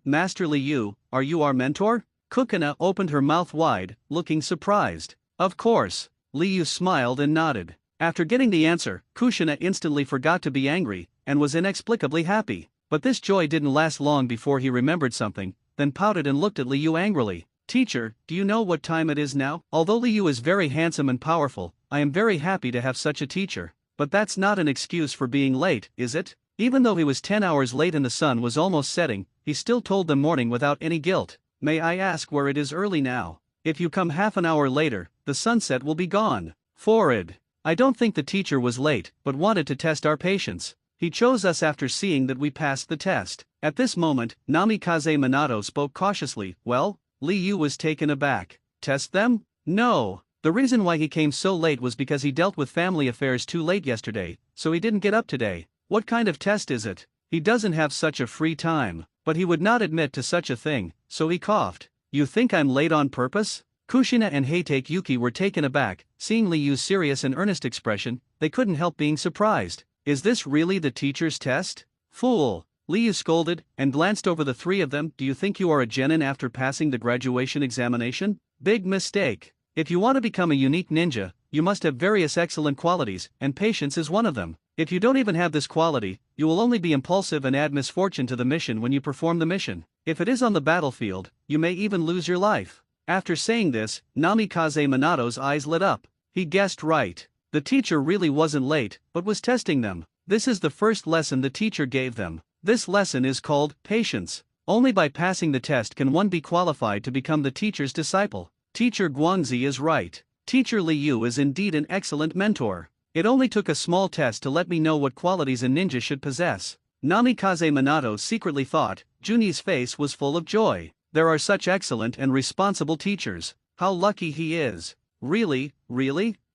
Master Liu, are you our mentor? Kukuna opened her mouth wide, looking surprised. Of course. Liu smiled and nodded. After getting the answer, Kushina instantly forgot to be angry, and was inexplicably happy. But this joy didn't last long before he remembered something, then pouted and looked at Liu angrily. Teacher, do you know what time it is now? Although Liu is very handsome and powerful, I am very happy to have such a teacher. But that's not an excuse for being late, is it? Even though he was 10 hours late and the sun was almost setting, he still told them morning without any guilt. May I ask where it is early now? If you come half an hour later, the sunset will be gone. Forward. I don't think the teacher was late, but wanted to test our patience. He chose us after seeing that we passed the test. At this moment, Namikaze Minato spoke cautiously. Well, Liu was taken aback. Test them? No. The reason why he came so late was because he dealt with family affairs too late yesterday, so he didn't get up today. What kind of test is it? He doesn't have such a free time. But he would not admit to such a thing, so he coughed. You think I'm late on purpose? Kushina and Heitake Yuki were taken aback, seeing Liu's serious and earnest expression. They couldn't help being surprised. Is this really the teacher's test? Fool! Liu scolded, and glanced over the three of them. Do you think you are a genin after passing the graduation examination? Big mistake. If you want to become a unique ninja, you must have various excellent qualities, and patience is one of them. If you don't even have this quality, you will only be impulsive and add misfortune to the mission when you perform the mission. If it is on the battlefield, you may even lose your life. After saying this, Namikaze Minato's eyes lit up. He guessed right. The teacher really wasn't late, but was testing them. This is the first lesson the teacher gave them. This lesson is called patience. Only by passing the test can one be qualified to become the teacher's disciple. Teacher Guangzi is right. Teacher Liu is indeed an excellent mentor. It only took a small test to let me know what qualities a ninja should possess. Namikaze Minato secretly thought. Juni's face was full of joy. There are such excellent and responsible teachers. How lucky he is. Really?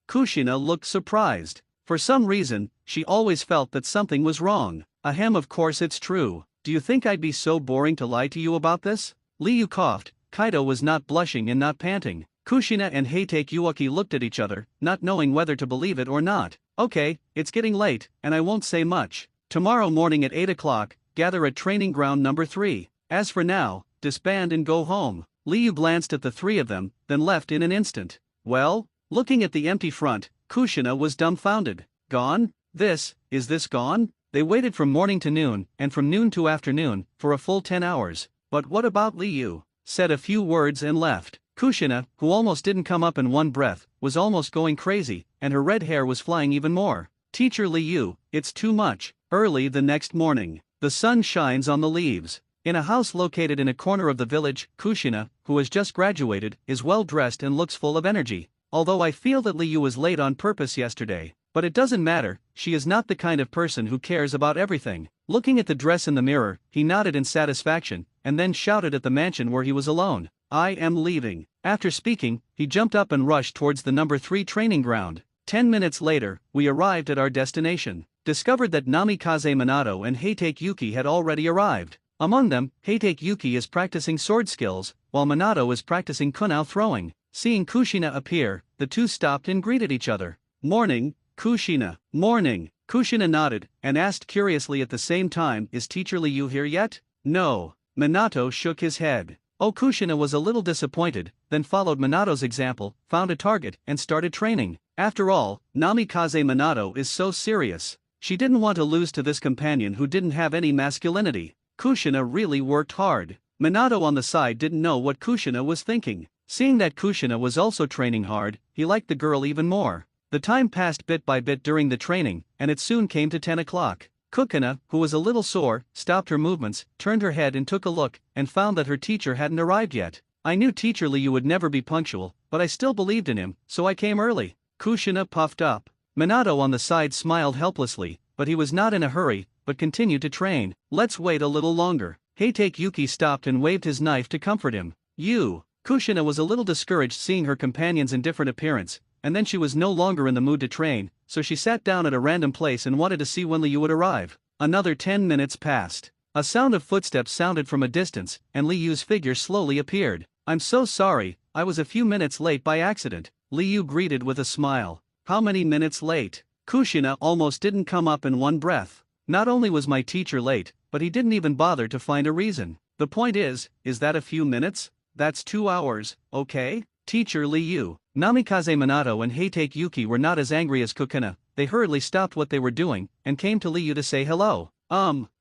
Kushina looked surprised. For some reason, she always felt that something was wrong. Ahem, of course it's true. Do you think I'd be so boring to lie to you about this? Liu coughed. Kaido was not blushing and not panting. Kushina and Heitake Yuaki looked at each other, not knowing whether to believe it or not. Okay, it's getting late, and I won't say much. Tomorrow morning at 8 o'clock, gather at training ground number 3. As for now, disband and go home. Liu glanced at the three of them, then left in an instant. Well? Looking at the empty front, Kushina was dumbfounded. Gone? Is this gone? They waited from morning to noon, and from noon to afternoon, for a full 10 hours. But what about Liu? Said a few words and left. Kushina, who almost didn't come up in one breath, was almost going crazy, and her red hair was flying even more. Teacher Liu, it's too much. Early the next morning, the sun shines on the leaves. In a house located in a corner of the village, Kushina, who has just graduated, is well dressed and looks full of energy. Although I feel that Liu was late on purpose yesterday. But it doesn't matter, she is not the kind of person who cares about everything. Looking at the dress in the mirror, he nodded in satisfaction, and then shouted at the mansion where he was alone. I am leaving. After speaking, he jumped up and rushed towards the number 3 training ground. 10 minutes later, we arrived at our destination. Discovered that Namikaze Minato and Heitake Yuki had already arrived. Among them, Heitake Yuki is practicing sword skills, while Minato is practicing kunai throwing. Seeing Kushina appear, the two stopped and greeted each other. Morning, Kushina. Morning. Kushina nodded, and asked curiously at the same time, is Teacher Liu here yet? No. Minato shook his head. Oh, Kushina was a little disappointed, then followed Minato's example, found a target, and started training. After all, Namikaze Minato is so serious. She didn't want to lose to this companion who didn't have any masculinity. Kushina really worked hard. Minato on the side didn't know what Kushina was thinking. Seeing that Kushina was also training hard, he liked the girl even more. The time passed bit by bit during the training, and it soon came to 10 o'clock. Kushina, who was a little sore, stopped her movements, turned her head and took a look, and found that her teacher hadn't arrived yet. I knew Teacher Liu would never be punctual, but I still believed in him, so I came early. Kushina puffed up. Minato on the side smiled helplessly, but he was not in a hurry, but continued to train. Let's wait a little longer. Heitake Yuki stopped and waved his knife to comfort him. Kushina was a little discouraged seeing her companion's indifferent appearance, and then she was no longer in the mood to train, so she sat down at a random place and wanted to see when Liu would arrive. Another 10 minutes passed. A sound of footsteps sounded from a distance, and Liu's figure slowly appeared. I'm so sorry, I was a few minutes late by accident. Liu greeted with a smile. How many minutes late? Kushina almost didn't come up in one breath. Not only was my teacher late, but he didn't even bother to find a reason. The point is that a few minutes? That's 2 hours, okay? Teacher Liu. Namikaze Minato and Heitake Yuki were not as angry as Kushina. They hurriedly stopped what they were doing, and came to Liu to say hello.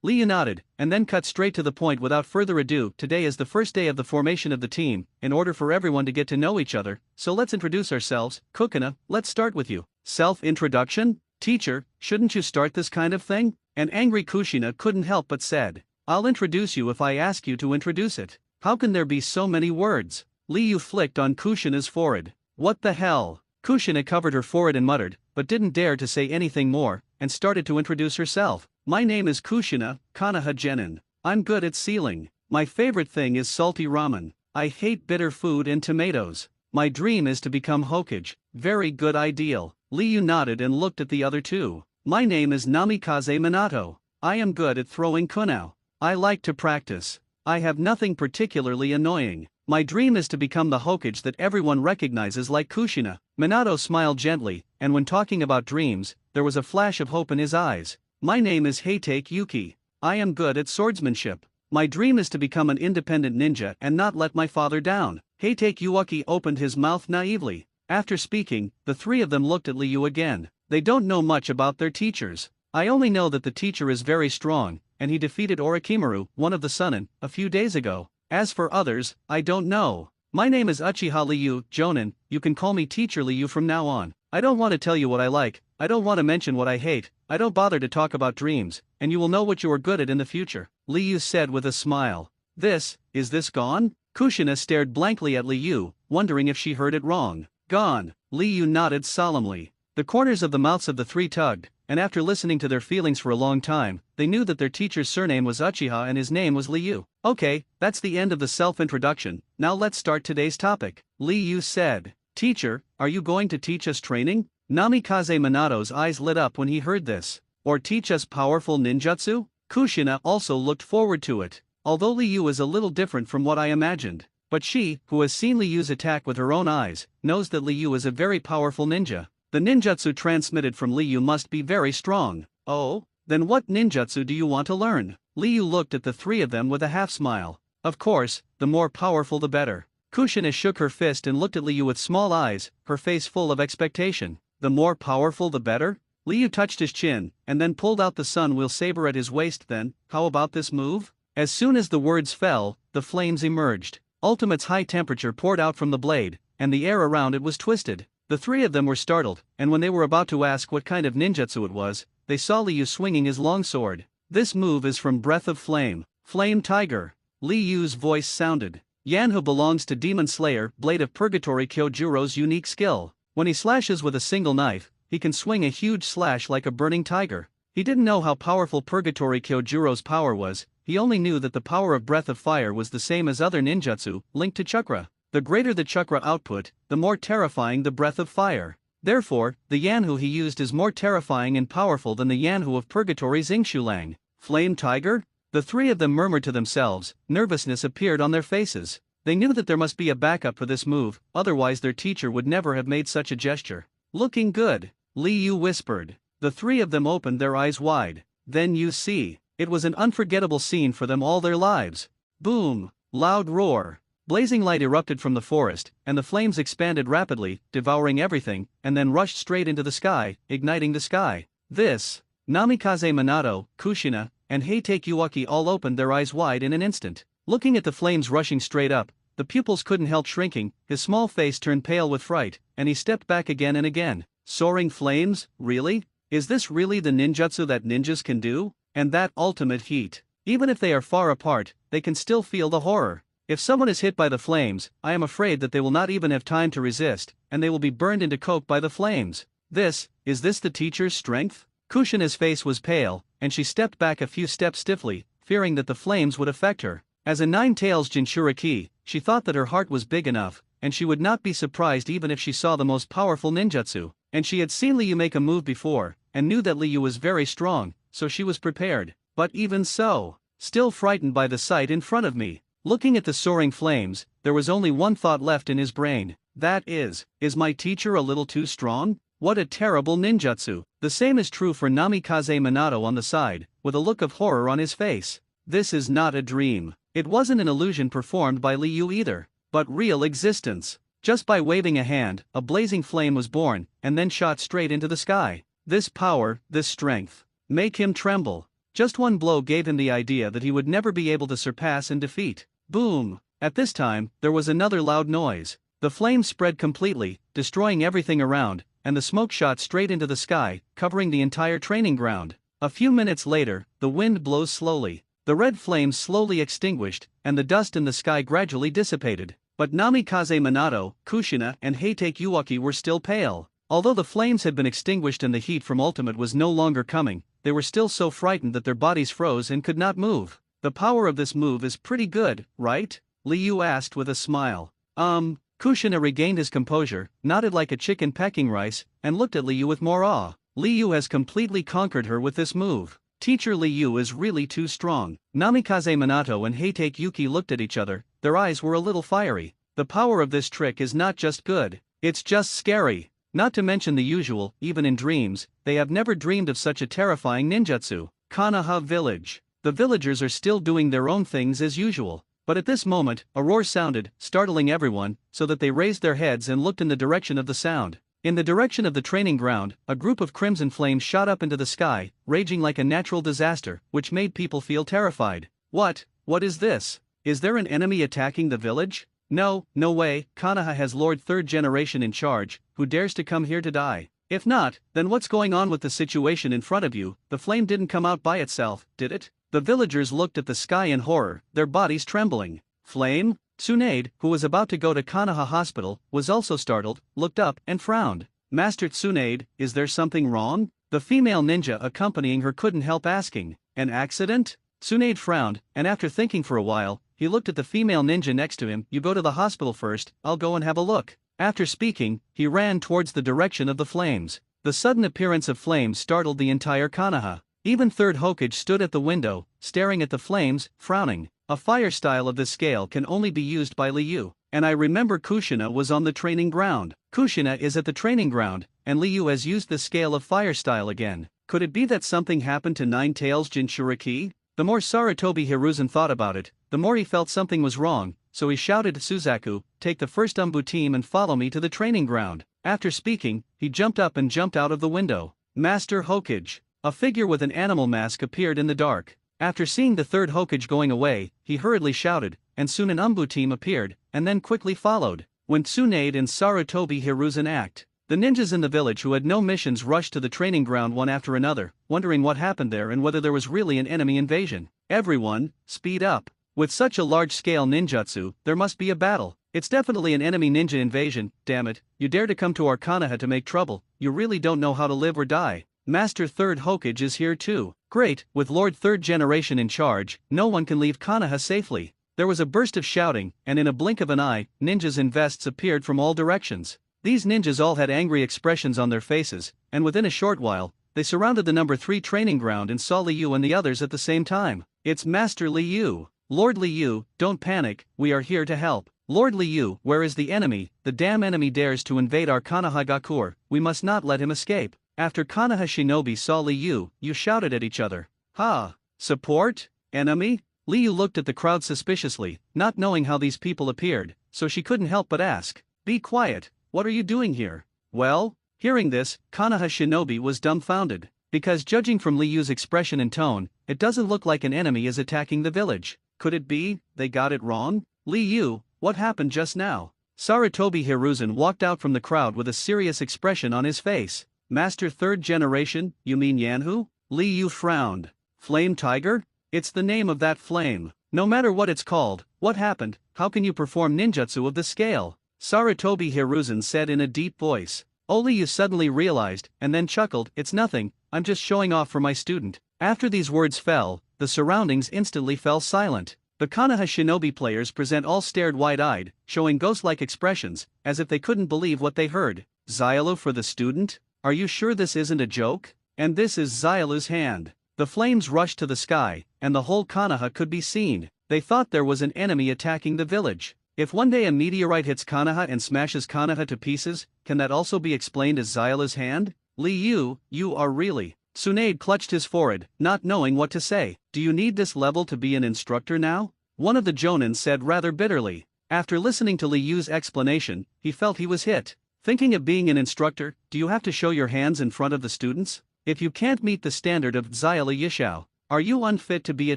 Liu nodded, and then cut straight to the point without further ado. Today is the first day of the formation of the team, in order for everyone to get to know each other, so let's introduce ourselves. Kushina, let's start with you. Self-introduction? Teacher, shouldn't you start this kind of thing? An angry Kushina couldn't help but said. I'll introduce you if I ask you to introduce it. How can there be so many words? Liu flicked on Kushina's forehead. What the hell? Kushina covered her forehead and muttered, but didn't dare to say anything more, and started to introduce herself. My name is Kushina, Kanaha Genin. I'm good at sealing. My favorite thing is salty ramen. I hate bitter food and tomatoes. My dream is to become Hokage. Very good ideal. Liu nodded and looked at the other two. My name is Namikaze Minato. I am good at throwing kunai. I like to practice. I have nothing particularly annoying. My dream is to become the Hokage that everyone recognizes like Kushina. Minato smiled gently, and when talking about dreams, there was a flash of hope in his eyes. My name is Heitake Yuki. I am good at swordsmanship. My dream is to become an independent ninja and not let my father down. Heitake Yuki opened his mouth naively. After speaking, the three of them looked at Liu again. They don't know much about their teachers. I only know that the teacher is very strong, and he defeated Orochimaru, one of the Sannin, a few days ago. As for others, I don't know. My name is Uchiha Liu Jonin, you can call me Teacher Liu from now on. I don't want to tell you what I like, I don't want to mention what I hate, I don't bother to talk about dreams, and you will know what you are good at in the future, Liu said with a smile. Is this gone? Kushina stared blankly at Liu, wondering if she heard it wrong. Gone. Liu nodded solemnly. The corners of the mouths of the three tugged, and after listening to their feelings for a long time, they knew that their teacher's surname was Uchiha and his name was Liu. Okay, that's the end of the self-introduction, now let's start today's topic, Liu said. Teacher, are you going to teach us training? Namikaze Minato's eyes lit up when he heard this. Or teach us powerful ninjutsu? Kushina also looked forward to it. Although Liu is a little different from what I imagined. But she, who has seen Liu's attack with her own eyes, knows that Liu is a very powerful ninja. The ninjutsu transmitted from Liu must be very strong. Oh? Then what ninjutsu do you want to learn? Liu looked at the three of them with a half-smile. Of course, the more powerful the better. Kushina shook her fist and looked at Liu with small eyes, her face full of expectation. The more powerful the better? Liu touched his chin, and then pulled out the sun wheel saber at his waist. Then, how about this move? As soon as the words fell, the flames emerged. Ultimate's high temperature poured out from the blade, and the air around it was twisted. The three of them were startled, and when they were about to ask what kind of ninjutsu it was, they saw Liu swinging his long sword. This move is from Breath of Flame. Flame Tiger. Liu's voice sounded. Yanhu belongs to Demon Slayer, Blade of Purgatory Kyojuro's unique skill. When he slashes with a single knife, he can swing a huge slash like a burning tiger. He didn't know how powerful Purgatory Kyojuro's power was, he only knew that the power of Breath of Fire was the same as other ninjutsu, linked to chakra. The greater the chakra output, the more terrifying the Breath of Fire. Therefore, the Yanhu he used is more terrifying and powerful than the Yanhu of Purgatory Xingqiulang. Flame Tiger? The three of them murmured to themselves, nervousness appeared on their faces. They knew that there must be a backup for this move, otherwise their teacher would never have made such a gesture. Looking good, Liu whispered. The three of them opened their eyes wide. Then you see. It was an unforgettable scene for them all their lives. Boom! Loud roar. Blazing light erupted from the forest, and the flames expanded rapidly, devouring everything, and then rushed straight into the sky, igniting the sky. This. Namikaze Minato, Kushina, and Heitake Yuaki all opened their eyes wide in an instant. Looking at the flames rushing straight up, the pupils couldn't help shrinking, his small face turned pale with fright, and he stepped back again and again. Soaring flames? Really? Is this really the ninjutsu that ninjas can do? And that ultimate heat. Even if they are far apart, they can still feel the horror. If someone is hit by the flames, I am afraid that they will not even have time to resist, and they will be burned into coke by the flames. Is this the teacher's strength? Kushina's face was pale, and she stepped back a few steps stiffly, fearing that the flames would affect her. As a nine-tails Jinchuriki, she thought that her heart was big enough, and she would not be surprised even if she saw the most powerful ninjutsu. And she had seen Liu make a move before, and knew that Liu was very strong, so she was prepared. But even so, still frightened by the sight in front of me. Looking at the soaring flames, there was only one thought left in his brain. That is my teacher a little too strong? What a terrible ninjutsu. The same is true for Namikaze Minato on the side, with a look of horror on his face. This is not a dream. It wasn't an illusion performed by Liu either, but real existence. Just by waving a hand, a blazing flame was born, and then shot straight into the sky. This power, this strength. Make him tremble. Just one blow gave him the idea that he would never be able to surpass and defeat. Boom! At this time, there was another loud noise. The flames spread completely, destroying everything around, and the smoke shot straight into the sky, covering the entire training ground. A few minutes later, the wind blows slowly. The red flames slowly extinguished, and the dust in the sky gradually dissipated. But Namikaze Minato, Kushina, and Heitake Yuaki were still pale. Although the flames had been extinguished and the heat from Ultimate was no longer coming, they were still so frightened that their bodies froze and could not move. The power of this move is pretty good, right? Liu asked with a smile. Kushina regained his composure, nodded like a chicken pecking rice, and looked at Liu with more awe. Liu has completely conquered her with this move. Teacher Liu is really too strong. Namikaze Minato and Heitake Yuki looked at each other, their eyes were a little fiery. The power of this trick is not just good, it's just scary. Not to mention the usual, even in dreams, they have never dreamed of such a terrifying ninjutsu. Konoha Village. The villagers are still doing their own things as usual. But at this moment, a roar sounded, startling everyone, so that they raised their heads and looked in the direction of the sound. In the direction of the training ground, a group of crimson flames shot up into the sky, raging like a natural disaster, which made people feel terrified. What is this? Is there an enemy attacking the village? No way, Konoha has Lord Third Generation in charge, who dares to come here to die? If not, then what's going on with the situation in front of you? The flame didn't come out by itself, did it? The villagers looked at the sky in horror, their bodies trembling. Flame? Tsunade, who was about to go to Konoha Hospital, was also startled, looked up, and frowned. Master Tsunade, is there something wrong? The female ninja accompanying her couldn't help asking. An accident? Tsunade frowned, and after thinking for a while, he looked at the female ninja next to him. You go to the hospital first, I'll go and have a look. After speaking, he ran towards the direction of the flames. The sudden appearance of flames startled the entire Konoha. Even Third Hokage stood at the window, staring at the flames, frowning. A fire style of this scale can only be used by Liu, and I remember Kushina was on the training ground. Kushina is at the training ground, and Liu has used the scale of fire style again. Could it be that something happened to Nine Tails Jinchuriki? The more Sarutobi Hiruzen thought about it, the more he felt something was wrong, so he shouted to Suzaku, take the first Umbu team and follow me to the training ground. After speaking, he jumped up and jumped out of the window. Master Hokage. A figure with an animal mask appeared in the dark. After seeing the third Hokage going away, he hurriedly shouted, and soon an Umbu team appeared, and then quickly followed. When Tsunade and Sarutobi Hiruzen act. The ninjas in the village who had no missions rushed to the training ground one after another, wondering what happened there and whether there was really an enemy invasion. Everyone, speed up. With such a large-scale ninjutsu, there must be a battle. It's definitely an enemy ninja invasion, damn it. You dare to come to our Konoha to make trouble, you really don't know how to live or die. Master Third Hokage is here too. Great, with Lord Third Generation in charge, no one can leave Konoha safely. There was a burst of shouting, and in a blink of an eye, ninjas in vests appeared from all directions. These ninjas all had angry expressions on their faces, and within a short while, they surrounded the number 3 training ground and saw Liu and the others at the same time. It's Master Liu. Lord Liu, don't panic, we are here to help. Lord Liu, where is the enemy? The damn enemy dares to invade our Konohagakure, we must not let him escape. After Konoha shinobi saw Liu, you shouted at each other. Ha! Support? Enemy? Liu looked at the crowd suspiciously, not knowing how these people appeared, so she couldn't help but ask. Be quiet, what are you doing here? Well, hearing this, Konoha shinobi was dumbfounded, because judging from Liu's expression and tone, it doesn't look like an enemy is attacking the village. Could it be, they got it wrong? Liu, what happened just now? Sarutobi Hiruzen walked out from the crowd with a serious expression on his face. Master Third Generation, you mean Yanhu? Liu frowned. Flame Tiger? It's the name of that flame. No matter what it's called, what happened, how can you perform ninjutsu of this scale? Sarutobi Hiruzen said in a deep voice. Liu suddenly realized, and then chuckled, it's nothing, I'm just showing off for my student. After these words fell, the surroundings instantly fell silent. The Konoha shinobi players present all stared wide-eyed, showing ghost-like expressions, as if they couldn't believe what they heard. Xylu for the student? Are you sure this isn't a joke? And this is Xylu's hand. The flames rushed to the sky, and the whole Konoha could be seen. They thought there was an enemy attacking the village. If one day a meteorite hits Konoha and smashes Konoha to pieces, can that also be explained as Xylu's hand? Liu, you are really... Tsunade clutched his forehead, not knowing what to say. Do you need this level to be an instructor now? One of the Jonin said rather bitterly. After listening to Liu's explanation, he felt he was hit. Thinking of being an instructor, do you have to show your hands in front of the students? If you can't meet the standard of Xylu Yishao, are you unfit to be a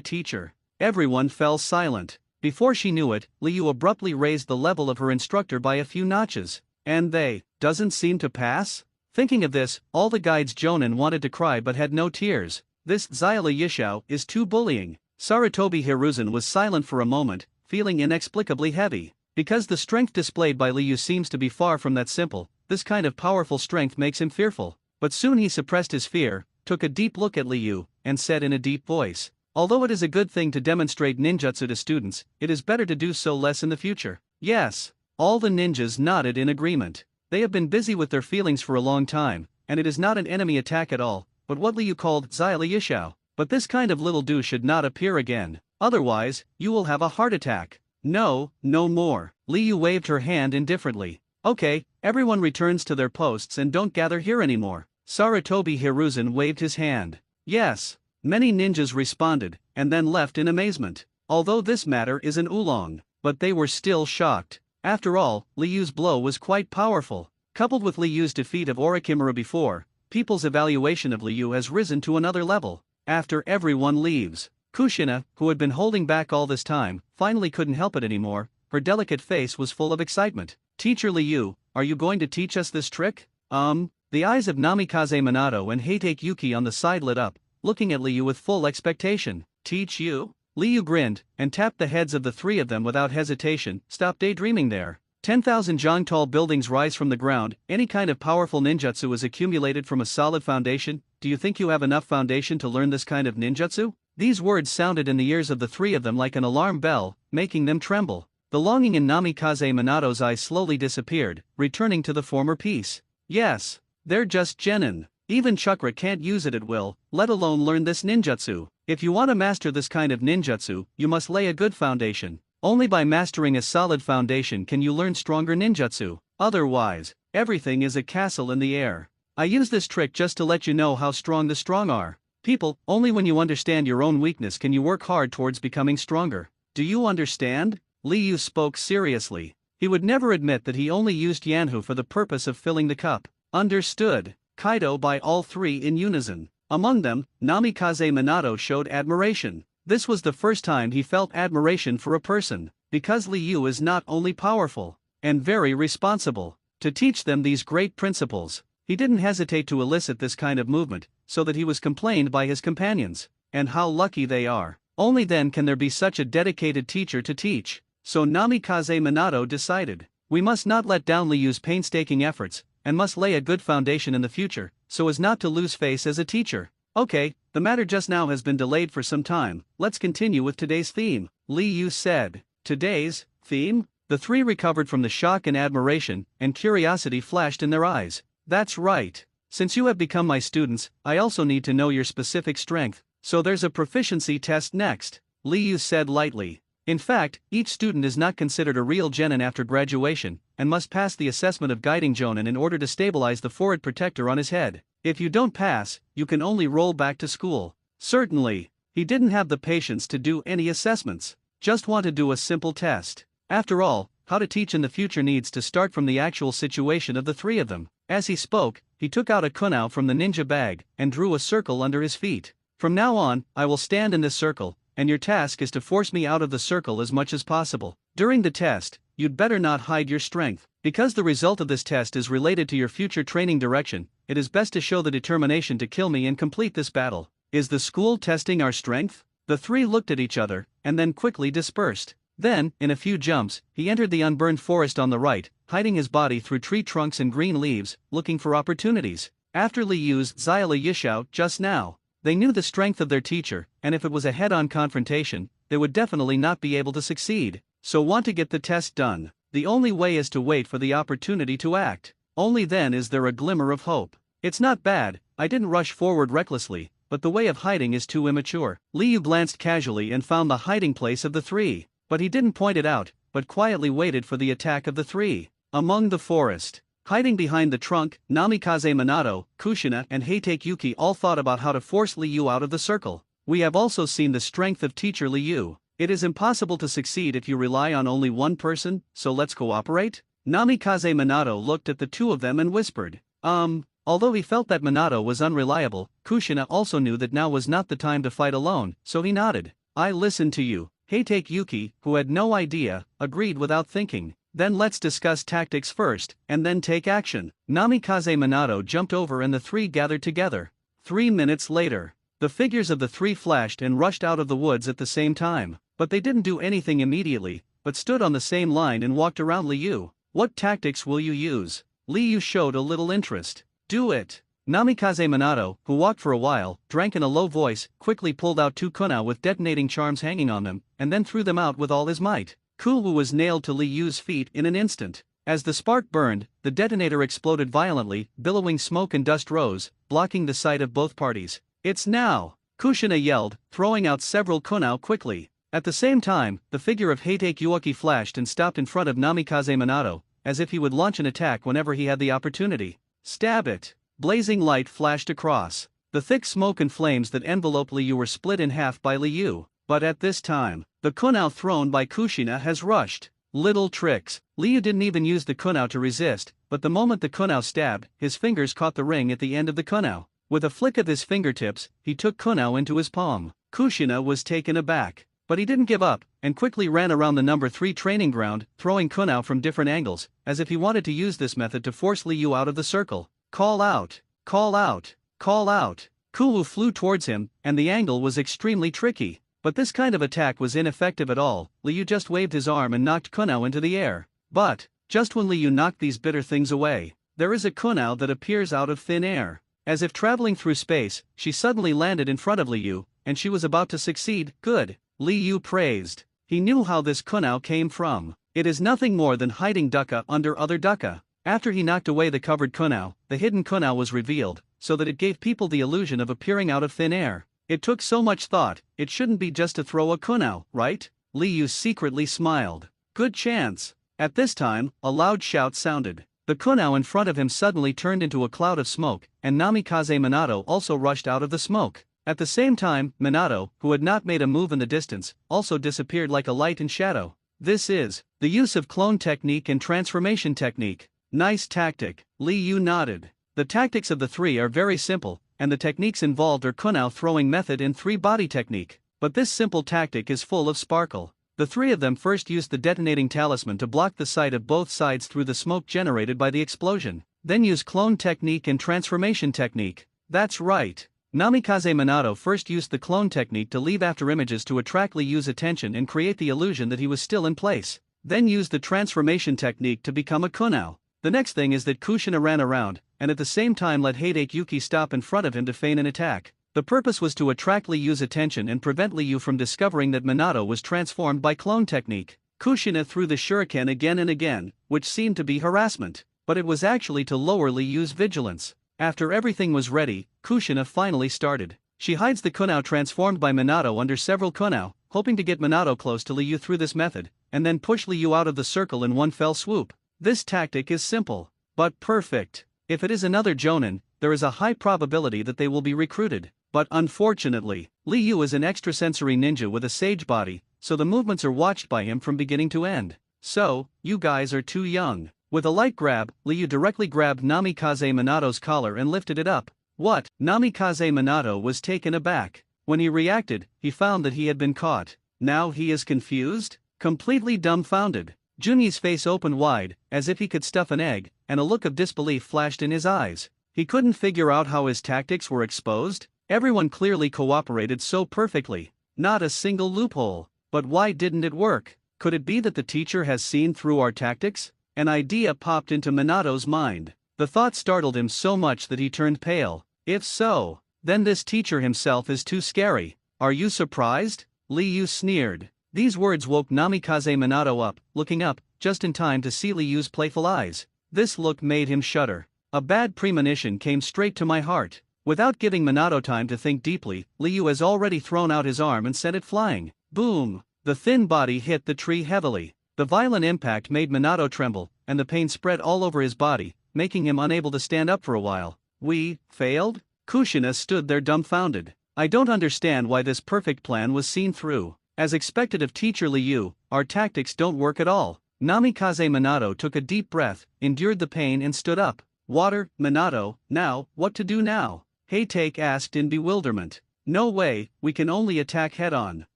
teacher? Everyone fell silent. Before she knew it, Liu abruptly raised the level of her instructor by a few notches. And they, doesn't seem to pass? Thinking of this, all the guides Jonin wanted to cry but had no tears. This Xylu Yishao is too bullying. Sarutobi Hiruzen was silent for a moment, feeling inexplicably heavy. Because the strength displayed by Liu seems to be far from that simple, this kind of powerful strength makes him fearful. But soon he suppressed his fear, took a deep look at Liu, and said in a deep voice, although it is a good thing to demonstrate ninjutsu to students, it is better to do so less in the future. Yes. All the ninjas nodded in agreement. They have been busy with their feelings for a long time, and it is not an enemy attack at all, but what Liu called Xylu Yishao. But this kind of little do should not appear again, otherwise, you will have a heart attack. No, no more. Liu waved her hand indifferently. Okay, everyone returns to their posts and don't gather here anymore. Sarutobi Hiruzen waved his hand. Yes. Many ninjas responded, and then left in amazement. Although this matter is an oolong, but they were still shocked. After all, Liu's blow was quite powerful. Coupled with Liu's defeat of Orochimaru before, people's evaluation of Liu has risen to another level. After everyone leaves, Kushina, who had been holding back all this time, finally couldn't help it anymore. Her delicate face was full of excitement. Teacher Liu, are you going to teach us this trick? The eyes of Namikaze Minato and Heitake Yuki on the side lit up, looking at Liu with full expectation. Teach you? Liu grinned, and tapped the heads of the 3 of them without hesitation. Stop daydreaming there. 10,000 jong tall buildings rise from the ground, any kind of powerful ninjutsu is accumulated from a solid foundation. Do you think you have enough foundation to learn this kind of ninjutsu? These words sounded in the ears of the 3 of them like an alarm bell, making them tremble. The longing in Namikaze Minato's eyes slowly disappeared, returning to the former peace. Yes, they're just genin. Even chakra can't use it at will, let alone learn this ninjutsu. If you want to master this kind of ninjutsu, you must lay a good foundation. Only by mastering a solid foundation can you learn stronger ninjutsu. Otherwise, everything is a castle in the air. I use this trick just to let you know how strong the strong are. People, only when you understand your own weakness can you work hard towards becoming stronger. Do you understand? Liu spoke seriously. He would never admit that he only used Yanhu for the purpose of filling the cup. Understood. Kaido by all three in unison. Among them, Namikaze Minato showed admiration. This was the first time he felt admiration for a person, because Liu is not only powerful and very responsible. To teach them these great principles, he didn't hesitate to elicit this kind of movement, so that he was complained by his companions. And how lucky they are. Only then can there be such a dedicated teacher to teach. So Namikaze Minato decided, we must not let down Liu's painstaking efforts, and must lay a good foundation in the future, so as not to lose face as a teacher. Okay, the matter just now has been delayed for some time, let's continue with today's theme, Liu said. Today's theme? The three recovered from the shock and admiration, and curiosity flashed in their eyes. That's right. Since you have become my students, I also need to know your specific strength, so there's a proficiency test next, Liu said lightly. In fact, each student is not considered a real genin after graduation, and must pass the assessment of guiding jonin in order to stabilize the forehead protector on his head. If you don't pass, you can only roll back to school. Certainly, he didn't have the patience to do any assessments, just want to do a simple test. After all, how to teach in the future needs to start from the actual situation of the three of them. As he spoke, he took out a kunao from the ninja bag, and drew a circle under his feet. From now on, I will stand in this circle, and your task is to force me out of the circle as much as possible. During the test, you'd better not hide your strength. Because the result of this test is related to your future training direction, it is best to show the determination to kill me and complete this battle. Is the school testing our strength? The three looked at each other, and then quickly dispersed. Then, in a few jumps, he entered the unburned forest on the right, hiding his body through tree trunks and green leaves, looking for opportunities. After Liu's Xyla Yishao just now, they knew the strength of their teacher, and if it was a head-on confrontation, they would definitely not be able to succeed. So want to get the test done. The only way is to wait for the opportunity to act. Only then is there a glimmer of hope. It's not bad, I didn't rush forward recklessly, but the way of hiding is too immature. Liu glanced casually and found the hiding place of the three, but he didn't point it out, but quietly waited for the attack of the three. Among the forest, hiding behind the trunk, Namikaze Minato, Kushina and Heitake Yuki all thought about how to force Liu out of the circle. We have also seen the strength of teacher Liu. It is impossible to succeed if you rely on only one person, so let's cooperate? Namikaze Minato looked at the two of them and whispered. Although he felt that Minato was unreliable, Kushina also knew that now was not the time to fight alone, so he nodded. I listen to you. Heitake Yuki, who had no idea, agreed without thinking. Then let's discuss tactics first, and then take action. Namikaze Minato jumped over and the three gathered together. 3 minutes later, the figures of the three flashed and rushed out of the woods at the same time. But they didn't do anything immediately, but stood on the same line and walked around Liu. What tactics will you use? Liu showed a little interest. Do it. Namikaze Minato, who walked for a while, drank in a low voice, quickly pulled out 2 kunao with detonating charms hanging on them, and then threw them out with all his might. Kulu was nailed to Liu's feet in an instant. As the spark burned, the detonator exploded violently, billowing smoke and dust rose, blocking the sight of both parties. It's now! Kushina yelled, throwing out several kunao quickly. At the same time, the figure of Heitake Yuki flashed and stopped in front of Namikaze Minato, as if he would launch an attack whenever he had the opportunity. Stab it! Blazing light flashed across. The thick smoke and flames that enveloped Liu were split in half by Liu, but at this time, the kunao thrown by Kushina has rushed. Little tricks. Liu didn't even use the kunao to resist, but the moment the kunao stabbed, his fingers caught the ring at the end of the kunao. With a flick of his fingertips, he took kunao into his palm. Kushina was taken aback. But he didn't give up, and quickly ran around the number 3 training ground, throwing kunao from different angles, as if he wanted to use this method to force Liu out of the circle. Call out! Call out! Call out! Kulu flew towards him, and the angle was extremely tricky. But this kind of attack was ineffective at all. Liu just waved his arm and knocked kunao into the air. But, just when Liu knocked these bitter things away, there is a kunao that appears out of thin air. As if traveling through space, she suddenly landed in front of Liu, and she was about to succeed. Good! Liu praised. He knew how this kunao came from. It is nothing more than hiding dukkha under other dukkha. After he knocked away the covered kunao, the hidden kunao was revealed, so that it gave people the illusion of appearing out of thin air. It took so much thought, it shouldn't be just to throw a kunao, right? Liu secretly smiled. Good chance. At this time, a loud shout sounded. The kunao in front of him suddenly turned into a cloud of smoke, and Namikaze Minato also rushed out of the smoke. At the same time, Minato, who had not made a move in the distance, also disappeared like a light and shadow. This is the use of clone technique and transformation technique. Nice tactic. Liu nodded. The tactics of the three are very simple, and the techniques involved are kunao throwing method and three-body technique. But this simple tactic is full of sparkle. The three of them first used the detonating talisman to block the sight of both sides through the smoke generated by the explosion. Then use clone technique and transformation technique. That's right. Namikaze Minato first used the clone technique to leave after images to attract Liyu's attention and create the illusion that he was still in place. Then used the transformation technique to become a kunao. The next thing is that Kushina ran around, and at the same time let Heidake Yuki stop in front of him to feign an attack. The purpose was to attract Liyu's attention and prevent Liyu from discovering that Minato was transformed by clone technique. Kushina threw the shuriken again and again, which seemed to be harassment, but it was actually to lower Liyu's vigilance. After everything was ready, Kushina finally started. She hides the kunao transformed by Minato under several kunao, hoping to get Minato close to Liyu through this method, and then push Liyu out of the circle in one fell swoop. This tactic is simple, but perfect. If it is another Jonin, there is a high probability that they will be recruited. But unfortunately, Liyu is an extrasensory ninja with a sage body, so the movements are watched by him from beginning to end. So, you guys are too young. With a light grab, Liyu directly grabbed Namikaze Minato's collar and lifted it up. What? Namikaze Minato was taken aback. When he reacted, he found that he had been caught. Now he is confused? Completely dumbfounded. Juni's face opened wide, as if he could stuff an egg, and a look of disbelief flashed in his eyes. He couldn't figure out how his tactics were exposed. Everyone clearly cooperated so perfectly. Not a single loophole. But why didn't it work? Could it be that the teacher has seen through our tactics? An idea popped into Minato's mind. The thought startled him so much that he turned pale. If so, then this teacher himself is too scary. Are you surprised? Liyu sneered. These words woke Namikaze Minato up, looking up, just in time to see Liyu's playful eyes. This look made him shudder. A bad premonition came straight to my heart. Without giving Minato time to think deeply, Liyu has already thrown out his arm and sent it flying. Boom! The thin body hit the tree heavily. The violent impact made Minato tremble, and the pain spread all over his body, making him unable to stand up for a while. We failed? Kushina stood there dumbfounded. I don't understand why this perfect plan was seen through. As expected of teacher Liyu, our tactics don't work at all. Namikaze Minato took a deep breath, endured the pain and stood up. Water, Minato, now, what to do now? Heitake asked in bewilderment. No way, we can only attack head-on.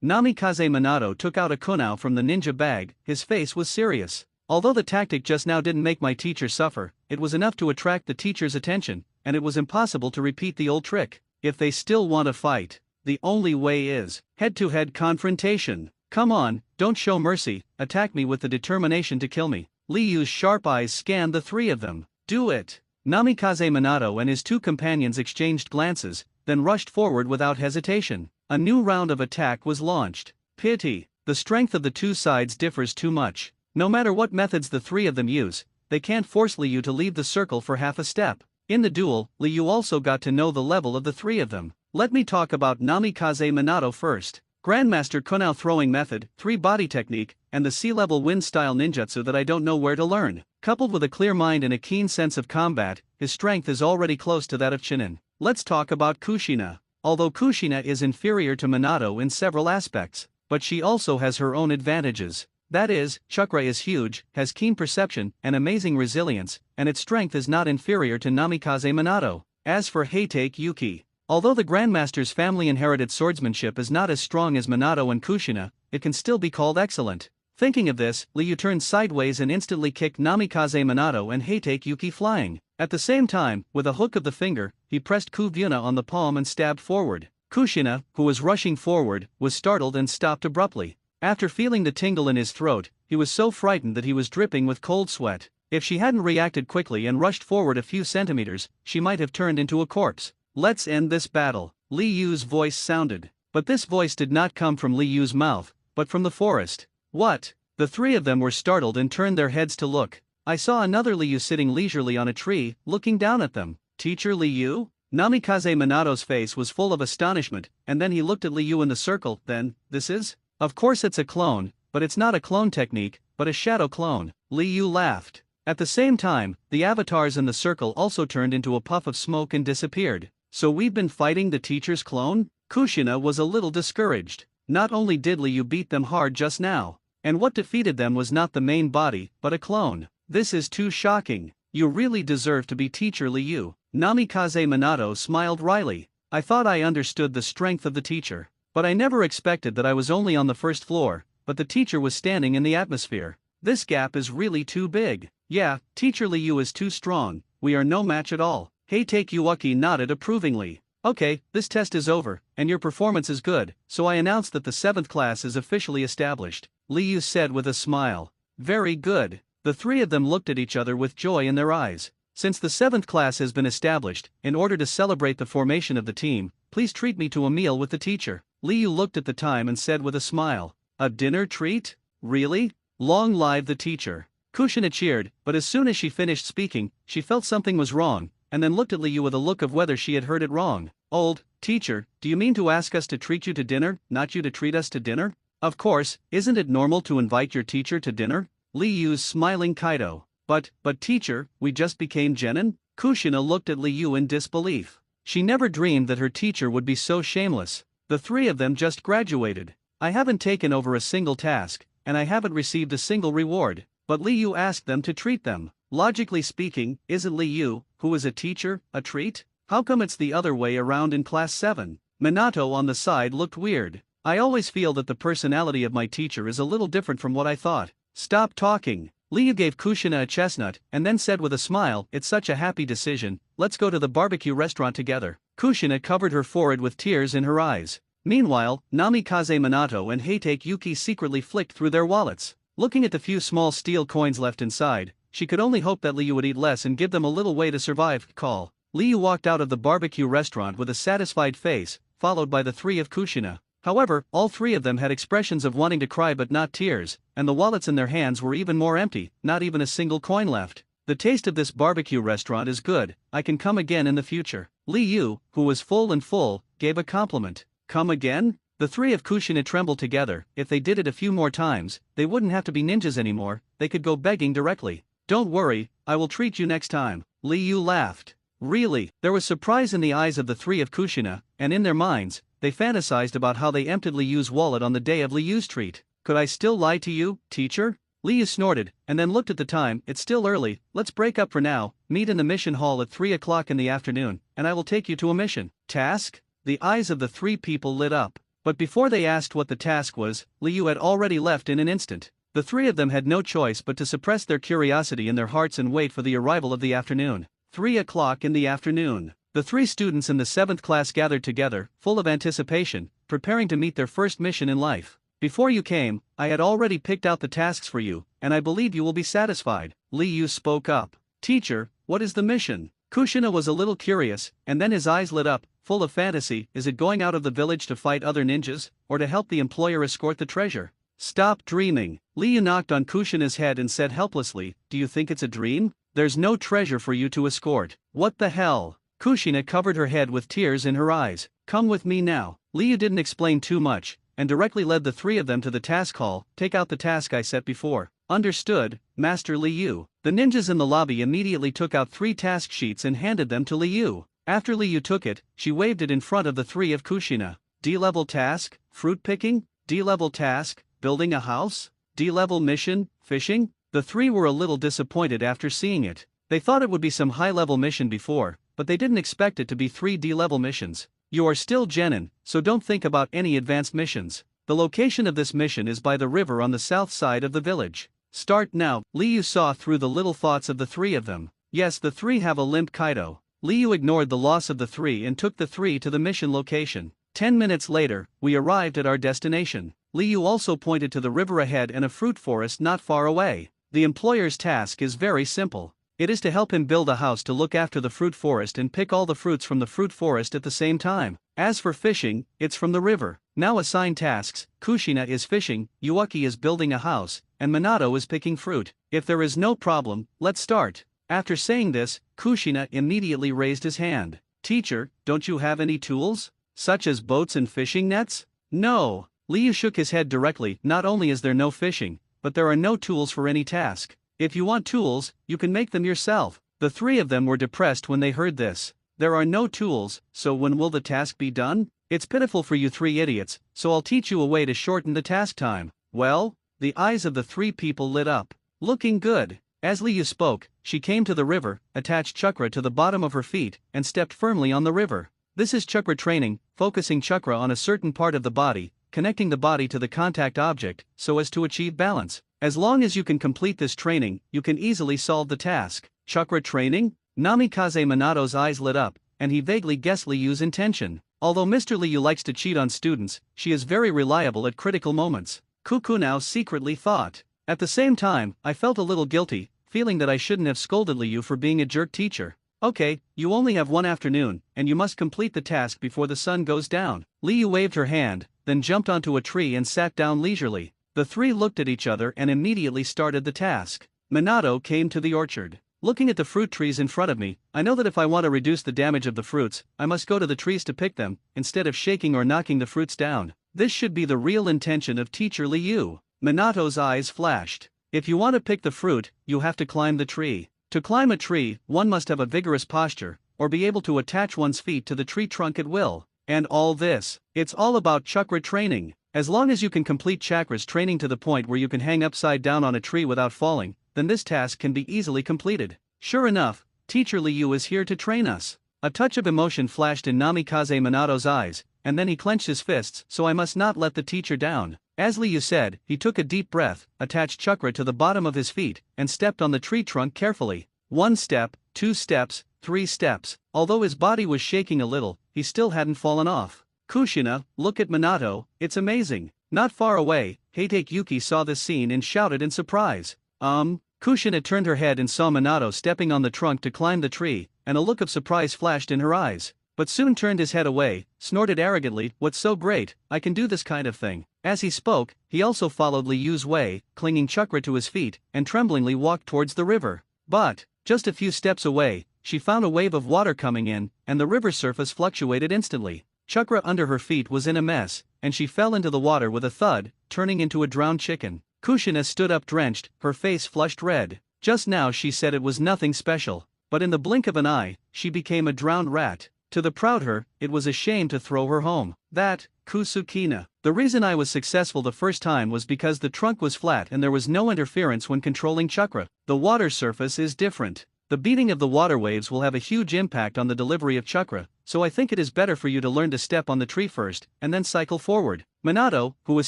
Namikaze Minato took out a kunao from the ninja bag, his face was serious. Although the tactic just now didn't make my teacher suffer, it was enough to attract the teacher's attention, and it was impossible to repeat the old trick. If they still want to fight, the only way is head-to-head confrontation. Come on, don't show mercy, attack me with the determination to kill me. Liyu's sharp eyes scanned the three of them. Do it. Namikaze Minato and his two companions exchanged glances, then rushed forward without hesitation. A new round of attack was launched. Pity. The strength of the two sides differs too much. No matter what methods the three of them use, they can't force Liyu to leave the circle for half a step. In the duel, Liyu also got to know the level of the three of them. Let me talk about Namikaze Minato first. Grandmaster Kunao throwing method, three-body technique, and the sea-level wind-style ninjutsu that I don't know where to learn. Coupled with a clear mind and a keen sense of combat, his strength is already close to that of Chinin. Let's talk about Kushina. Although Kushina is inferior to Minato in several aspects, but she also has her own advantages. That is, chakra is huge, has keen perception, and amazing resilience, and its strength is not inferior to Namikaze Minato. As for Heitake Yuki, although the Grandmaster's family-inherited swordsmanship is not as strong as Minato and Kushina, it can still be called excellent. Thinking of this, Liyu turned sideways and instantly kicked Namikaze Minato and Heitake Yuki flying. At the same time, with a hook of the finger, he pressed Kuvyuna on the palm and stabbed forward. Kushina, who was rushing forward, was startled and stopped abruptly. After feeling the tingle in his throat, he was so frightened that he was dripping with cold sweat. If she hadn't reacted quickly and rushed forward a few centimeters, she might have turned into a corpse. Let's end this battle. Liyu's voice sounded. But this voice did not come from Liyu's mouth, but from the forest. What? The three of them were startled and turned their heads to look. I saw another Liyu sitting leisurely on a tree, looking down at them. Teacher Liyu? Namikaze Minato's face was full of astonishment, and then he looked at Liyu in the circle. Then, this is? Of course it's a clone, but it's not a clone technique, but a shadow clone. Liyu laughed. At the same time, the avatars in the circle also turned into a puff of smoke and disappeared. So we've been fighting the teacher's clone? Kushina was a little discouraged. Not only did Liyu beat them hard just now, and what defeated them was not the main body, but a clone. This is too shocking. You really deserve to be teacher Liyu. Namikaze Minato smiled wryly. I thought I understood the strength of the teacher. But I never expected that I was only on the first floor, but the teacher was standing in the atmosphere. This gap is really too big. Yeah, Teacher Liu is too strong, we are no match at all. Heitake Ueki nodded approvingly. Okay, this test is over, and your performance is good, so I announce that the 7th class is officially established, Liu said with a smile. Very good. The three of them looked at each other with joy in their eyes. Since the 7th class has been established, in order to celebrate the formation of the team, please treat me to a meal with the teacher. Liu looked at the time and said with a smile. A dinner treat? Really? Long live the teacher. Kushina cheered, but as soon as she finished speaking, she felt something was wrong, and then looked at Liu with a look of whether she had heard it wrong. Old teacher, do you mean to ask us to treat you to dinner, not you to treat us to dinner? Of course, isn't it normal to invite your teacher to dinner? Liu's smiling Kaido. But teacher, we just became genin? Kushina looked at Liu in disbelief. She never dreamed that her teacher would be so shameless. The three of them just graduated. I haven't taken over a single task, and I haven't received a single reward, but Liu asked them to treat them. Logically speaking, isn't Liu, who is a teacher, a treat? How come it's the other way around in class 7? Minato on the side looked weird. I always feel that the personality of my teacher is a little different from what I thought. Stop talking. Liu gave Kushina a chestnut and then said with a smile, it's such a happy decision, let's go to the barbecue restaurant together. Kushina covered her forehead with tears in her eyes. Meanwhile, Namikaze Minato and Heitake Yuki secretly flicked through their wallets. Looking at the few small steel coins left inside, she could only hope that Liu would eat less and give them a little way to survive. Call. Liu walked out of the barbecue restaurant with a satisfied face, followed by the three of Kushina. However, all three of them had expressions of wanting to cry but not tears, and the wallets in their hands were even more empty, not even a single coin left. The taste of this barbecue restaurant is good, I can come again in the future. Liu, who was full, gave a compliment. Come again? The three of Kushina trembled together. If they did it a few more times, they wouldn't have to be ninjas anymore, they could go begging directly. Don't worry, I will treat you next time. Liu laughed. Really? There was surprise in the eyes of the three of Kushina, and in their minds, they fantasized about how they emptied Liu's wallet on the day of Liu's treat. Could I still lie to you, teacher? Liu snorted, and then looked at the time. It's still early, let's break up for now, meet in the mission hall at 3 o'clock in the afternoon, and I will take you to a mission. Task? The eyes of the three people lit up. But before they asked what the task was, Liu had already left in an instant. The three of them had no choice but to suppress their curiosity in their hearts and wait for the arrival of the afternoon. 3 o'clock in the afternoon. The three students in the 7th class gathered together, full of anticipation, preparing to meet their first mission in life. Before you came, I had already picked out the tasks for you, and I believe you will be satisfied. Liu spoke up. Teacher, what is the mission? Kushina was a little curious, and then his eyes lit up, full of fantasy. Is it going out of the village to fight other ninjas, or to help the employer escort the treasure? Stop dreaming. Liu knocked on Kushina's head and said helplessly, do you think it's a dream? There's no treasure for you to escort. What the hell? Kushina covered her head with tears in her eyes. Come with me now. Liu didn't explain too much, and directly led the three of them to the task hall. Take out the task I set before. Understood, Master Liu. The ninjas in the lobby immediately took out 3 task sheets and handed them to Liu. After Liu took it, she waved it in front of the three of Kushina. D-level task, fruit picking? D-level task, building a house? D-level mission, fishing? The three were a little disappointed after seeing it. They thought it would be some high-level mission before, but they didn't expect it to be 3 D-level missions. You are still genin, so don't think about any advanced missions. The location of this mission is by the river on the south side of the village. Start now. Liu saw through the little thoughts of the three of them. Yes, the three have a limp Kaido. Liu ignored the loss of the three and took the three to the mission location. 10 minutes later, we arrived at our destination. Liu also pointed to the river ahead and a fruit forest not far away. The employer's task is very simple. It is to help him build a house to look after the fruit forest and pick all the fruits from the fruit forest at the same time. As for fishing, it's from the river. Now assigned tasks, Kushina is fishing, Ueki is building a house, and Minato is picking fruit. If there is no problem, let's start. After saying this, Kushina immediately raised his hand. Teacher, don't you have any tools? Such as boats and fishing nets? No. Liu shook his head directly. Not only is there no fishing, but there are no tools for any task. If you want tools, you can make them yourself. The three of them were depressed when they heard this. There are no tools, so when will the task be done? It's pitiful for you three idiots, so I'll teach you a way to shorten the task time. Well? The eyes of the three people lit up. Looking good. As Liu spoke, she came to the river, attached chakra to the bottom of her feet, and stepped firmly on the river. This is chakra training, focusing chakra on a certain part of the body, connecting the body to the contact object, so as to achieve balance. As long as you can complete this training, you can easily solve the task. Chakra training? Namikaze Minato's eyes lit up, and he vaguely guessed Liu's intention. Although Mr. Liu likes to cheat on students, she is very reliable at critical moments. Kukunao secretly thought. At the same time, I felt a little guilty, feeling that I shouldn't have scolded Liu for being a jerk teacher. Okay, you only have one afternoon, and you must complete the task before the sun goes down. Liu waved her hand, then jumped onto a tree and sat down leisurely. The three looked at each other and immediately started the task. Minato came to the orchard. Looking at the fruit trees in front of me, I know that if I want to reduce the damage of the fruits, I must go to the trees to pick them, instead of shaking or knocking the fruits down. This should be the real intention of teacher Liu. Minato's eyes flashed. If you want to pick the fruit, you have to climb the tree. To climb a tree, one must have a vigorous posture, or be able to attach one's feet to the tree trunk at will. And all this, it's all about chakra training. As long as you can complete chakras training to the point where you can hang upside down on a tree without falling, then this task can be easily completed. Sure enough, teacher Liu is here to train us. A touch of emotion flashed in Namikaze Minato's eyes, and then he clenched his fists, so I must not let the teacher down. As Liu said, he took a deep breath, attached chakra to the bottom of his feet, and stepped on the tree trunk carefully. 1 step, 2 steps, 3 steps. Although his body was shaking a little, he still hadn't fallen off. Kushina, look at Minato, it's amazing. Not far away, Heitake Yuki saw this scene and shouted in surprise. Kushina turned her head and saw Minato stepping on the trunk to climb the tree, and a look of surprise flashed in her eyes. But soon turned his head away, snorted arrogantly, "What's so great? I can do this kind of thing." As he spoke, he also followed Liu's way, clinging chakra to his feet, and tremblingly walked towards the river. But, just a few steps away, she found a wave of water coming in, and the river surface fluctuated instantly. Chakra under her feet was in a mess, and she fell into the water with a thud, turning into a drowned chicken. Kushina stood up drenched, her face flushed red. Just now she said it was nothing special, but in the blink of an eye, she became a drowned rat. To the proud her, it was a shame to throw her home. That, Kusukina. The reason I was successful the first time was because the trunk was flat and there was no interference when controlling chakra. The water surface is different. The beating of the water waves will have a huge impact on the delivery of chakra, so I think it is better for you to learn to step on the tree first, and then cycle forward. Minato, who was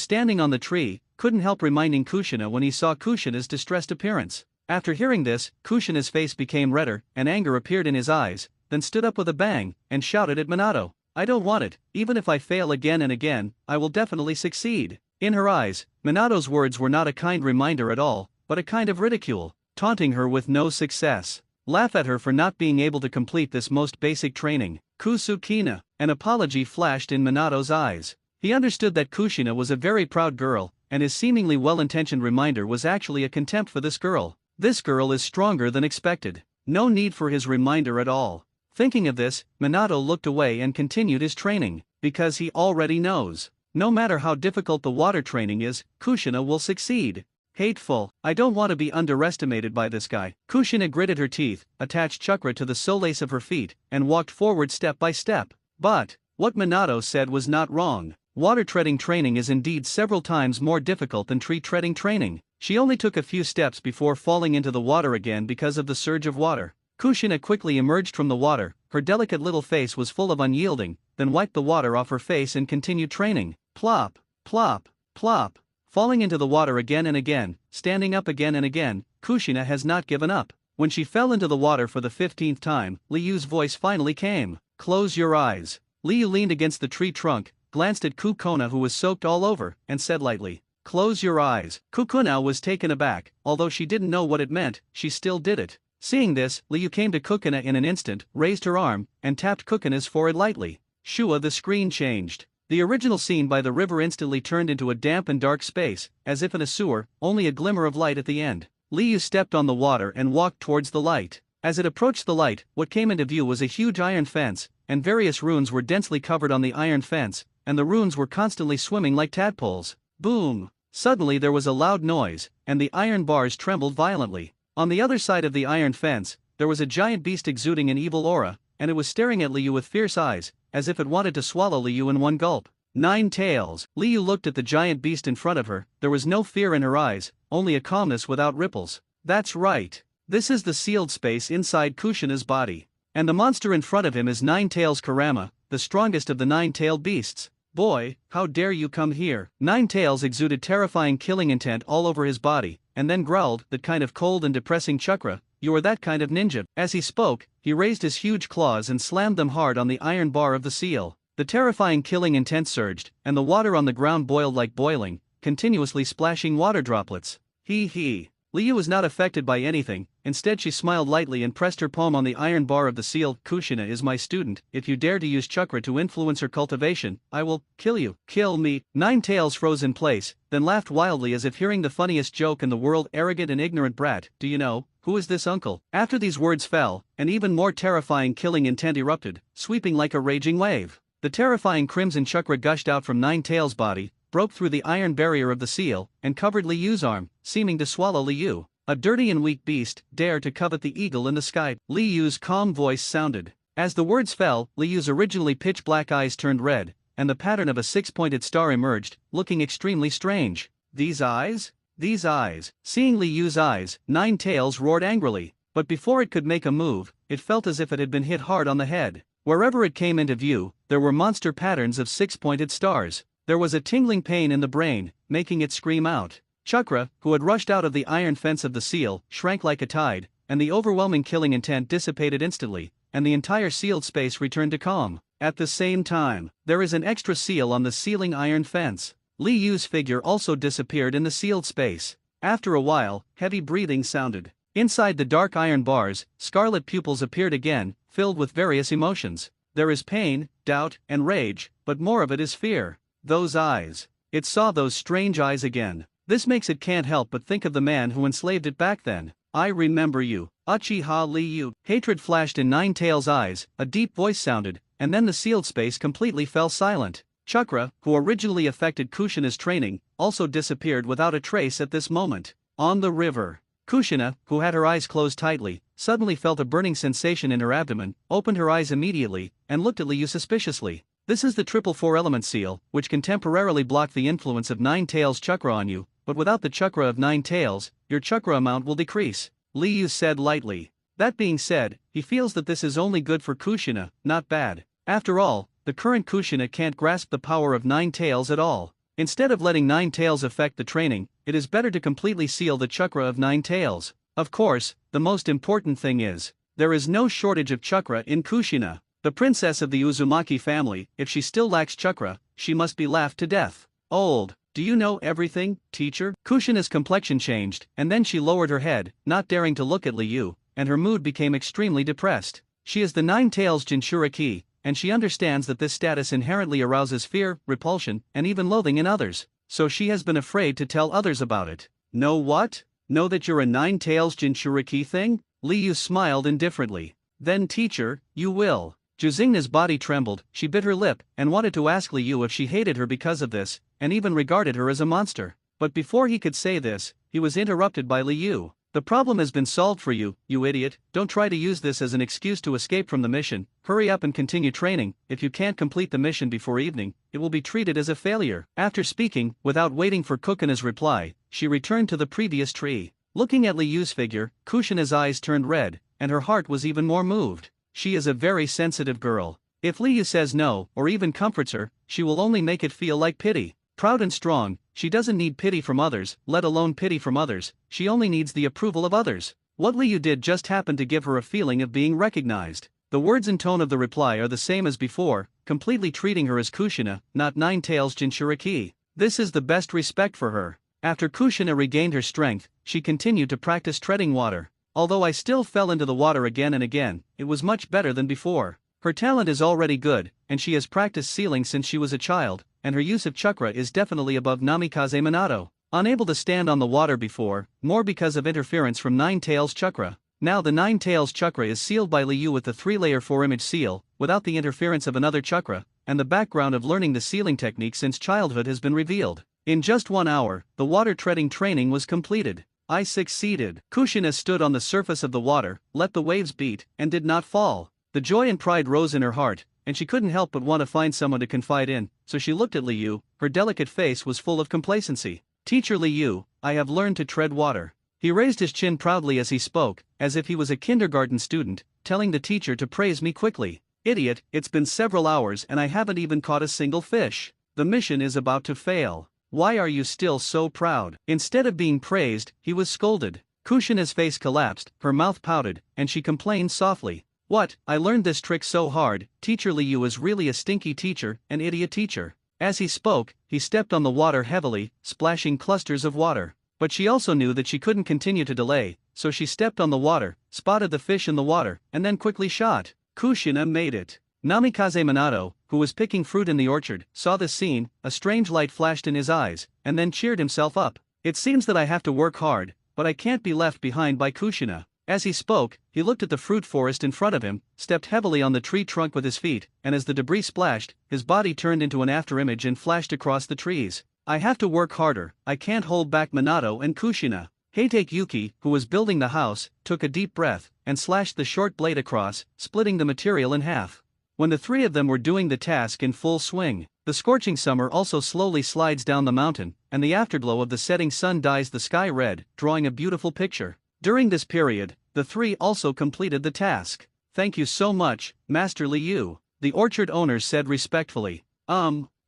standing on the tree, couldn't help reminding Kushina when he saw Kushina's distressed appearance. After hearing this, Kushina's face became redder, and anger appeared in his eyes, then stood up with a bang, and shouted at Minato, "I don't want it, even if I fail again and again, I will definitely succeed." In her eyes, Minato's words were not a kind reminder at all, but a kind of ridicule, taunting her with no success. Laugh at her for not being able to complete this most basic training. Kusukina. An apology flashed in Minato's eyes. He understood that Kushina was a very proud girl, and his seemingly well-intentioned reminder was actually a contempt for this girl. This girl is stronger than expected. No need for his reminder at all. Thinking of this, Minato looked away and continued his training, because he already knows. No matter how difficult the water training is, Kushina will succeed. Hateful, I don't want to be underestimated by this guy. Kushina gritted her teeth, attached chakra to the soles of her feet, and walked forward step by step. But, what Minato said was not wrong. Water treading training is indeed several times more difficult than tree treading training. She only took a few steps before falling into the water again because of the surge of water. Kushina quickly emerged from the water, her delicate little face was full of unyielding, then wiped the water off her face and continued training. Plop, plop, plop. Falling into the water again and again, standing up again and again, Kushina has not given up. When she fell into the water for the 15th time, Liu's voice finally came. "Close your eyes." Liu leaned against the tree trunk, glanced at Kukona who was soaked all over, and said lightly, "Close your eyes." Kukona was taken aback, although she didn't know what it meant, she still did it. Seeing this, Liu came to Kukona in an instant, raised her arm, and tapped Kukona's forehead lightly. Shua, the screen changed. The original scene by the river instantly turned into a damp and dark space, as if in a sewer, only a glimmer of light at the end. Liu stepped on the water and walked towards the light. As it approached the light, what came into view was a huge iron fence, and various runes were densely covered on the iron fence, and the runes were constantly swimming like tadpoles. Boom! Suddenly there was a loud noise, and the iron bars trembled violently. On the other side of the iron fence, there was a giant beast exuding an evil aura, and it was staring at Liu with fierce eyes, as if it wanted to swallow Liu in one gulp. 9 tails. Liu looked at the giant beast in front of her, there was no fear in her eyes, only a calmness without ripples. That's right. This is the sealed space inside Kushina's body. And the monster in front of him is Nine-Tails Kurama, the strongest of the nine-tailed beasts. Boy, how dare you come here? Nine-Tails exuded terrifying killing intent all over his body, and then growled, that kind of cold and depressing chakra, you are that kind of ninja. As he spoke, he raised his huge claws and slammed them hard on the iron bar of the seal. The terrifying killing intent surged, and the water on the ground boiled like boiling, continuously splashing water droplets. Hee. Liu was not affected by anything, instead she smiled lightly and pressed her palm on the iron bar of the seal. Kushina is my student, if you dare to use chakra to influence her cultivation, I will kill you. Kill me. Nine-Tails froze in place, then laughed wildly as if hearing the funniest joke in the world. Arrogant and ignorant brat, do you know, who is this uncle? After these words fell, an even more terrifying killing intent erupted, sweeping like a raging wave. The terrifying crimson chakra gushed out from Nine-Tails' body, broke through the iron barrier of the seal, and covered Liu's arm, seeming to swallow Liu. A dirty and weak beast, dare to covet the eagle in the sky. Liu's calm voice sounded. As the words fell, Liu's originally pitch-black eyes turned red, and the pattern of a six-pointed star emerged, looking extremely strange. These eyes? These eyes. Seeing Liu's eyes, Nine-Tails roared angrily, but before it could make a move, it felt as if it had been hit hard on the head. Wherever it came into view, there were monster patterns of six-pointed stars. There was a tingling pain in the brain, making it scream out. Chakra, who had rushed out of the iron fence of the seal, shrank like a tide, and the overwhelming killing intent dissipated instantly, and the entire sealed space returned to calm. At the same time, there is an extra seal on the sealing iron fence. Liu's figure also disappeared in the sealed space. After a while, heavy breathing sounded. Inside the dark iron bars, scarlet pupils appeared again, filled with various emotions. There is pain, doubt, and rage, but more of it is fear. Those eyes. It saw those strange eyes again. This makes it can't help but think of the man who enslaved it back then. I remember you, Uchiha Liu. Hatred flashed in Nine-Tails' eyes, a deep voice sounded, and then the sealed space completely fell silent. Chakra, who originally affected Kushina's training, also disappeared without a trace at this moment. On the river, Kushina, who had her eyes closed tightly, suddenly felt a burning sensation in her abdomen, opened her eyes immediately, and looked at Liu suspiciously. This is the triple four-element seal, which can temporarily block the influence of Nine-Tails' chakra on you, but without the chakra of Nine-Tails, your chakra amount will decrease, Liu said lightly. That being said, he feels that this is only good for Kushina, not bad. After all, the current Kushina can't grasp the power of Nine-Tails at all. Instead of letting Nine-Tails affect the training, it is better to completely seal the chakra of Nine-Tails. Of course, the most important thing is, there is no shortage of chakra in Kushina. The princess of the Uzumaki family, if she still lacks chakra, she must be laughed to death. Old, do you know everything, teacher? Kushina's complexion changed, and then she lowered her head, not daring to look at Liu, and her mood became extremely depressed. She is the Nine-Tails Jinchuriki, and she understands that this status inherently arouses fear, repulsion, and even loathing in others, so she has been afraid to tell others about it. Know what? Know that you're a Nine-Tails Jinchuriki thing? Liu smiled indifferently. Then teacher, you will. Juzingna's body trembled, she bit her lip, and wanted to ask Liu if she hated her because of this, and even regarded her as a monster. But before he could say this, he was interrupted by Liu. The problem has been solved for you, you idiot. Don't try to use this as an excuse to escape from the mission. Hurry up and continue training. If you can't complete the mission before evening, it will be treated as a failure. After speaking, without waiting for Kukuna's reply, she returned to the previous tree. Looking at Liu's figure, Kushina's eyes turned red, and her heart was even more moved. She is a very sensitive girl. If Liu says no, or even comforts her, she will only make it feel like pity. Proud and strong, she doesn't need pity from others, let alone pity from others, she only needs the approval of others. What Liu did just happened to give her a feeling of being recognized. The words and tone of the reply are the same as before, completely treating her as Kushina, not Nine-Tails Jinchuriki. This is the best respect for her. After Kushina regained her strength, she continued to practice treading water. Although I still fell into the water again and again, it was much better than before. Her talent is already good, and she has practiced sealing since she was a child, and her use of chakra is definitely above Namikaze Minato. Unable to stand on the water before, more because of interference from Nine-Tails chakra. Now the Nine-Tails chakra is sealed by Liu with the 3-layer 4-image seal, without the interference of another chakra, and the background of learning the sealing technique since childhood has been revealed. In just 1 hour, the water treading training was completed. I succeeded. Kushina stood on the surface of the water, let the waves beat, and did not fall. The joy and pride rose in her heart, and she couldn't help but want to find someone to confide in, so she looked at Liu. Her delicate face was full of complacency. Teacher Liu, I have learned to tread water. He raised his chin proudly as he spoke, as if he was a kindergarten student, telling the teacher to praise me quickly. Idiot, it's been several hours and I haven't even caught a single fish. The mission is about to fail. Why are you still so proud? Instead of being praised, he was scolded. Kushina's face collapsed, her mouth pouted, and she complained softly. What, I learned this trick so hard, Teacher Liu is really a stinky teacher, an idiot teacher. As he spoke, he stepped on the water heavily, splashing clusters of water. But she also knew that she couldn't continue to delay, so she stepped on the water, spotted the fish in the water, and then quickly shot. Kushina made it. Namikaze Minato, who was picking fruit in the orchard, saw this scene, a strange light flashed in his eyes, and then cheered himself up. It seems that I have to work hard, but I can't be left behind by Kushina. As he spoke, he looked at the fruit forest in front of him, stepped heavily on the tree trunk with his feet, and as the debris splashed, his body turned into an afterimage and flashed across the trees. I have to work harder, I can't hold back Minato and Kushina. Heitake Yuki, who was building the house, took a deep breath, and slashed the short blade across, splitting the material in half. When the three of them were doing the task in full swing, the scorching summer also slowly slides down the mountain, and the afterglow of the setting sun dyes the sky red, drawing a beautiful picture. During this period, the three also completed the task. Thank you so much, Master Liu, the orchard owner said respectfully.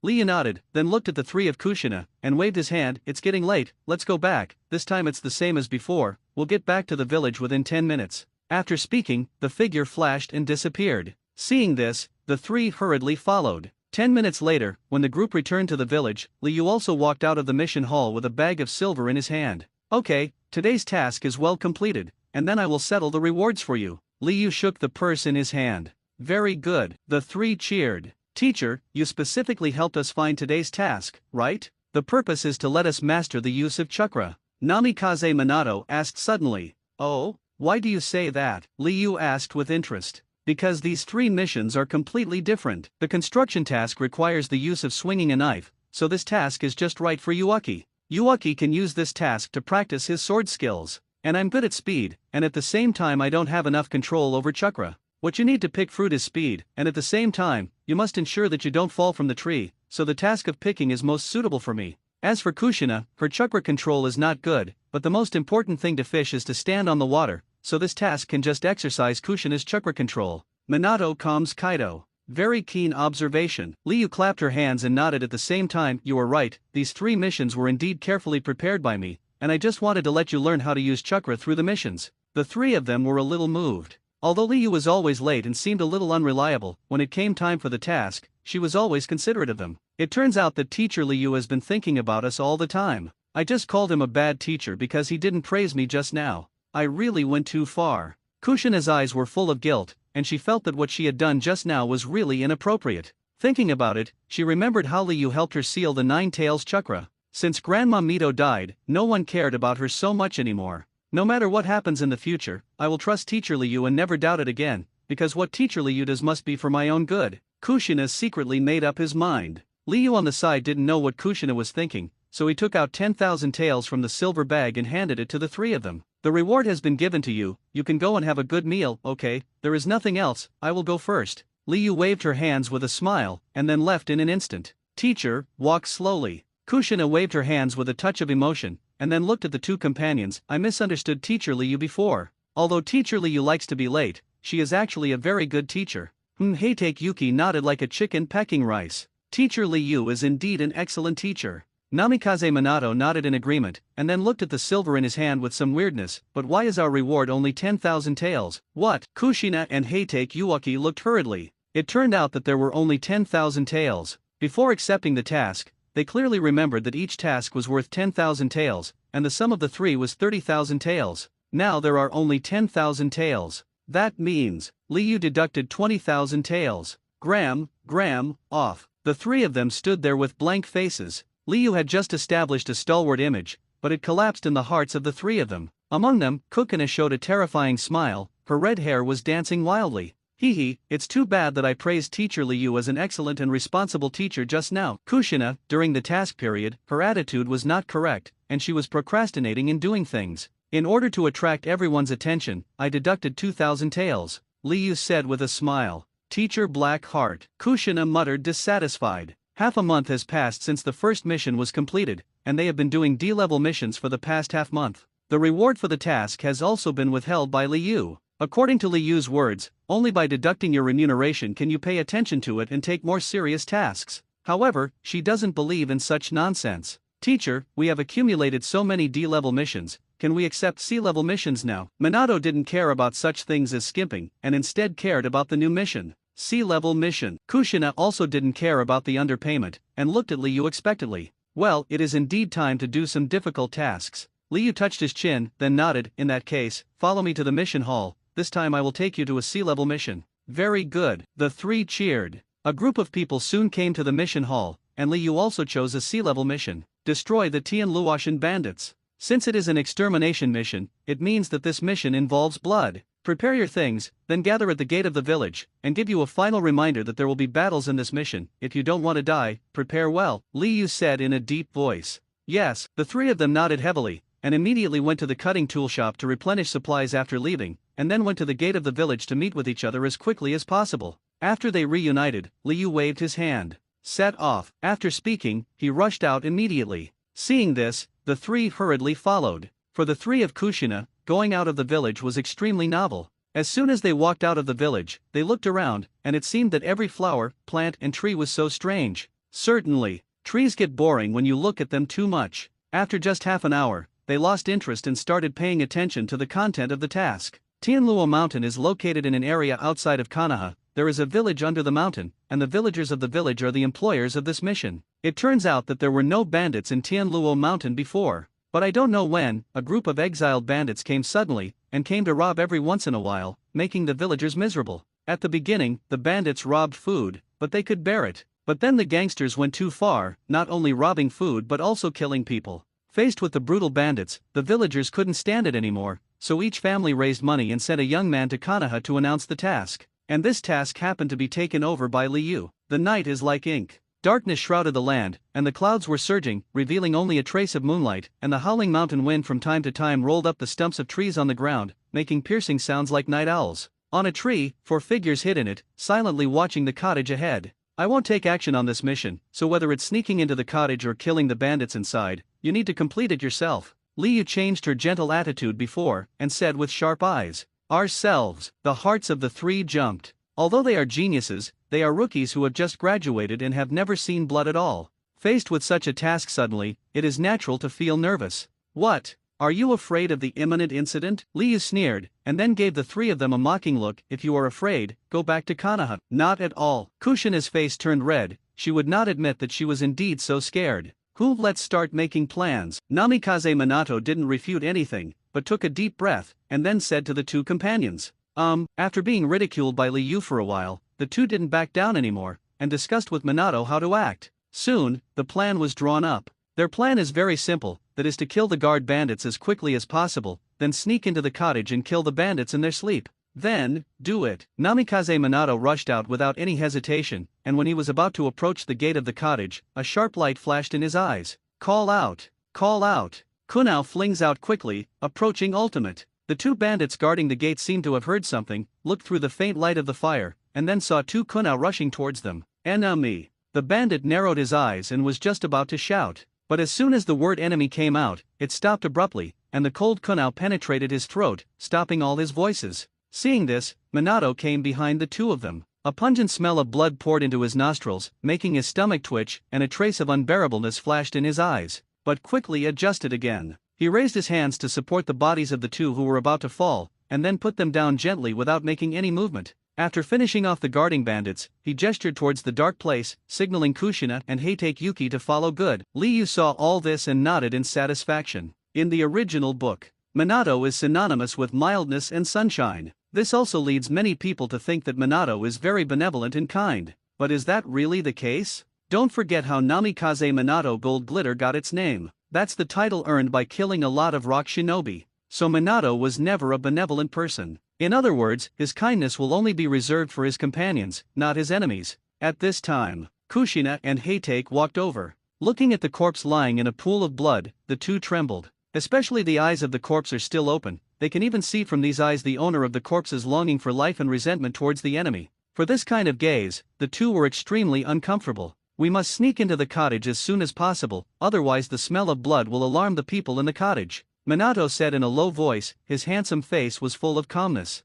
Liu nodded, then looked at the three of Kushina, and waved his hand. It's getting late, let's go back, this time it's the same as before, we'll get back to the village within 10 minutes. After speaking, the figure flashed and disappeared. Seeing this, the three hurriedly followed. 10 minutes later, when the group returned to the village, Liu also walked out of the mission hall with a bag of silver in his hand. Okay, today's task is well completed, and then I will settle the rewards for you. Liu shook the purse in his hand. Very good. The three cheered. Teacher, you specifically helped us find today's task, right? The purpose is to let us master the use of chakra. Namikaze Minato asked suddenly. Oh, why do you say that? Liu asked with interest. Because these three missions are completely different. The construction task requires the use of swinging a knife, so this task is just right for Yuaki. Yuaki can use this task to practice his sword skills. And I'm good at speed, and at the same time I don't have enough control over chakra. What you need to pick fruit is speed, and at the same time, you must ensure that you don't fall from the tree, so the task of picking is most suitable for me. As for Kushina, her chakra control is not good, but the most important thing to fish is to stand on the water, so this task can just exercise Kushina's chakra control. Minato calms Kaido. Very keen observation. Liu clapped her hands and nodded at the same time. You are right, these three missions were indeed carefully prepared by me, and I just wanted to let you learn how to use chakra through the missions. The three of them were a little moved. Although Liu was always late and seemed a little unreliable, when it came time for the task, she was always considerate of them. It turns out that Teacher Liu has been thinking about us all the time. I just called him a bad teacher because he didn't praise me just now. I really went too far. Kushina's eyes were full of guilt, and she felt that what she had done just now was really inappropriate. Thinking about it, she remembered how Liu helped her seal the Nine Tails chakra. Since Grandma Mito died, no one cared about her so much anymore. No matter what happens in the future, I will trust Teacher Liu and never doubt it again, because what Teacher Liu does must be for my own good. Kushina secretly made up his mind. Liu on the side didn't know what Kushina was thinking, so he took out 10,000 taels from the silver bag and handed it to the three of them. The reward has been given to you, you can go and have a good meal. Okay, there is nothing else, I will go first. Liu waved her hands with a smile, and then left in an instant. Teacher, walk slowly. Kushina waved her hands with a touch of emotion, and then looked at the two companions. I misunderstood Teacher Liu before. Although Teacher Liu likes to be late, she is actually a very good teacher. Heitake Yuki nodded like a chicken pecking rice. Teacher Liu is indeed an excellent teacher. Namikaze Minato nodded in agreement, and then looked at the silver in his hand with some weirdness. But why is our reward only 10,000 taels? What? Kushina and Heitake Yuki looked hurriedly. It turned out that there were only 10,000 taels. Before accepting the task, they clearly remembered that each task was worth 10,000 taels, and the sum of the three was 30,000 taels. Now there are only 10,000 taels. That means, Liu deducted 20,000 taels. Gram, off. The three of them stood there with blank faces. Liu had just established a stalwart image, but it collapsed in the hearts of the three of them. Among them, Kukina showed a terrifying smile, her red hair was dancing wildly. Hee, it's too bad that I praised Teacher Liu as an excellent and responsible teacher just now. Kushina, during the task period, her attitude was not correct, and she was procrastinating in doing things. In order to attract everyone's attention, I deducted 2,000 taels, Liu said with a smile. Teacher Black Heart. Kushina muttered dissatisfied. Half a month has passed since the first mission was completed, and they have been doing D-level missions for the past half month. The reward for the task has also been withheld by Liu. According to Liu's words, only by deducting your remuneration can you pay attention to it and take more serious tasks. However, she doesn't believe in such nonsense. Teacher, we have accumulated so many D-level missions, can we accept C-level missions now? Minato didn't care about such things as skimping, and instead cared about the new mission. C-level mission. Kushina also didn't care about the underpayment, and looked at Liu expectantly. Well, it is indeed time to do some difficult tasks. Liu touched his chin, then nodded. In that case, follow me to the mission hall. This time I will take you to a C-level mission. Very good. The three cheered. A group of people soon came to the mission hall, and Liu also chose a C-level mission. Destroy the Tianluoshan bandits. Since it is an extermination mission, it means that this mission involves blood. Prepare your things, then gather at the gate of the village, and give you a final reminder that there will be battles in this mission. If you don't want to die, prepare well, Liu said in a deep voice. Yes, the three of them nodded heavily, and immediately went to the cutting tool shop to replenish supplies after leaving, and then went to the gate of the village to meet with each other as quickly as possible. After they reunited, Liu waved his hand. Set off. After speaking, he rushed out immediately. Seeing this, the three hurriedly followed. For the three of Kushina, going out of the village was extremely novel. As soon as they walked out of the village, they looked around, and it seemed that every flower, plant and tree was so strange. Certainly, trees get boring when you look at them too much. After just half an hour, they lost interest and started paying attention to the content of the task. Tianluo Mountain is located in an area outside of Konoha. There is a village under the mountain, and the villagers of the village are the employers of this mission. It turns out that there were no bandits in Tianluo Mountain before. But I don't know when, a group of exiled bandits came suddenly, and came to rob every once in a while, making the villagers miserable. At the beginning, the bandits robbed food, but they could bear it. But then the gangsters went too far, not only robbing food but also killing people. Faced with the brutal bandits, the villagers couldn't stand it anymore, so each family raised money and sent a young man to Konoha to announce the task. And this task happened to be taken over by Liu. The night is like ink. Darkness shrouded the land, and the clouds were surging, revealing only a trace of moonlight, and the howling mountain wind from time to time rolled up the stumps of trees on the ground, making piercing sounds like night owls. On a tree, 4 figures hid in it, silently watching the cottage ahead. I won't take action on this mission, so whether it's sneaking into the cottage or killing the bandits inside, you need to complete it yourself. Liu changed her gentle attitude before, and said with sharp eyes. Ourselves. The hearts of the three jumped. Although they are geniuses, they are rookies who have just graduated and have never seen blood at all. Faced with such a task suddenly, it is natural to feel nervous. What? Are you afraid of the imminent incident? Liu sneered, and then gave the three of them a mocking look. If you are afraid, go back to Konoha. Not at all. Kushina's face turned red. She would not admit that she was indeed so scared. Let's start making plans. Namikaze Minato didn't refute anything, but took a deep breath, and then said to the two companions. After being ridiculed by Liu for a while, the two didn't back down anymore, and discussed with Minato how to act. Soon, the plan was drawn up. Their plan is very simple, that is to kill the guard bandits as quickly as possible, then sneak into the cottage and kill the bandits in their sleep. Then, do it. Namikaze Minato rushed out without any hesitation, and when he was about to approach the gate of the cottage, a sharp light flashed in his eyes. Call out! Call out! Kunao flings out quickly, approaching ultimate. The two bandits guarding the gate seemed to have heard something, looked through the faint light of the fire, and then saw two Kunao rushing towards them. Enemy! The bandit narrowed his eyes and was just about to shout. But as soon as the word enemy came out, it stopped abruptly, and the cold Kunao penetrated his throat, stopping all his voices. Seeing this, Minato came behind the two of them. A pungent smell of blood poured into his nostrils, making his stomach twitch, and a trace of unbearableness flashed in his eyes, but quickly adjusted again. He raised his hands to support the bodies of the two who were about to fall, and then put them down gently without making any movement. After finishing off the guarding bandits, he gestured towards the dark place, signaling Kushina and Heitake Yuki to follow. Good. Liu saw all this and nodded in satisfaction. In the original book, Minato is synonymous with mildness and sunshine. This also leads many people to think that Minato is very benevolent and kind. But is that really the case? Don't forget how Namikaze Minato Gold Glitter got its name. That's the title earned by killing a lot of rock shinobi. So Minato was never a benevolent person. In other words, his kindness will only be reserved for his companions, not his enemies. At this time, Kushina and Heitake walked over. Looking at the corpse lying in a pool of blood, the two trembled. Especially the eyes of the corpse are still open. They can even see from these eyes the owner of the corpse's longing for life and resentment towards the enemy. For this kind of gaze, the two were extremely uncomfortable. We must sneak into the cottage as soon as possible, otherwise the smell of blood will alarm the people in the cottage. Minato said in a low voice, his handsome face was full of calmness.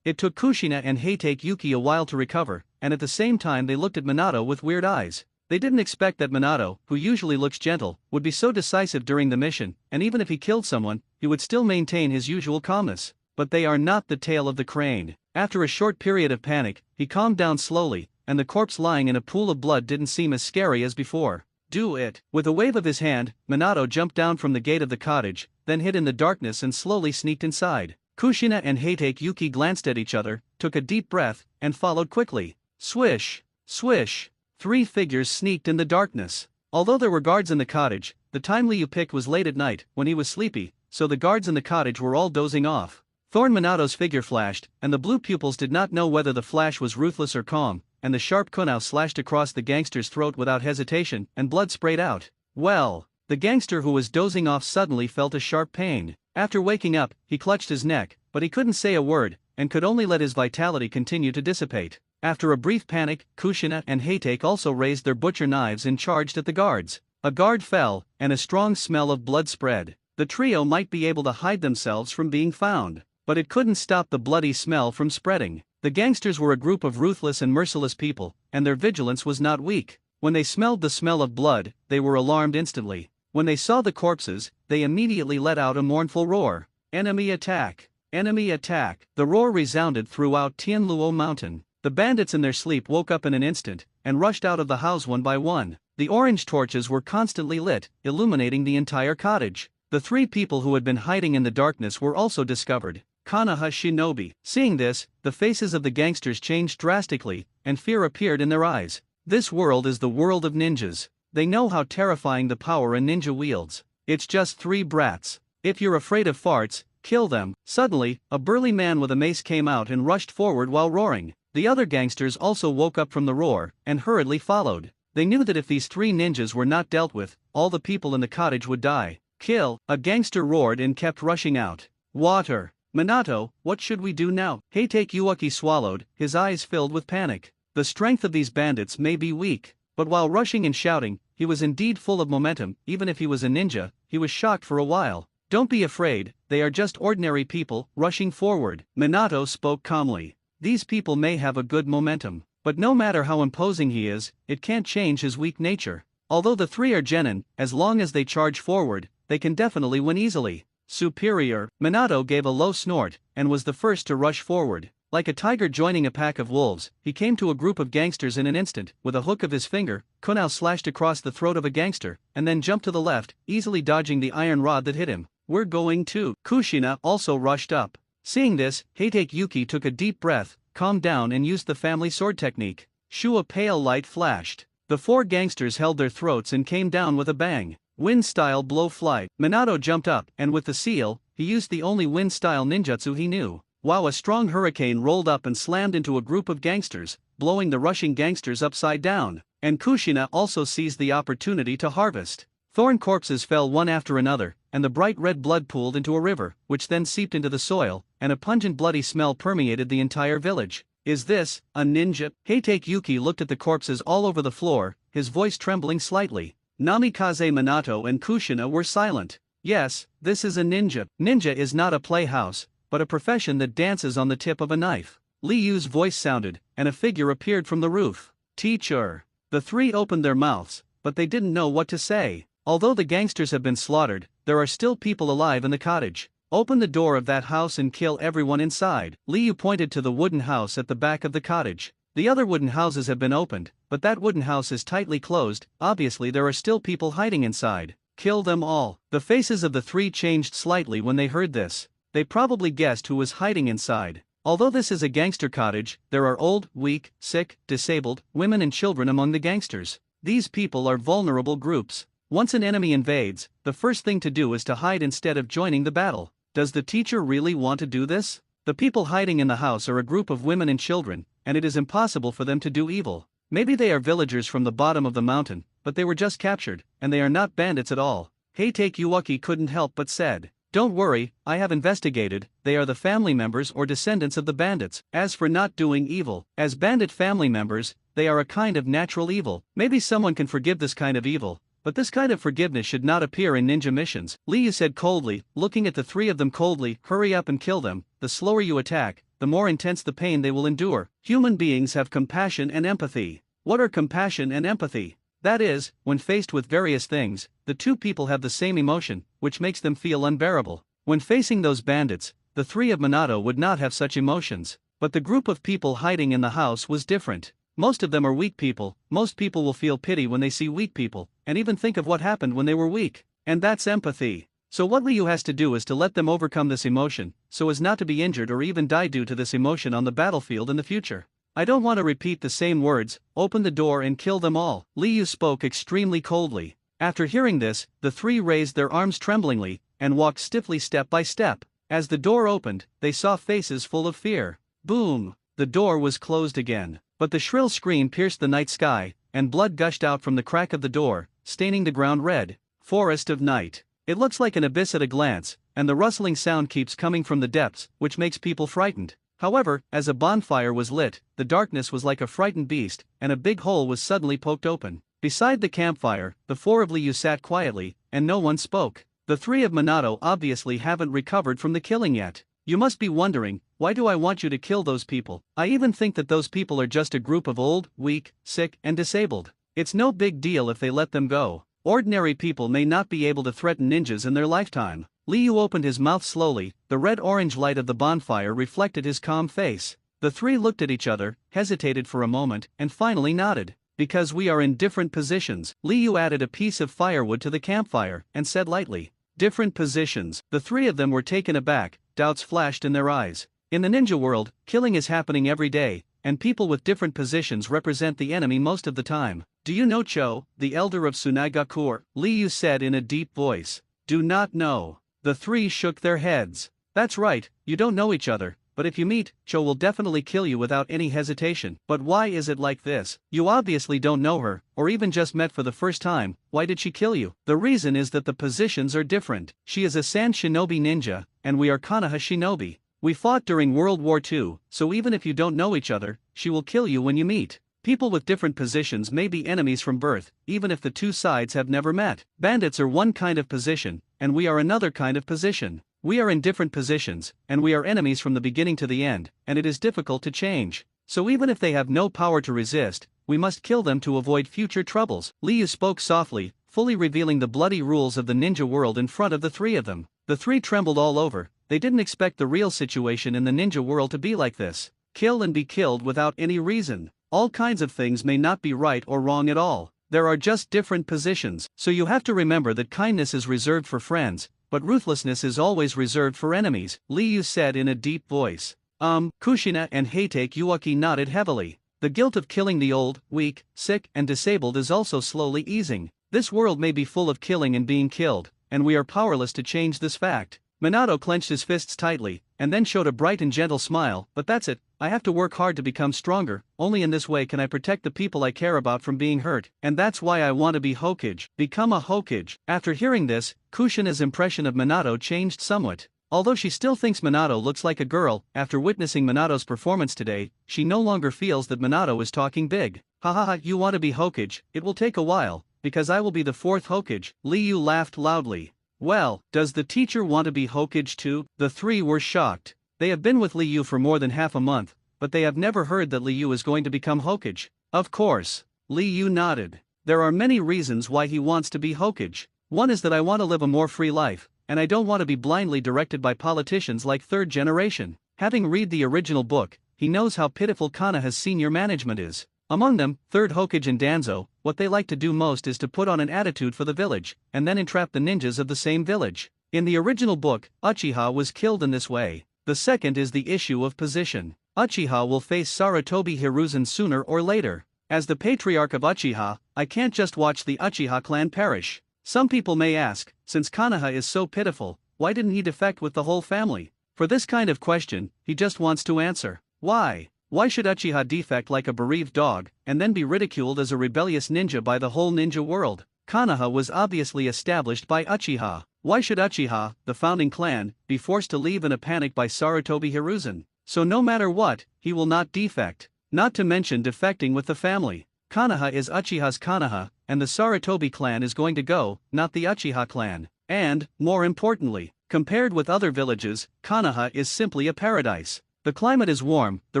It took Kushina and Heitake Yuki a while to recover, and at the same time they looked at Minato with weird eyes. They didn't expect that Minato, who usually looks gentle, would be so decisive during the mission, and even if he killed someone, he would still maintain his usual calmness. But they are not the tail of the crane. After a short period of panic, he calmed down slowly, and the corpse lying in a pool of blood didn't seem as scary as before. Do it. With a wave of his hand, Minato jumped down from the gate of the cottage, then hid in the darkness and slowly sneaked inside. Kushina and Heitake Yuki glanced at each other, took a deep breath, and followed quickly. Swish! Swish! 3 figures sneaked in the darkness. Although there were guards in the cottage, the time Liu picked was late at night, when he was sleepy, so the guards in the cottage were all dozing off. Thorn Minato's figure flashed, and the blue pupils did not know whether the flash was ruthless or calm, and the sharp kunai slashed across the gangster's throat without hesitation, and blood sprayed out. Well, the gangster who was dozing off suddenly felt a sharp pain. After waking up, he clutched his neck, but he couldn't say a word, and could only let his vitality continue to dissipate. After a brief panic, Kushina and Heitake also raised their butcher knives and charged at the guards. A guard fell, and a strong smell of blood spread. The trio might be able to hide themselves from being found, but it couldn't stop the bloody smell from spreading. The gangsters were a group of ruthless and merciless people, and their vigilance was not weak. When they smelled the smell of blood, they were alarmed instantly. When they saw the corpses, they immediately let out a mournful roar. Enemy attack! Enemy attack! The roar resounded throughout Tianluo Mountain. The bandits in their sleep woke up in an instant, and rushed out of the house one by one. The orange torches were constantly lit, illuminating the entire cottage. The 3 people who had been hiding in the darkness were also discovered. Konoha Shinobi. Seeing this, the faces of the gangsters changed drastically, and fear appeared in their eyes. This world is the world of ninjas. They know how terrifying the power a ninja wields. It's just 3 brats. If you're afraid of farts, kill them. Suddenly, a burly man with a mace came out and rushed forward while roaring. The other gangsters also woke up from the roar, and hurriedly followed. They knew that if these 3 ninjas were not dealt with, all the people in the cottage would die. Kill! A gangster roared and kept rushing out. Water! Minato, what should we do now? Heitake Yuki swallowed, his eyes filled with panic. The strength of these bandits may be weak, but while rushing and shouting, he was indeed full of momentum. Even if he was a ninja, he was shocked for a while. Don't be afraid, they are just ordinary people, rushing forward. Minato spoke calmly. These people may have a good momentum, but no matter how imposing he is, it can't change his weak nature. Although the 3 are genin, as long as they charge forward, they can definitely win easily. Superior! Minato gave a low snort, and was the first to rush forward. Like a tiger joining a pack of wolves, he came to a group of gangsters in an instant. With a hook of his finger, kunai slashed across the throat of a gangster, and then jumped to the left, easily dodging the iron rod that hit him. We're going to. Kushina also rushed up. Seeing this, Heitake Yuki took a deep breath, calmed down and used the family sword technique. Shoo! A pale light flashed. The 4 gangsters held their throats and came down with a bang. Wind-style blow flight. Minato jumped up, and with the seal, he used the only wind-style ninjutsu he knew. Wow! A strong hurricane rolled up and slammed into a group of gangsters, blowing the rushing gangsters upside down. And Kushina also seized the opportunity to harvest. Thorn corpses fell one after another, and the bright red blood pooled into a river, which then seeped into the soil, and a pungent bloody smell permeated the entire village. Is this a ninja? Heitake Yuki looked at the corpses all over the floor, his voice trembling slightly. Namikaze Minato and Kushina were silent. Yes, this is a ninja. Ninja is not a playhouse, but a profession that dances on the tip of a knife. Liyu's voice sounded, and a figure appeared from the roof. Teacher! The 3 opened their mouths, but they didn't know what to say. Although the gangsters have been slaughtered, there are still people alive in the cottage. Open the door of that house and kill everyone inside. Liu pointed to the wooden house at the back of the cottage. The other wooden houses have been opened, but that wooden house is tightly closed. Obviously there are still people hiding inside. Kill them all. The faces of the 3 changed slightly when they heard this. They probably guessed who was hiding inside. Although this is a gangster cottage, there are old, weak, sick, disabled, women and children among the gangsters. These people are vulnerable groups. Once an enemy invades, the first thing to do is to hide instead of joining the battle. Does the teacher really want to do this? The people hiding in the house are a group of women and children, and it is impossible for them to do evil. Maybe they are villagers from the bottom of the mountain, but they were just captured, and they are not bandits at all. Heitake Yuki couldn't help but said, "Don't worry, I have investigated, they are the family members or descendants of the bandits. As for not doing evil, as bandit family members, they are a kind of natural evil. Maybe someone can forgive this kind of evil, but this kind of forgiveness should not appear in ninja missions, Liu said coldly, looking at the three of them coldly. Hurry up and kill them. The slower you attack, the more intense the pain they will endure. Human beings have compassion and empathy. What are compassion and empathy? That is, when faced with various things, the two people have the same emotion, which makes them feel unbearable. When facing those bandits, the three of Minato would not have such emotions. But the group of people hiding in the house was different. Most of them are weak people. Most people will feel pity when they see weak people, and even think of what happened when they were weak. And that's empathy. So what Liu has to do is to let them overcome this emotion, so as not to be injured or even die due to this emotion on the battlefield in the future. I don't want to repeat the same words. Open the door and kill them all. Liu spoke extremely coldly. After hearing this, the three raised their arms tremblingly, and walked stiffly step by step. As the door opened, they saw faces full of fear. Boom! The door was closed again. But the shrill scream pierced the night sky, and blood gushed out from the crack of the door, staining the ground red. Forest of night. It looks like an abyss at a glance, and the rustling sound keeps coming from the depths, which makes people frightened. However, as a bonfire was lit, the darkness was like a frightened beast, and a big hole was suddenly poked open. Beside the campfire, the four of Liu sat quietly, and no one spoke. The three of Minato obviously haven't recovered from the killing yet. You must be wondering, why do I want you to kill those people? I even think that those people are just a group of old, weak, sick, and disabled. It's no big deal if they let them go. Ordinary people may not be able to threaten ninjas in their lifetime. Liu opened his mouth slowly. The red-orange light of the bonfire reflected his calm face. The three looked at each other, hesitated for a moment, and finally nodded. Because we are in different positions, Liu added a piece of firewood to the campfire, and said lightly, different positions. The three of them were taken aback. Doubts flashed in their eyes. In the ninja world, killing is happening every day, and people with different positions represent the enemy most of the time. Do you know Cho, the elder of Tsunagakur? Liu said in a deep voice. Do not know. The three shook their heads. That's right, you don't know each other, but if you meet, Cho will definitely kill you without any hesitation. But why is it like this? You obviously don't know her, or even just met for the first time. Why did she kill you? The reason is that the positions are different. She is a Sand Shinobi ninja, and we are Konoha Shinobi. We fought during World War II, so even if you don't know each other, she will kill you when you meet. People with different positions may be enemies from birth, even if the two sides have never met. Bandits are one kind of position, and we are another kind of position. We are in different positions, and we are enemies from the beginning to the end, and it is difficult to change. So even if they have no power to resist, we must kill them to avoid future troubles. Liu spoke softly, fully revealing the bloody rules of the ninja world in front of the three of them. The three trembled all over. They didn't expect the real situation in the ninja world to be like this. Kill and be killed without any reason. All kinds of things may not be right or wrong at all. There are just different positions. So you have to remember that kindness is reserved for friends, but ruthlessness is always reserved for enemies, Liu said in a deep voice. Kushina and Heitake Yuaki nodded heavily. The guilt of killing the old, weak, sick, and disabled is also slowly easing. This world may be full of killing and being killed, and we are powerless to change this fact. Minato clenched his fists tightly, and then showed a bright and gentle smile. But that's it, I have to work hard to become stronger. Only in this way can I protect the people I care about from being hurt. And that's why I want to be Hokage. Become a Hokage. After hearing this, Kushina's impression of Minato changed somewhat. Although she still thinks Minato looks like a girl, after witnessing Minato's performance today, she no longer feels that Minato is talking big. Hahaha, you want to be Hokage? It will take a while, because I will be the fourth Hokage. Liu laughed loudly. Well, does the teacher want to be Hokage too? The three were shocked. They have been with Liu for more than half a month, but they have never heard that Liu is going to become Hokage. Of course. Liu nodded. There are many reasons why he wants to be Hokage. One is that I want to live a more free life, and I don't want to be blindly directed by politicians like third generation. Having read the original book, he knows how pitiful Konoha's senior management is. Among them, third Hokage and Danzo, what they like to do most is to put on an attitude for the village, and then entrap the ninjas of the same village. In the original book, Uchiha was killed in this way. The second is the issue of position. Uchiha will face Sarutobi Hiruzen sooner or later. As the patriarch of Uchiha, I can't just watch the Uchiha clan perish. Some people may ask, since Konoha is so pitiful, why didn't he defect with the whole family? For this kind of question, he just wants to answer. Why? Why should Uchiha defect like a bereaved dog, and then be ridiculed as a rebellious ninja by the whole ninja world? Konoha was obviously established by Uchiha. Why should Uchiha, the founding clan, be forced to leave in a panic by Sarutobi Hiruzen? So no matter what, he will not defect. Not to mention defecting with the family. Konoha is Uchiha's Konoha, and the Sarutobi clan is going to go, not the Uchiha clan. And, more importantly, compared with other villages, Konoha is simply a paradise. The climate is warm, the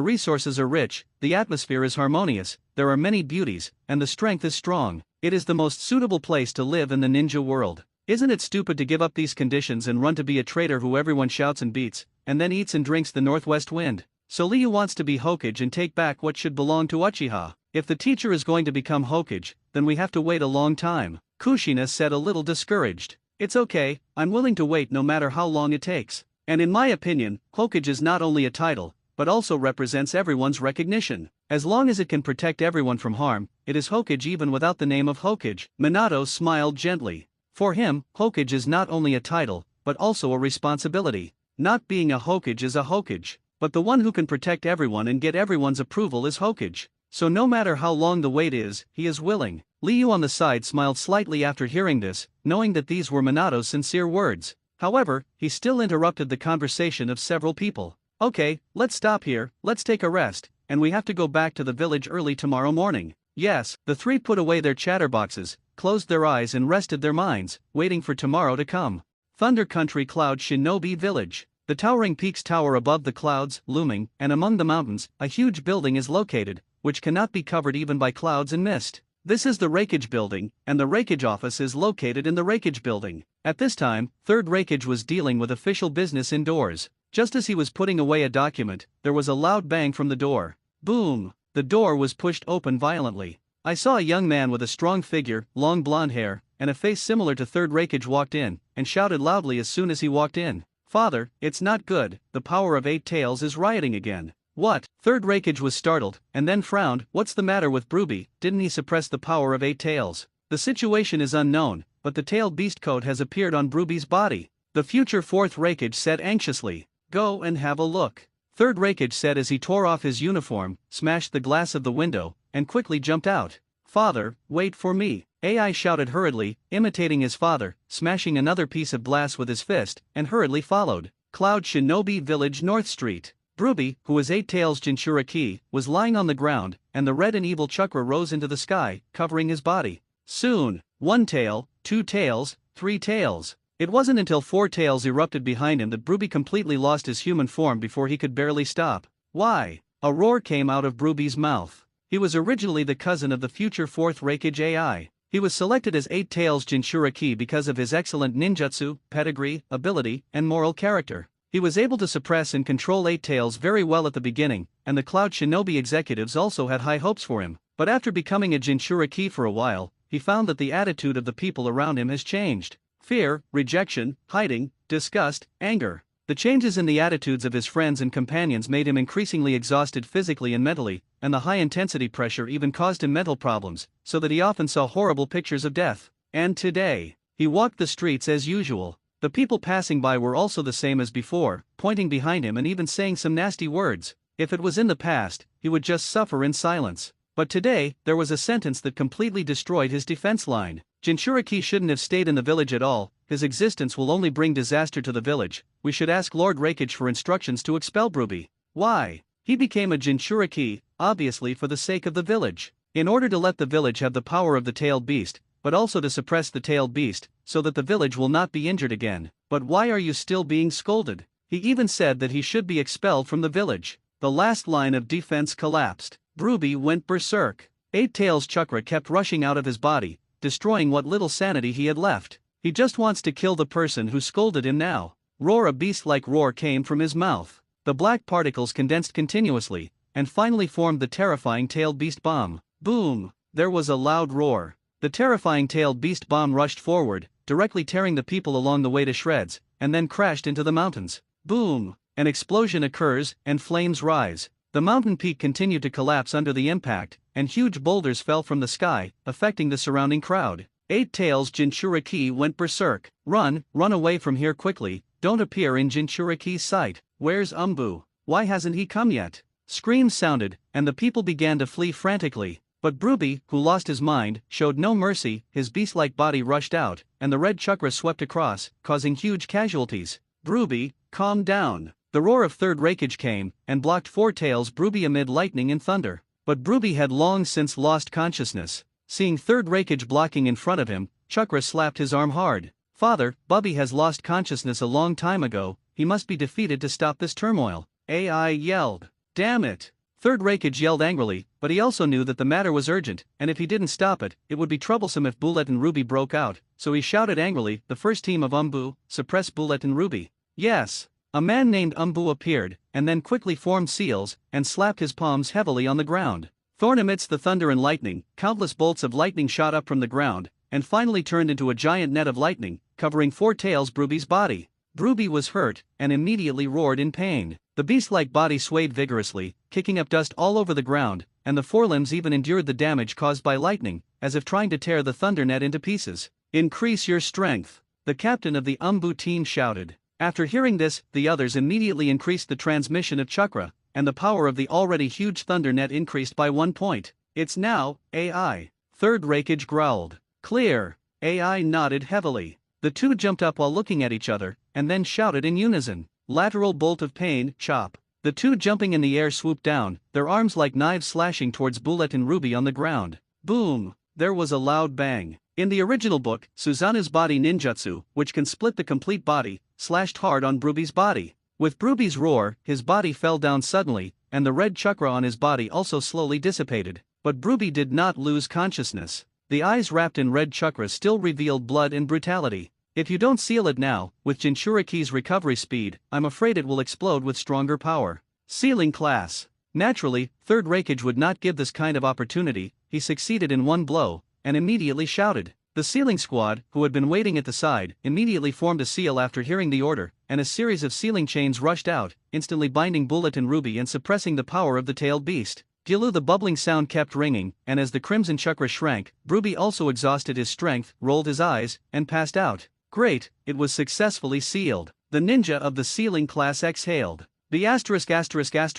resources are rich, the atmosphere is harmonious, there are many beauties, and the strength is strong. It is the most suitable place to live in the ninja world. Isn't it stupid to give up these conditions and run to be a traitor who everyone shouts and beats, and then eats and drinks the northwest wind? So Liu wants to be Hokage and take back what should belong to Uchiha. If the teacher is going to become Hokage, then we have to wait a long time, Kushina said, a little discouraged. It's okay, I'm willing to wait no matter how long it takes. And in my opinion, Hokage is not only a title, but also represents everyone's recognition. As long as it can protect everyone from harm, it is Hokage even without the name of Hokage. Minato smiled gently. For him, Hokage is not only a title, but also a responsibility. Not being a Hokage is a Hokage, but the one who can protect everyone and get everyone's approval is Hokage. So no matter how long the wait is, he is willing. Liu on the side smiled slightly after hearing this, knowing that these were Minato's sincere words. However, he still interrupted the conversation of several people. Okay, let's stop here, let's take a rest, and we have to go back to the village early tomorrow morning. Yes, the three put away their chatterboxes, closed their eyes and rested their minds, waiting for tomorrow to come. Thunder Country Cloud Shinobi Village. The towering peaks tower above the clouds, looming, and among the mountains, a huge building is located, which cannot be covered even by clouds and mist. This is the Raikage building, and the Raikage office is located in the Raikage building. At this time, Third Raikage was dealing with official business indoors. Just as he was putting away a document, there was a loud bang from the door. Boom! The door was pushed open violently. I saw a young man with a strong figure, long blonde hair, and a face similar to Third Raikage walked in, and shouted loudly as soon as he walked in. Father, it's not good, the power of Eight Tails is rioting again. What? Third Raikage was startled, and then frowned. What's the matter with Bruby? Didn't he suppress the power of Eight Tails? The situation is unknown, but the tailed beast coat has appeared on Bruby's body. The future Fourth Raikage said anxiously. Go and have a look. Third Raikage said as he tore off his uniform, smashed the glass of the window, and quickly jumped out. Father, wait for me. AI shouted hurriedly, imitating his father, smashing another piece of glass with his fist, and hurriedly followed. Cloud Shinobi Village North Street. Bruby, who was Eight Tails Jinchuriki, was lying on the ground, and the red and evil chakra rose into the sky, covering his body. Soon, 1 tail, 2 tails, 3 tails. It wasn't until 4 tails erupted behind him that Bruby completely lost his human form before he could barely stop. Why? A roar came out of Bruby's mouth. He was originally the cousin of the future Fourth Raikage AI. He was selected as Eight Tails Jinchuriki because of his excellent ninjutsu, pedigree, ability, and moral character. He was able to suppress and control Eight Tails very well at the beginning, and the Cloud Shinobi executives also had high hopes for him. But after becoming a Jinchuriki for a while, he found that the attitude of the people around him has changed. Fear, rejection, hiding, disgust, anger. The changes in the attitudes of his friends and companions made him increasingly exhausted physically and mentally, and the high-intensity pressure even caused him mental problems, so that he often saw horrible pictures of death. And today, he walked the streets as usual. The people passing by were also the same as before, pointing behind him and even saying some nasty words. If it was in the past, he would just suffer in silence. But today, there was a sentence that completely destroyed his defense line. Jinchuriki shouldn't have stayed in the village at all, his existence will only bring disaster to the village. We should ask Lord Raikage for instructions to expel Bruby. Why? He became a Jinchuriki, obviously for the sake of the village. In order to let the village have the power of the tailed beast, but also to suppress the tailed beast, so that the village will not be injured again. But why are you still being scolded? He even said that he should be expelled from the village. The last line of defense collapsed. Bruby went berserk. Eight Tails chakra kept rushing out of his body, destroying what little sanity he had left. He just wants to kill the person who scolded him now. Roar, a beast-like roar came from his mouth. The black particles condensed continuously, and finally formed the terrifying tailed beast bomb. Boom! There was a loud roar. The terrifying tailed beast bomb rushed forward, directly tearing the people along the way to shreds, and then crashed into the mountains. Boom! An explosion occurs, and flames rise. The mountain peak continued to collapse under the impact, and huge boulders fell from the sky, affecting the surrounding crowd. Eight Tails Jinchuriki went berserk. Run away from here quickly, don't appear in Jinchuriki's sight. Where's Umbu? Why hasn't he come yet? Screams sounded, and the people began to flee frantically. But Bruby, who lost his mind, showed no mercy, his beast-like body rushed out, and the red chakra swept across, causing huge casualties. Bruby, calm down. The roar of Third Raikage came, and blocked Four Tails Bruby amid lightning and thunder. But Bruby had long since lost consciousness. Seeing third Raikage blocking in front of him, Chakra slapped his arm hard. Father, Bubby has lost consciousness a long time ago, he must be defeated to stop this turmoil. AI yelled. Damn it! Third Raikage yelled angrily, but he also knew that the matter was urgent, and if he didn't stop it, it would be troublesome if Bullet and Ruby broke out, so he shouted angrily, the first team of Umbu, suppress Bullet and Ruby. Yes! A man named Umbu appeared, and then quickly formed seals, and slapped his palms heavily on the ground. Thorn amidst the thunder and lightning, countless bolts of lightning shot up from the ground, and finally turned into a giant net of lightning, covering four tails Bruby's body. Bruby was hurt, and immediately roared in pain. The beast-like body swayed vigorously, kicking up dust all over the ground, and the forelimbs even endured the damage caused by lightning, as if trying to tear the thunder net into pieces. Increase your strength, the captain of the Umbu team shouted. After hearing this, the others immediately increased the transmission of chakra, and the power of the already huge thunder net increased by 1 point. It's now AI. Third Raikage growled. Clear. AI nodded heavily. The two jumped up while looking at each other, and then shouted in unison. Lateral bolt of pain, chop. The two jumping in the air swooped down, their arms like knives slashing towards Bullet and Ruby on the ground. Boom! There was a loud bang. In the original book, Susanna's body ninjutsu, which can split the complete body, slashed hard on Bruby's body. With Bruby's roar, his body fell down suddenly, and the red chakra on his body also slowly dissipated. But Bruby did not lose consciousness. The eyes wrapped in red chakra still revealed blood and brutality. If you don't seal it now, with Jinchuriki's recovery speed, I'm afraid it will explode with stronger power. Sealing class. Naturally, Third Raikage would not give this kind of opportunity. He succeeded in one blow, and immediately shouted. The sealing squad, who had been waiting at the side, immediately formed a seal after hearing the order, and a series of sealing chains rushed out, instantly binding Bullet and Ruby and suppressing the power of the tailed beast. Gilu, the bubbling sound kept ringing, and as the crimson chakra shrank, Bruby also exhausted his strength, rolled his eyes, and passed out. Great, it was successfully sealed. The ninja of the sealing class exhaled. The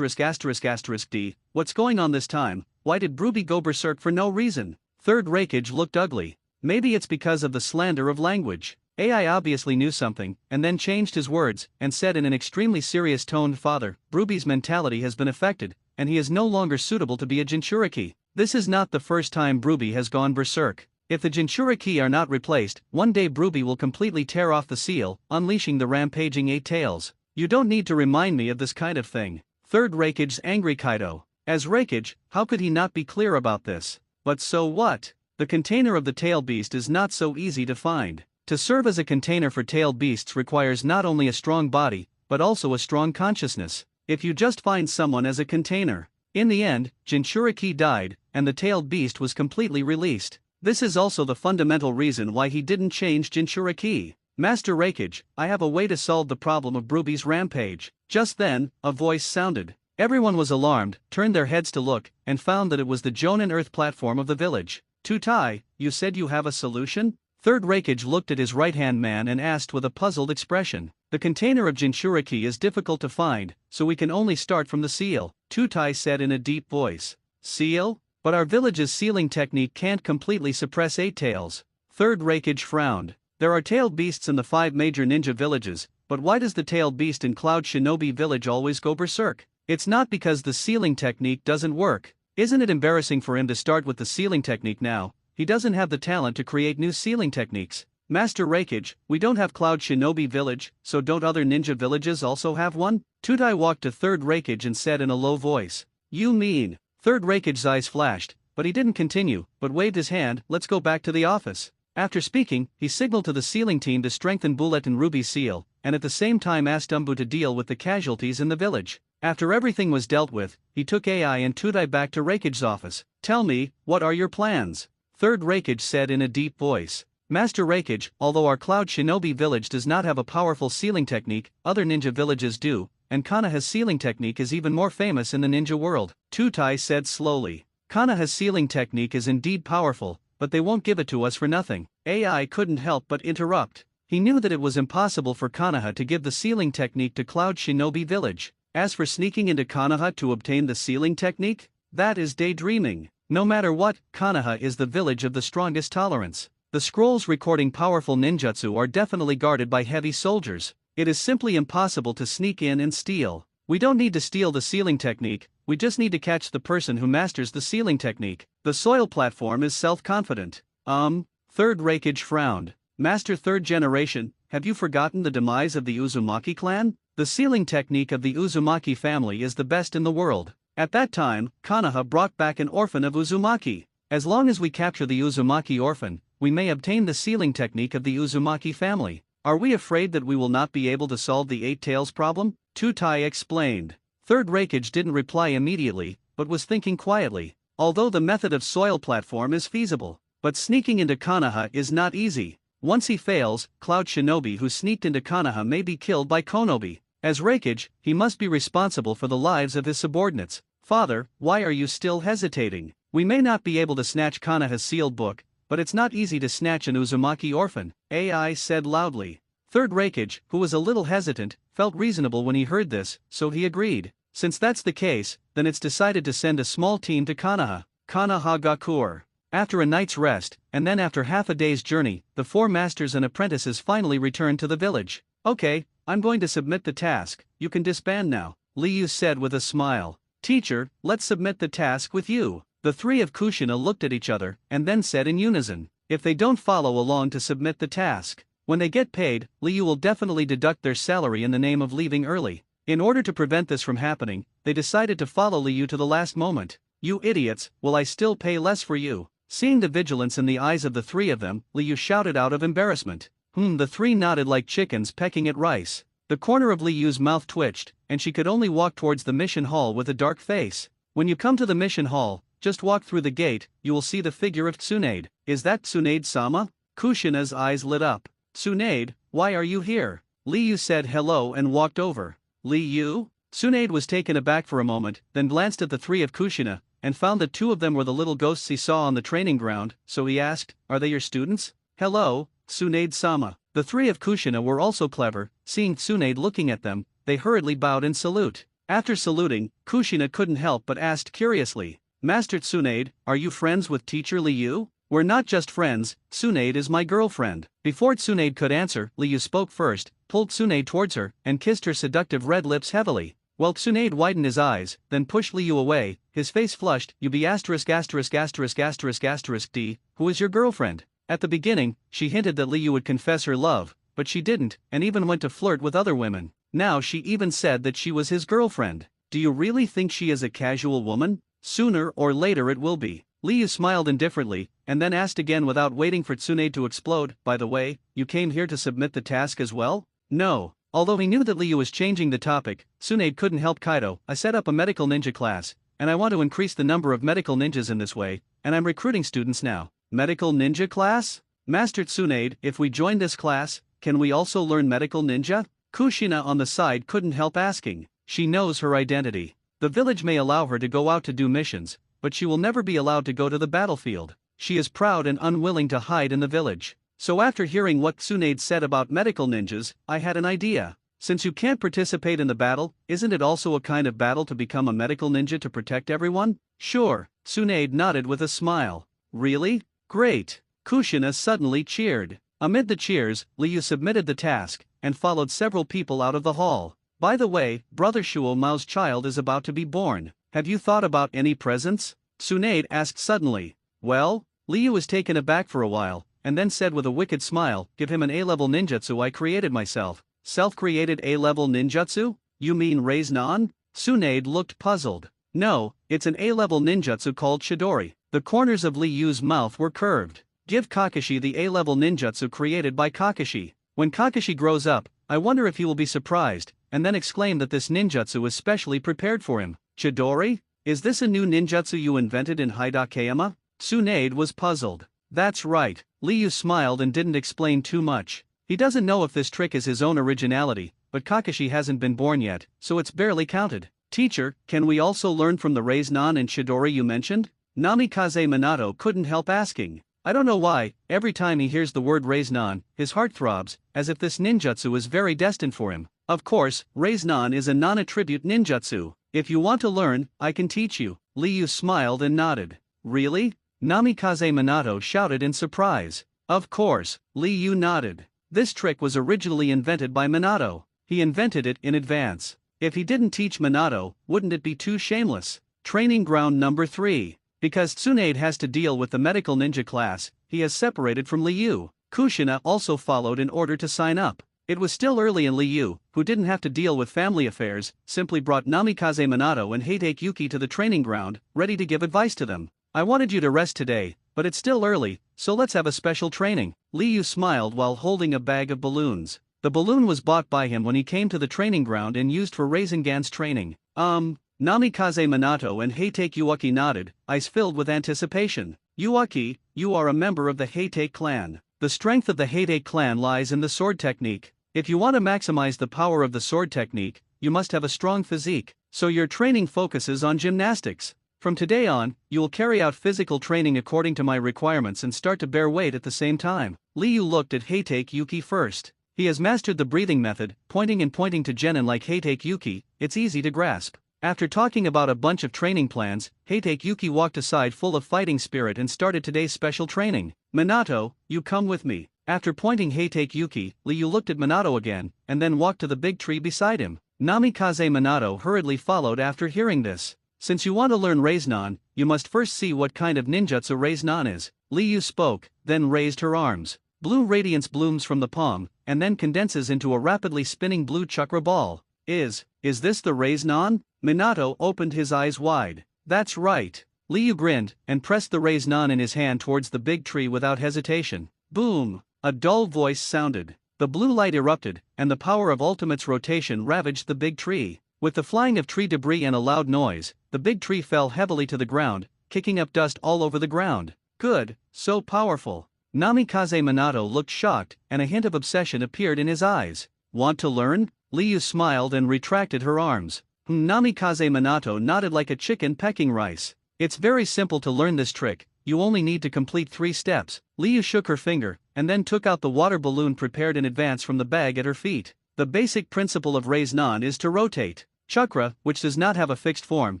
*******D, what's going on this time? Why did Bruby go berserk for no reason? Third Raikage looked ugly. Maybe it's because of the slander of language. AI obviously knew something, and then changed his words, and said in an extremely serious tone, Father, Bruby's mentality has been affected, and he is no longer suitable to be a Jinchuriki. This is not the first time Bruby has gone berserk. If the Jinchuriki are not replaced, one day Bruby will completely tear off the seal, unleashing the rampaging 8 tails. You don't need to remind me of this kind of thing. Third Raikage's angry Kaido. As Raikage, how could he not be clear about this? But so what? The container of the tailed beast is not so easy to find. To serve as a container for tailed beasts requires not only a strong body, but also a strong consciousness. If you just find someone as a container. In the end, Jinchuriki died, and the tailed beast was completely released. This is also the fundamental reason why he didn't change Jinchuriki. Master Raikage, I have a way to solve the problem of Bruby's rampage. Just then, a voice sounded. Everyone was alarmed, turned their heads to look, and found that it was the Jonin Earth platform of the village. Tutai, you said you have a solution? Third Raikage looked at his right-hand man and asked with a puzzled expression. The container of Jinchuriki is difficult to find, so we can only start from the seal, Tutai said in a deep voice. Seal? But our village's sealing technique can't completely suppress 8 tails. Third Raikage frowned. There are tailed beasts in the 5 major ninja villages, but why does the tailed beast in Cloud Shinobi village always go berserk? It's not because the sealing technique doesn't work. Isn't it embarrassing for him to start with the sealing technique now? He doesn't have the talent to create new sealing techniques. Master Raikage, we don't have Cloud Shinobi village, so don't other ninja villages also have one? Tutai walked to Third Raikage and said in a low voice. You mean? Third Raikage's eyes flashed, but he didn't continue, but waved his hand, let's go back to the office. After speaking, he signaled to the sealing team to strengthen Bullet and Ruby's seal, and at the same time asked Umbu to deal with the casualties in the village. After everything was dealt with, he took AI and Tutai back to Raikage's office. Tell me, what are your plans? Third Raikage said in a deep voice. Master Raikage, although our Cloud Shinobi village does not have a powerful sealing technique, other ninja villages do, and Konoha's sealing technique is even more famous in the ninja world, Tutai said slowly. Konoha's sealing technique is indeed powerful, but they won't give it to us for nothing. AI couldn't help but interrupt. He knew that it was impossible for Konoha to give the sealing technique to Cloud Shinobi village. As for sneaking into Konoha to obtain the sealing technique, that is daydreaming. No matter what, Konoha is the village of the strongest tolerance. The scrolls recording powerful ninjutsu are definitely guarded by heavy soldiers. It is simply impossible to sneak in and steal. We don't need to steal the sealing technique, we just need to catch the person who masters the sealing technique. The soil platform is self-confident. Third Reikage frowned. Master third generation, have you forgotten the demise of the Uzumaki clan? The sealing technique of the Uzumaki family is the best in the world. At that time, Konoha brought back an orphan of Uzumaki. As long as we capture the Uzumaki orphan, we may obtain the sealing technique of the Uzumaki family. Are we afraid that we will not be able to solve the Eight Tails problem? Tutai explained. Third Reikage didn't reply immediately, but was thinking quietly. Although the method of soil platform is feasible, but sneaking into Konoha is not easy. Once he fails, Cloud Shinobi who sneaked into Konoha may be killed by Konobi. As Reikage, he must be responsible for the lives of his subordinates. Father, why are you still hesitating? We may not be able to snatch Konoha's sealed book, but it's not easy to snatch an Uzumaki orphan, AI said loudly. Third Reikage, who was a little hesitant, felt reasonable when he heard this, so he agreed. Since that's the case, then it's decided to send a small team to Konoha. Konohagakure. After a night's rest, and then after half a day's journey, the 4 masters and apprentices finally returned to the village. Okay, I'm going to submit the task, you can disband now, Liu said with a smile. Teacher, let's submit the task with you. The 3 of Kushina looked at each other, and then said in unison, if they don't follow along to submit the task, when they get paid, Liu will definitely deduct their salary in the name of leaving early. In order to prevent this from happening, they decided to follow Liu to the last moment. You idiots, will I still pay less for you? Seeing the vigilance in the eyes of the 3 of them, Liu shouted out of embarrassment. The 3 nodded like chickens pecking at rice. The corner of Liu's mouth twitched, and she could only walk towards the mission hall with a dark face. When you come to the mission hall, just walk through the gate, you will see the figure of Tsunade. Is that Tsunade-sama? Kushina's eyes lit up. Tsunade, why are you here? Liu said hello and walked over. Liu? Tsunade was taken aback for a moment, then glanced at the 3 of Kushina, and found that 2 of them were the little ghosts he saw on the training ground, so he asked, are they your students? Hello, Tsunade-sama. The 3 of Kushina were also clever. Seeing Tsunade looking at them, they hurriedly bowed in salute. After saluting, Kushina couldn't help but asked curiously, Master Tsunade, are you friends with teacher Liu? We're not just friends, Tsunade is my girlfriend. Before Tsunade could answer, Liu spoke first, pulled Tsunade towards her, and kissed her seductive red lips heavily. While Tsunade widened his eyes, then pushed Liu away, his face flushed. You be asterisk asterisk asterisk asterisk asterisk D, who is your girlfriend? At the beginning, she hinted that Liu would confess her love, but she didn't, and even went to flirt with other women. Now she even said that she was his girlfriend. Do you really think she is a casual woman? Sooner or later it will be. Liu smiled indifferently, and then asked again without waiting for Tsunade to explode, by the way, you came here to submit the task as well? No. Although he knew that Liu was changing the topic, Tsunade couldn't help Kaido. I set up a medical ninja class, and I want to increase the number of medical ninjas in this way, and I'm recruiting students now. Medical ninja class? Master Tsunade, if we join this class, can we also learn medical ninja? Kushina on the side couldn't help asking. She knows her identity. The village may allow her to go out to do missions, but she will never be allowed to go to the battlefield. She is proud and unwilling to hide in the village. So after hearing what Tsunade said about medical ninjas, I had an idea. Since you can't participate in the battle, isn't it also a kind of battle to become a medical ninja to protect everyone? Sure, Tsunade nodded with a smile. Really? Great. Kushina suddenly cheered. Amid the cheers, Liu submitted the task, and followed several people out of the hall. By the way, Brother Shuo Mao's child is about to be born. Have you thought about any presents? Tsunade asked suddenly. Well, Liu was taken aback for a while, and then said with a wicked smile, give him an A-level ninjutsu I created myself. Self-created A-level ninjutsu? You mean Raise Nan? Tsunade looked puzzled. No, it's an A-level ninjutsu called Chidori. The corners of Liu's mouth were curved. Give Kakashi the A-level ninjutsu created by Kakashi. When Kakashi grows up, I wonder if he will be surprised, and then exclaim that this ninjutsu is specially prepared for him. Chidori? Is this a new ninjutsu you invented in Hidakayama? Tsunade was puzzled. That's right. Liu smiled and didn't explain too much. He doesn't know if this trick is his own originality, but Kakashi hasn't been born yet, so it's barely counted. Teacher, can we also learn from the Raise Nan and Chidori you mentioned? Namikaze Minato couldn't help asking. I don't know why, every time he hears the word Raise Nan, his heart throbs, as if this ninjutsu is very destined for him. Of course, Raise Nan is a non-attribute ninjutsu. If you want to learn, I can teach you. Liu smiled and nodded. Really? Namikaze Minato shouted in surprise. Of course, Liu nodded. This trick was originally invented by Minato. He invented it in advance. If he didn't teach Minato, wouldn't it be too shameless? Training ground number 3. Because Tsunade has to deal with the medical ninja class, he has separated from Liu. Kushina also followed in order to sign up. It was still early and Liu, who didn't have to deal with family affairs, simply brought Namikaze Minato and Heitake Yuki to the training ground, ready to give advice to them. I wanted you to rest today, but it's still early, so let's have a special training. Liu smiled while holding a bag of balloons. The balloon was bought by him when he came to the training ground and used for Rasengan's training. Namikaze Minato and Heitake Yuki nodded, eyes filled with anticipation. Yuki, you are a member of the Heitake clan. The strength of the Heitake clan lies in the sword technique. If you want to maximize the power of the sword technique, you must have a strong physique, so your training focuses on gymnastics. From today on, you will carry out physical training according to my requirements and start to bear weight at the same time. Liu looked at Heitake Yuki first. He has mastered the breathing method, pointing to Genin like Heitake Yuki, it's easy to grasp. After talking about a bunch of training plans, Heitake Yuki walked aside full of fighting spirit and started today's special training. Minato, you come with me. After pointing Heitake Yuki, Liu looked at Minato again, and then walked to the big tree beside him. Namikaze Minato hurriedly followed after hearing this. Since you want to learn Rasengan, you must first see what kind of ninjutsu Rasengan is. Liu spoke, then raised her arms. Blue radiance blooms from the palm, and then condenses into a rapidly spinning blue chakra ball. Is this the Rasengan? Minato opened his eyes wide. That's right. Liu grinned, and pressed the Rasengan in his hand towards the big tree without hesitation. Boom! A dull voice sounded. The blue light erupted, and the power of Ultimate's rotation ravaged the big tree. With the flying of tree debris and a loud noise, the big tree fell heavily to the ground, kicking up dust all over the ground. Good, so powerful. Namikaze Minato looked shocked, and a hint of obsession appeared in his eyes. Want to learn? Liu smiled and retracted her arms. Namikaze Minato nodded like a chicken pecking rice. It's very simple to learn this trick, you only need to complete 3 steps. Liu shook her finger, and then took out the water balloon prepared in advance from the bag at her feet. The basic principle of Rasengan is to rotate. Chakra, which does not have a fixed form,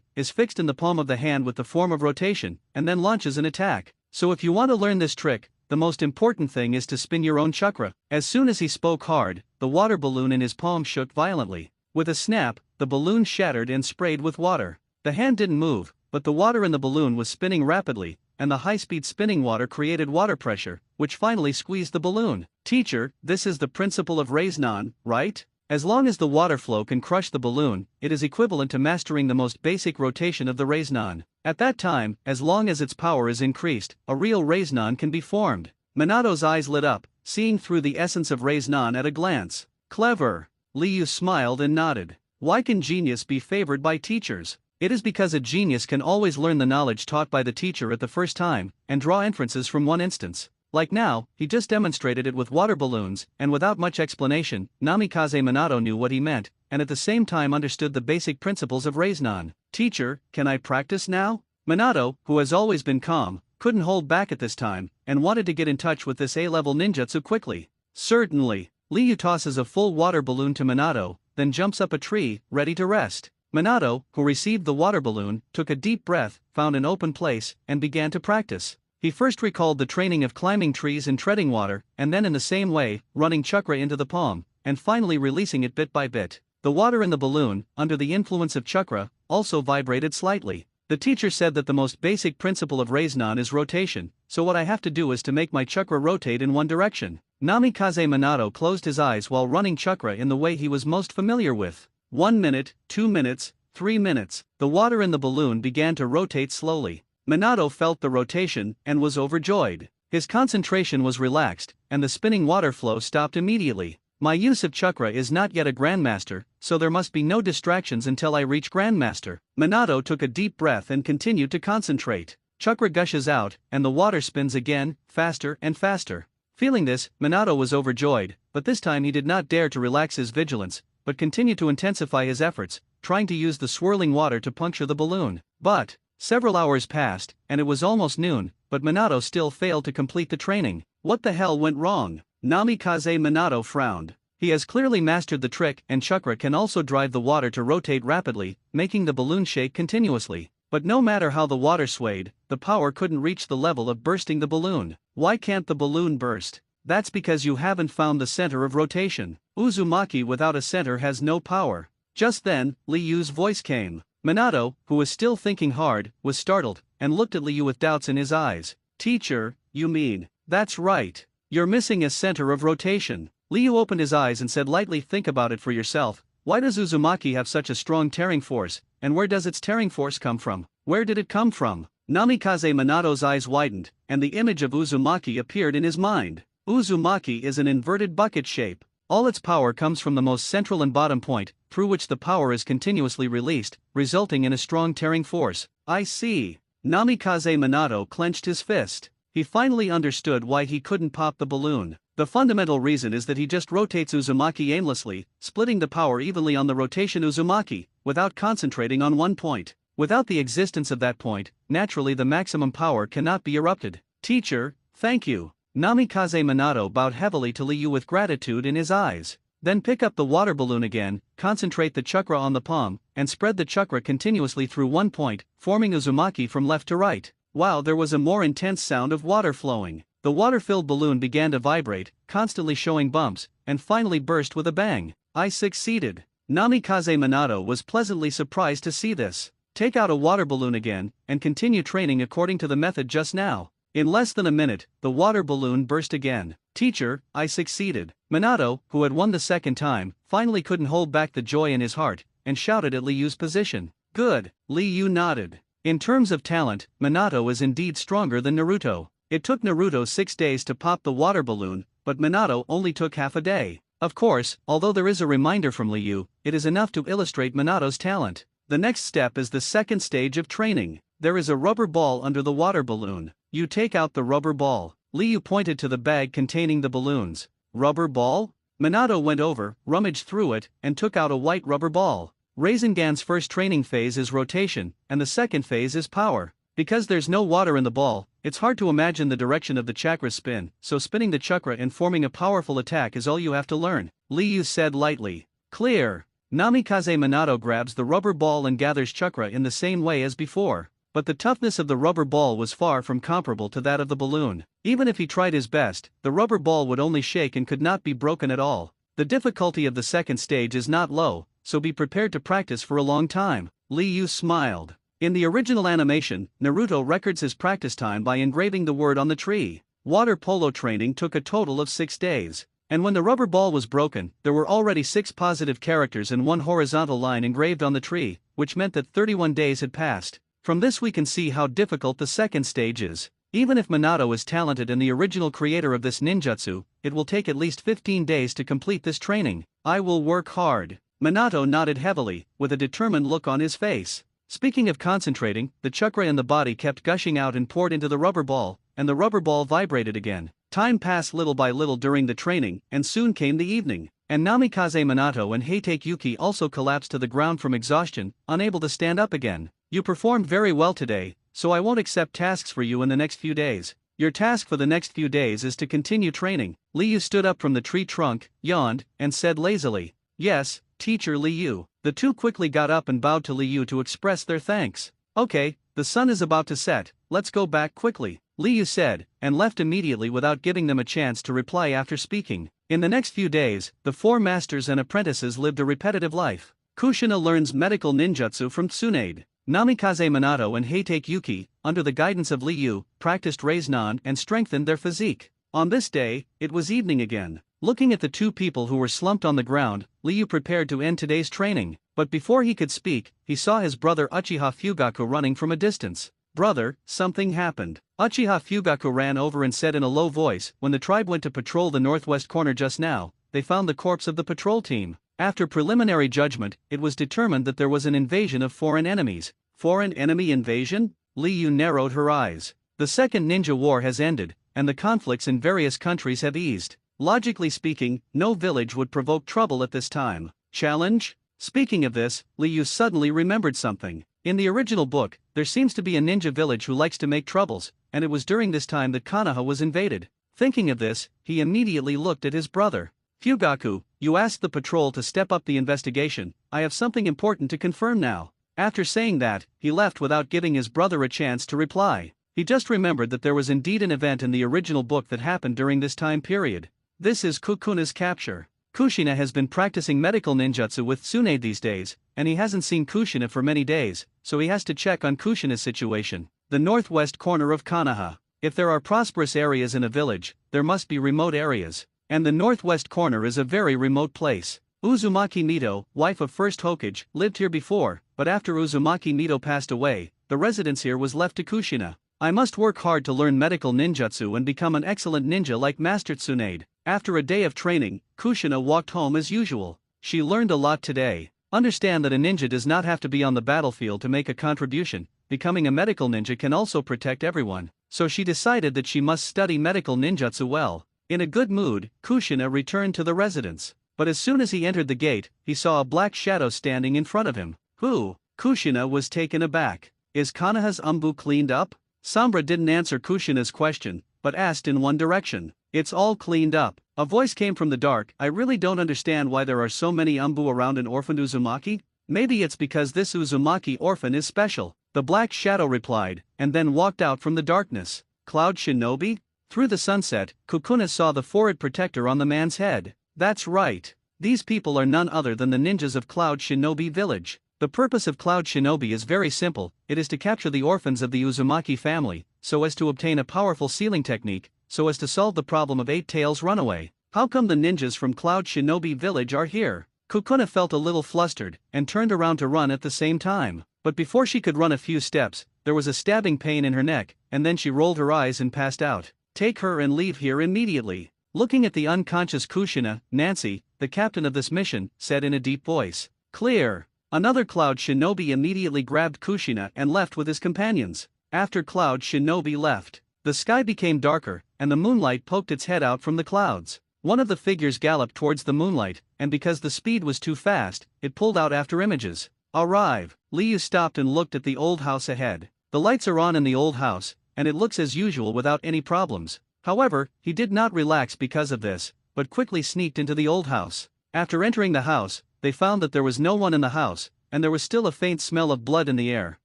is fixed in the palm of the hand with the form of rotation, and then launches an attack. So if you want to learn this trick, the most important thing is to spin your own chakra. As soon as he spoke hard, the water balloon in his palm shook violently. With a snap, the balloon shattered and sprayed with water. The hand didn't move, but the water in the balloon was spinning rapidly, and the high-speed spinning water created water pressure, which finally squeezed the balloon. Teacher, this is the principle of Rasengan, right? As long as the water flow can crush the balloon, it is equivalent to mastering the most basic rotation of the Rasengan. At that time, as long as its power is increased, a real Rasengan can be formed. Minato's eyes lit up, seeing through the essence of Rasengan at a glance. Clever. Liu smiled and nodded. Why can genius be favored by teachers? It is because a genius can always learn the knowledge taught by the teacher at the first time, and draw inferences from one instance. Like now, he just demonstrated it with water balloons, and without much explanation, Namikaze Minato knew what he meant, and at the same time understood the basic principles of Rasengan. Teacher, can I practice now? Minato, who has always been calm, couldn't hold back at this time, and wanted to get in touch with this A-level ninjutsu quickly. Certainly. Liu tosses a full water balloon to Minato, then jumps up a tree, ready to rest. Minato, who received the water balloon, took a deep breath, found an open place, and began to practice. He first recalled the training of climbing trees and treading water, and then in the same way, running chakra into the palm, and finally releasing it bit by bit. The water in the balloon, under the influence of chakra, also vibrated slightly. The teacher said that the most basic principle of Rasengan is rotation, so what I have to do is to make my chakra rotate in one direction. Namikaze Minato closed his eyes while running chakra in the way he was most familiar with. 1 minute, 2 minutes, 3 minutes. The water in the balloon began to rotate slowly. Minato felt the rotation and was overjoyed. His concentration was relaxed, and the spinning water flow stopped immediately. My use of chakra is not yet a grandmaster, so there must be no distractions until I reach grandmaster. Minato took a deep breath and continued to concentrate. Chakra gushes out, and the water spins again, faster and faster. Feeling this, Minato was overjoyed, but this time he did not dare to relax his vigilance, but continued to intensify his efforts, trying to use the swirling water to puncture the balloon. But several hours passed, and it was almost noon, but Minato still failed to complete the training. What the hell went wrong? Namikaze Minato frowned. He has clearly mastered the trick, and chakra can also drive the water to rotate rapidly, making the balloon shake continuously. But no matter how the water swayed, the power couldn't reach the level of bursting the balloon. Why can't the balloon burst? That's because you haven't found the center of rotation. Uzumaki without a center has no power. Just then, Li Yu's voice came. Minato, who was still thinking hard, was startled, and looked at Li Yu with doubts in his eyes. Teacher, you mean? That's right. You're missing a center of rotation. Li Yu opened his eyes and said lightly, think about it for yourself. Why does Uzumaki have such a strong tearing force, and where does its tearing force come from? Where did it come from? Namikaze Minato's eyes widened, and the image of Uzumaki appeared in his mind. Uzumaki is an inverted bucket shape. All its power comes from the most central and bottom point, through which the power is continuously released, resulting in a strong tearing force. I see. Namikaze Minato clenched his fist. He finally understood why he couldn't pop the balloon. The fundamental reason is that he just rotates Uzumaki aimlessly, splitting the power evenly on the rotation Uzumaki, without concentrating on one point. Without the existence of that point, naturally the maximum power cannot be erupted. Teacher, thank you. Namikaze Minato bowed heavily to Li Yu with gratitude in his eyes. Then pick up the water balloon again, concentrate the chakra on the palm, and spread the chakra continuously through one point, forming Uzumaki from left to right. Wow, there was a more intense sound of water flowing. The water-filled balloon began to vibrate, constantly showing bumps, and finally burst with a bang. I succeeded. Namikaze Minato was pleasantly surprised to see this. Take out a water balloon again, and continue training according to the method just now. In less than a minute, the water balloon burst again. Teacher, I succeeded. Minato, who had won the second time, finally couldn't hold back the joy in his heart, and shouted at Li Yu's position. Good. Li Yu nodded. In terms of talent, Minato is indeed stronger than Naruto. It took Naruto 6 days to pop the water balloon, but Minato only took half a day. Of course, although there is a reminder from Li Yu, it is enough to illustrate Minato's talent. The next step is the second stage of training. There is a rubber ball under the water balloon. You take out the rubber ball. Li Yu pointed to the bag containing the balloons. Rubber ball? Minato went over, rummaged through it, and took out a white rubber ball. Rasengan's first training phase is rotation, and the second phase is power. Because there's no water in the ball, it's hard to imagine the direction of the chakra's spin, so spinning the chakra and forming a powerful attack is all you have to learn, Li Yu said lightly. Clear. Namikaze Minato grabs the rubber ball and gathers chakra in the same way as before. But the toughness of the rubber ball was far from comparable to that of the balloon. Even if he tried his best, the rubber ball would only shake and could not be broken at all. The difficulty of the second stage is not low, so be prepared to practice for a long time. Li Yu smiled. In the original animation, Naruto records his practice time by engraving the word on the tree. Water polo training took a total of 6 days. And when the rubber ball was broken, there were already 6 positive characters and 1 horizontal line engraved on the tree, which meant that 31 days had passed. From this we can see how difficult the second stage is. Even if Minato is talented and the original creator of this ninjutsu, it will take at least 15 days to complete this training. I will work hard. Minato nodded heavily, with a determined look on his face. Speaking of concentrating, the chakra in the body kept gushing out and poured into the rubber ball, and the rubber ball vibrated again. Time passed little by little during the training, and soon came the evening. And Namikaze Minato and Heitake Yuki also collapsed to the ground from exhaustion, unable to stand up again. You performed very well today, so I won't accept tasks for you in the next few days. Your task for the next few days is to continue training. Li Yu stood up from the tree trunk, yawned, and said lazily, Yes, Teacher Li Yu. The two quickly got up and bowed to Li Yu to express their thanks. Okay, the sun is about to set, let's go back quickly, Li Yu said, and left immediately without giving them a chance to reply after speaking. In the next few days, the 4 masters and apprentices lived a repetitive life. Kushina learns medical ninjutsu from Tsunade. Namikaze Minato and Heitake Yuki, under the guidance of Li Yu, practiced Rasengan and strengthened their physique. On this day, it was evening again. Looking at the 2 people who were slumped on the ground, Li Yu prepared to end today's training, but before he could speak, he saw his brother Uchiha Fugaku running from a distance. Brother, something happened. Uchiha Fugaku ran over and said in a low voice, when the tribe went to patrol the northwest corner just now, they found the corpse of the patrol team. After preliminary judgment, it was determined that there was an invasion of foreign enemies. Foreign enemy invasion? Li Yu narrowed her eyes. The Second Ninja War has ended, and the conflicts in various countries have eased. Logically speaking, no village would provoke trouble at this time. Challenge? Speaking of this, Li Yu suddenly remembered something. In the original book, there seems to be a ninja village who likes to make troubles, and it was during this time that Konoha was invaded. Thinking of this, he immediately looked at his brother. Fugaku, you asked the patrol to step up the investigation. I have something important to confirm now. After saying that, he left without giving his brother a chance to reply. He just remembered that there was indeed an event in the original book that happened during this time period. This is Kukuna's capture. Kushina has been practicing medical ninjutsu with Tsunade these days, and he hasn't seen Kushina for many days, so he has to check on Kushina's situation. The northwest corner of Konoha. If there are prosperous areas in a village, there must be remote areas. And the northwest corner is a very remote place. Uzumaki Mito, wife of first Hokage, lived here before, but after Uzumaki Mito passed away, the residence here was left to Kushina. I must work hard to learn medical ninjutsu and become an excellent ninja like Master Tsunade. After a day of training, Kushina walked home as usual. She learned a lot today. Understand that a ninja does not have to be on the battlefield to make a contribution. Becoming a medical ninja can also protect everyone. So she decided that she must study medical ninjutsu well. In a good mood, Kushina returned to the residence. But as soon as he entered the gate, he saw a black shadow standing in front of him. Who? Kushina was taken aback. Is Konoha's Umbu cleaned up? Sombra didn't answer Kushina's question, but asked in one direction. It's all cleaned up. A voice came from the dark. I really don't understand why there are so many Umbu around an orphaned Uzumaki. Maybe it's because this Uzumaki orphan is special. The black shadow replied, and then walked out from the darkness. Cloud Shinobi? Through the sunset, Kukuna saw the forehead protector on the man's head. That's right. These people are none other than the ninjas of Cloud Shinobi village. The purpose of Cloud Shinobi is very simple. It is to capture the orphans of the Uzumaki family, so as to obtain a powerful sealing technique, so as to solve the problem of Eight Tails Runaway. How come the ninjas from Cloud Shinobi village are here? Kukuna felt a little flustered, and turned around to run at the same time. But before she could run a few steps, there was a stabbing pain in her neck, and then she rolled her eyes and passed out. Take her and leave here immediately. Looking at the unconscious Kushina, Nancy, the captain of this mission, said in a deep voice. Clear. Another Cloud Shinobi immediately grabbed Kushina and left with his companions. After Cloud Shinobi left, the sky became darker, and the moonlight poked its head out from the clouds. One of the figures galloped towards the moonlight, and because the speed was too fast, it pulled out after images. Arrive. Liu stopped and looked at the old house ahead. The lights are on in the old house, and it looks as usual without any problems. However, he did not relax because of this, but quickly sneaked into the old house. After entering the house, they found that there was no one in the house, and there was still a faint smell of blood in the air.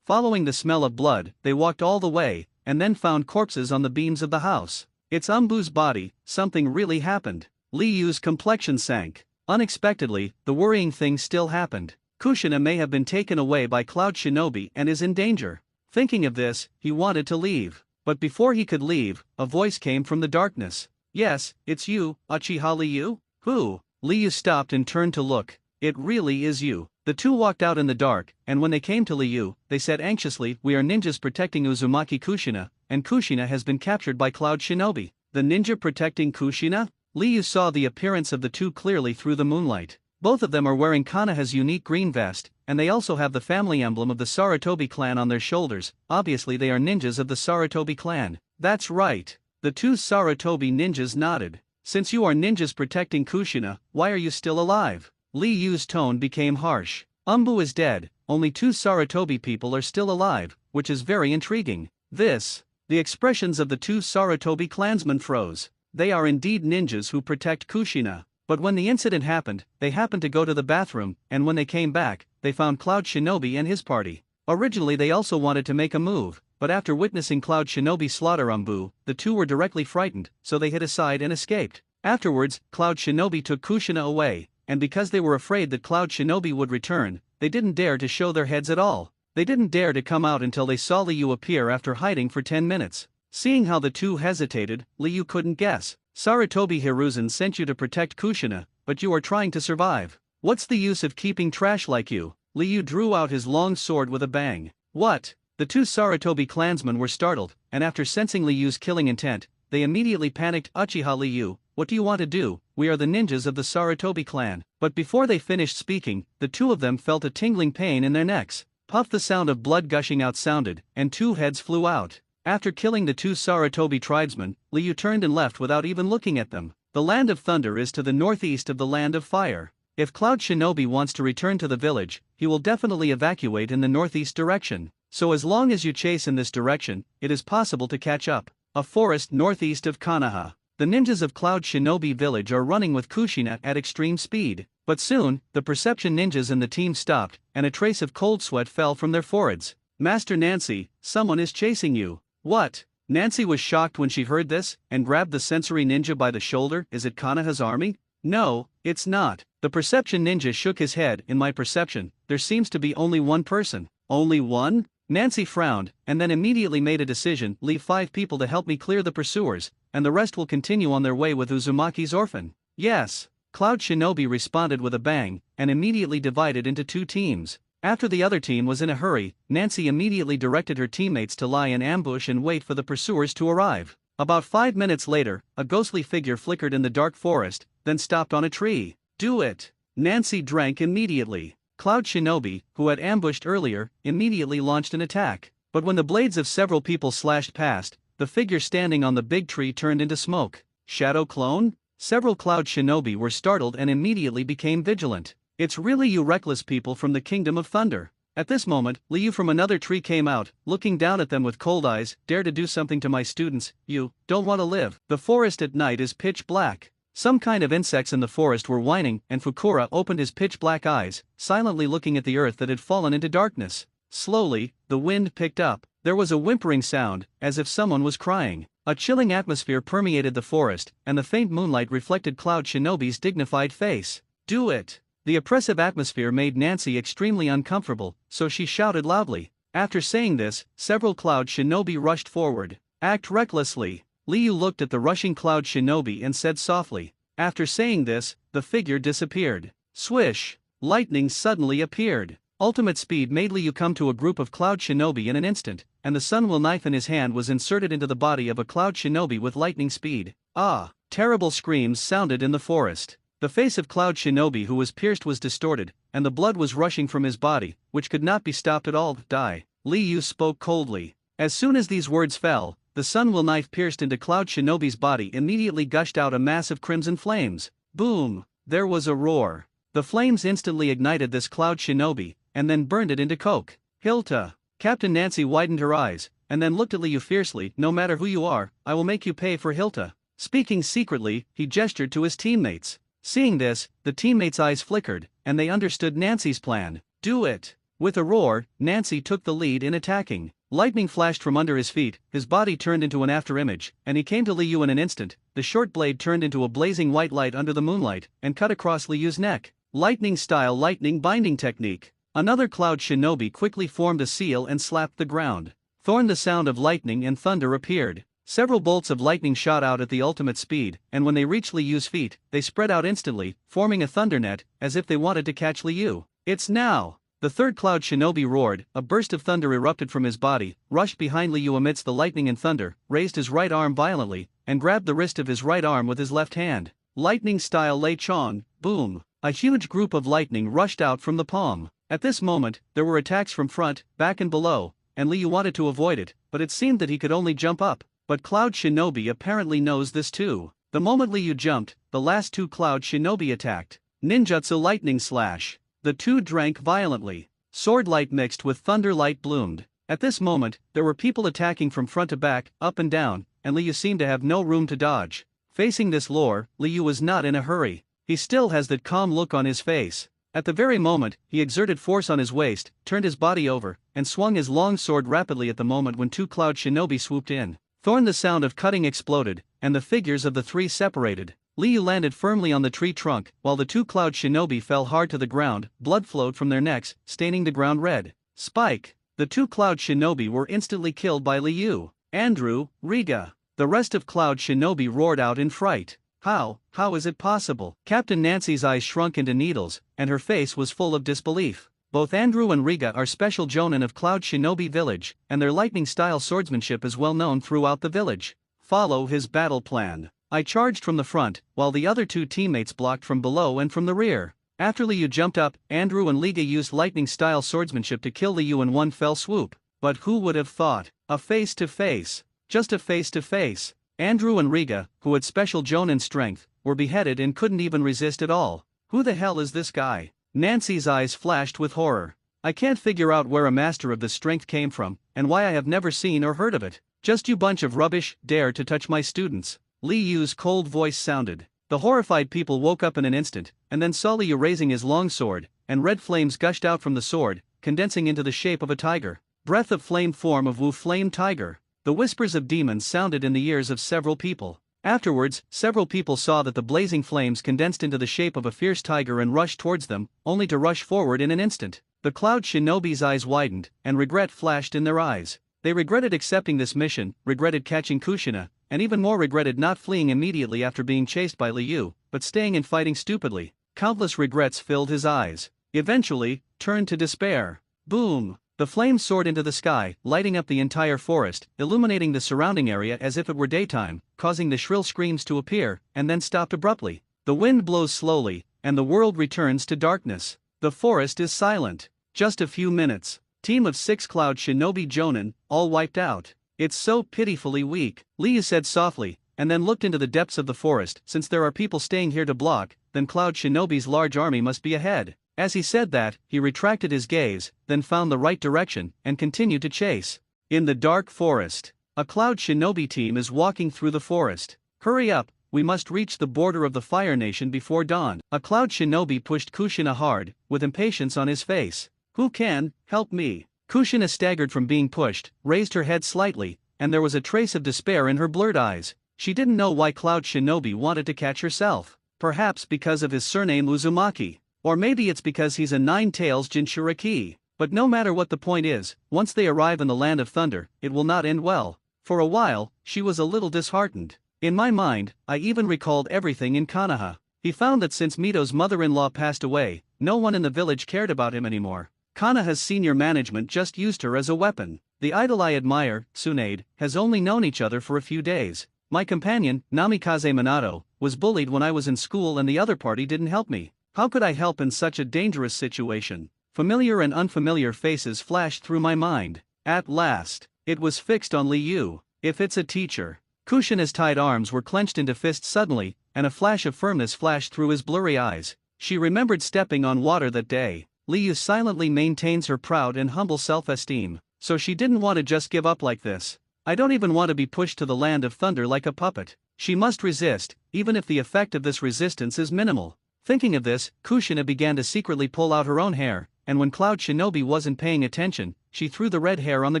Following the smell of blood, they walked all the way, and then found corpses on the beams of the house. It's Umbu's body. Something really happened. Liu's complexion sank. Unexpectedly, the worrying thing still happened. Kushina may have been taken away by Cloud Shinobi and is in danger. Thinking of this, he wanted to leave. But before he could leave, a voice came from the darkness. Yes, it's you, Uchiha Liu? Who? Liu stopped and turned to look. It really is you. The two walked out in the dark, and when they came to Liu, they said anxiously, we are ninjas protecting Uzumaki Kushina, and Kushina has been captured by Cloud Shinobi. The ninja protecting Kushina? Liu saw the appearance of the two clearly through the moonlight. Both of them are wearing Konoha's unique green vest, and they also have the family emblem of the Sarutobi clan on their shoulders. Obviously they are ninjas of the Sarutobi clan. That's right. The two Sarutobi ninjas nodded. Since you are ninjas protecting Kushina, why are you still alive? Liu's tone became harsh. Umbu is dead, only two Sarutobi people are still alive, which is very intriguing. The expressions of the two Sarutobi clansmen froze. They are indeed ninjas who protect Kushina. But when the incident happened, they happened to go to the bathroom, and when they came back, they found Cloud Shinobi and his party. Originally they also wanted to make a move, but after witnessing Cloud Shinobi slaughter Umbu, the two were directly frightened, so they hid aside and escaped. Afterwards, Cloud Shinobi took Kushina away, and because they were afraid that Cloud Shinobi would return, they didn't dare to show their heads at all. They didn't dare to come out until they saw Liu appear after hiding for 10 minutes. Seeing how the two hesitated, Liu couldn't guess. Sarutobi Hiruzen sent you to protect Kushina, but you are trying to survive. What's the use of keeping trash like you? Liu drew out his long sword with a bang. What? The two Sarutobi clansmen were startled, and after sensing Liu's killing intent, they immediately panicked. Uchiha Liu, what do you want to do? We are the ninjas of the Sarutobi clan. But before they finished speaking, the two of them felt a tingling pain in their necks. Puff, the sound of blood gushing out sounded, and two heads flew out. After killing the two Sarutobi tribesmen, Liu turned and left without even looking at them. The Land of Thunder is to the northeast of the Land of Fire. If Cloud Shinobi wants to return to the village, he will definitely evacuate in the northeast direction. So as long as you chase in this direction, it is possible to catch up. A forest northeast of Konoha. The ninjas of Cloud Shinobi village are running with Kushina at extreme speed. But soon, the perception ninjas and the team stopped, and a trace of cold sweat fell from their foreheads. Master Nancy, someone is chasing you. What? Nancy was shocked when she heard this, and grabbed the sensory ninja by the shoulder. Is it Konoha's army? No, it's not. The perception ninja shook his head. In my perception, there seems to be only one person. Only one? Nancy frowned, and then immediately made a decision: leave 5 people to help me clear the pursuers, and the rest will continue on their way with Uzumaki's orphan. Yes. Cloud Shinobi responded with a bang, and immediately divided into 2 teams. After the other team was in a hurry, Nancy immediately directed her teammates to lie in ambush and wait for the pursuers to arrive. About 5 minutes later, a ghostly figure flickered in the dark forest, then stopped on a tree. Do it! Nancy drank immediately. Cloud Shinobi, who had ambushed earlier, immediately launched an attack. But when the blades of several people slashed past, the figure standing on the big tree turned into smoke. Shadow clone? Several Cloud Shinobi were startled and immediately became vigilant. It's really you reckless people from the Kingdom of Thunder. At this moment, Liu from another tree came out, looking down at them with cold eyes. Dare to do something to my students, you don't want to live. The forest at night is pitch black. Some kind of insects in the forest were whining, and Fukura opened his pitch black eyes, silently looking at the earth that had fallen into darkness. Slowly, the wind picked up. There was a whimpering sound, as if someone was crying. A chilling atmosphere permeated the forest, and the faint moonlight reflected Cloud Shinobi's dignified face. Do it! The oppressive atmosphere made Nancy extremely uncomfortable, so she shouted loudly. After saying this, several Cloud Shinobi rushed forward. Act recklessly. Liu looked at the rushing Cloud Shinobi and said softly. After saying this, the figure disappeared. Swish! Lightning suddenly appeared. Ultimate speed made Liu come to a group of Cloud Shinobi in an instant, and the sun will knife in his hand was inserted into the body of a Cloud Shinobi with lightning speed. Ah! Terrible screams sounded in the forest. The face of Cloud Shinobi who was pierced was distorted, and the blood was rushing from his body, which could not be stopped at all. Die. Liu spoke coldly. As soon as these words fell, the sun will knife pierced into Cloud Shinobi's body immediately gushed out a mass of crimson flames. Boom! There was a roar. The flames instantly ignited this Cloud Shinobi, and then burned it into coke. Hilta! Captain Nancy widened her eyes, and then looked at Liu fiercely. No matter who you are, I will make you pay for Hilta. Speaking secretly, he gestured to his teammates. Seeing this, the teammates' eyes flickered, and they understood Nancy's plan. Do it! With a roar, Nancy took the lead in attacking. Lightning flashed from under his feet, his body turned into an afterimage, and he came to Liu in an instant. The short blade turned into a blazing white light under the moonlight, and cut across Liu's neck. Lightning-style lightning binding technique. Another Cloud Shinobi quickly formed a seal and slapped the ground. Thorn! The sound of lightning and thunder appeared. Several bolts of lightning shot out at the ultimate speed, and when they reached Liu's feet, they spread out instantly, forming a thundernet, as if they wanted to catch Liu. It's now! The third Cloud Shinobi roared, a burst of thunder erupted from his body, rushed behind Liu amidst the lightning and thunder, raised his right arm violently, and grabbed the wrist of his right arm with his left hand. Lightning-style Lei Chong, boom! A huge group of lightning rushed out from the palm. At this moment, there were attacks from front, back and below, and Liu wanted to avoid it, but it seemed that he could only jump up. But Cloud Shinobi apparently knows this too. The moment Liu jumped, the last 2 Cloud Shinobi attacked. Ninjutsu lightning slash. The 2 drank violently. Sword light mixed with thunder light bloomed. At this moment, there were people attacking from front to back, up and down, and Liu seemed to have no room to dodge. Facing this lore, Liu was not in a hurry. He still has that calm look on his face. At the very moment, he exerted force on his waist, turned his body over, and swung his long sword rapidly at the moment when 2 Cloud Shinobi swooped in. Thorn! The sound of cutting exploded, and the figures of the 3 separated. Liu landed firmly on the tree trunk, while the 2 Cloud Shinobi fell hard to the ground. Blood flowed from their necks, staining the ground red. Spike! The 2 Cloud Shinobi were instantly killed by Liu. Andrew, Riga! The rest of Cloud Shinobi roared out in fright. How is it possible? Captain Nancy's eyes shrunk into needles, and her face was full of disbelief. Both Andrew and Riga are special jonin of Cloud Shinobi Village, and their lightning-style swordsmanship is well known throughout the village. Follow his battle plan. I charged from the front, while the other 2 teammates blocked from below and from the rear. After Liu jumped up, Andrew and Liga used lightning-style swordsmanship to kill Liu in one fell swoop. But who would have thought? A face-to-face. Just a face-to-face. Andrew and Riga, who had special jonin strength, were beheaded and couldn't even resist at all. Who the hell is this guy? Nancy's eyes flashed with horror. I can't figure out where a master of this strength came from, and why I have never seen or heard of it. Just you bunch of rubbish, dare to touch my students. Liu's cold voice sounded. The horrified people woke up in an instant, and then saw Liu raising his long sword, and red flames gushed out from the sword, condensing into the shape of a tiger. Breath of flame form of Wu Flame Tiger. The whispers of demons sounded in the ears of several people. Afterwards, several people saw that the blazing flames condensed into the shape of a fierce tiger and rushed towards them, only to rush forward in an instant. The Cloud Shinobi's eyes widened, and regret flashed in their eyes. They regretted accepting this mission, regretted catching Kushina, and even more regretted not fleeing immediately after being chased by Liu, but staying and fighting stupidly. Countless regrets filled his eyes. Eventually, turned to despair. Boom! The flames soared into the sky, lighting up the entire forest, illuminating the surrounding area as if it were daytime, causing the shrill screams to appear, and then stopped abruptly. The wind blows slowly, and the world returns to darkness. The forest is silent. Just a few minutes. Team of 6 Cloud Shinobi Jonin, all wiped out. It's so pitifully weak, Liu said softly, and then looked into the depths of the forest. Since there are people staying here to block, then Cloud Shinobi's large army must be ahead. As he said that, he retracted his gaze, then found the right direction, and continued to chase. In the dark forest, a Cloud Shinobi team is walking through the forest. Hurry up, we must reach the border of the Fire Nation before dawn. A Cloud Shinobi pushed Kushina hard, with impatience on his face. Who can help me? Kushina staggered from being pushed, raised her head slightly, and there was a trace of despair in her blurred eyes. She didn't know why Cloud Shinobi wanted to catch herself. Perhaps because of his surname Uzumaki. Or maybe it's because he's a 9-tails Jinchuriki. But no matter what the point is, once they arrive in the Land of Thunder, it will not end well. For a while, she was a little disheartened. In my mind, I even recalled everything in Konoha. He found that since Mito's mother-in-law passed away, no one in the village cared about him anymore. Konoha's senior management just used her as a weapon. The idol I admire, Tsunade, has only known each other for a few days. My companion, Namikaze Minato, was bullied when I was in school and the other party didn't help me. How could I help in such a dangerous situation? Familiar and unfamiliar faces flashed through my mind. At last, it was fixed on Liu. If it's a teacher. Kushina's tight arms were clenched into fists suddenly, and a flash of firmness flashed through his blurry eyes. She remembered stepping on water that day. Liu silently maintains her proud and humble self-esteem, so she didn't want to just give up like this. I don't even want to be pushed to the Land of Thunder like a puppet. She must resist, even if the effect of this resistance is minimal. Thinking of this, Kushina began to secretly pull out her own hair, and when Cloud Shinobi wasn't paying attention, she threw the red hair on the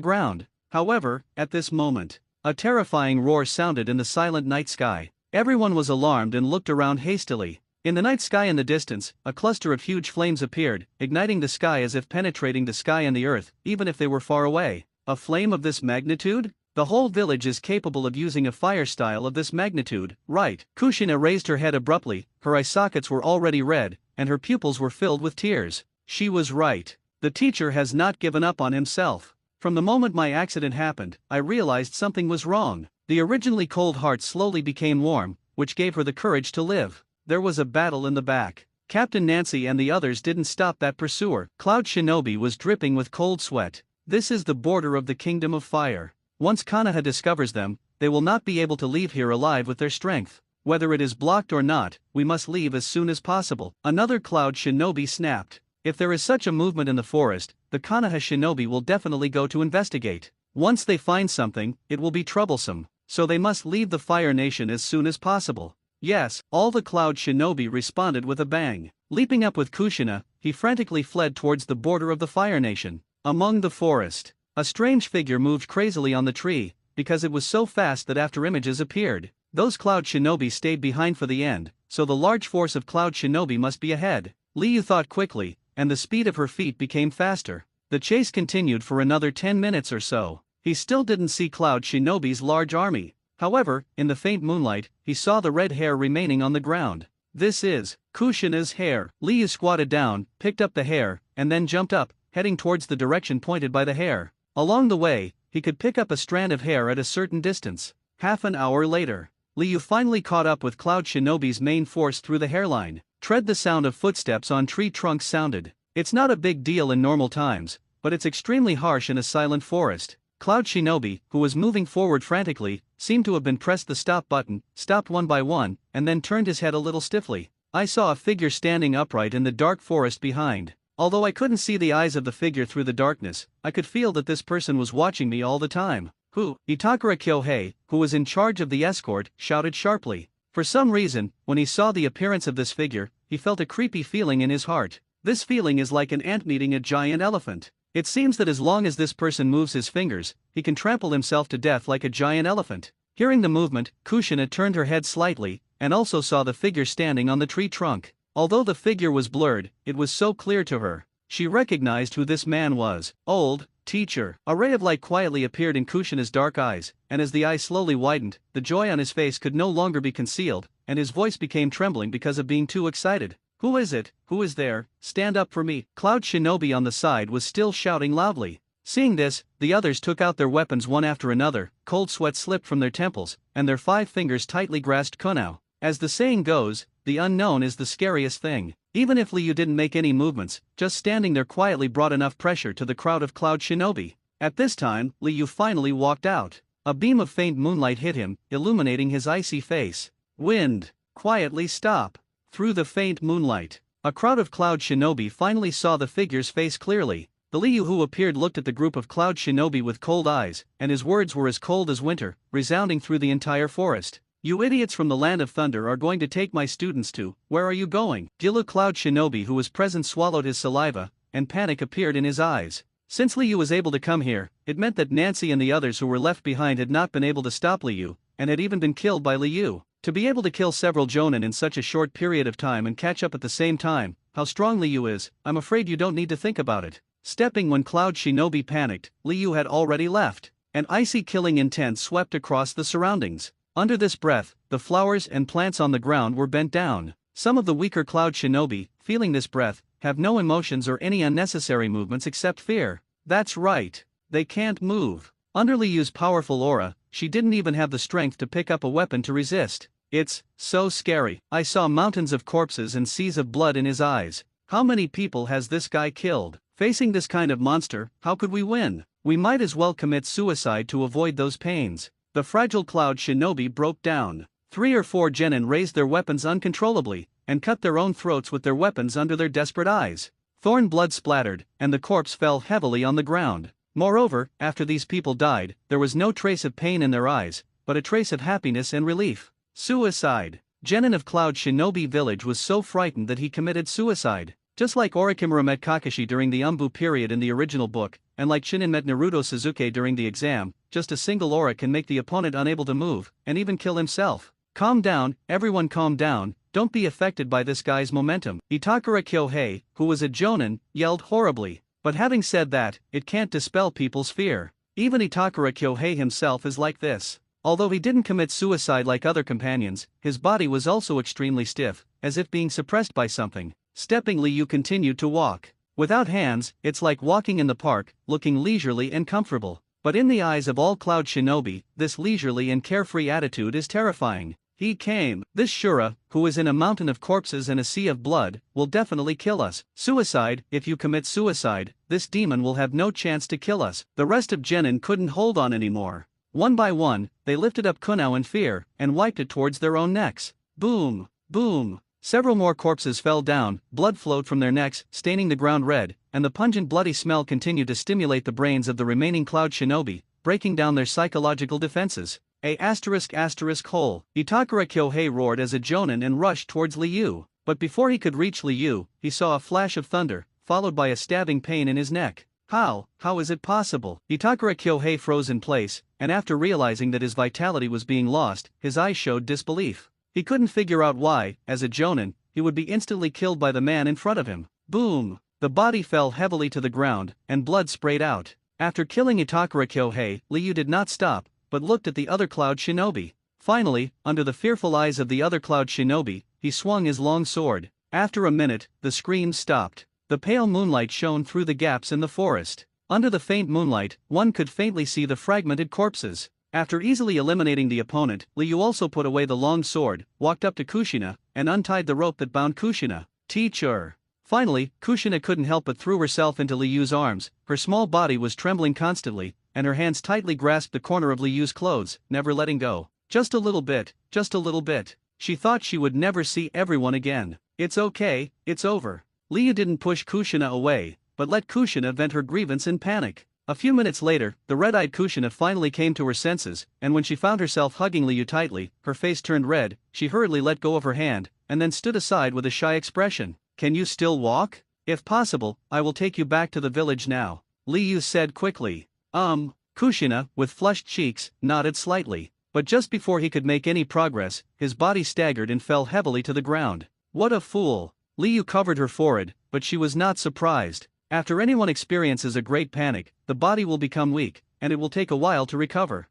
ground. However, at this moment, a terrifying roar sounded in the silent night sky. Everyone was alarmed and looked around hastily. In the night sky in the distance, a cluster of huge flames appeared, igniting the sky as if penetrating the sky and the earth, even if they were far away. A flame of this magnitude? The whole village is capable of using a fire style of this magnitude, right? Kushina raised her head abruptly, her eye sockets were already red, and her pupils were filled with tears. She was right. The teacher has not given up on himself. From the moment my accident happened, I realized something was wrong. The originally cold heart slowly became warm, which gave her the courage to live. There was a battle in the back. Captain Nancy and the others didn't stop that pursuer. Cloud Shinobi was dripping with cold sweat. This is the border of the Kingdom of Fire. Once Konoha discovers them, they will not be able to leave here alive with their strength. Whether it is blocked or not, we must leave as soon as possible. Another Cloud Shinobi snapped. If there is such a movement in the forest, the Konoha Shinobi will definitely go to investigate. Once they find something, it will be troublesome, so they must leave the Fire Nation as soon as possible. Yes, all the Cloud Shinobi responded with a bang. Leaping up with Kushina, he frantically fled towards the border of the Fire Nation. Among the forest, a strange figure moved crazily on the tree, because it was so fast that after images appeared, those Cloud Shinobi stayed behind for the end, so the large force of Cloud Shinobi must be ahead. Liu thought quickly, and the speed of her feet became faster. The chase continued for another 10 minutes or so. He still didn't see Cloud Shinobi's large army. However, in the faint moonlight, he saw the red hair remaining on the ground. This is Kushina's hair. Liu squatted down, picked up the hair, and then jumped up, heading towards the direction pointed by the hair. Along the way, he could pick up a strand of hair at a certain distance. Half an hour later, Liu finally caught up with Cloud Shinobi's main force through the hairline. Tread the sound of footsteps on tree trunks sounded. It's not a big deal in normal times, but it's extremely harsh in a silent forest. Cloud Shinobi, who was moving forward frantically, seemed to have been pressed the stop button, stopped one by one, and then turned his head a little stiffly. I saw a figure standing upright in the dark forest behind. Although I couldn't see the eyes of the figure through the darkness, I could feel that this person was watching me all the time. Who? Itakura Kyohei, who was in charge of the escort, shouted sharply. For some reason, when he saw the appearance of this figure, he felt a creepy feeling in his heart. This feeling is like an ant meeting a giant elephant. It seems that as long as this person moves his fingers, he can trample himself to death like a giant elephant. Hearing the movement, Kushina turned her head slightly, and also saw the figure standing on the tree trunk. Although the figure was blurred, it was so clear to her. She recognized who this man was. Old teacher. A ray of light quietly appeared in Kushina's dark eyes, and as the eyes slowly widened, the joy on his face could no longer be concealed, and his voice became trembling because of being too excited. Who is it? Who is there? Stand up for me. Cloud Shinobi on the side was still shouting loudly. Seeing this, the others took out their weapons one after another, cold sweat slipped from their temples, and their 5 fingers tightly grasped kunao. As the saying goes, the unknown is the scariest thing. Even if Liu didn't make any movements, just standing there quietly brought enough pressure to the crowd of Cloud Shinobi. At this time, Liu finally walked out. A beam of faint moonlight hit him, illuminating his icy face. Wind, quietly stop. Through the faint moonlight, a crowd of Cloud Shinobi finally saw the figure's face clearly. The Liu who appeared looked at the group of Cloud Shinobi with cold eyes, and his words were as cold as winter, resounding through the entire forest. You idiots from the Land of Thunder are going to take my students to, where are you going? Gilu Cloud Shinobi who was present swallowed his saliva, and panic appeared in his eyes. Since Liu was able to come here, it meant that Nancy and the others who were left behind had not been able to stop Liu, and had even been killed by Liu. To be able to kill several Jonin in such a short period of time and catch up at the same time, how strong Liu is, I'm afraid you don't need to think about it. Stepping when Cloud Shinobi panicked, Liu had already left. An icy killing intent swept across the surroundings. Under this breath, the flowers and plants on the ground were bent down. Some of the weaker Cloud Shinobi, feeling this breath, have no emotions or any unnecessary movements except fear. That's right. They can't move. Under Liu's powerful aura, she didn't even have the strength to pick up a weapon to resist. It's so scary. I saw mountains of corpses and seas of blood in his eyes. How many people has this guy killed? Facing this kind of monster, how could we win? We might as well commit suicide to avoid those pains. The fragile Cloud Shinobi broke down. 3 or 4 genin raised their weapons uncontrollably, and cut their own throats with their weapons under their desperate eyes. Thorn blood splattered, and the corpse fell heavily on the ground. Moreover, after these people died, there was no trace of pain in their eyes, but a trace of happiness and relief. Suicide. Genin of Cloud Shinobi village was so frightened that he committed suicide. Just like Orikimura met Kakashi during the Umbu period in the original book, and like Shinin met Naruto Suzuki during the exam, just a single aura can make the opponent unable to move, and even kill himself. Calm down, everyone calm down, don't be affected by this guy's momentum. Itakura Kyohei, who was a Jonin, yelled horribly. But having said that, it can't dispel people's fear. Even Itakura Kyohei himself is like this. Although he didn't commit suicide like other companions, his body was also extremely stiff, as if being suppressed by something. Stepping Liu continued to walk. Without hands, it's like walking in the park, looking leisurely and comfortable. But in the eyes of all Cloud Shinobi, this leisurely and carefree attitude is terrifying. He came. This Shura, who is in a mountain of corpses and a sea of blood, will definitely kill us. Suicide, if you commit suicide, this demon will have no chance to kill us. The rest of Genin couldn't hold on anymore. One by one, they lifted up kunao in fear, and wiped it towards their own necks. Boom! Boom! Several more corpses fell down, blood flowed from their necks, staining the ground red, and the pungent bloody smell continued to stimulate the brains of the remaining Cloud Shinobi, breaking down their psychological defenses. Hole. Itakura Kyohei roared as a Jonin and rushed towards Liu. But before he could reach Liu, he saw a flash of thunder, followed by a stabbing pain in his neck. How is it possible? Itakura Kyohei froze in place, and after realizing that his vitality was being lost, his eyes showed disbelief. He couldn't figure out why, as a Jonin, he would be instantly killed by the man in front of him. Boom! The body fell heavily to the ground, and blood sprayed out. After killing Itakura Kyohei, Liu did not stop, but looked at the other Cloud Shinobi. Finally, under the fearful eyes of the other Cloud Shinobi, he swung his long sword. After a minute, the screams stopped. The pale moonlight shone through the gaps in the forest. Under the faint moonlight, one could faintly see the fragmented corpses. After easily eliminating the opponent, Liu also put away the long sword, walked up to Kushina, and untied the rope that bound Kushina. Teacher! Finally, Kushina couldn't help but threw herself into Liu's arms. Her small body was trembling constantly, and her hands tightly grasped the corner of Liu's clothes, never letting go. Just a little bit, just a little bit. She thought she would never see everyone again. It's okay, it's over. Liu didn't push Kushina away, but let Kushina vent her grievance in panic. A few minutes later, the red-eyed Kushina finally came to her senses, and when she found herself hugging Liu tightly, her face turned red. She hurriedly let go of her hand, and then stood aside with a shy expression. Can you still walk? If possible, I will take you back to the village now. Liu said quickly. Kushina, with flushed cheeks, nodded slightly. but just before he could make any progress, his body staggered and fell heavily to the ground. What a fool! Liu covered her forehead, but she was not surprised. After anyone experiences a great panic, the body will become weak, and it will take a while to recover.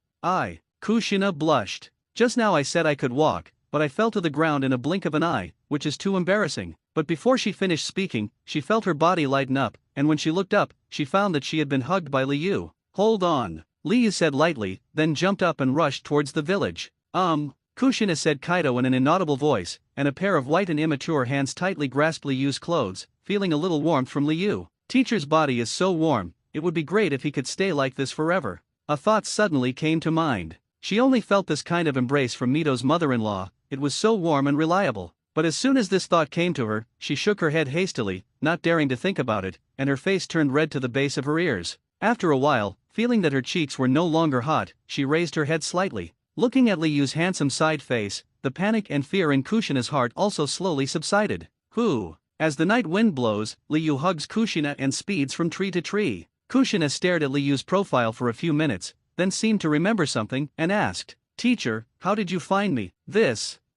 Kushina blushed. Just now I said I could walk, but I fell to the ground in a blink of an eye, which is too embarrassing. But before she finished speaking, she felt her body lighten up, and when she looked up, she found that she had been hugged by Liu. Hold on, Liu said lightly, then jumped up and rushed towards the village. Kushina said Kaido in an inaudible voice, and a pair of white and immature hands tightly grasped Liu's clothes, feeling a little warmth from Liu. Teacher's body is so warm, it would be great if he could stay like this forever. A thought suddenly came to mind. She only felt this kind of embrace from Mito's mother-in-law, it was so warm and reliable. But as soon as this thought came to her, she shook her head hastily, not daring to think about it, and her face turned red to the base of her ears. After a while, feeling that her cheeks were no longer hot, she raised her head slightly. Looking at Liu's handsome side face, the panic and fear in Kushina's heart also slowly subsided. As the night wind blows, Liu hugs Kushina and speeds from tree to tree. Kushina stared at Liu's profile for a few minutes, then seemed to remember something, and asked, "Teacher, how did you find me?"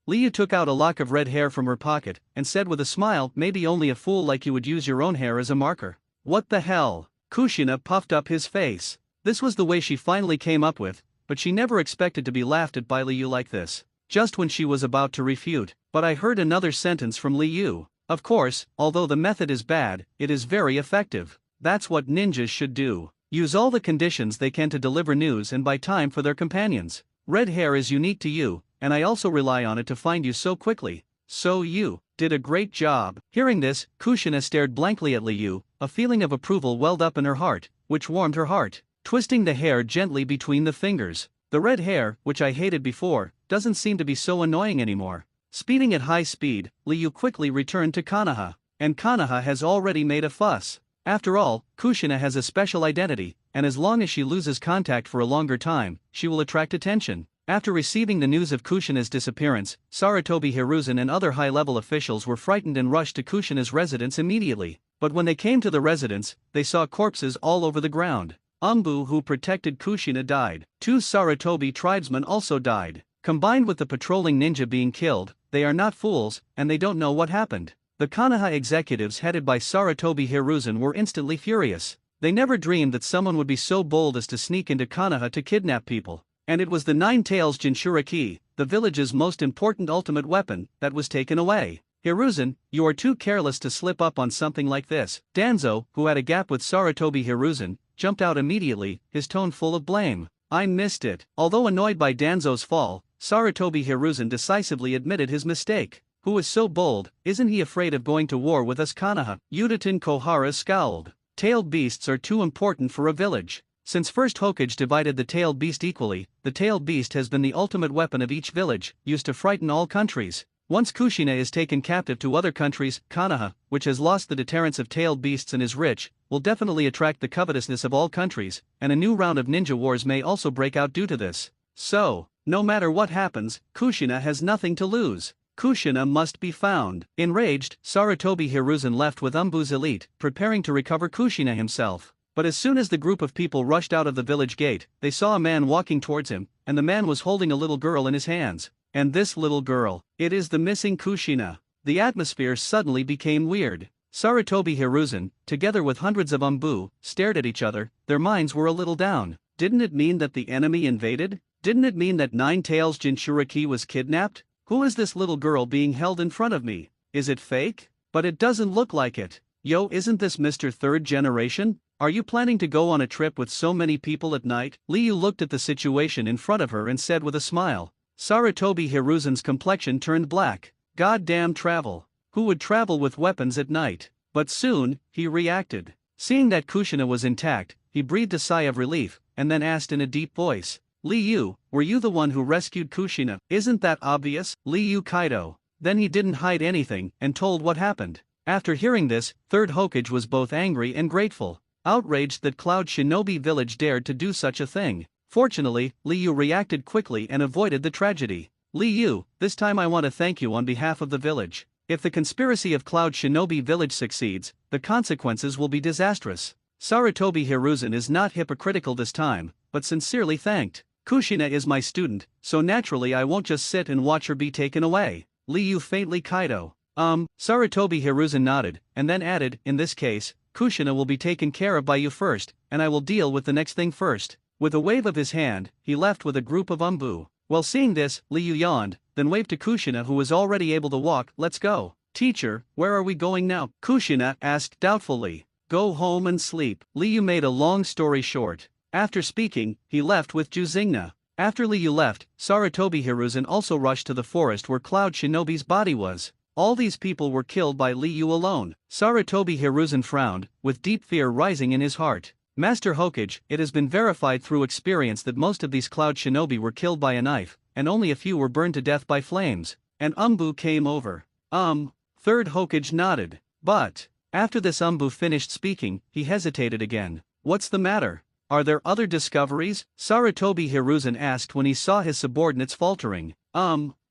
Liu took out a lock of red hair from her pocket, and said with a smile, "Maybe only a fool like you would use your own hair as a marker." What the hell? Kushina puffed up his face. This was the way she finally came up with, but she never expected to be laughed at by Liu like this. Just when she was about to refute, but I heard another sentence from Liu. Of course, although the method is bad, it is very effective. That's what ninjas should do. Use all the conditions they can to deliver news and buy time for their companions. Red hair is unique to you, and I also rely on it to find you so quickly. So you did a great job. Hearing this, Kushina stared blankly at Liu, a feeling of approval welled up in her heart, which warmed her heart. Twisting the hair gently between the fingers. The red hair, which I hated before, doesn't seem to be so annoying anymore. Speeding at high speed, Liu quickly returned to Konoha. And Konoha has already made a fuss. After all, Kushina has a special identity, and as long as she loses contact for a longer time, she will attract attention. After receiving the news of Kushina's disappearance, Sarutobi Hiruzen and other high-level officials were frightened and rushed to Kushina's residence immediately. But when they came to the residence, they saw corpses all over the ground. Umbu, who protected Kushina, died. 2 Sarutobi tribesmen also died. Combined with the patrolling ninja being killed, they are not fools, and they don't know what happened. The Konoha executives headed by Sarutobi Hiruzen were instantly furious. They never dreamed that someone would be so bold as to sneak into Konoha to kidnap people. And it was the 9 Tails Jinchuriki, the village's most important ultimate weapon, that was taken away. Hiruzen, you are too careless to slip up on something like this. Danzo, who had a gap with Sarutobi Hiruzen, jumped out immediately, his tone full of blame. I missed it. Although annoyed by Danzo's fall, Sarutobi Hiruzen decisively admitted his mistake. Who is so bold, isn't he afraid of going to war with us Konoha? Udaten Kohara scowled. Tailed beasts are too important for a village. Since first Hokage divided the tailed beast equally, the tailed beast has been the ultimate weapon of each village, used to frighten all countries. Once Kushina is taken captive to other countries, Konoha, which has lost the deterrence of tailed beasts and is rich, will definitely attract the covetousness of all countries, and a new round of ninja wars may also break out due to this. So, no matter what happens, Kushina has nothing to lose. Kushina must be found. Enraged, Sarutobi Hiruzen left with Umbu's elite, preparing to recover Kushina himself. But as soon as the group of people rushed out of the village gate, they saw a man walking towards him, and the man was holding a little girl in his hands. And this little girl, it is the missing Kushina. The atmosphere suddenly became weird. Sarutobi Hiruzen, together with hundreds of Umbu, stared at each other, their minds were a little down. Didn't it mean that the enemy invaded? Didn't it mean that 9 Tails Jinchuriki was kidnapped? Who is this little girl being held in front of me? Is it fake? But it doesn't look like it. Yo, isn't this Mr. Third Generation? Are you planning to go on a trip with so many people at night? Liu looked at the situation in front of her and said with a smile. Sarutobi Hiruzen's complexion turned black. Goddamn travel. Who would travel with weapons at night? But soon, he reacted. Seeing that Kushina was intact, he breathed a sigh of relief, and then asked in a deep voice. Liu, were you the one who rescued Kushina? Isn't that obvious? Liu Kaido. Then he didn't hide anything, and told what happened. After hearing this, Third Hokage was both angry and grateful. Outraged that Cloud Shinobi Village dared to do such a thing. Fortunately, Liu reacted quickly and avoided the tragedy. Liu, this time I want to thank you on behalf of the village. If the conspiracy of Cloud Shinobi Village succeeds, the consequences will be disastrous. Sarutobi Hiruzen is not hypocritical this time, but sincerely thanked. Kushina is my student, so naturally I won't just sit and watch her be taken away. Liu faintly Kaido. Sarutobi Hiruzen nodded, and then added, in this case, Kushina will be taken care of by you first, and I will deal with the next thing first. With a wave of his hand, he left with a group of Umbu. While seeing this, Liu yawned, then waved to Kushina who was already able to walk. Let's go. Teacher, where are we going now? Kushina asked doubtfully. Go home and sleep. Liu made a long story short. After speaking, he left with Juzingna. After Liu left, Sarutobi Hiruzen also rushed to the forest where Cloud Shinobi's body was. All these people were killed by Liu alone. Sarutobi Hiruzen frowned, with deep fear rising in his heart. Master Hokage, it has been verified through experience that most of these Cloud Shinobi were killed by a knife, and only a few were burned to death by flames. And Umbu came over. Third Hokage nodded. But, after this Umbu finished speaking, he hesitated again. What's the matter? Are there other discoveries? Sarutobi Hiruzen asked when he saw his subordinates faltering.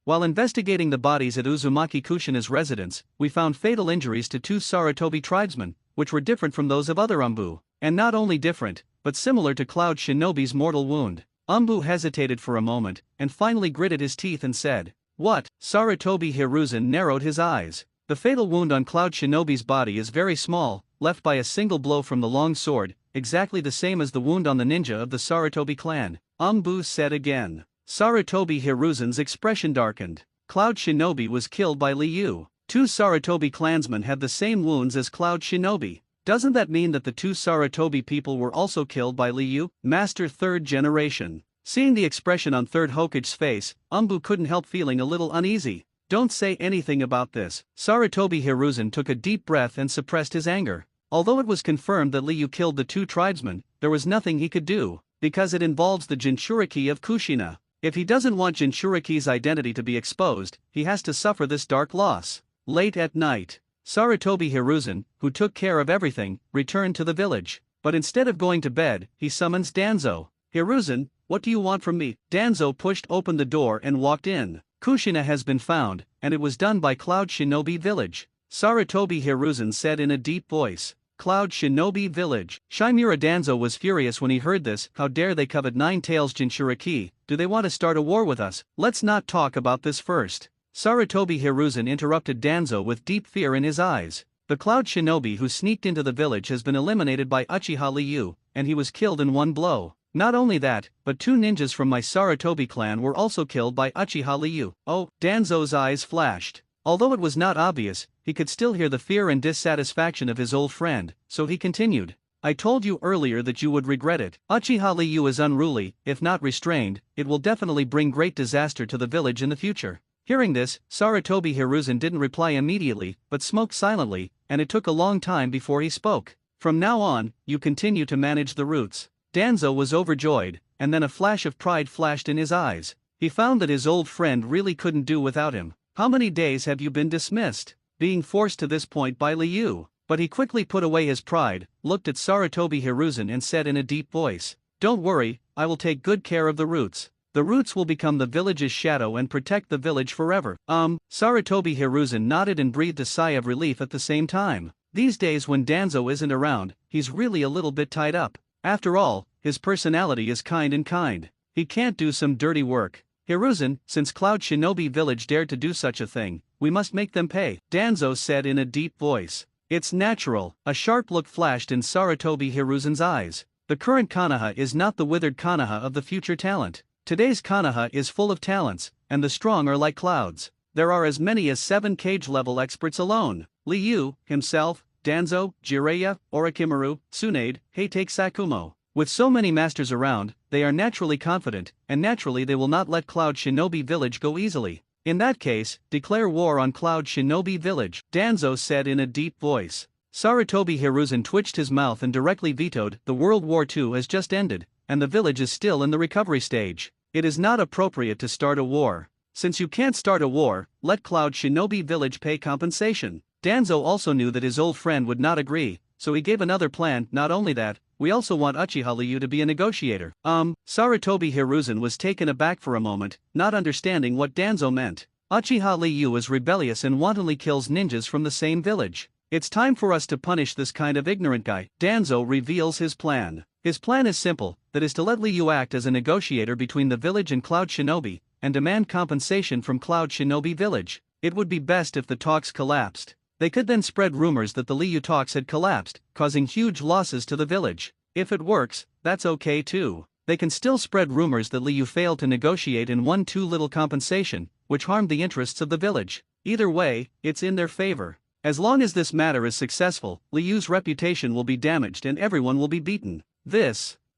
While investigating the bodies at Uzumaki Kushina's residence, we found fatal injuries to 2 Sarutobi tribesmen, which were different from those of other Umbu. And not only different, but similar to Cloud Shinobi's mortal wound. Umbu hesitated for a moment, and finally gritted his teeth and said, What? Sarutobi Hiruzen narrowed his eyes. The fatal wound on Cloud Shinobi's body is very small, left by a single blow from the long sword, exactly the same as the wound on the ninja of the Sarutobi clan. Umbu said again. Sarutobi Hiruzen's expression darkened. Cloud Shinobi was killed by Liu. 2 Sarutobi clansmen had the same wounds as Cloud Shinobi. Doesn't that mean that the 2 Sarutobi people were also killed by Liu? Master 3rd generation. Seeing the expression on 3rd Hokage's face, Umbu couldn't help feeling a little uneasy. Don't say anything about this. Sarutobi Hiruzen took a deep breath and suppressed his anger. Although it was confirmed that Liu killed the 2 tribesmen, there was nothing he could do, because it involves the Jinchuriki of Kushina. If he doesn't want Jinchuriki's identity to be exposed, he has to suffer this dark loss. Late at night, Sarutobi Hiruzen, who took care of everything, returned to the village. But instead of going to bed, he summons Danzo. Hiruzen, what do you want from me? Danzo pushed open the door and walked in. Kushina has been found, and it was done by Cloud Shinobi Village. Sarutobi Hiruzen said in a deep voice. Cloud Shinobi Village. Shimura Danzo was furious when he heard this. How dare they covet Nine Tails Jinchuriki? Do they want to start a war with us? Let's not talk about this first. Sarutobi Hiruzen interrupted Danzo with deep fear in his eyes. The Cloud Shinobi who sneaked into the village has been eliminated by Uchiha Liu, and he was killed in one blow. Not only that, but 2 ninjas from my Sarutobi clan were also killed by Uchiha Liu. Oh, Danzo's eyes flashed. Although it was not obvious, he could still hear the fear and dissatisfaction of his old friend, so he continued. I told you earlier that you would regret it. Uchiha Liu is unruly. If not restrained, it will definitely bring great disaster to the village in the future. Hearing this, Sarutobi Hiruzen didn't reply immediately, but smoked silently, and it took a long time before he spoke. From now on, you continue to manage the roots. Danzo was overjoyed, and then a flash of pride flashed in his eyes. He found that his old friend really couldn't do without him. How many days have you been dismissed? Being forced to this point by Liu. But he quickly put away his pride, looked at Sarutobi Hiruzen and said in a deep voice. Don't worry, I will take good care of the roots. The roots will become the village's shadow and protect the village forever. Sarutobi Hiruzen nodded and breathed a sigh of relief at the same time. These days when Danzo isn't around, he's really a little bit tied up. After all, his personality is kind and kind. He can't do some dirty work. Hiruzen, since Cloud Shinobi Village dared to do such a thing, we must make them pay, Danzo said in a deep voice. It's natural. A sharp look flashed in Sarutobi Hiruzen's eyes. The current Konoha is not the withered Konoha of the future talent. Today's Konoha is full of talents, and the strong are like clouds. There are as many as 7 cage-level experts alone. Liu, himself, Danzo, Jiraiya, Orochimaru, Tsunade, Heitake Sakumo. With so many masters around, they are naturally confident, and naturally they will not let Cloud Shinobi Village go easily. In that case, declare war on Cloud Shinobi Village, Danzo said in a deep voice. Sarutobi Hiruzen twitched his mouth and directly vetoed. The World War II has just ended, and the village is still in the recovery stage. It is not appropriate to start a war. Since you can't start a war, let Cloud Shinobi Village pay compensation. Danzo also knew that his old friend would not agree, so he gave another plan. Not only that, we also want Uchiha Liu to be a negotiator. Sarutobi Hiruzen was taken aback for a moment, not understanding what Danzo meant. Uchiha Liu is rebellious and wantonly kills ninjas from the same village. It's time for us to punish this kind of ignorant guy. Danzo reveals his plan. His plan is simple, that is to let Liu act as a negotiator between the village and Cloud Shinobi, and demand compensation from Cloud Shinobi village. It would be best if the talks collapsed. They could then spread rumors that the Liu talks had collapsed, causing huge losses to the village. If it works, that's okay too. They can still spread rumors that Liu failed to negotiate and won too little compensation, which harmed the interests of the village. Either way, it's in their favor. As long as this matter is successful, Liu's reputation will be damaged and everyone will be beaten.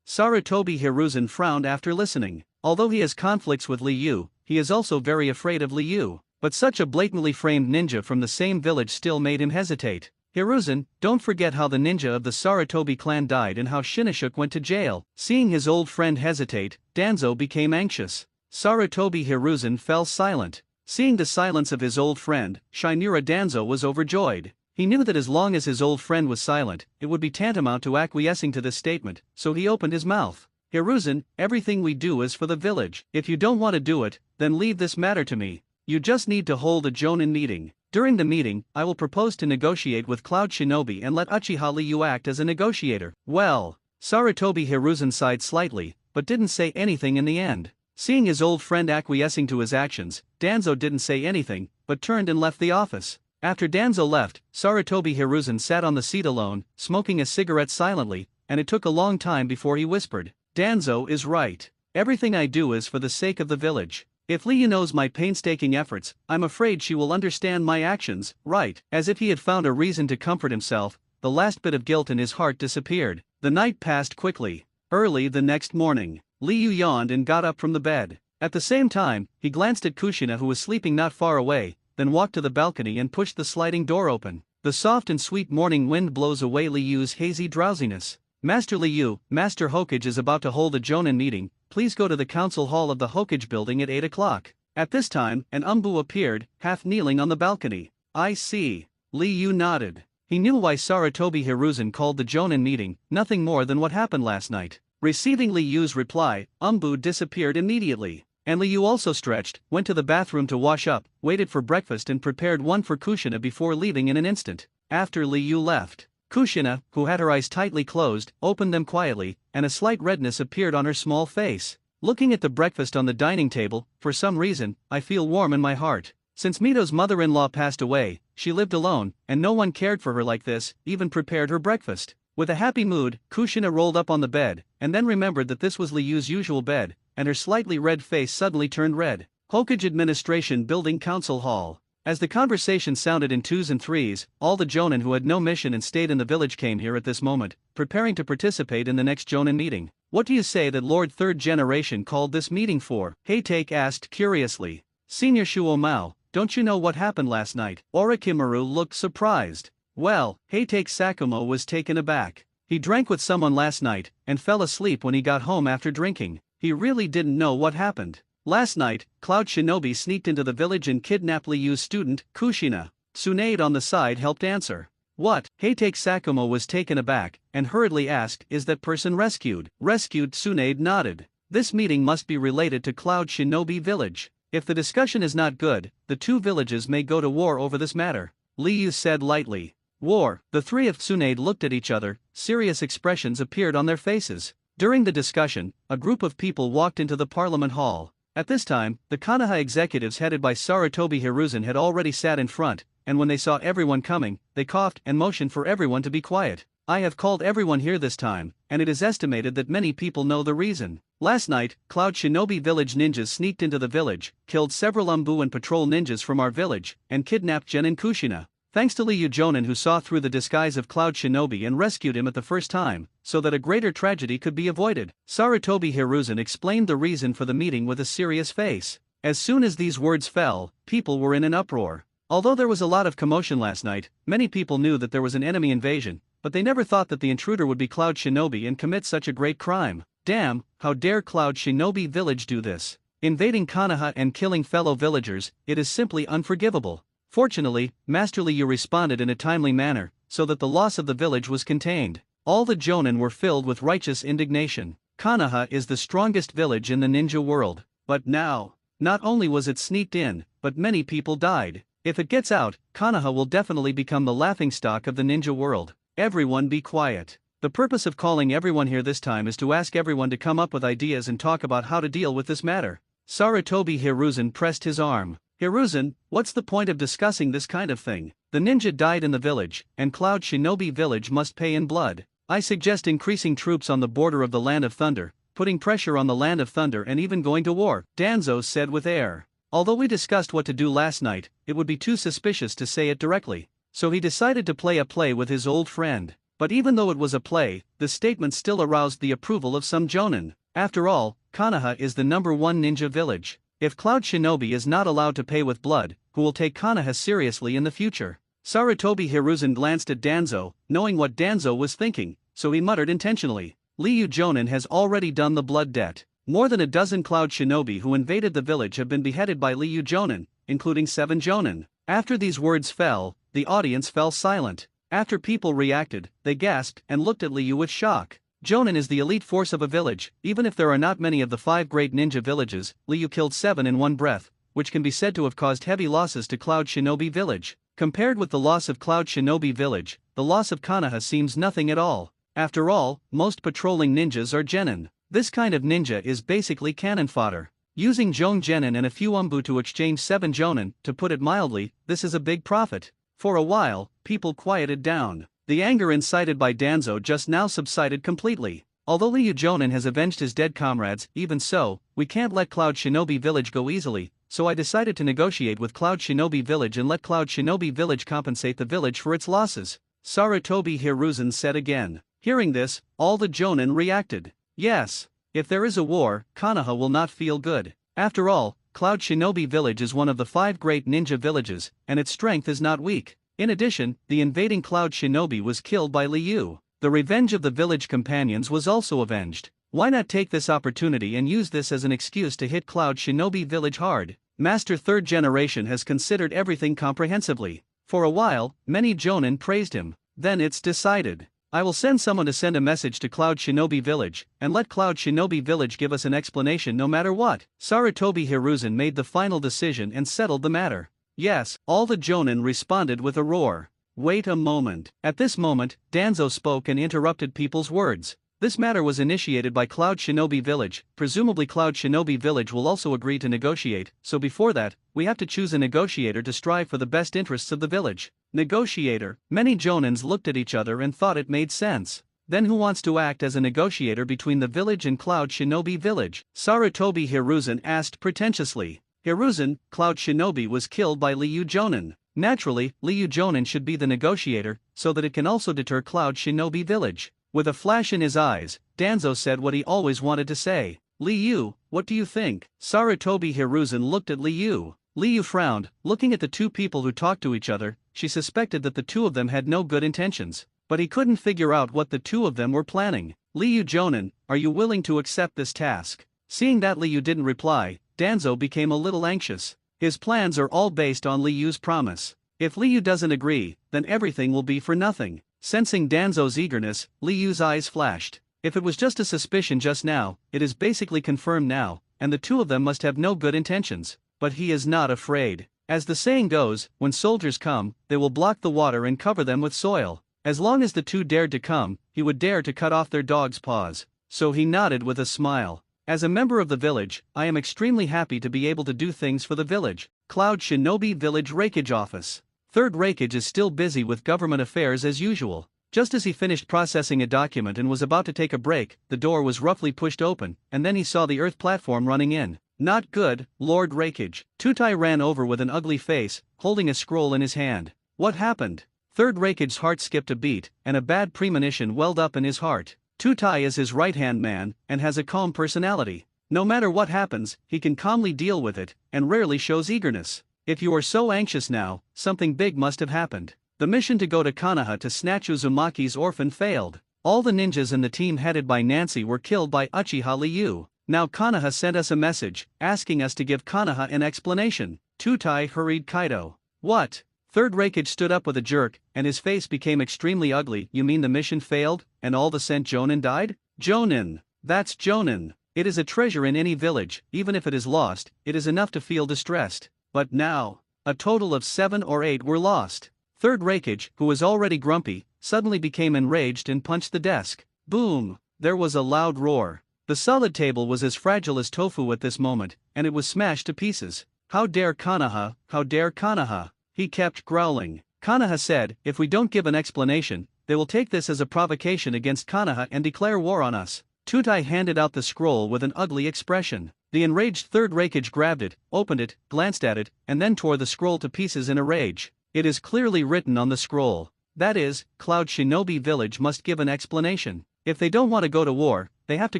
Sarutobi Hiruzen frowned after listening. Although he has conflicts with Liu, he is also very afraid of Liu. But such a blatantly framed ninja from the same village still made him hesitate. Hiruzen, don't forget how the ninja of the Sarutobi clan died and how Shinashuk went to jail. Seeing his old friend hesitate, Danzo became anxious. Sarutobi Hiruzen fell silent. Seeing the silence of his old friend, Shinura Danzo was overjoyed. He knew that as long as his old friend was silent, it would be tantamount to acquiescing to this statement, so he opened his mouth. Hiruzen, everything we do is for the village. If you don't want to do it, then leave this matter to me. You just need to hold a Jonin meeting. During the meeting, I will propose to negotiate with Cloud Shinobi and let Uchiha Liu act as a negotiator. Well, Sarutobi Hiruzen sighed slightly, but didn't say anything in the end. Seeing his old friend acquiescing to his actions, Danzo didn't say anything, but turned and left the office. After Danzo left, Sarutobi Hiruzen sat on the seat alone, smoking a cigarette silently, and it took a long time before he whispered, Danzo is right. Everything I do is for the sake of the village. If Liu knows my painstaking efforts, I'm afraid she will understand my actions, right? As if he had found a reason to comfort himself, the last bit of guilt in his heart disappeared. The night passed quickly. Early the next morning, Liu yawned and got up from the bed. At the same time, he glanced at Kushina who was sleeping not far away, then walked to the balcony and pushed the sliding door open. The soft and sweet morning wind blows away Liu's hazy drowsiness. Master Liu, Master Hokage is about to hold a Jonin meeting. Please go to the council hall of the Hokage building at 8 o'clock. At this time, an Umbu appeared, half kneeling on the balcony. I see. Liu nodded. He knew why Sarutobi Hiruzen called the Jonin meeting, nothing more than what happened last night. Receiving Liu's reply, Umbu disappeared immediately. And Liu also stretched, went to the bathroom to wash up, waited for breakfast and prepared one for Kushina before leaving in an instant. After Liu left, Kushina, who had her eyes tightly closed, opened them quietly, and a slight redness appeared on her small face. Looking at the breakfast on the dining table, for some reason, I feel warm in my heart. Since Mito's mother-in-law passed away, she lived alone, and no one cared for her like this, even prepared her breakfast. With a happy mood, Kushina rolled up on the bed, and then remembered that this was Liu's usual bed, and her slightly red face suddenly turned red. Hokage Administration Building Council Hall. As the conversation sounded in twos and threes, all the Jonin who had no mission and stayed in the village came here at this moment, preparing to participate in the next Jonin meeting. What do you say that Lord Third Generation called this meeting for? Heitake asked curiously. Senior Shuo Mao, don't you know what happened last night? Orochimaru looked surprised. Well, Heitake Sakumo was taken aback. He drank with someone last night, and fell asleep when he got home after drinking. He really didn't know what happened. Last night, Cloud Shinobi sneaked into the village and kidnapped Liu's student, Kushina. Tsunade on the side helped answer. What? Heitake Sakumo was taken aback, and hurriedly asked, is that person rescued? Rescued? Tsunade nodded. This meeting must be related to Cloud Shinobi village. If the discussion is not good, the two villages may go to war over this matter. Liu said lightly. War. The three of Tsunade looked at each other, serious expressions appeared on their faces. During the discussion, a group of people walked into the Parliament Hall. At this time, the Konoha executives headed by Sarutobi Hiruzen had already sat in front, and when they saw everyone coming, they coughed and motioned for everyone to be quiet. I have called everyone here this time, and it is estimated that many people know the reason. Last night, Cloud Shinobi village ninjas sneaked into the village, killed several Umbu and patrol ninjas from our village, and kidnapped Jen and Kushina. Thanks to Liu Jonin who saw through the disguise of Cloud Shinobi and rescued him at the first time, so that a greater tragedy could be avoided. Sarutobi Hiruzen explained the reason for the meeting with a serious face. As soon as these words fell, people were in an uproar. Although there was a lot of commotion last night, many people knew that there was an enemy invasion, but they never thought that the intruder would be Cloud Shinobi and commit such a great crime. Damn, how dare Cloud Shinobi village do this? Invading Konoha and killing fellow villagers, it is simply unforgivable. Fortunately, Master Liu responded in a timely manner, so that the loss of the village was contained. All the Jonin were filled with righteous indignation. Konoha is the strongest village in the ninja world, but now, not only was it sneaked in, but many people died. If it gets out, Konoha will definitely become the laughingstock of the ninja world. Everyone be quiet. The purpose of calling everyone here this time is to ask everyone to come up with ideas and talk about how to deal with this matter. Sarutobi Hiruzen pressed his arm. Hiruzen, what's the point of discussing this kind of thing? The ninja died in the village, and Cloud Shinobi Village must pay in blood. I suggest increasing troops on the border of the Land of Thunder, putting pressure on the Land of Thunder and even going to war, Danzo said with air. Although we discussed what to do last night, it would be too suspicious to say it directly. So he decided to play a play with his old friend. But even though it was a play, the statement still aroused the approval of some jonin. After all, Konoha is the #1 ninja village. If Cloud Shinobi is not allowed to pay with blood, who will take Konoha seriously in the future? Sarutobi Hiruzen glanced at Danzo, knowing what Danzo was thinking, so he muttered intentionally. Liu Jonin has already done the blood debt. More than a dozen Cloud Shinobi who invaded the village have been beheaded by Liu Jonin, including 7 jonin. After these words fell, the audience fell silent. After people reacted, they gasped and looked at Liu with shock. Jonin is the elite force of a village. Even if there are not many of the 5 great ninja villages, Liu killed 7 in one breath, which can be said to have caused heavy losses to Cloud Shinobi Village. Compared with the loss of Cloud Shinobi Village, the loss of Konoha seems nothing at all. After all, most patrolling ninjas are genin. This kind of ninja is basically cannon fodder. Using Jonin genin and a few umbu to exchange 7 jonin, to put it mildly, this is a big profit. For a while, people quieted down. The anger incited by Danzo just now subsided completely. Although Liu Jonin has avenged his dead comrades, even so, we can't let Cloud Shinobi Village go easily, so I decided to negotiate with Cloud Shinobi Village and let Cloud Shinobi Village compensate the village for its losses. Sarutobi Hiruzen said again. Hearing this, all the jonin reacted. Yes, if there is a war, Konoha will not feel good. After all, Cloud Shinobi Village is one of the 5 great ninja villages, and its strength is not weak. In addition, the invading Cloud Shinobi was killed by Liu. The revenge of the village companions was also avenged. Why not take this opportunity and use this as an excuse to hit Cloud Shinobi Village hard? Master 3rd Generation has considered everything comprehensively. For a while, many jonin praised him. Then it's decided. I will send someone to send a message to Cloud Shinobi Village, and let Cloud Shinobi Village give us an explanation no matter what. Sarutobi Hiruzen made the final decision and settled the matter. Yes, all the jonin responded with a roar. Wait a moment. At this moment, Danzo spoke and interrupted people's words. This matter was initiated by Cloud Shinobi Village. Presumably Cloud Shinobi Village will also agree to negotiate, so before that, we have to choose a negotiator to strive for the best interests of the village. Negotiator. Many jonins looked at each other and thought it made sense. Then who wants to act as a negotiator between the village and Cloud Shinobi Village? Sarutobi Hiruzen asked pretentiously. Hiruzen, Cloud Shinobi was killed by Liu Jonin. Naturally, Liu Jonin should be the negotiator, so that it can also deter Cloud Shinobi Village. With a flash in his eyes, Danzo said what he always wanted to say. Liu, what do you think? Sarutobi Hiruzen looked at Liu. Liu frowned, looking at the 2 people who talked to each other. She suspected that the 2 of them had no good intentions, but he couldn't figure out what the 2 of them were planning. Liu Jonin, are you willing to accept this task? Seeing that Liu didn't reply, Danzo became a little anxious. His plans are all based on Liu's promise. If Liu doesn't agree, then everything will be for nothing. Sensing Danzo's eagerness, Liu's eyes flashed. If it was just a suspicion just now, it is basically confirmed now, and the 2 of them must have no good intentions. But he is not afraid. As the saying goes, when soldiers come, they will block the water and cover them with soil. As long as the 2 dared to come, he would dare to cut off their dog's paws. So he nodded with a smile. As a member of the village, I am extremely happy to be able to do things for the village. Cloud Shinobi Village Rakeage Office. 3rd Rakeage is still busy with government affairs as usual. Just as he finished processing a document and was about to take a break, the door was roughly pushed open, and then he saw the earth platform running in. Not good, Lord Rakeage. Tutai ran over with an ugly face, holding a scroll in his hand. What happened? 3rd Rakeage's heart skipped a beat, and a bad premonition welled up in his heart. Tutai is his right-hand man, and has a calm personality. No matter what happens, he can calmly deal with it, and rarely shows eagerness. If you are so anxious now, something big must have happened. The mission to go to Konoha to snatch Uzumaki's orphan failed. All the ninjas in the team headed by Nancy were killed by Uchiha Liu. Now Konoha sent us a message, asking us to give Konoha an explanation. Tutai hurried Kaido. What? 3rd Rakeage stood up with a jerk, and his face became extremely ugly. You mean the mission failed, and all the sent jonin died? Jonin. That's jonin. It is a treasure in any village. Even if it is lost, it is enough to feel distressed. But now, a total of 7 or 8 were lost. 3rd Rakeage, who was already grumpy, suddenly became enraged and punched the desk. Boom! There was a loud roar. The solid table was as fragile as tofu at this moment, and it was smashed to pieces. How dare Konoha, how dare Konoha? He kept growling. Konoha said, if we don't give an explanation, they will take this as a provocation against Konoha and declare war on us. Tutai handed out the scroll with an ugly expression. The enraged third Raikage grabbed it, opened it, glanced at it, and then tore the scroll to pieces in a rage. It is clearly written on the scroll. That is, Cloud Shinobi Village must give an explanation. If they don't want to go to war, they have to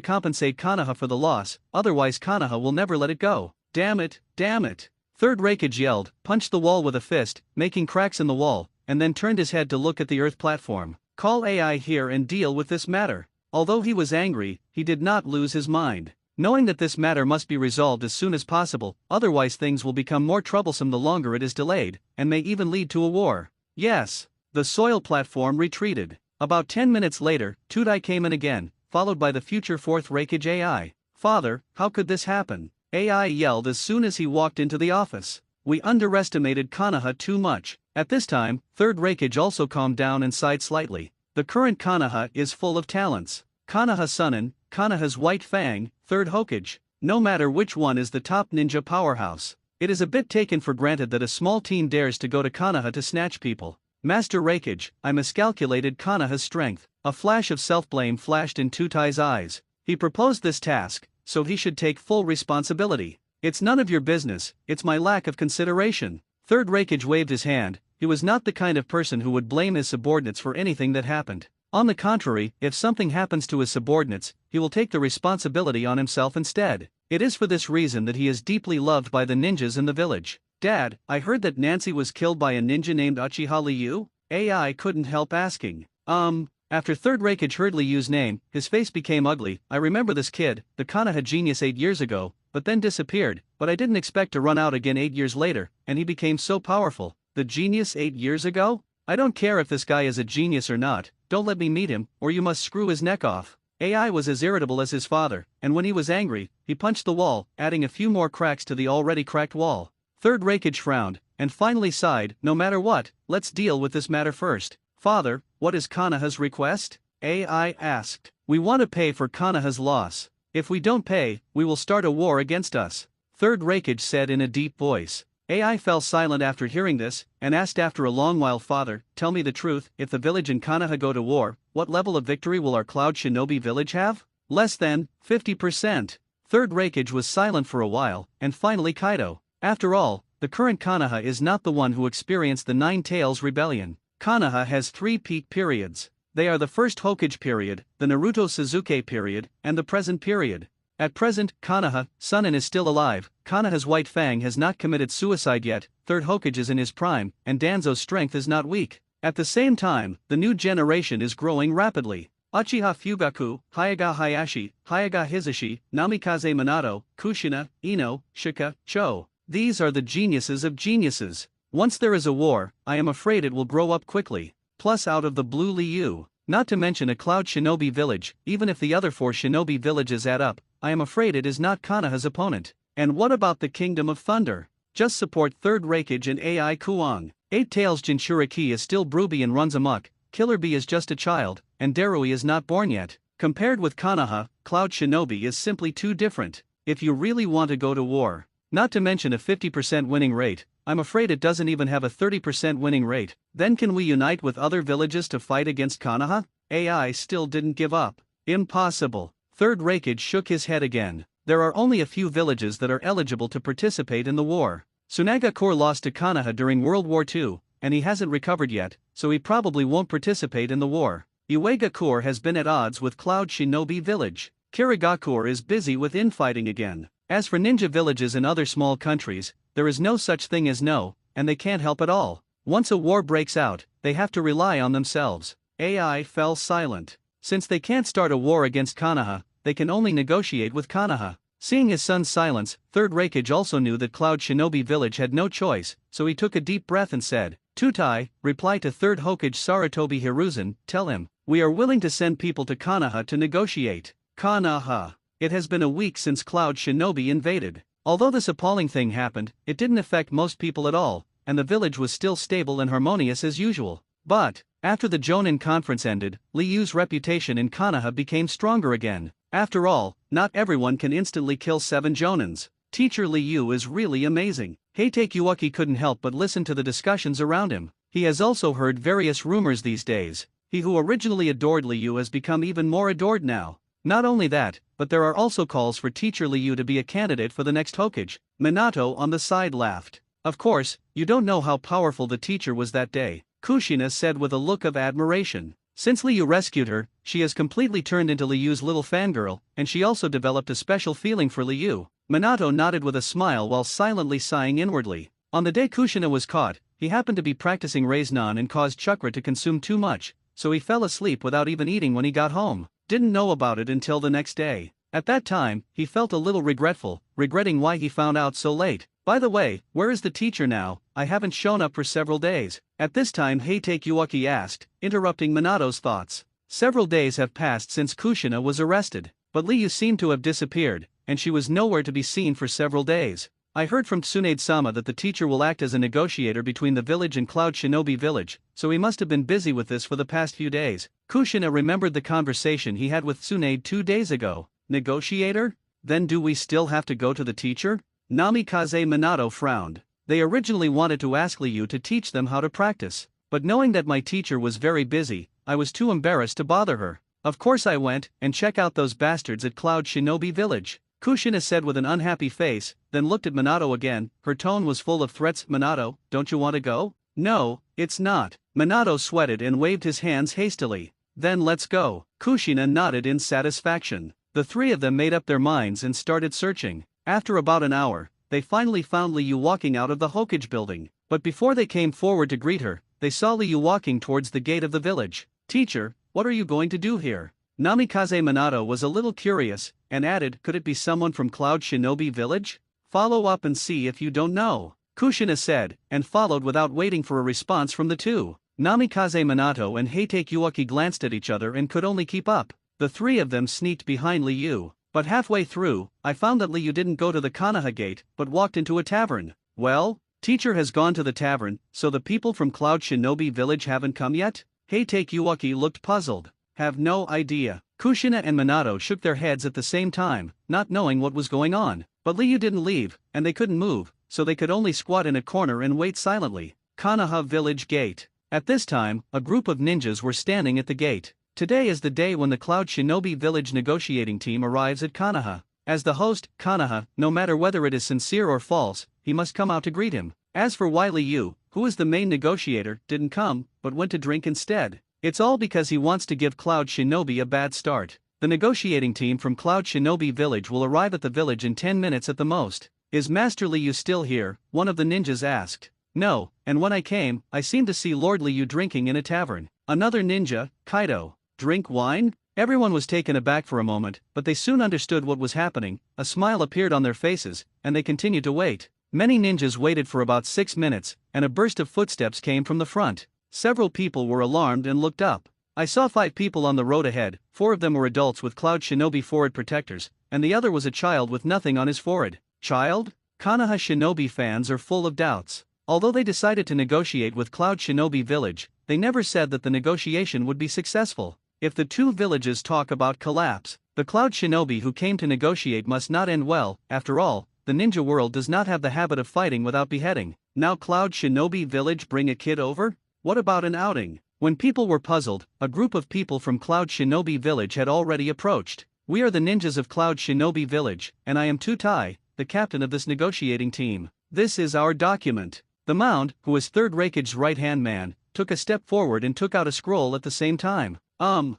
compensate Konoha for the loss, otherwise Konoha will never let it go. Damn it, damn it. Third Raikage yelled, punched the wall with a fist, making cracks in the wall, and then turned his head to look at the earth platform. Call AI here and deal with this matter. Although he was angry, he did not lose his mind. Knowing that this matter must be resolved as soon as possible, otherwise things will become more troublesome the longer it is delayed, and may even lead to a war. Yes. The soil platform retreated. About 10 minutes later, Tudai came in again, followed by the future fourth Raikage AI. Father, how could this happen? AI yelled as soon as he walked into the office. We underestimated Konoha too much. At this time, third Raikage also calmed down and sighed slightly. The current Konoha is full of talents. Konoha Sunin, Konoha's White Fang, third Hokage. No matter which one is the top ninja powerhouse. It is a bit taken for granted that a small team dares to go to Konoha to snatch people. Master Raikage, I miscalculated Konoha's strength. A flash of self-blame flashed in Tutai's eyes. He proposed this task, so he should take full responsibility. It's none of your business, it's my lack of consideration. Third Raikage waved his hand. He was not the kind of person who would blame his subordinates for anything that happened. On the contrary, if something happens to his subordinates, he will take the responsibility on himself instead. It is for this reason that he is deeply loved by the ninjas in the village. Dad, I heard that Nancy was killed by a ninja named Uchiha Liu? AI couldn't help asking. After third Raikage heard Liu's name, his face became ugly. I remember this kid, the Konoha genius 8 years ago, but then disappeared, but I didn't expect to run out again 8 years later, and he became so powerful. The genius 8 years ago? I don't care if this guy is a genius or not, don't let me meet him, or you must screw his neck off. AI was as irritable as his father, and when he was angry, he punched the wall, adding a few more cracks to the already cracked wall. Third Raikage frowned, and finally sighed, no matter what, let's deal with this matter first. Father, what is Konoha's request? AI asked. We want to pay for Konoha's loss. If we don't pay, we will start a war against us. Third Raikage said in a deep voice. AI fell silent after hearing this, and asked after a long while, Father, tell me the truth, if the village and Konoha go to war, what level of victory will our Cloud Shinobi village have? Less than 50%. Third Raikage was silent for a while, and finally Kaido. After all, the current Konoha is not the one who experienced the Nine Tails Rebellion. Konoha has 3 peak periods. They are the first Hokage period, the Naruto Suzuki period, and the present period. At present, Konoha, Sunin is still alive, Konoha's White Fang has not committed suicide yet, third Hokage is in his prime, and Danzo's strength is not weak. At the same time, the new generation is growing rapidly. Uchiha Fugaku, Hyaga Hayashi, Hyaga Hizashi, Namikaze Minato, Kushina, Ino, Shika, Cho. These are the geniuses of geniuses. Once there is a war, I am afraid it will grow up quickly. Plus out of the blue Liu. Not to mention a Cloud Shinobi village, even if the other 4 Shinobi villages add up, I am afraid it is not Konoha's opponent. And what about the Kingdom of Thunder? Just support third Raikage and AI Kuang. 8 Tails Jinchuriki is still Bruby and runs amok, Killer Bee is just a child, and Darui is not born yet. Compared with Konoha, Cloud Shinobi is simply too different. If you really want to go to war, not to mention a 50% winning rate, I'm afraid it doesn't even have a 30% winning rate, then can we unite with other villages to fight against Konoha? AI still didn't give up. Impossible. Third Raikage shook his head again. There are only a few villages that are eligible to participate in the war. Tsunaga Corps lost to Konoha during World War II, and he hasn't recovered yet, so he probably won't participate in the war. Uega Corps has been at odds with Cloud Shinobi Village. Kiriga Corps is busy with infighting again. As for ninja villages in other small countries, there is no such thing as no, and they can't help at all. Once a war breaks out, they have to rely on themselves. AI fell silent. Since they can't start a war against Konoha, they can only negotiate with Konoha. Seeing his son's silence, third Raikage also knew that Cloud Shinobi village had no choice, so he took a deep breath and said, Tutai, reply to third Hokage Sarutobi Hiruzen, tell him, we are willing to send people to Konoha to negotiate. Konoha. It has been a week since Cloud Shinobi invaded. Although this appalling thing happened, it didn't affect most people at all, and the village was still stable and harmonious as usual. But, After the Jonin conference ended, Li Yu's reputation in Konoha became stronger again. After all, not everyone can instantly kill 7 Jonins. Teacher Li Yu is really amazing. Heitake Yuaki couldn't help but listen to the discussions around him. He has also heard various rumors these days. He who originally adored Li Yu has become even more adored now. Not only that, but there are also calls for Teacher Li Yu to be a candidate for the next Hokage. Minato on the side laughed. Of course, you don't know how powerful the teacher was that day, Kushina said with a look of admiration. Since Li Yu rescued her, she has completely turned into Li Yu's little fangirl, and she also developed a special feeling for Li Yu. Minato nodded with a smile while silently sighing inwardly. On the day Kushina was caught, he happened to be practicing Raise-non and caused chakra to consume too much, so he fell asleep without even eating when he got home. Didn't know about it until the next day. At that time, he felt a little regretful, regretting why he found out so late. By the way, where is the teacher now? I haven't shown up for several days. At this time Heitake Yuaki asked, interrupting Minato's thoughts. Several days have passed since Kushina was arrested, but Li Yu seemed to have disappeared, and she was nowhere to be seen for several days. I heard from Tsunade-sama that the teacher will act as a negotiator between the village and Cloud Shinobi Village, so he must have been busy with this for the past few days. Kushina remembered the conversation he had with Tsunade 2 days ago. Negotiator? Then do we still have to go to the teacher? Namikaze Minato frowned. They originally wanted to ask Li Yu to teach them how to practice, but knowing that my teacher was very busy, I was too embarrassed to bother her. Of course I went and check out those bastards at Cloud Shinobi Village, Kushina said with an unhappy face, then looked at Minato again. Her tone was full of threats. Minato, don't you want to go? No, it's not. Minato sweated and waved his hands hastily. Then let's go. Kushina nodded in satisfaction. The 3 of them made up their minds and started searching. After about an hour, they finally found Li Yu walking out of the Hokage building. But before they came forward to greet her, they saw Li Yu walking towards the gate of the village. Teacher, what are you going to do here? Namikaze Minato was a little curious, and added, could it be someone from Cloud Shinobi Village? Follow up and see if you don't know, Kushina said, and followed without waiting for a response from the 2. Namikaze Minato and Heitake Yuaki glanced at each other and could only keep up. The 3 of them sneaked behind Li Yu. But halfway through, I found that Li Yu didn't go to the Konoha gate, but walked into a tavern. Well, teacher has gone to the tavern, so the people from Cloud Shinobi Village haven't come yet? Heitake Yuaki looked puzzled. Have no idea. Kushina and Minato shook their heads at the same time, not knowing what was going on. But Li Yu didn't leave, and they couldn't move, so they could only squat in a corner and wait silently. Konoha Village Gate. At this time, a group of ninjas were standing at the gate. Today is the day when the Cloud Shinobi Village negotiating team arrives at Konoha. As the host, Konoha, no matter whether it is sincere or false, he must come out to greet him. As for Li Yu, who is the main negotiator, didn't come, but went to drink instead. It's all because he wants to give Cloud Shinobi a bad start. The negotiating team from Cloud Shinobi Village will arrive at the village in 10 minutes at the most. Is Master Li Yu still here? One of the ninjas asked. No, and when I came, I seemed to see Lord Li Yu drinking in a tavern. Another ninja, Kaido. Drink wine? Everyone was taken aback for a moment, but they soon understood what was happening. A smile appeared on their faces, and they continued to wait. Many ninjas waited for about 6 minutes, and a burst of footsteps came from the front. Several people were alarmed and looked up. I saw 5 people on the road ahead. 4 of them were adults with Cloud Shinobi forehead protectors, and the other was a child with nothing on his forehead. Child? Konoha Shinobi fans are full of doubts. Although they decided to negotiate with Cloud Shinobi Village, they never said that the negotiation would be successful. If the 2 villages talk about collapse, the Cloud Shinobi who came to negotiate must not end well. After all, the ninja world does not have the habit of fighting without beheading. Now Cloud Shinobi Village bring a kid over? What about an outing? When people were puzzled, a group of people from Cloud Shinobi Village had already approached. We are the ninjas of Cloud Shinobi Village, and I am Tutai, the captain of this negotiating team. This is our document. The Mound, who is Third Raikage's right-hand man, took a step forward and took out a scroll at the same time. Konoha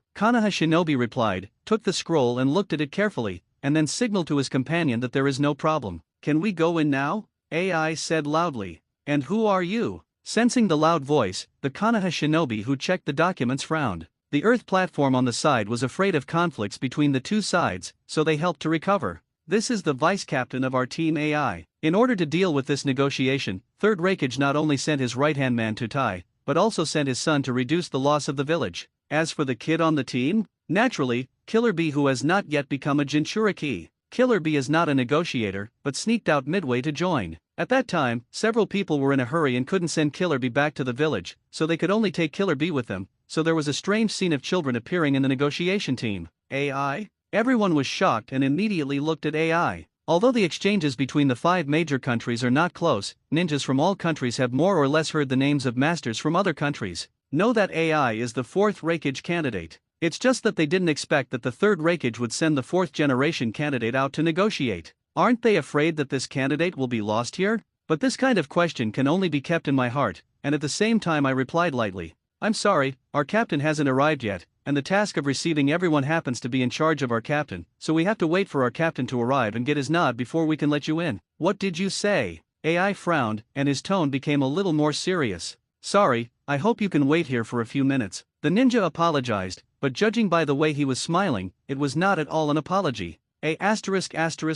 Shinobi replied, took the scroll and looked at it carefully, and then signaled to his companion that there is no problem. Can we go in now? AI said loudly. And who are you? Sensing the loud voice, the Konoha Shinobi who checked the documents frowned. The earth platform on the side was afraid of conflicts between the 2 sides, so they helped to recover. This is the vice captain of our team AI. In order to deal with this negotiation, Third Raikage not only sent his right-hand man Tutai, but also sent his son to reduce the loss of the village. As for the kid on the team? Naturally, Killer Bee who has not yet become a Jinchuriki. Killer Bee is not a negotiator, but sneaked out midway to join. At that time, several people were in a hurry and couldn't send Killer Bee back to the village, so they could only take Killer Bee with them. so there was a strange scene of children appearing in the negotiation team. AI? Everyone was shocked and immediately looked at AI. Although the exchanges between the 5 major countries are not close, ninjas from all countries have more or less heard the names of masters from other countries. Know that AI is the 4th Raikage candidate. It's just that they didn't expect that the 3rd Raikage would send the 4th generation candidate out to negotiate. Aren't they afraid that this candidate will be lost here? But this kind of question can only be kept in my heart, and at the same time I replied lightly, I'm sorry, our captain hasn't arrived yet, and the task of receiving everyone happens to be in charge of our captain, so we have to wait for our captain to arrive and get his nod before we can let you in. What did you say? AI frowned, and his tone became a little more serious. Sorry, I hope you can wait here for a few minutes. The ninja apologized, but judging by the way he was smiling, it was not at all an apology.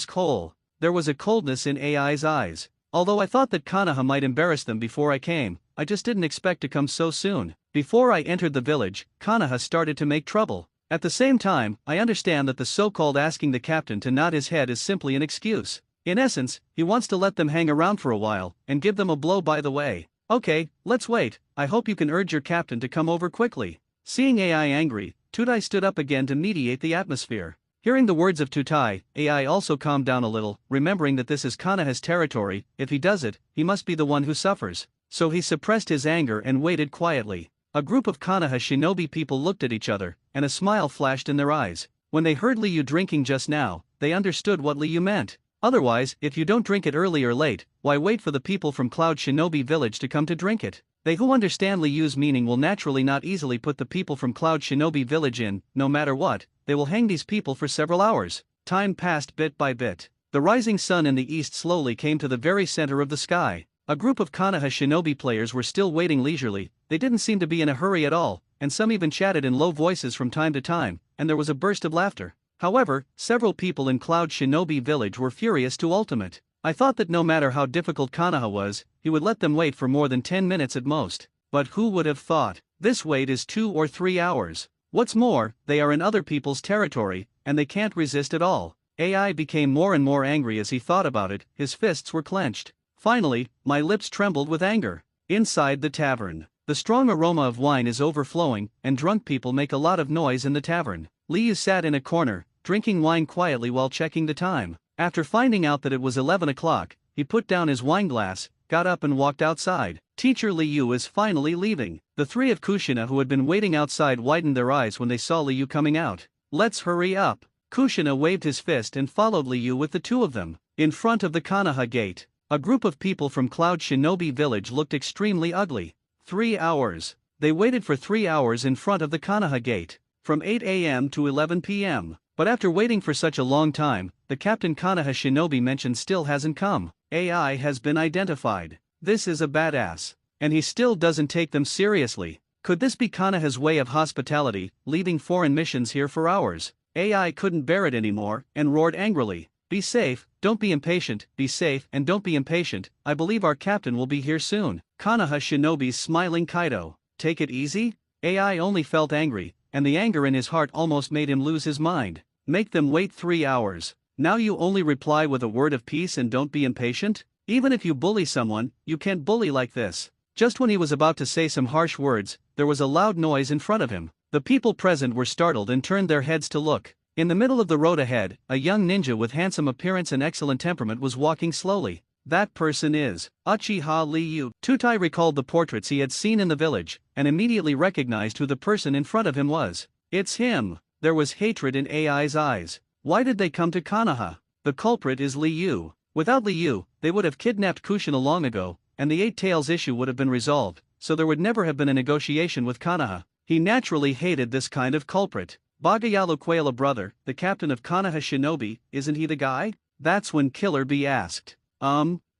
Hole. There was a coldness in AI's eyes. Although I thought that Konoha might embarrass them before I came, I just didn't expect to come so soon. Before I entered the village, Konoha started to make trouble. At the same time, I understand that the so-called asking the captain to nod his head is simply an excuse. In essence, he wants to let them hang around for a while, and give them a blow by the way. Okay, let's wait. I hope you can urge your captain to come over quickly. Seeing AI angry, Tutai stood up again to mediate the atmosphere. Hearing the words of Tutai, AI also calmed down a little, remembering that this is Konoha's territory. If he does it, he must be the one who suffers. So he suppressed his anger and waited quietly. A group of Konoha shinobi people looked at each other, and a smile flashed in their eyes. When they heard Liu drinking just now, they understood what Liu meant. Otherwise, if you don't drink it early or late, why wait for the people from Cloud Shinobi Village to come to drink it? They who understand Liu's meaning will naturally not easily put the people from Cloud Shinobi Village in. No matter what, they will hang these people for several hours. Time passed bit by bit. The rising sun in the east slowly came to the very center of the sky. A group of Konoha shinobi players were still waiting leisurely. They didn't seem to be in a hurry at all, and some even chatted in low voices from time to time, and there was a burst of laughter. However, several people in Cloud Shinobi Village were furious to ultimate. I thought that no matter how difficult Konoha was, he would let them wait for more than 10 minutes at most. But who would have thought? This wait is 2 or 3 hours. What's more, they are in other people's territory, and they can't resist at all. AI became more and more angry as he thought about it. His fists were clenched. Finally, my lips trembled with anger. Inside the tavern, the strong aroma of wine is overflowing, and drunk people make a lot of noise in the tavern. Liu sat in a corner, drinking wine quietly while checking the time. After finding out that it was 11 o'clock, he put down his wine glass, got up and walked outside. Teacher Liu is finally leaving. The 3 of Kushina who had been waiting outside widened their eyes when they saw Liu coming out. Let's hurry up. Kushina waved his fist and followed Liu with the 2 of them. In front of the Konoha gate, a group of people from Cloud Shinobi Village looked extremely ugly. 3 hours. They waited for 3 hours in front of the Konoha gate, from 8 a.m. to 11 p.m. But after waiting for such a long time, the Captain Konoha Shinobi mentioned still hasn't come. AI has been identified. This is a badass. And he still doesn't take them seriously. Could this be Konoha's way of hospitality, leaving foreign missions here for hours? AI couldn't bear it anymore, and roared angrily. Be safe, don't be impatient, be safe and don't be impatient, I believe our captain will be here soon. Konoha Shinobi's smiling Kaido. Take it easy? AI only felt angry, and the anger in his heart almost made him lose his mind. Make them wait 3 hours. Now you only reply with a word of peace and don't be impatient? Even if you bully someone, you can't bully like this. Just when he was about to say some harsh words, there was a loud noise in front of him. The people present were startled and turned their heads to look. In the middle of the road ahead, a young ninja with handsome appearance and excellent temperament was walking slowly. That person is Uchiha Liu. Tutai recalled the portraits he had seen in the village, and immediately recognized who the person in front of him was. It's him. There was hatred in AI's eyes. Why did they come to Konoha? The culprit is Liu. Without Liu, they would have kidnapped Kushina long ago, and the 8 Tails issue would have been resolved, so there would never have been a negotiation with Konoha. He naturally hated this kind of culprit. Bagayalu Quaila brother, the captain of Konoha Shinobi, isn't he the guy? That's when Killer Bee asked.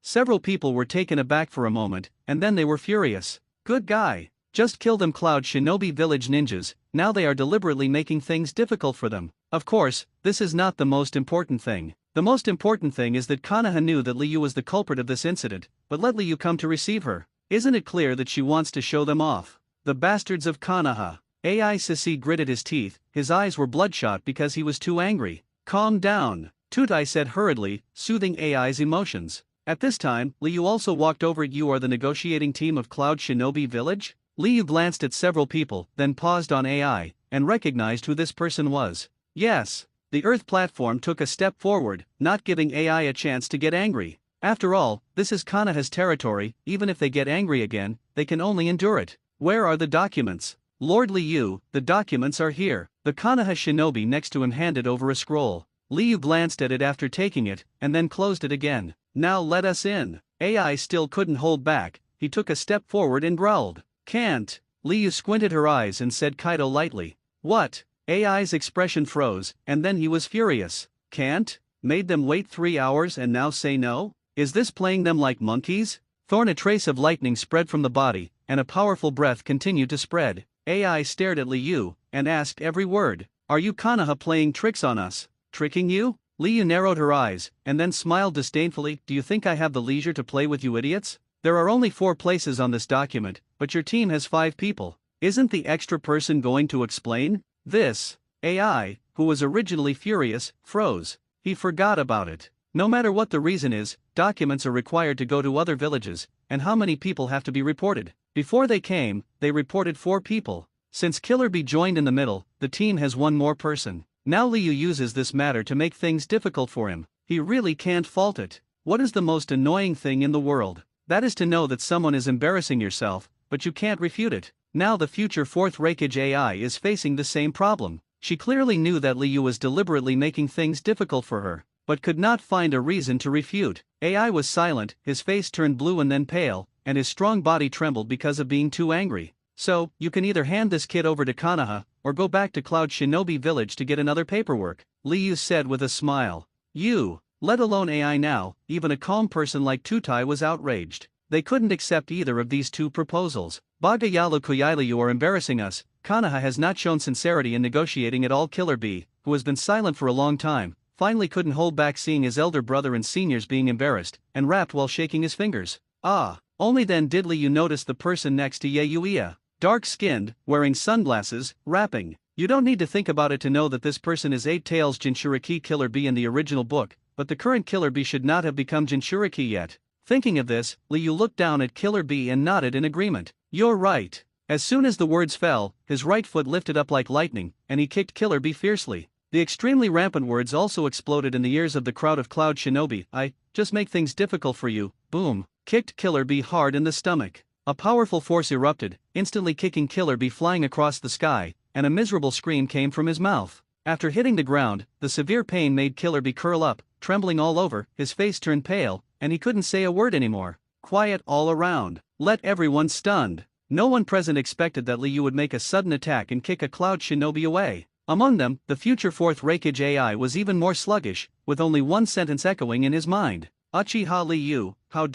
Several people were taken aback for a moment, and then they were furious. Good guy. Just kill them Cloud Shinobi Village ninjas, now they are deliberately making things difficult for them. Of course, this is not the most important thing. The most important thing is that Konoha knew that Liu was the culprit of this incident, but let Liu come to receive her. Isn't it clear that she wants to show them off? The bastards of Konoha. AI Sisi gritted his teeth, his eyes were bloodshot because he was too angry. Calm down, Tutai said hurriedly, soothing AI's emotions. At this time, Liu also walked over. You are the negotiating team of Cloud Shinobi Village? Liu glanced at several people, then paused on AI, and recognized who this person was. Yes. The Earth platform took a step forward, not giving AI a chance to get angry. After all, this is Konoha's territory. Even if they get angry again, they can only endure it. Where are the documents? Lord Liu, the documents are here. The Konoha shinobi next to him handed over a scroll. Liu glanced at it after taking it, and then closed it again. Now let us in. AI still couldn't hold back. He took a step forward and growled. Can't. Liu squinted her eyes and said Kaido lightly. What? AI's expression froze, and then he was furious. Can't? Made them wait 3 hours and now say no? Is this playing them like monkeys? A trace of lightning spread from the body, and a powerful breath continued to spread. AI stared at Liu, and asked every word. Are you Konoha playing tricks on us? Tricking you? Liu narrowed her eyes, and then smiled disdainfully. Do you think I have the leisure to play with you idiots? There are only 4 places on this document, but your team has 5 people. Isn't the extra person going to explain? This. AI, who was originally furious, froze. He forgot about it. No matter what the reason is, documents are required to go to other villages, and how many people have to be reported? Before they came, they reported 4 people. Since Killer Bee joined in the middle, the team has 1 more person. Now Liu uses this matter to make things difficult for him. He really can't fault it. What is the most annoying thing in the world? That is to know that someone is embarrassing yourself, but you can't refute it. Now the future 4th Raikage AI is facing the same problem. She clearly knew that Liu was deliberately making things difficult for her, but could not find a reason to refute. AI was silent, his face turned blue and then pale, and his strong body trembled because of being too angry. So, you can either hand this kid over to Konoha, or go back to Cloud Shinobi Village to get another paperwork, Liu said with a smile. You, let alone AI now, even a calm person like Tutai was outraged. They couldn't accept either of these 2 proposals. Bagayalu Koyalu, you are embarrassing us. Konoha has not shown sincerity in negotiating at all. Killer Bee, who has been silent for a long time, finally couldn't hold back seeing his elder brother and seniors being embarrassed, and rapped while shaking his fingers. Ah, only then did Liu notice the person next to Yayuia. Dark-skinned, wearing sunglasses, rapping. You don't need to think about it to know that this person is 8 Tails Jinchuriki Killer Bee in the original book, but the current Killer Bee should not have become Jinchuriki yet. Thinking of this, Liu looked down at Killer Bee and nodded in agreement. You're right. As soon as the words fell, his right foot lifted up like lightning, and he kicked Killer Bee fiercely. The extremely rampant words also exploded in the ears of the crowd of Cloud Shinobi. I just make things difficult for you. Boom. Kicked Killer Bee hard in the stomach. A powerful force erupted, instantly kicking Killer Bee flying across the sky, and a miserable scream came from his mouth. After hitting the ground, the severe pain made Killer Bee curl up, trembling all over, his face turned pale, and he couldn't say a word anymore. Quiet all around. Let everyone stunned. No one present expected that Liu would make a sudden attack and kick a Cloud Shinobi away. Among them, the future 4th Raikage AI was even more sluggish, with only 1 sentence echoing in his mind. Uchiha Liu, how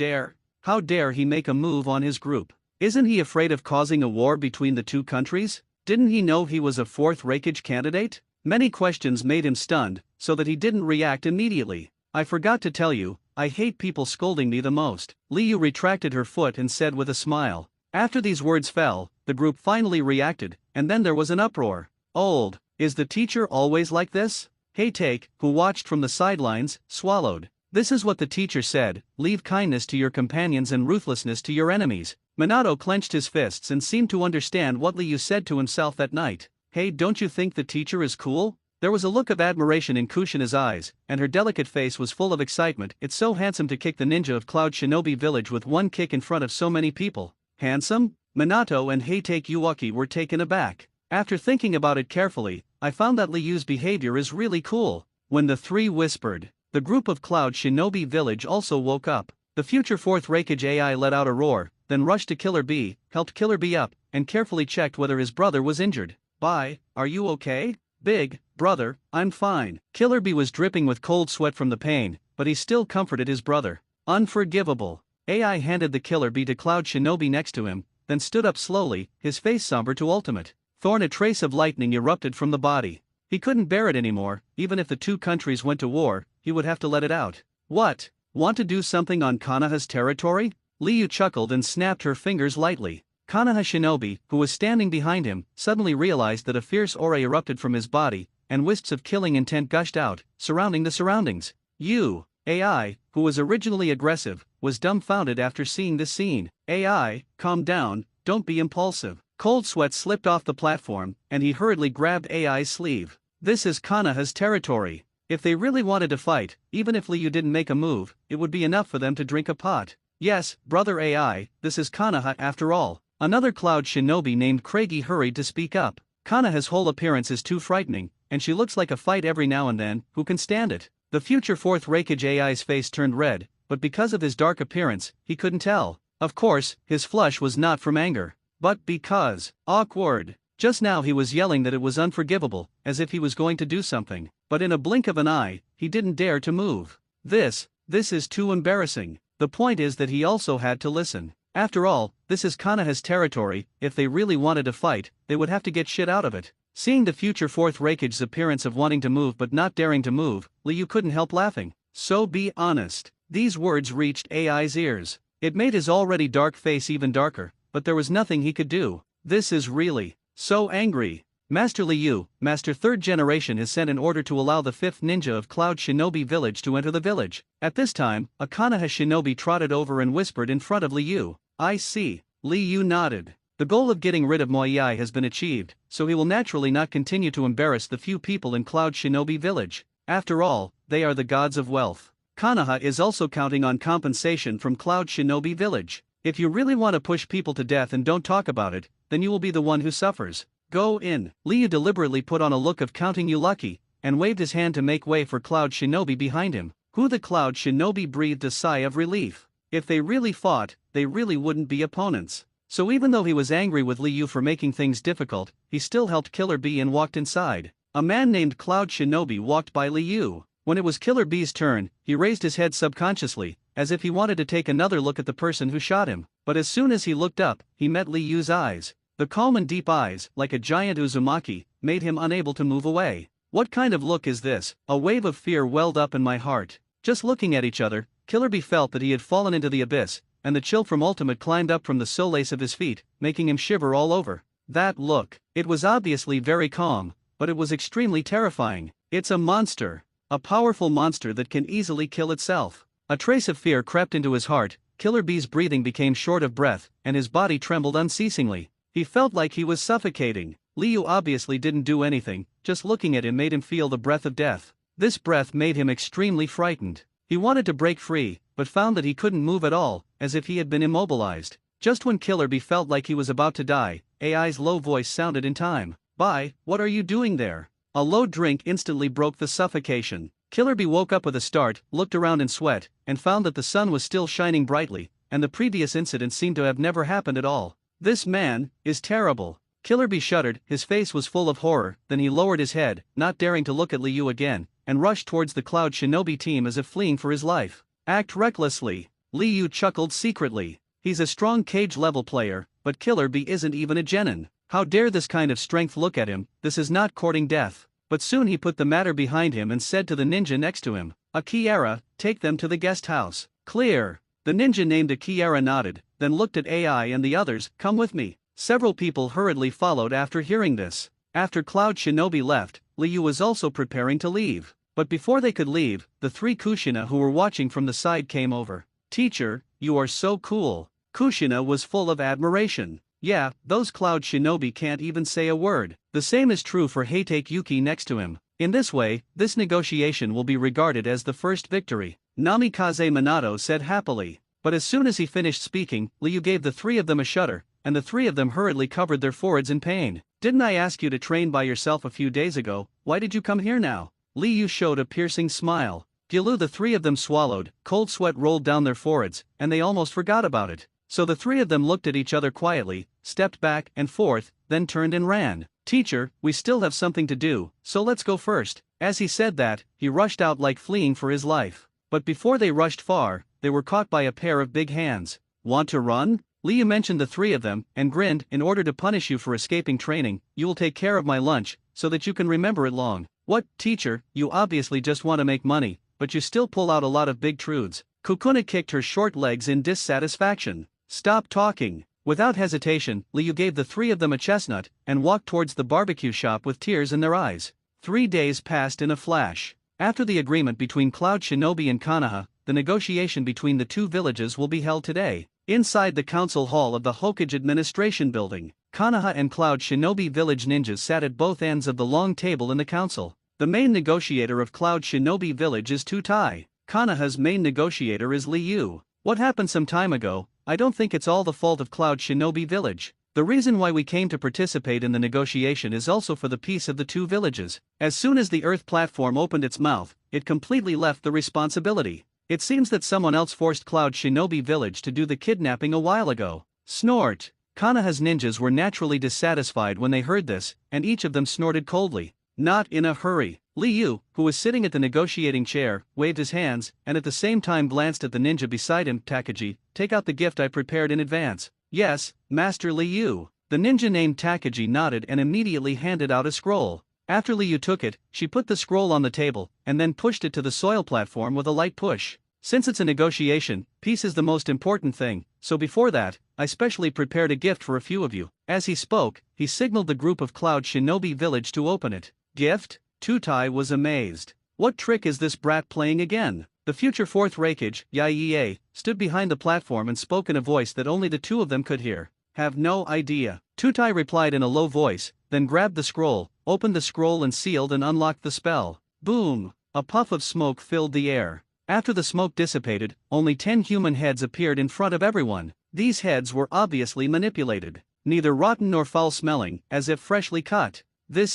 dare he make a move on his group? Isn't he afraid of causing a war between the 2 countries? Didn't he know he was a 4th Raikage candidate? Many questions made him stunned, so that he didn't react immediately. I forgot to tell you, I hate people scolding me the most. Liu retracted her foot and said with a smile. After these words fell, the group finally reacted, and then there was an uproar. Old, is the teacher always like this? Heitake, who watched from the sidelines, swallowed. This is what the teacher said, leave kindness to your companions and ruthlessness to your enemies. Minato clenched his fists and seemed to understand what Liu said to himself that night. Hey, don't you think the teacher is cool? There was a look of admiration in Kushina's eyes, and her delicate face was full of excitement. It's so handsome to kick the ninja of Cloud Shinobi Village with 1 kick in front of so many people. Handsome? Minato and Heitake Yuaki were taken aback. After thinking about it carefully, I found that Liu's behavior is really cool. When the 3 whispered, the group of Cloud Shinobi Village also woke up. The future 4th Raikage AI let out a roar, then rushed to Killer Bee, helped Killer Bee up, and carefully checked whether his brother was injured. Bye, are you okay? Big brother, I'm fine. Killer Bee was dripping with cold sweat from the pain, but he still comforted his brother. Unforgivable. AI handed the Killer Bee to Cloud Shinobi next to him, then stood up slowly, his face somber to ultimate. A trace of lightning erupted from the body. He couldn't bear it anymore. Even if the 2 countries went to war, he would have to let it out. What? Want to do something on Konoha's territory? Liu chuckled and snapped her fingers lightly. Konoha Shinobi, who was standing behind him, suddenly realized that a fierce aura erupted from his body, and wisps of killing intent gushed out, surrounding the surroundings. You, AI, who was originally aggressive, was dumbfounded after seeing this scene. AI, calm down, don't be impulsive. Cold sweat slipped off the platform, and he hurriedly grabbed AI's sleeve. This is Konoha's territory. If they really wanted to fight, even if Liu didn't make a move, it would be enough for them to drink a pot. Yes, brother AI, this is Konoha after all. Another cloud shinobi named Craigie hurried to speak up. Konoha's whole appearance is too frightening, and she looks like a fight every now and then, who can stand it? The future fourth Raikage AI's face turned red, but because of his dark appearance, he couldn't tell. Of course, his flush was not from anger, but because, awkward. Just now he was yelling that it was unforgivable, as if he was going to do something, but in a blink of an eye, he didn't dare to move. This is too embarrassing. The point is that he also had to listen. After all, this is Konoha's territory. If they really wanted to fight, they would have to get shit out of it. Seeing the future fourth Raikage's appearance of wanting to move but not daring to move, Liu couldn't help laughing. So be honest. These words reached AI's ears. It made his already dark face even darker, but there was nothing he could do. This is really so angry. Master Liu, Master Third Generation, has sent an order to allow the fifth ninja of Cloud Shinobi Village to enter the village. At this time, a Konoha shinobi trotted over and whispered in front of Liu. I see. Liu nodded. The goal of getting rid of Moai has been achieved, so he will naturally not continue to embarrass the few people in Cloud Shinobi Village. After all, they are the gods of wealth. Konoha is also counting on compensation from Cloud Shinobi Village. If you really want to push people to death and don't talk about it, then you will be the one who suffers. Go in. Liu deliberately put on a look of counting you lucky, and waved his hand to make way for Cloud Shinobi behind him. Who the Cloud Shinobi breathed a sigh of relief. If they really fought, they really wouldn't be opponents. So even though he was angry with Liu for making things difficult, he still helped Killer Bee and walked inside. A man named Cloud Shinobi walked by Liu. When it was Killer Bee's turn, he raised his head subconsciously, as if he wanted to take another look at the person who shot him. But as soon as he looked up, he met Liu's eyes. The calm and deep eyes, like a giant Uzumaki, made him unable to move away. What kind of look is this? A wave of fear welled up in my heart. Just looking at each other, Killer Bee felt that he had fallen into the abyss, and the chill from Ultimate climbed up from the solace of his feet, making him shiver all over. That look. It was obviously very calm, but it was extremely terrifying. It's a monster. A powerful monster that can easily kill itself. A trace of fear crept into his heart. Killer Bee's breathing became short of breath, and his body trembled unceasingly. He felt like he was suffocating. Liu obviously didn't do anything, just looking at him made him feel the breath of death. This breath made him extremely frightened. He wanted to break free, but found that he couldn't move at all, as if he had been immobilized. Just when Killer Bee felt like he was about to die, AI's low voice sounded in time. "Bye, what are you doing there?" A low drink instantly broke the suffocation. Killer Bee woke up with a start, looked around in sweat, and found that the sun was still shining brightly, and the previous incident seemed to have never happened at all. This man is terrible. Killer Bee shuddered, his face was full of horror, then he lowered his head, not daring to look at Liu again, and rushed towards the Cloud Shinobi team as if fleeing for his life. Act recklessly. Liu chuckled secretly. He's a strong cage-level player, but Killer Bee isn't even a genin. How dare this kind of strength look at him? This is not courting death. But soon he put the matter behind him and said to the ninja next to him, "Akiara, take them to the guest house." Clear. The ninja named Akiara nodded, then looked at AI and the others. "Come with me." Several people hurriedly followed after hearing this. After Cloud Shinobi left, Liu was also preparing to leave. But before they could leave, the three Kushina who were watching from the side came over. "Teacher, you are so cool." Kushina was full of admiration. Yeah, those Cloud Shinobi can't even say a word. The same is true for Heitake Yuki next to him. In this way, this negotiation will be regarded as the first victory. Namikaze Minato said happily. But as soon as he finished speaking, Liu gave the three of them a shudder, and the three of them hurriedly covered their foreheads in pain. "Didn't I ask you to train by yourself a few days ago? Why did you come here now?" Liu showed a piercing smile. Gilu, the three of them swallowed, cold sweat rolled down their foreheads, and they almost forgot about it. So the three of them looked at each other quietly, stepped back and forth, then turned and ran. "Teacher, we still have something to do, so let's go first." As he said that, he rushed out like fleeing for his life. But before they rushed far, they were caught by a pair of big hands. "Want to run?" Liu mentioned the three of them, and grinned. "In order to punish you for escaping training, you will take care of my lunch, so that you can remember it long." "What, teacher, you obviously just want to make money, but you still pull out a lot of big truths." Kukuna kicked her short legs in dissatisfaction. "Stop talking." Without hesitation, Liu gave the three of them a chestnut, and walked towards the barbecue shop with tears in their eyes. 3 days passed in a flash. After the agreement between Cloud Shinobi and Konoha, the negotiation between the two villages will be held today. Inside the council hall of the Hokage Administration Building, Konoha and Cloud Shinobi Village ninjas sat at both ends of the long table in the council. The main negotiator of Cloud Shinobi Village is Tutai. Konoha's main negotiator is Liu. What happened some time ago, I don't think it's all the fault of Cloud Shinobi Village. The reason why we came to participate in the negotiation is also for the peace of the two villages. As soon as the Earth platform opened its mouth, it completely left the responsibility. It seems that someone else forced Cloud Shinobi Village to do the kidnapping a while ago. Snort. Konoha's ninjas were naturally dissatisfied when they heard this, and each of them snorted coldly. Not in a hurry. Liu, who was sitting at the negotiating chair, waved his hands, and at the same time glanced at the ninja beside him. Takagi, take out the gift I prepared in advance. Yes, Master Liu. The ninja named Takagi nodded and immediately handed out a scroll. After Liu took it, she put the scroll on the table, and then pushed it to the soil platform with a light push. Since it's a negotiation, peace is the most important thing, so before that, I specially prepared a gift for a few of you. As he spoke, he signaled the group of Cloud Shinobi Village to open it. Gift? Tutai was amazed. What trick is this brat playing again? The future fourth Raikage, Yaie, stood behind the platform and spoke in a voice that only the two of them could hear. Have no idea. Tutai replied in a low voice, then grabbed the scroll, opened the scroll and sealed and unlocked the spell. Boom! A puff of smoke filled the air. After the smoke dissipated, only 10 human heads appeared in front of everyone. These heads were obviously manipulated. Neither rotten nor foul-smelling, as if freshly cut. The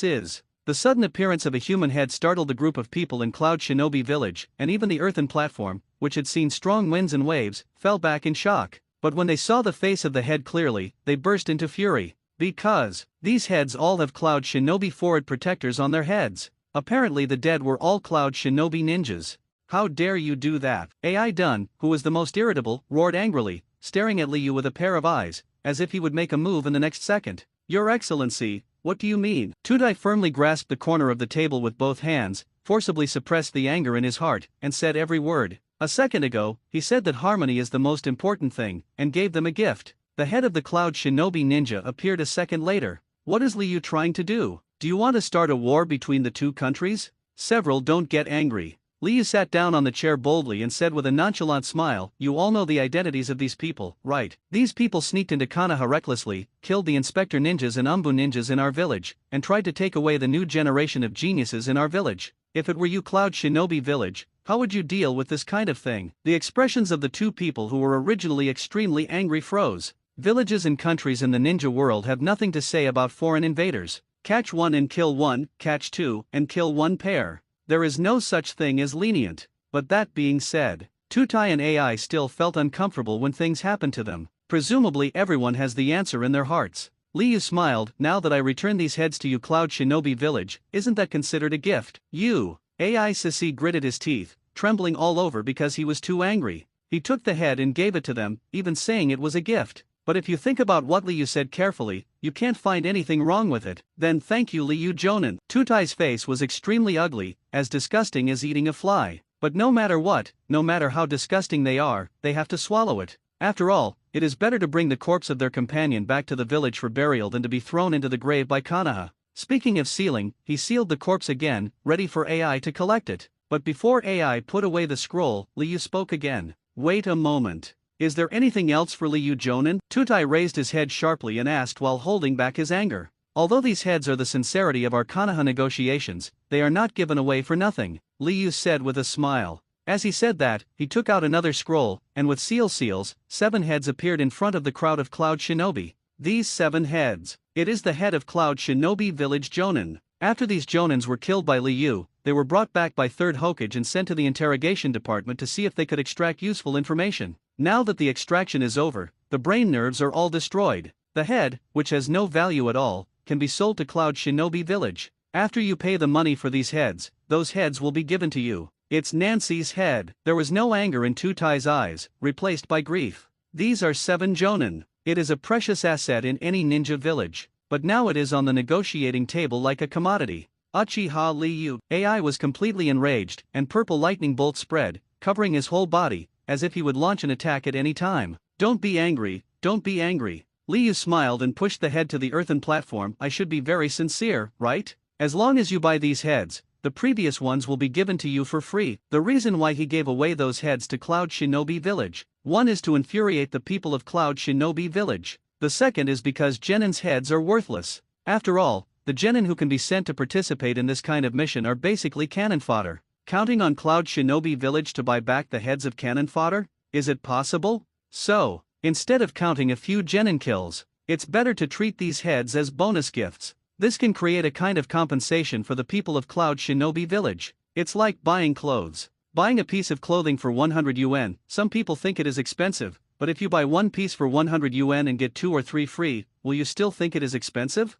sudden appearance of a human head startled the group of people in Cloud Shinobi Village, and even the earthen platform, which had seen strong winds and waves, fell back in shock. But when they saw the face of the head clearly, they burst into fury. Because these heads all have Cloud Shinobi forward protectors on their heads. Apparently the dead were all Cloud Shinobi ninjas. How dare you do that? AI Dun, who was the most irritable, roared angrily, staring at Liu with a pair of eyes, as if he would make a move in the next second. Your Excellency, what do you mean? Tutai firmly grasped the corner of the table with both hands, forcibly suppressed the anger in his heart, and said every word. A second ago, he said that harmony is the most important thing, and gave them a gift. The head of the Cloud Shinobi ninja appeared a second later. What is Liu trying to do? Do you want to start a war between the two countries? Several don't get angry. Liu sat down on the chair boldly and said with a nonchalant smile, you all know the identities of these people, right? These people sneaked into Konoha recklessly, killed the Inspector Ninjas and Umbu Ninjas in our village, and tried to take away the new generation of geniuses in our village. If it were you Cloud Shinobi Village, how would you deal with this kind of thing? The expressions of the two people who were originally extremely angry froze. Villages and countries in the ninja world have nothing to say about foreign invaders. Catch one and kill one, catch two and kill one pair. There is no such thing as lenient. But that being said, Tutai and AI still felt uncomfortable when things happened to them. Presumably everyone has the answer in their hearts. Liu smiled, now that I return these heads to you Cloud Shinobi Village, isn't that considered a gift? You. AI Sisi gritted his teeth, trembling all over because he was too angry. He took the head and gave it to them, even saying it was a gift. But if you think about what Liu said carefully, you can't find anything wrong with it. Then thank you Liu Jonin. Tutai's face was extremely ugly, as disgusting as eating a fly. But no matter what, no matter how disgusting they are, they have to swallow it. After all, it is better to bring the corpse of their companion back to the village for burial than to be thrown into the grave by Konoha. Speaking of sealing, he sealed the corpse again, ready for AI to collect it. But before AI put away the scroll, Liu spoke again. Wait a moment. Is there anything else for Liu Jonin? Tutai raised his head sharply and asked while holding back his anger. Although these heads are the sincerity of our Konoha negotiations, they are not given away for nothing, Liu said with a smile. As he said that, he took out another scroll, and with seals, 7 heads appeared in front of the crowd of Cloud Shinobi. These 7 heads. It is the head of Cloud Shinobi Village Jonin. After these Jonins were killed by Liu, they were brought back by 3rd Hokage and sent to the interrogation department to see if they could extract useful information. Now that the extraction is over, the brain nerves are all destroyed. The head, which has no value at all, can be sold to Cloud Shinobi Village. After you pay the money for these heads, those heads will be given to you. It's Nancy's head. There was no anger in Tutai's eyes, replaced by grief. These are 7 Jonin. It is a precious asset in any ninja village. But now it is on the negotiating table like a commodity. Uchiha Liu. AI was completely enraged, and purple lightning bolts spread, covering his whole body, as if he would launch an attack at any time. Don't be angry, don't be angry. Liu smiled and pushed the head to the earthen platform. I should be very sincere, right? As long as you buy these heads, the previous ones will be given to you for free. The reason why he gave away those heads to Cloud Shinobi Village. One is to infuriate the people of Cloud Shinobi Village. The second is because Genin's heads are worthless. After all, the Genin who can be sent to participate in this kind of mission are basically cannon fodder. Counting on Cloud Shinobi Village to buy back the heads of cannon fodder? Is it possible? So, instead of counting a few Genin kills, it's better to treat these heads as bonus gifts. This can create a kind of compensation for the people of Cloud Shinobi Village. It's like buying clothes. Buying a piece of clothing for 100 yuan, some people think it is expensive, but if you buy one piece for 100 yuan and get 2 or 3 free, will you still think it is expensive?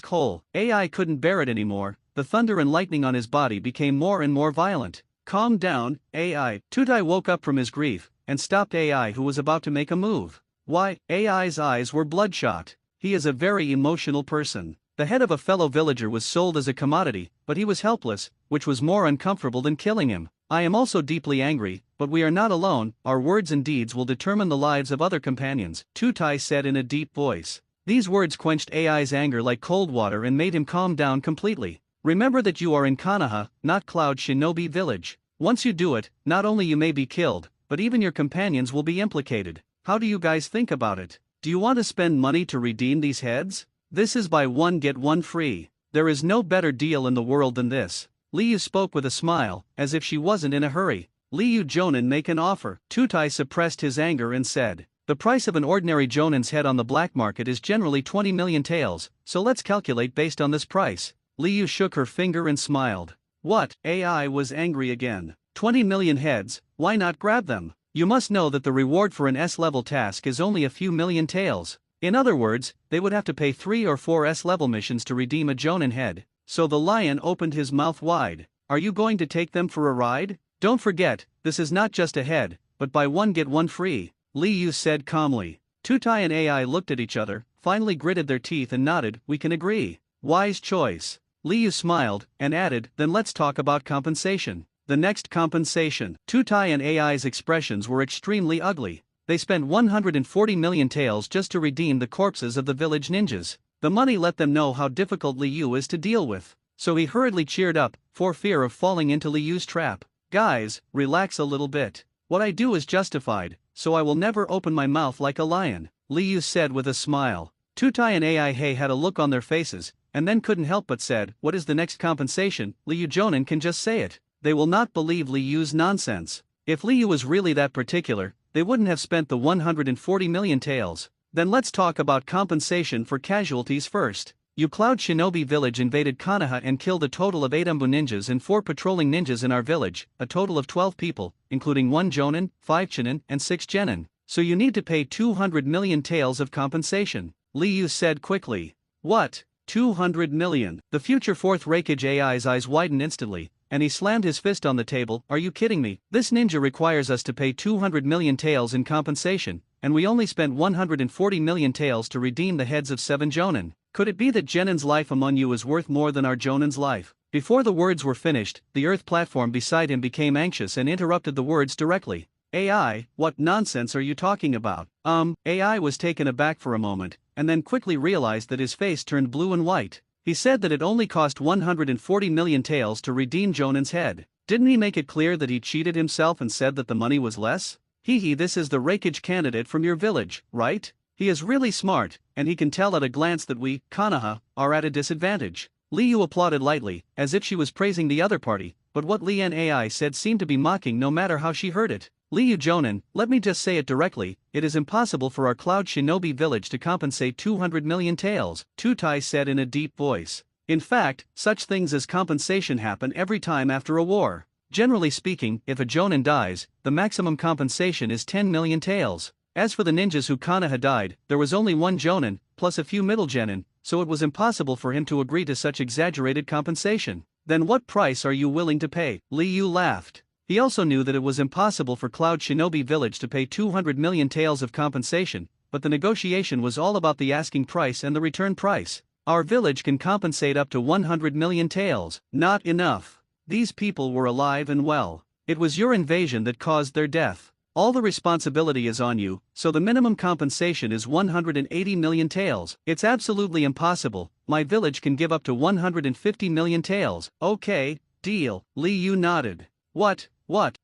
Hole. AI couldn't bear it anymore. The thunder and lightning on his body became more and more violent. Calm down, AI. Tutai woke up from his grief and stopped AI, who was about to make a move. Why? AI's eyes were bloodshot. He is a very emotional person. The head of a fellow villager was sold as a commodity, but he was helpless, which was more uncomfortable than killing him. I am also deeply angry, but we are not alone. Our words and deeds will determine the lives of other companions, Tutai said in a deep voice. These words quenched AI's anger like cold water and made him calm down completely. Remember that you are in Konoha, not Cloud Shinobi Village. Once you do it, not only you may be killed, but even your companions will be implicated. How do you guys think about it? Do you want to spend money to redeem these heads? This is buy one get one free. There is no better deal in the world than this. Liu spoke with a smile, as if she wasn't in a hurry. Liu Jonin make an offer. Tutai suppressed his anger and said, the price of an ordinary Jonin's head on the black market is generally 20 million taels, so let's calculate based on this price. Liu shook her finger and smiled. What? AI was angry again. 20 million heads, why not grab them? You must know that the reward for an S-level task is only a few million taels. In other words, they would have to pay 3 or 4 S-level missions to redeem a Jonin head. So the lion opened his mouth wide. Are you going to take them for a ride? Don't forget, this is not just a head, but buy one get one free, Liu said calmly. Tutai and AI looked at each other, finally gritted their teeth and nodded. We can agree. Wise choice. Liu smiled, and added, then let's talk about compensation. The next compensation. Tutai and AI's expressions were extremely ugly. They spent 140 million taels just to redeem the corpses of the village ninjas. The money let them know how difficult Liu is to deal with. So he hurriedly cheered up, for fear of falling into Liu's trap. Guys, relax a little bit. What I do is justified, so I will never open my mouth like a lion, Liu said with a smile. Tutai and AI had a look on their faces, and then couldn't help but said, what is the next compensation? Liu Jonin can just say it. They will not believe Liu's nonsense. If Liu was really that particular, they wouldn't have spent the 140 million taels. Then let's talk about compensation for casualties first. Cloud Shinobi Village invaded Konoha and killed a total of 8 Umbu ninjas and 4 patrolling ninjas in our village, a total of 12 people, including 1 Jonin, 5 Chunin, and 6 Genin. So you need to pay 200 million taels of compensation, Liu said quickly. What? 200 million? The future fourth Raikage AI's eyes widened instantly, and he slammed his fist on the table. Are you kidding me? This ninja requires us to pay 200 million taels in compensation, and we only spent 140 million taels to redeem the heads of 7 Jonin. Could it be that Genin's life among you is worth more than our Jonin's life? Before the words were finished, the earth platform beside him became anxious and interrupted the words directly. AI, what nonsense are you talking about? AI was taken aback for a moment, and then quickly realized that his face turned blue and white. He said that it only cost 140 million taels to redeem Jonin's head. Didn't he make it clear that he cheated himself and said that the money was less? This is the Raikage candidate from your village, right? He is really smart, and he can tell at a glance that we, Konoha, are at a disadvantage. Liu applauded lightly, as if she was praising the other party, but what Lian AI said seemed to be mocking no matter how she heard it. Liu Jonin, let me just say it directly, it is impossible for our Cloud Shinobi Village to compensate 200 million taels, Tutai said in a deep voice. In fact, such things as compensation happen every time after a war. Generally speaking, if a Jonin dies, the maximum compensation is 10 million taels. As for the ninjas who Konoha died, there was only 1 Jonin, plus a few middle Genin, so it was impossible for him to agree to such exaggerated compensation. Then what price are you willing to pay? Liu laughed. He also knew that it was impossible for Cloud Shinobi Village to pay 200 million taels of compensation, but the negotiation was all about the asking price and the return price. Our village can compensate up to 100 million taels. Not enough. These people were alive and well. It was your invasion that caused their death. All the responsibility is on you, so the minimum compensation is 180 million taels. It's absolutely impossible. My village can give up to 150 million taels. Okay, deal. Li Yu nodded. What?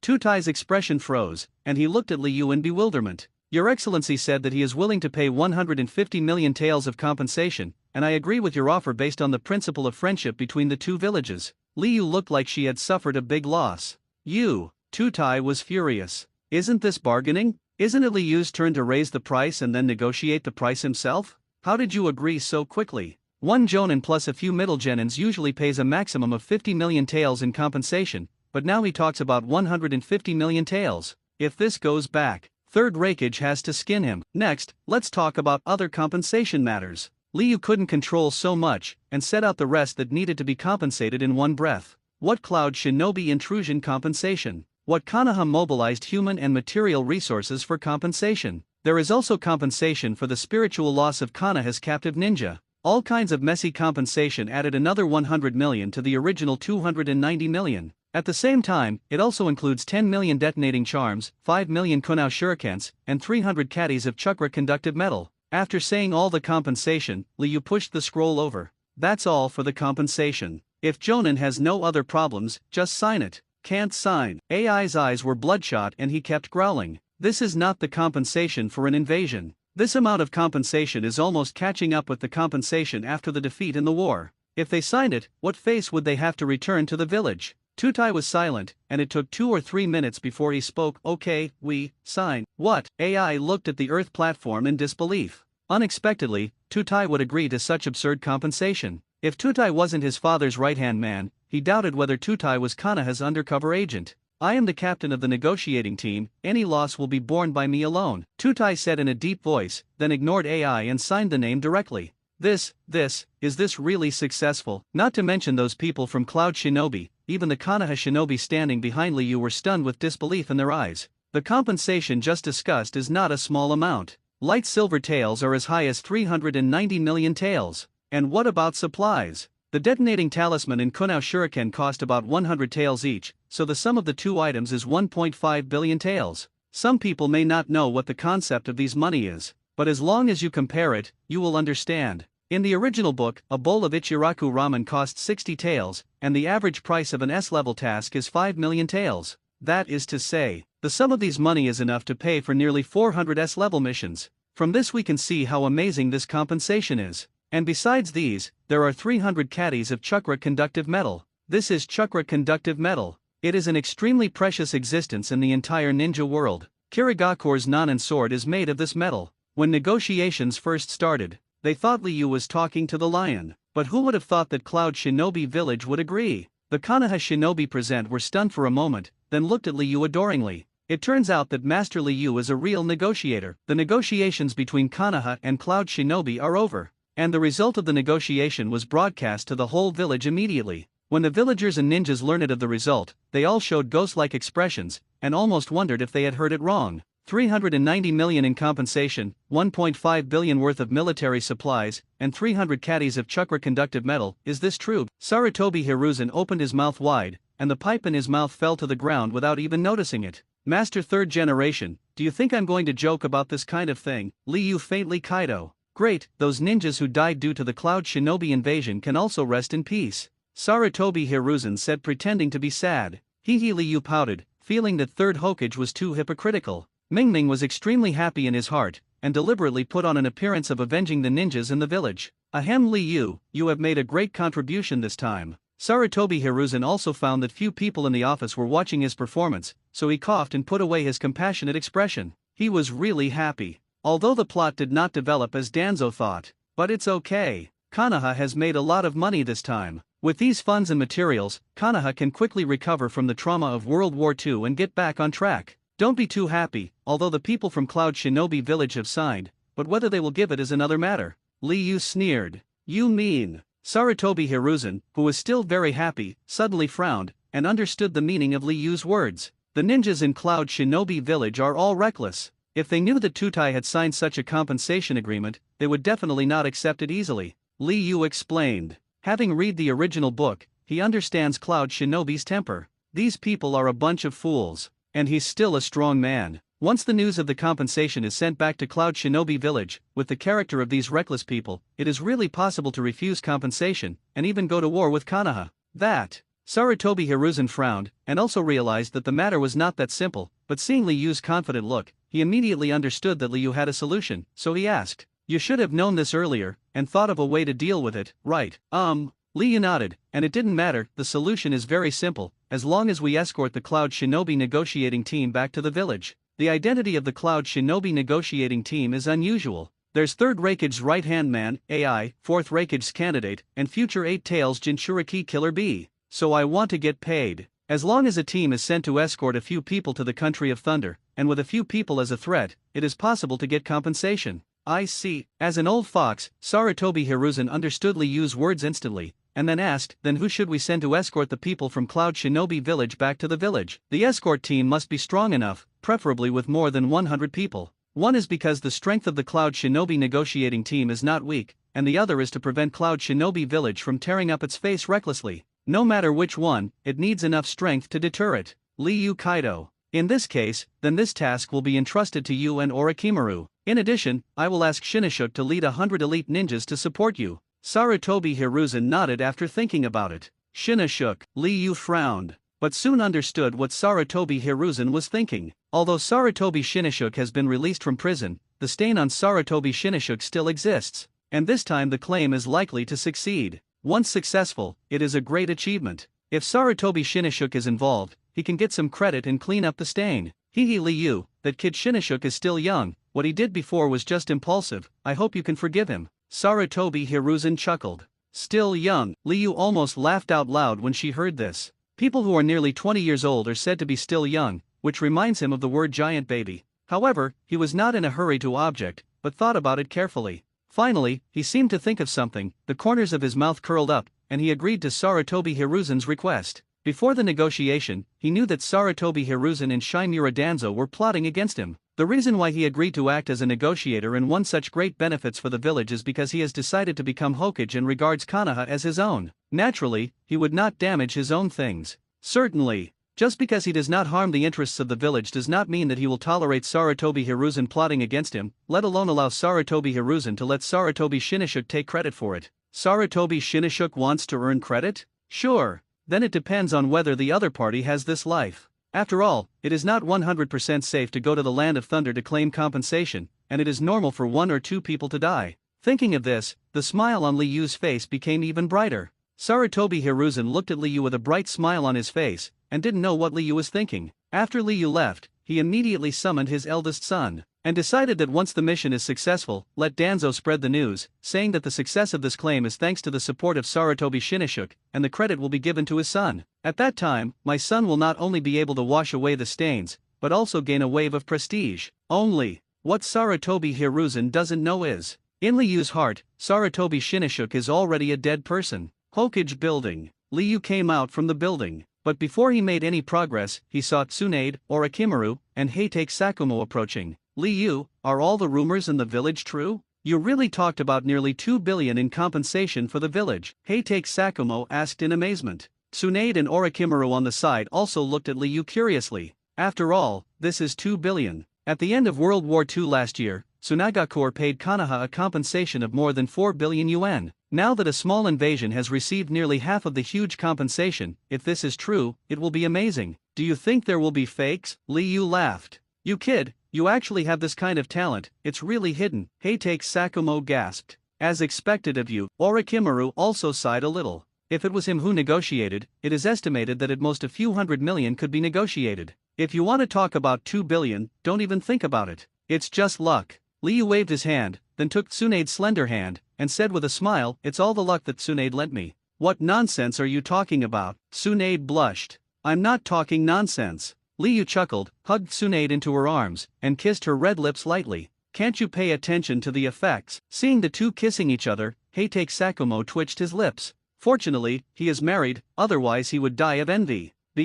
Tutai's expression froze, and he looked at Li Yu in bewilderment. Your Excellency said that he is willing to pay 150 million taels of compensation, and I agree with your offer based on the principle of friendship between the two villages. Li Yu looked like she had suffered a big loss. Tutai was furious. Isn't this bargaining? Isn't it Li Yu's turn to raise the price and then negotiate the price himself? How did you agree so quickly? One jonin plus a few middle genins usually pays a maximum of 50 million taels in compensation, but now he talks about 150 million taels. If this goes back, Third Raikage has to skin him. Next, let's talk about other compensation matters. Li Yu couldn't control so much, and set out the rest that needed to be compensated in one breath. What Cloud Shinobi intrusion compensation? What Konoha mobilized human and material resources for compensation? There is also compensation for the spiritual loss of Konoha's captive ninja. All kinds of messy compensation added another 100 million to the original 290 million. At the same time, it also includes 10 million detonating charms, 5 million Kunao shurikens, and 300 caddies of chakra conductive metal. After saying all the compensation, Li Yu pushed the scroll over. That's all for the compensation. If Jonin has no other problems, just sign it. Can't sign. AI's eyes were bloodshot and he kept growling. This is not the compensation for an invasion. This amount of compensation is almost catching up with the compensation after the defeat in the war. If they signed it, what face would they have to return to the village? Tutai was silent, and it took 2 or 3 minutes before he spoke. Okay, we sign. What? AI looked at the Earth platform in disbelief. Unexpectedly, Tutai would agree to such absurd compensation. If Tutai wasn't his father's right-hand man, he doubted whether Tutai was Konoha's undercover agent. I am the captain of the negotiating team, any loss will be borne by me alone, Tutai said in a deep voice, then ignored AI and signed the name directly. Is this really successful? Not to mention those people from Cloud Shinobi, even the Konoha shinobi standing behind Li Yu were stunned with disbelief in their eyes. The compensation just discussed is not a small amount. Light silver taels are as high as 390 million taels. And what about supplies? The detonating talisman and Kunao shuriken cost about 100 taels each, so the sum of the two items is 1.5 billion taels. Some people may not know what the concept of these money is, but as long as you compare it, you will understand. In the original book, a bowl of Ichiraku ramen costs 60 taels, and the average price of an S-level task is 5 million taels. That is to say, the sum of these money is enough to pay for nearly 400 S-level missions. From this we can see how amazing this compensation is. And besides these, there are 300 caddies of chakra conductive metal. This is chakra conductive metal. It is an extremely precious existence in the entire ninja world. Kirigakure's Nanan sword is made of this metal. When negotiations first started, they thought Li Yu was talking to the lion, but who would have thought that Cloud Shinobi Village would agree? The Konoha shinobi present were stunned for a moment, then looked at Li Yu adoringly. It turns out that Master Li Yu is a real negotiator. The negotiations between Konoha and Cloud Shinobi are over. And the result of the negotiation was broadcast to the whole village immediately. When the villagers and ninjas learned of the result, they all showed ghost-like expressions, and almost wondered if they had heard it wrong. 390 million in compensation, 1.5 billion worth of military supplies, and 300 caddies of chakra conductive metal. Is this true? Sarutobi Hiruzen opened his mouth wide, and the pipe in his mouth fell to the ground without even noticing it. Master third generation, do you think I'm going to joke about this kind of thing? Li Yu faintly Kaido. Great, those ninjas who died due to the Cloud Shinobi invasion can also rest in peace. Sarutobi Hiruzen said, pretending to be sad. Li Yu pouted, feeling that third Hokage was too hypocritical. Mingming was extremely happy in his heart, and deliberately put on an appearance of avenging the ninjas in the village. Ahem, Li Yu, you have made a great contribution this time. Sarutobi Hiruzen also found that few people in the office were watching his performance, so he coughed and put away his compassionate expression. He was really happy. Although the plot did not develop as Danzo thought. But it's okay. Konoha has made a lot of money this time. With these funds and materials, Konoha can quickly recover from the trauma of World War II and get back on track. Don't be too happy, although the people from Cloud Shinobi Village have signed, but whether they will give it is another matter. Li Yu sneered. You mean? Sarutobi Hiruzen, who was still very happy, suddenly frowned, and understood the meaning of Li Yu's words. The ninjas in Cloud Shinobi Village are all reckless. If they knew that Tutai had signed such a compensation agreement, they would definitely not accept it easily. Li Yu explained. Having read the original book, he understands Cloud Shinobi's temper. These people are a bunch of fools. And he's still a strong man. Once the news of the compensation is sent back to Cloud Shinobi Village, with the character of these reckless people, it is really possible to refuse compensation, and even go to war with Konoha. That. Sarutobi Hiruzen frowned, and also realized that the matter was not that simple, but seeing Liyu's confident look, he immediately understood that Liyu had a solution, so he asked, "You should have known this earlier, and thought of a way to deal with it, right?" Liyu nodded, and it didn't matter, the solution is very simple, as long as we escort the Cloud Shinobi negotiating team back to the village. The identity of the Cloud Shinobi negotiating team is unusual. There's 3rd Raikage's right-hand man, AI, 4th Raikage's candidate, and future 8 Tails Jinchuriki Killer B. So I want to get paid. As long as a team is sent to escort a few people to the Country of Thunder, and with a few people as a threat, it is possible to get compensation. I see. As an old fox, Sarutobi Hiruzen understood Liyu's words instantly, and then asked, "Then who should we send to escort the people from Cloud Shinobi Village back to the village?" "The escort team must be strong enough, preferably with more than 100 people. One is because the strength of the Cloud Shinobi negotiating team is not weak, and the other is to prevent Cloud Shinobi Village from tearing up its face recklessly. No matter which one, it needs enough strength to deter it." Liu Kaido. "In this case, then this task will be entrusted to you and Orochimaru. In addition, I will ask Shinashuk to lead 100 elite ninjas to support you." Sarutobi Hiruzen nodded after thinking about it. Shinashuk. Liu frowned, but soon understood what Sarutobi Hiruzen was thinking. Although Sarutobi Shinashuk has been released from prison, the stain on Sarutobi Shinashuk still exists, and this time the claim is likely to succeed. Once successful, it is a great achievement. If Sarutobi Shinashuk is involved, he can get some credit and clean up the stain. Hee Liu, that kid Shinashuk is still young, what he did before was just impulsive, I hope you can forgive him. Sarutobi Hiruzen chuckled. Still young, Liu almost laughed out loud when she heard this. People who are nearly 20 years old are said to be still young, which reminds him of the word giant baby. However, he was not in a hurry to object, but thought about it carefully. Finally, he seemed to think of something, the corners of his mouth curled up, and he agreed to Sarutobi Hiruzen's request. Before the negotiation, he knew that Sarutobi Hiruzen and Shimura Danzo were plotting against him. The reason why he agreed to act as a negotiator and won such great benefits for the village is because he has decided to become Hokage and regards Konoha as his own. Naturally, he would not damage his own things. Certainly. Just because he does not harm the interests of the village does not mean that he will tolerate Sarutobi Hiruzen plotting against him, let alone allow Sarutobi Hiruzen to let Sarutobi Shinashuk take credit for it. Sarutobi Shinashuk wants to earn credit? Sure. Then it depends on whether the other party has this life. After all, it is not 100% safe to go to the Land of Thunder to claim compensation, and it is normal for 1 or 2 people to die. Thinking of this, the smile on Liyu's face became even brighter. Sarutobi Hiruzen looked at Liu with a bright smile on his face, and didn't know what Liu was thinking. After Liu left, he immediately summoned his eldest son, and decided that once the mission is successful, let Danzo spread the news, saying that the success of this claim is thanks to the support of Sarutobi Shinashuk, and the credit will be given to his son. At that time, my son will not only be able to wash away the stains, but also gain a wave of prestige. Only, what Sarutobi Hiruzen doesn't know is, in Liyu's heart, Sarutobi Shinashuk is already a dead person. Hokage building. Liu came out from the building, but before he made any progress, he saw Tsunade, Orochimaru, and Heitake Sakumo approaching. Liu, are all the rumors in the village true? You really talked about nearly 2 billion in compensation for the village, Heitake Sakumo asked in amazement. Tsunade and Orochimaru on the side also looked at Liu curiously. After all, this is 2 billion. At the end of World War II last year, Tsunagakur paid Konoha a compensation of more than 4 billion yuan. Now that a small invasion has received nearly half of the huge compensation, if this is true, it will be amazing. Do you think there will be fakes? Liu laughed. You kid, you actually have this kind of talent, it's really hidden, Heitake Sakumo gasped. As expected of you, Orochimaru also sighed a little. If it was him who negotiated, it is estimated that at most a few hundred million could be negotiated. If you want to talk about 2 billion, don't even think about it. It's just luck. Liu waved his hand, then took Tsunade's slender hand, and said with a smile, it's all the luck that Tsunade lent me. What nonsense are you talking about? Tsunade blushed. I'm not talking nonsense. Liu chuckled, hugged Tsunade into her arms, and kissed her red lips lightly. Can't you pay attention to the effects? Seeing the two kissing each other, Heitake Sakumo twitched his lips. Fortunately, he is married, otherwise he would die of envy. The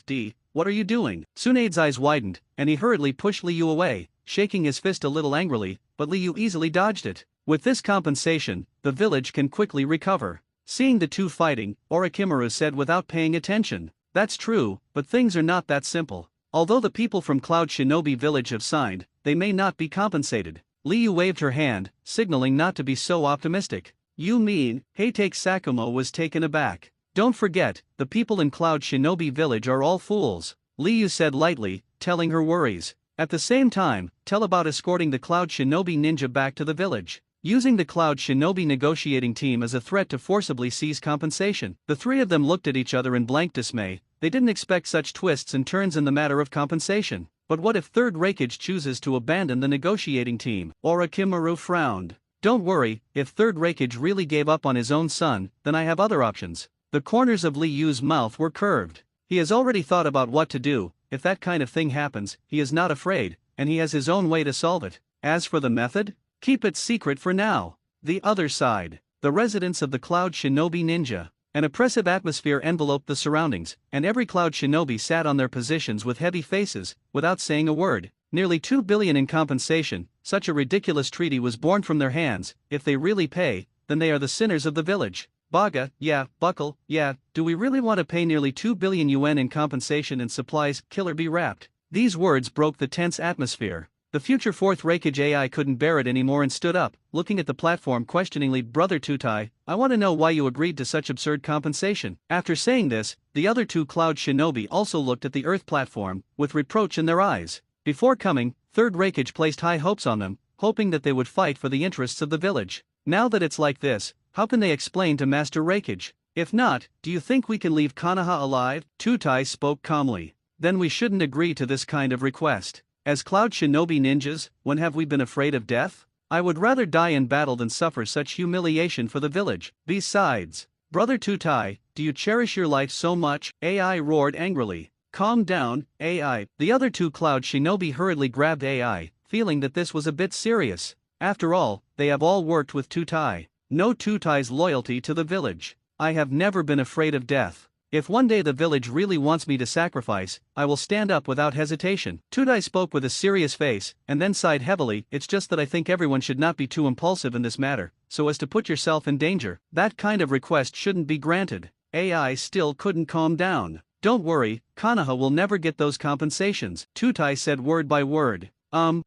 D, what are you doing? Tsunade's eyes widened, and he hurriedly pushed Liu away, shaking his fist a little angrily, but Liu easily dodged it. With this compensation, the village can quickly recover. Seeing the two fighting, Orochimaru said without paying attention, that's true, but things are not that simple. Although the people from Cloud Shinobi Village have signed, they may not be compensated. Liu waved her hand, signaling not to be so optimistic. You mean, Heitake Sakumo was taken aback. Don't forget, the people in Cloud Shinobi Village are all fools, Liu said lightly, telling her worries. At the same time, tell about escorting the Cloud Shinobi ninja back to the village. Using the Cloud Shinobi negotiating team as a threat to forcibly seize compensation. The three of them looked at each other in blank dismay. They didn't expect such twists and turns in the matter of compensation. But what if Third Reikage chooses to abandon the negotiating team? Orochimaru frowned. Don't worry, if Third Reikage really gave up on his own son, then I have other options. The corners of Liyu's mouth were curved. He has already thought about what to do. If that kind of thing happens, he is not afraid, and he has his own way to solve it. As for the method, keep it secret for now. The other side. The residence of the Cloud Shinobi Ninja. An oppressive atmosphere enveloped the surroundings, and every Cloud Shinobi sat on their positions with heavy faces, without saying a word. Nearly 2 billion in compensation. Such a ridiculous treaty was born from their hands. If they really pay, then they are the sinners of the village. Baga, yeah, buckle, yeah, do we really want to pay nearly 2 billion yuan in compensation and supplies? Killer be wrapped. These words broke the tense atmosphere. The future Fourth Reikage AI couldn't bear it anymore and stood up, looking at the platform questioningly. Brother Tutai, I want to know why you agreed to such absurd compensation. After saying this, the other two Cloud Shinobi also looked at the Earth platform, with reproach in their eyes. Before coming, Third Reikage placed high hopes on them, hoping that they would fight for the interests of the village. Now that it's like this, how can they explain to Master Reikage? If not, do you think we can leave Konoha alive? Tutai spoke calmly. Then we shouldn't agree to this kind of request. As Cloud Shinobi ninjas, when have we been afraid of death? I would rather die in battle than suffer such humiliation for the village. Besides, Brother Tutai, do you cherish your life so much? AI roared angrily. Calm down, AI. The other two Cloud Shinobi hurriedly grabbed AI, feeling that this was a bit serious. After all, they have all worked with Tutai. Know Tutai's loyalty to the village. I have never been afraid of death. If one day the village really wants me to sacrifice, I will stand up without hesitation. Tutai spoke with a serious face, and then sighed heavily. It's just that I think everyone should not be too impulsive in this matter, so as to put yourself in danger. That kind of request shouldn't be granted. AI still couldn't calm down. Don't worry, Konoha will never get those compensations, Tutai said word by word.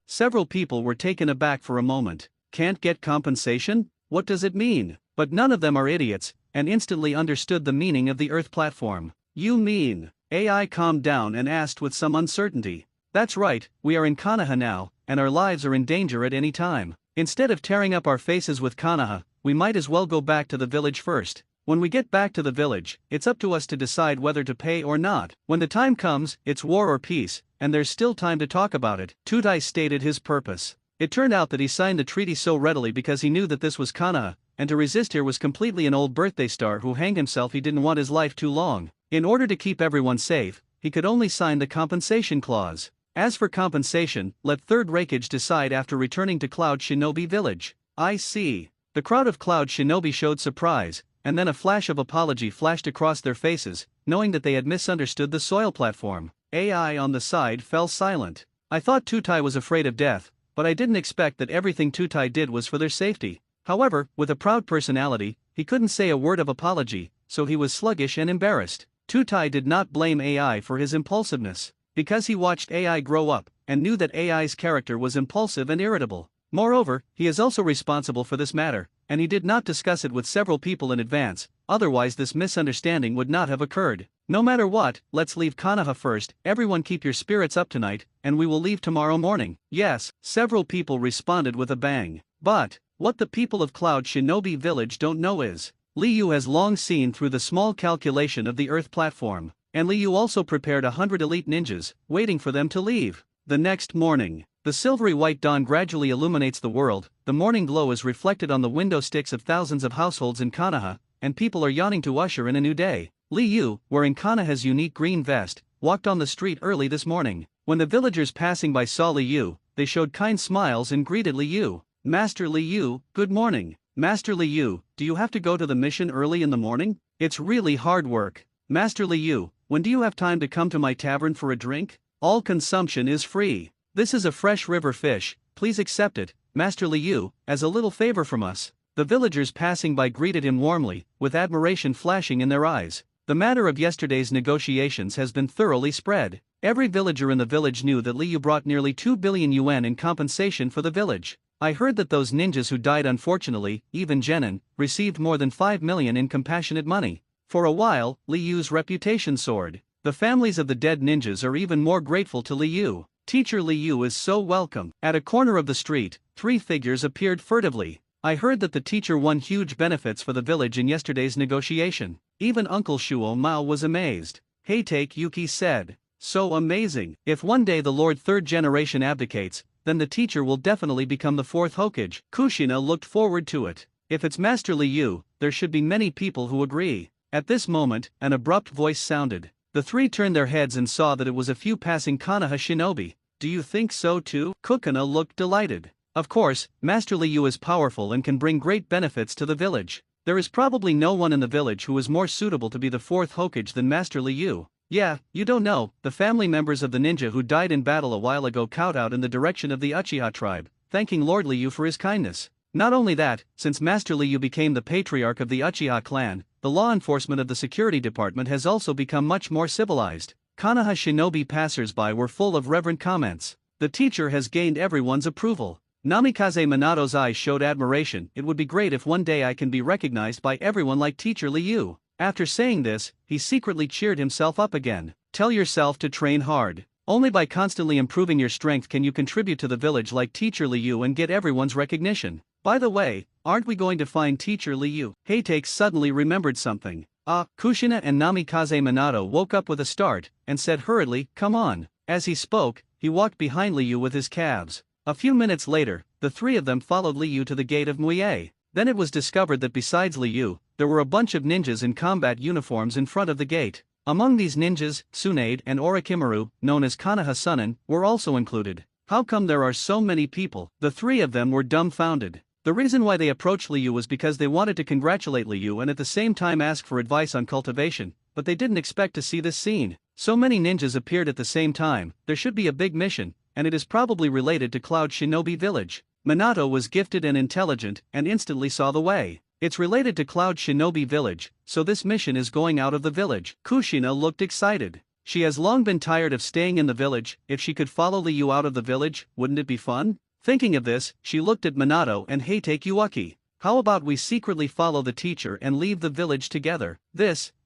Several people were taken aback for a moment. Can't get compensation? What does it mean? But none of them are idiots, and instantly understood the meaning of the Earth platform. You mean? AI calmed down and asked with some uncertainty. That's right, we are in Konoha now, and our lives are in danger at any time. Instead of tearing up our faces with Konoha, we might as well go back to the village first. When we get back to the village, it's up to us to decide whether to pay or not. When the time comes, it's war or peace, and there's still time to talk about it. Tutai stated his purpose. It turned out that he signed the treaty so readily because he knew that this was Konoha, and to resist here was completely an old birthday star who hanged himself. He didn't want his life too long. In order to keep everyone safe, he could only sign the compensation clause. As for compensation, let Third Reikage decide after returning to Cloud Shinobi Village. I see. The crowd of Cloud Shinobi showed surprise, and then a flash of apology flashed across their faces, knowing that they had misunderstood the soil platform. AI on the side fell silent. I thought Tutai was afraid of death, but I didn't expect that everything Tutai did was for their safety. However, with a proud personality, he couldn't say a word of apology, so he was sluggish and embarrassed. Tutai did not blame AI for his impulsiveness, because he watched AI grow up, and knew that AI's character was impulsive and irritable. Moreover, he is also responsible for this matter, and he did not discuss it with several people in advance, otherwise this misunderstanding would not have occurred. No matter what, let's leave Konoha first. Everyone keep your spirits up tonight, and we will leave tomorrow morning. Yes, several people responded with a bang. But what the people of Cloud Shinobi Village don't know is, Liu has long seen through the small calculation of the Earth platform, and Liu also prepared 100 elite ninjas, waiting for them to leave. The next morning, the silvery white dawn gradually illuminates the world. The morning glow is reflected on the window sticks of thousands of households in Konoha, and people are yawning to usher in a new day. Liu, wearing Konoha's unique green vest, walked on the street early this morning. When the villagers passing by saw Liu, they showed kind smiles and greeted Liu. Master Liu, good morning. Master Liu, do you have to go to the mission early in the morning? It's really hard work. Master Liu, when do you have time to come to my tavern for a drink? All consumption is free. This is a fresh river fish, please accept it, Master Liu, as a little favor from us. The villagers passing by greeted him warmly, with admiration flashing in their eyes. The matter of yesterday's negotiations has been thoroughly spread. Every villager in the village knew that Liu brought nearly 2 billion yuan in compensation for the village. I heard that those ninjas who died unfortunately, even Genin, received more than 5 million in compassionate money. For a while, Liu's reputation soared. The families of the dead ninjas are even more grateful to Liu. Teacher Liu is so welcome. At a corner of the street, 3 figures appeared furtively. I heard that the teacher won huge benefits for the village in yesterday's negotiation. Even Uncle Shuo Mao was amazed. Hey, take Yuki said. So amazing. If one day the Lord third generation abdicates, then the teacher will definitely become the 4th Hokage. Kushina looked forward to it. If it's Master Liu, there should be many people who agree. At this moment, an abrupt voice sounded. The 3 turned their heads and saw that it was a few passing Konoha shinobi. Do you think so too? Kukuna looked delighted. Of course, Master Liu is powerful and can bring great benefits to the village. There is probably no one in the village who is more suitable to be the 4th Hokage than Master Liu. Yeah, you don't know, the family members of the ninja who died in battle a while ago kowtowed in the direction of the Uchiha tribe, thanking Lord Liu for his kindness. Not only that, since Master Liu became the patriarch of the Uchiha clan, the law enforcement of the security department has also become much more civilized. Konoha shinobi passers-by were full of reverent comments. The teacher has gained everyone's approval. Namikaze Minato's eyes showed admiration. It would be great if one day I can be recognized by everyone like Teacher Liu. After saying this, he secretly cheered himself up again. Tell yourself to train hard. Only by constantly improving your strength can you contribute to the village like Teacher Liu and get everyone's recognition. By the way, aren't we going to find Teacher Liu? Heitake suddenly remembered something. Kushina and Namikaze Minato woke up with a start, and said hurriedly, come on. As he spoke, he walked behind Liu with his calves. A few minutes later, the 3 of them followed Liu to the gate of Muye. Then it was discovered that besides Liu, there were a bunch of ninjas in combat uniforms in front of the gate. Among these ninjas, Tsunade and Orochimaru, known as Konoha Sunin, were also included. How come there are so many people? The 3 of them were dumbfounded. The reason why they approached Liu was because they wanted to congratulate Liu and at the same time ask for advice on cultivation, but they didn't expect to see this scene. So many ninjas appeared at the same time. There should be a big mission, and it is probably related to Cloud Shinobi Village. Minato was gifted and intelligent, and instantly saw the way. It's related to Cloud Shinobi Village, so this mission is going out of the village. Kushina looked excited. She has long been tired of staying in the village. If she could follow Liu out of the village, wouldn't it be fun? Thinking of this, she looked at Minato and Heitake Yuaki. How about we secretly follow the teacher and leave the village together?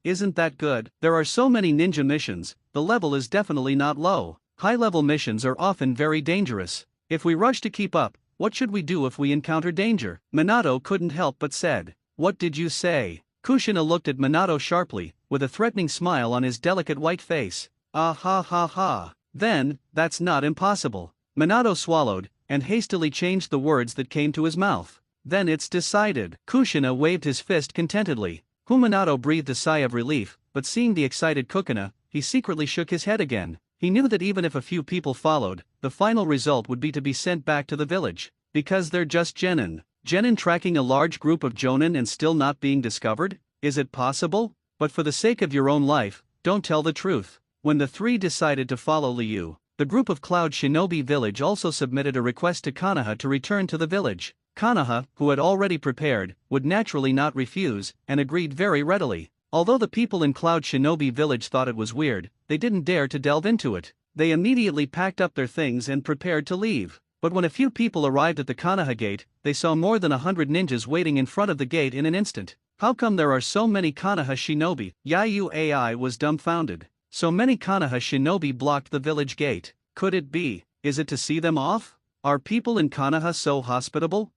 Isn't that good? There are so many ninja missions, the level is definitely not low. High-level missions are often very dangerous. If we rush to keep up, what should we do if we encounter danger? Minato couldn't help but said. What did you say? Kushina looked at Minato sharply, with a threatening smile on his delicate white face. Ah ha ha ha. Then, that's not impossible. Minato swallowed, and hastily changed the words that came to his mouth. Then it's decided. Kushina waved his fist contentedly. Minato breathed a sigh of relief, but seeing the excited Kukuna, he secretly shook his head again. He knew that even if a few people followed, the final result would be to be sent back to the village. Because they're just genin. Genin tracking a large group of jonin and still not being discovered? Is it possible? But for the sake of your own life, don't tell the truth. When the 3 decided to follow Liu, the group of Cloud Shinobi Village also submitted a request to Konoha to return to the village. Konoha, who had already prepared, would naturally not refuse, and agreed very readily. Although the people in Cloud Shinobi Village thought it was weird, they didn't dare to delve into it. They immediately packed up their things and prepared to leave. But when a few people arrived at the Konoha gate, they saw more than 100 ninjas waiting in front of the gate in an instant. How come there are so many Konoha shinobi? Yayu AI was dumbfounded. So many Konoha shinobi blocked the village gate. Could it be? Is it to see them off? Are people in Konoha so hospitable?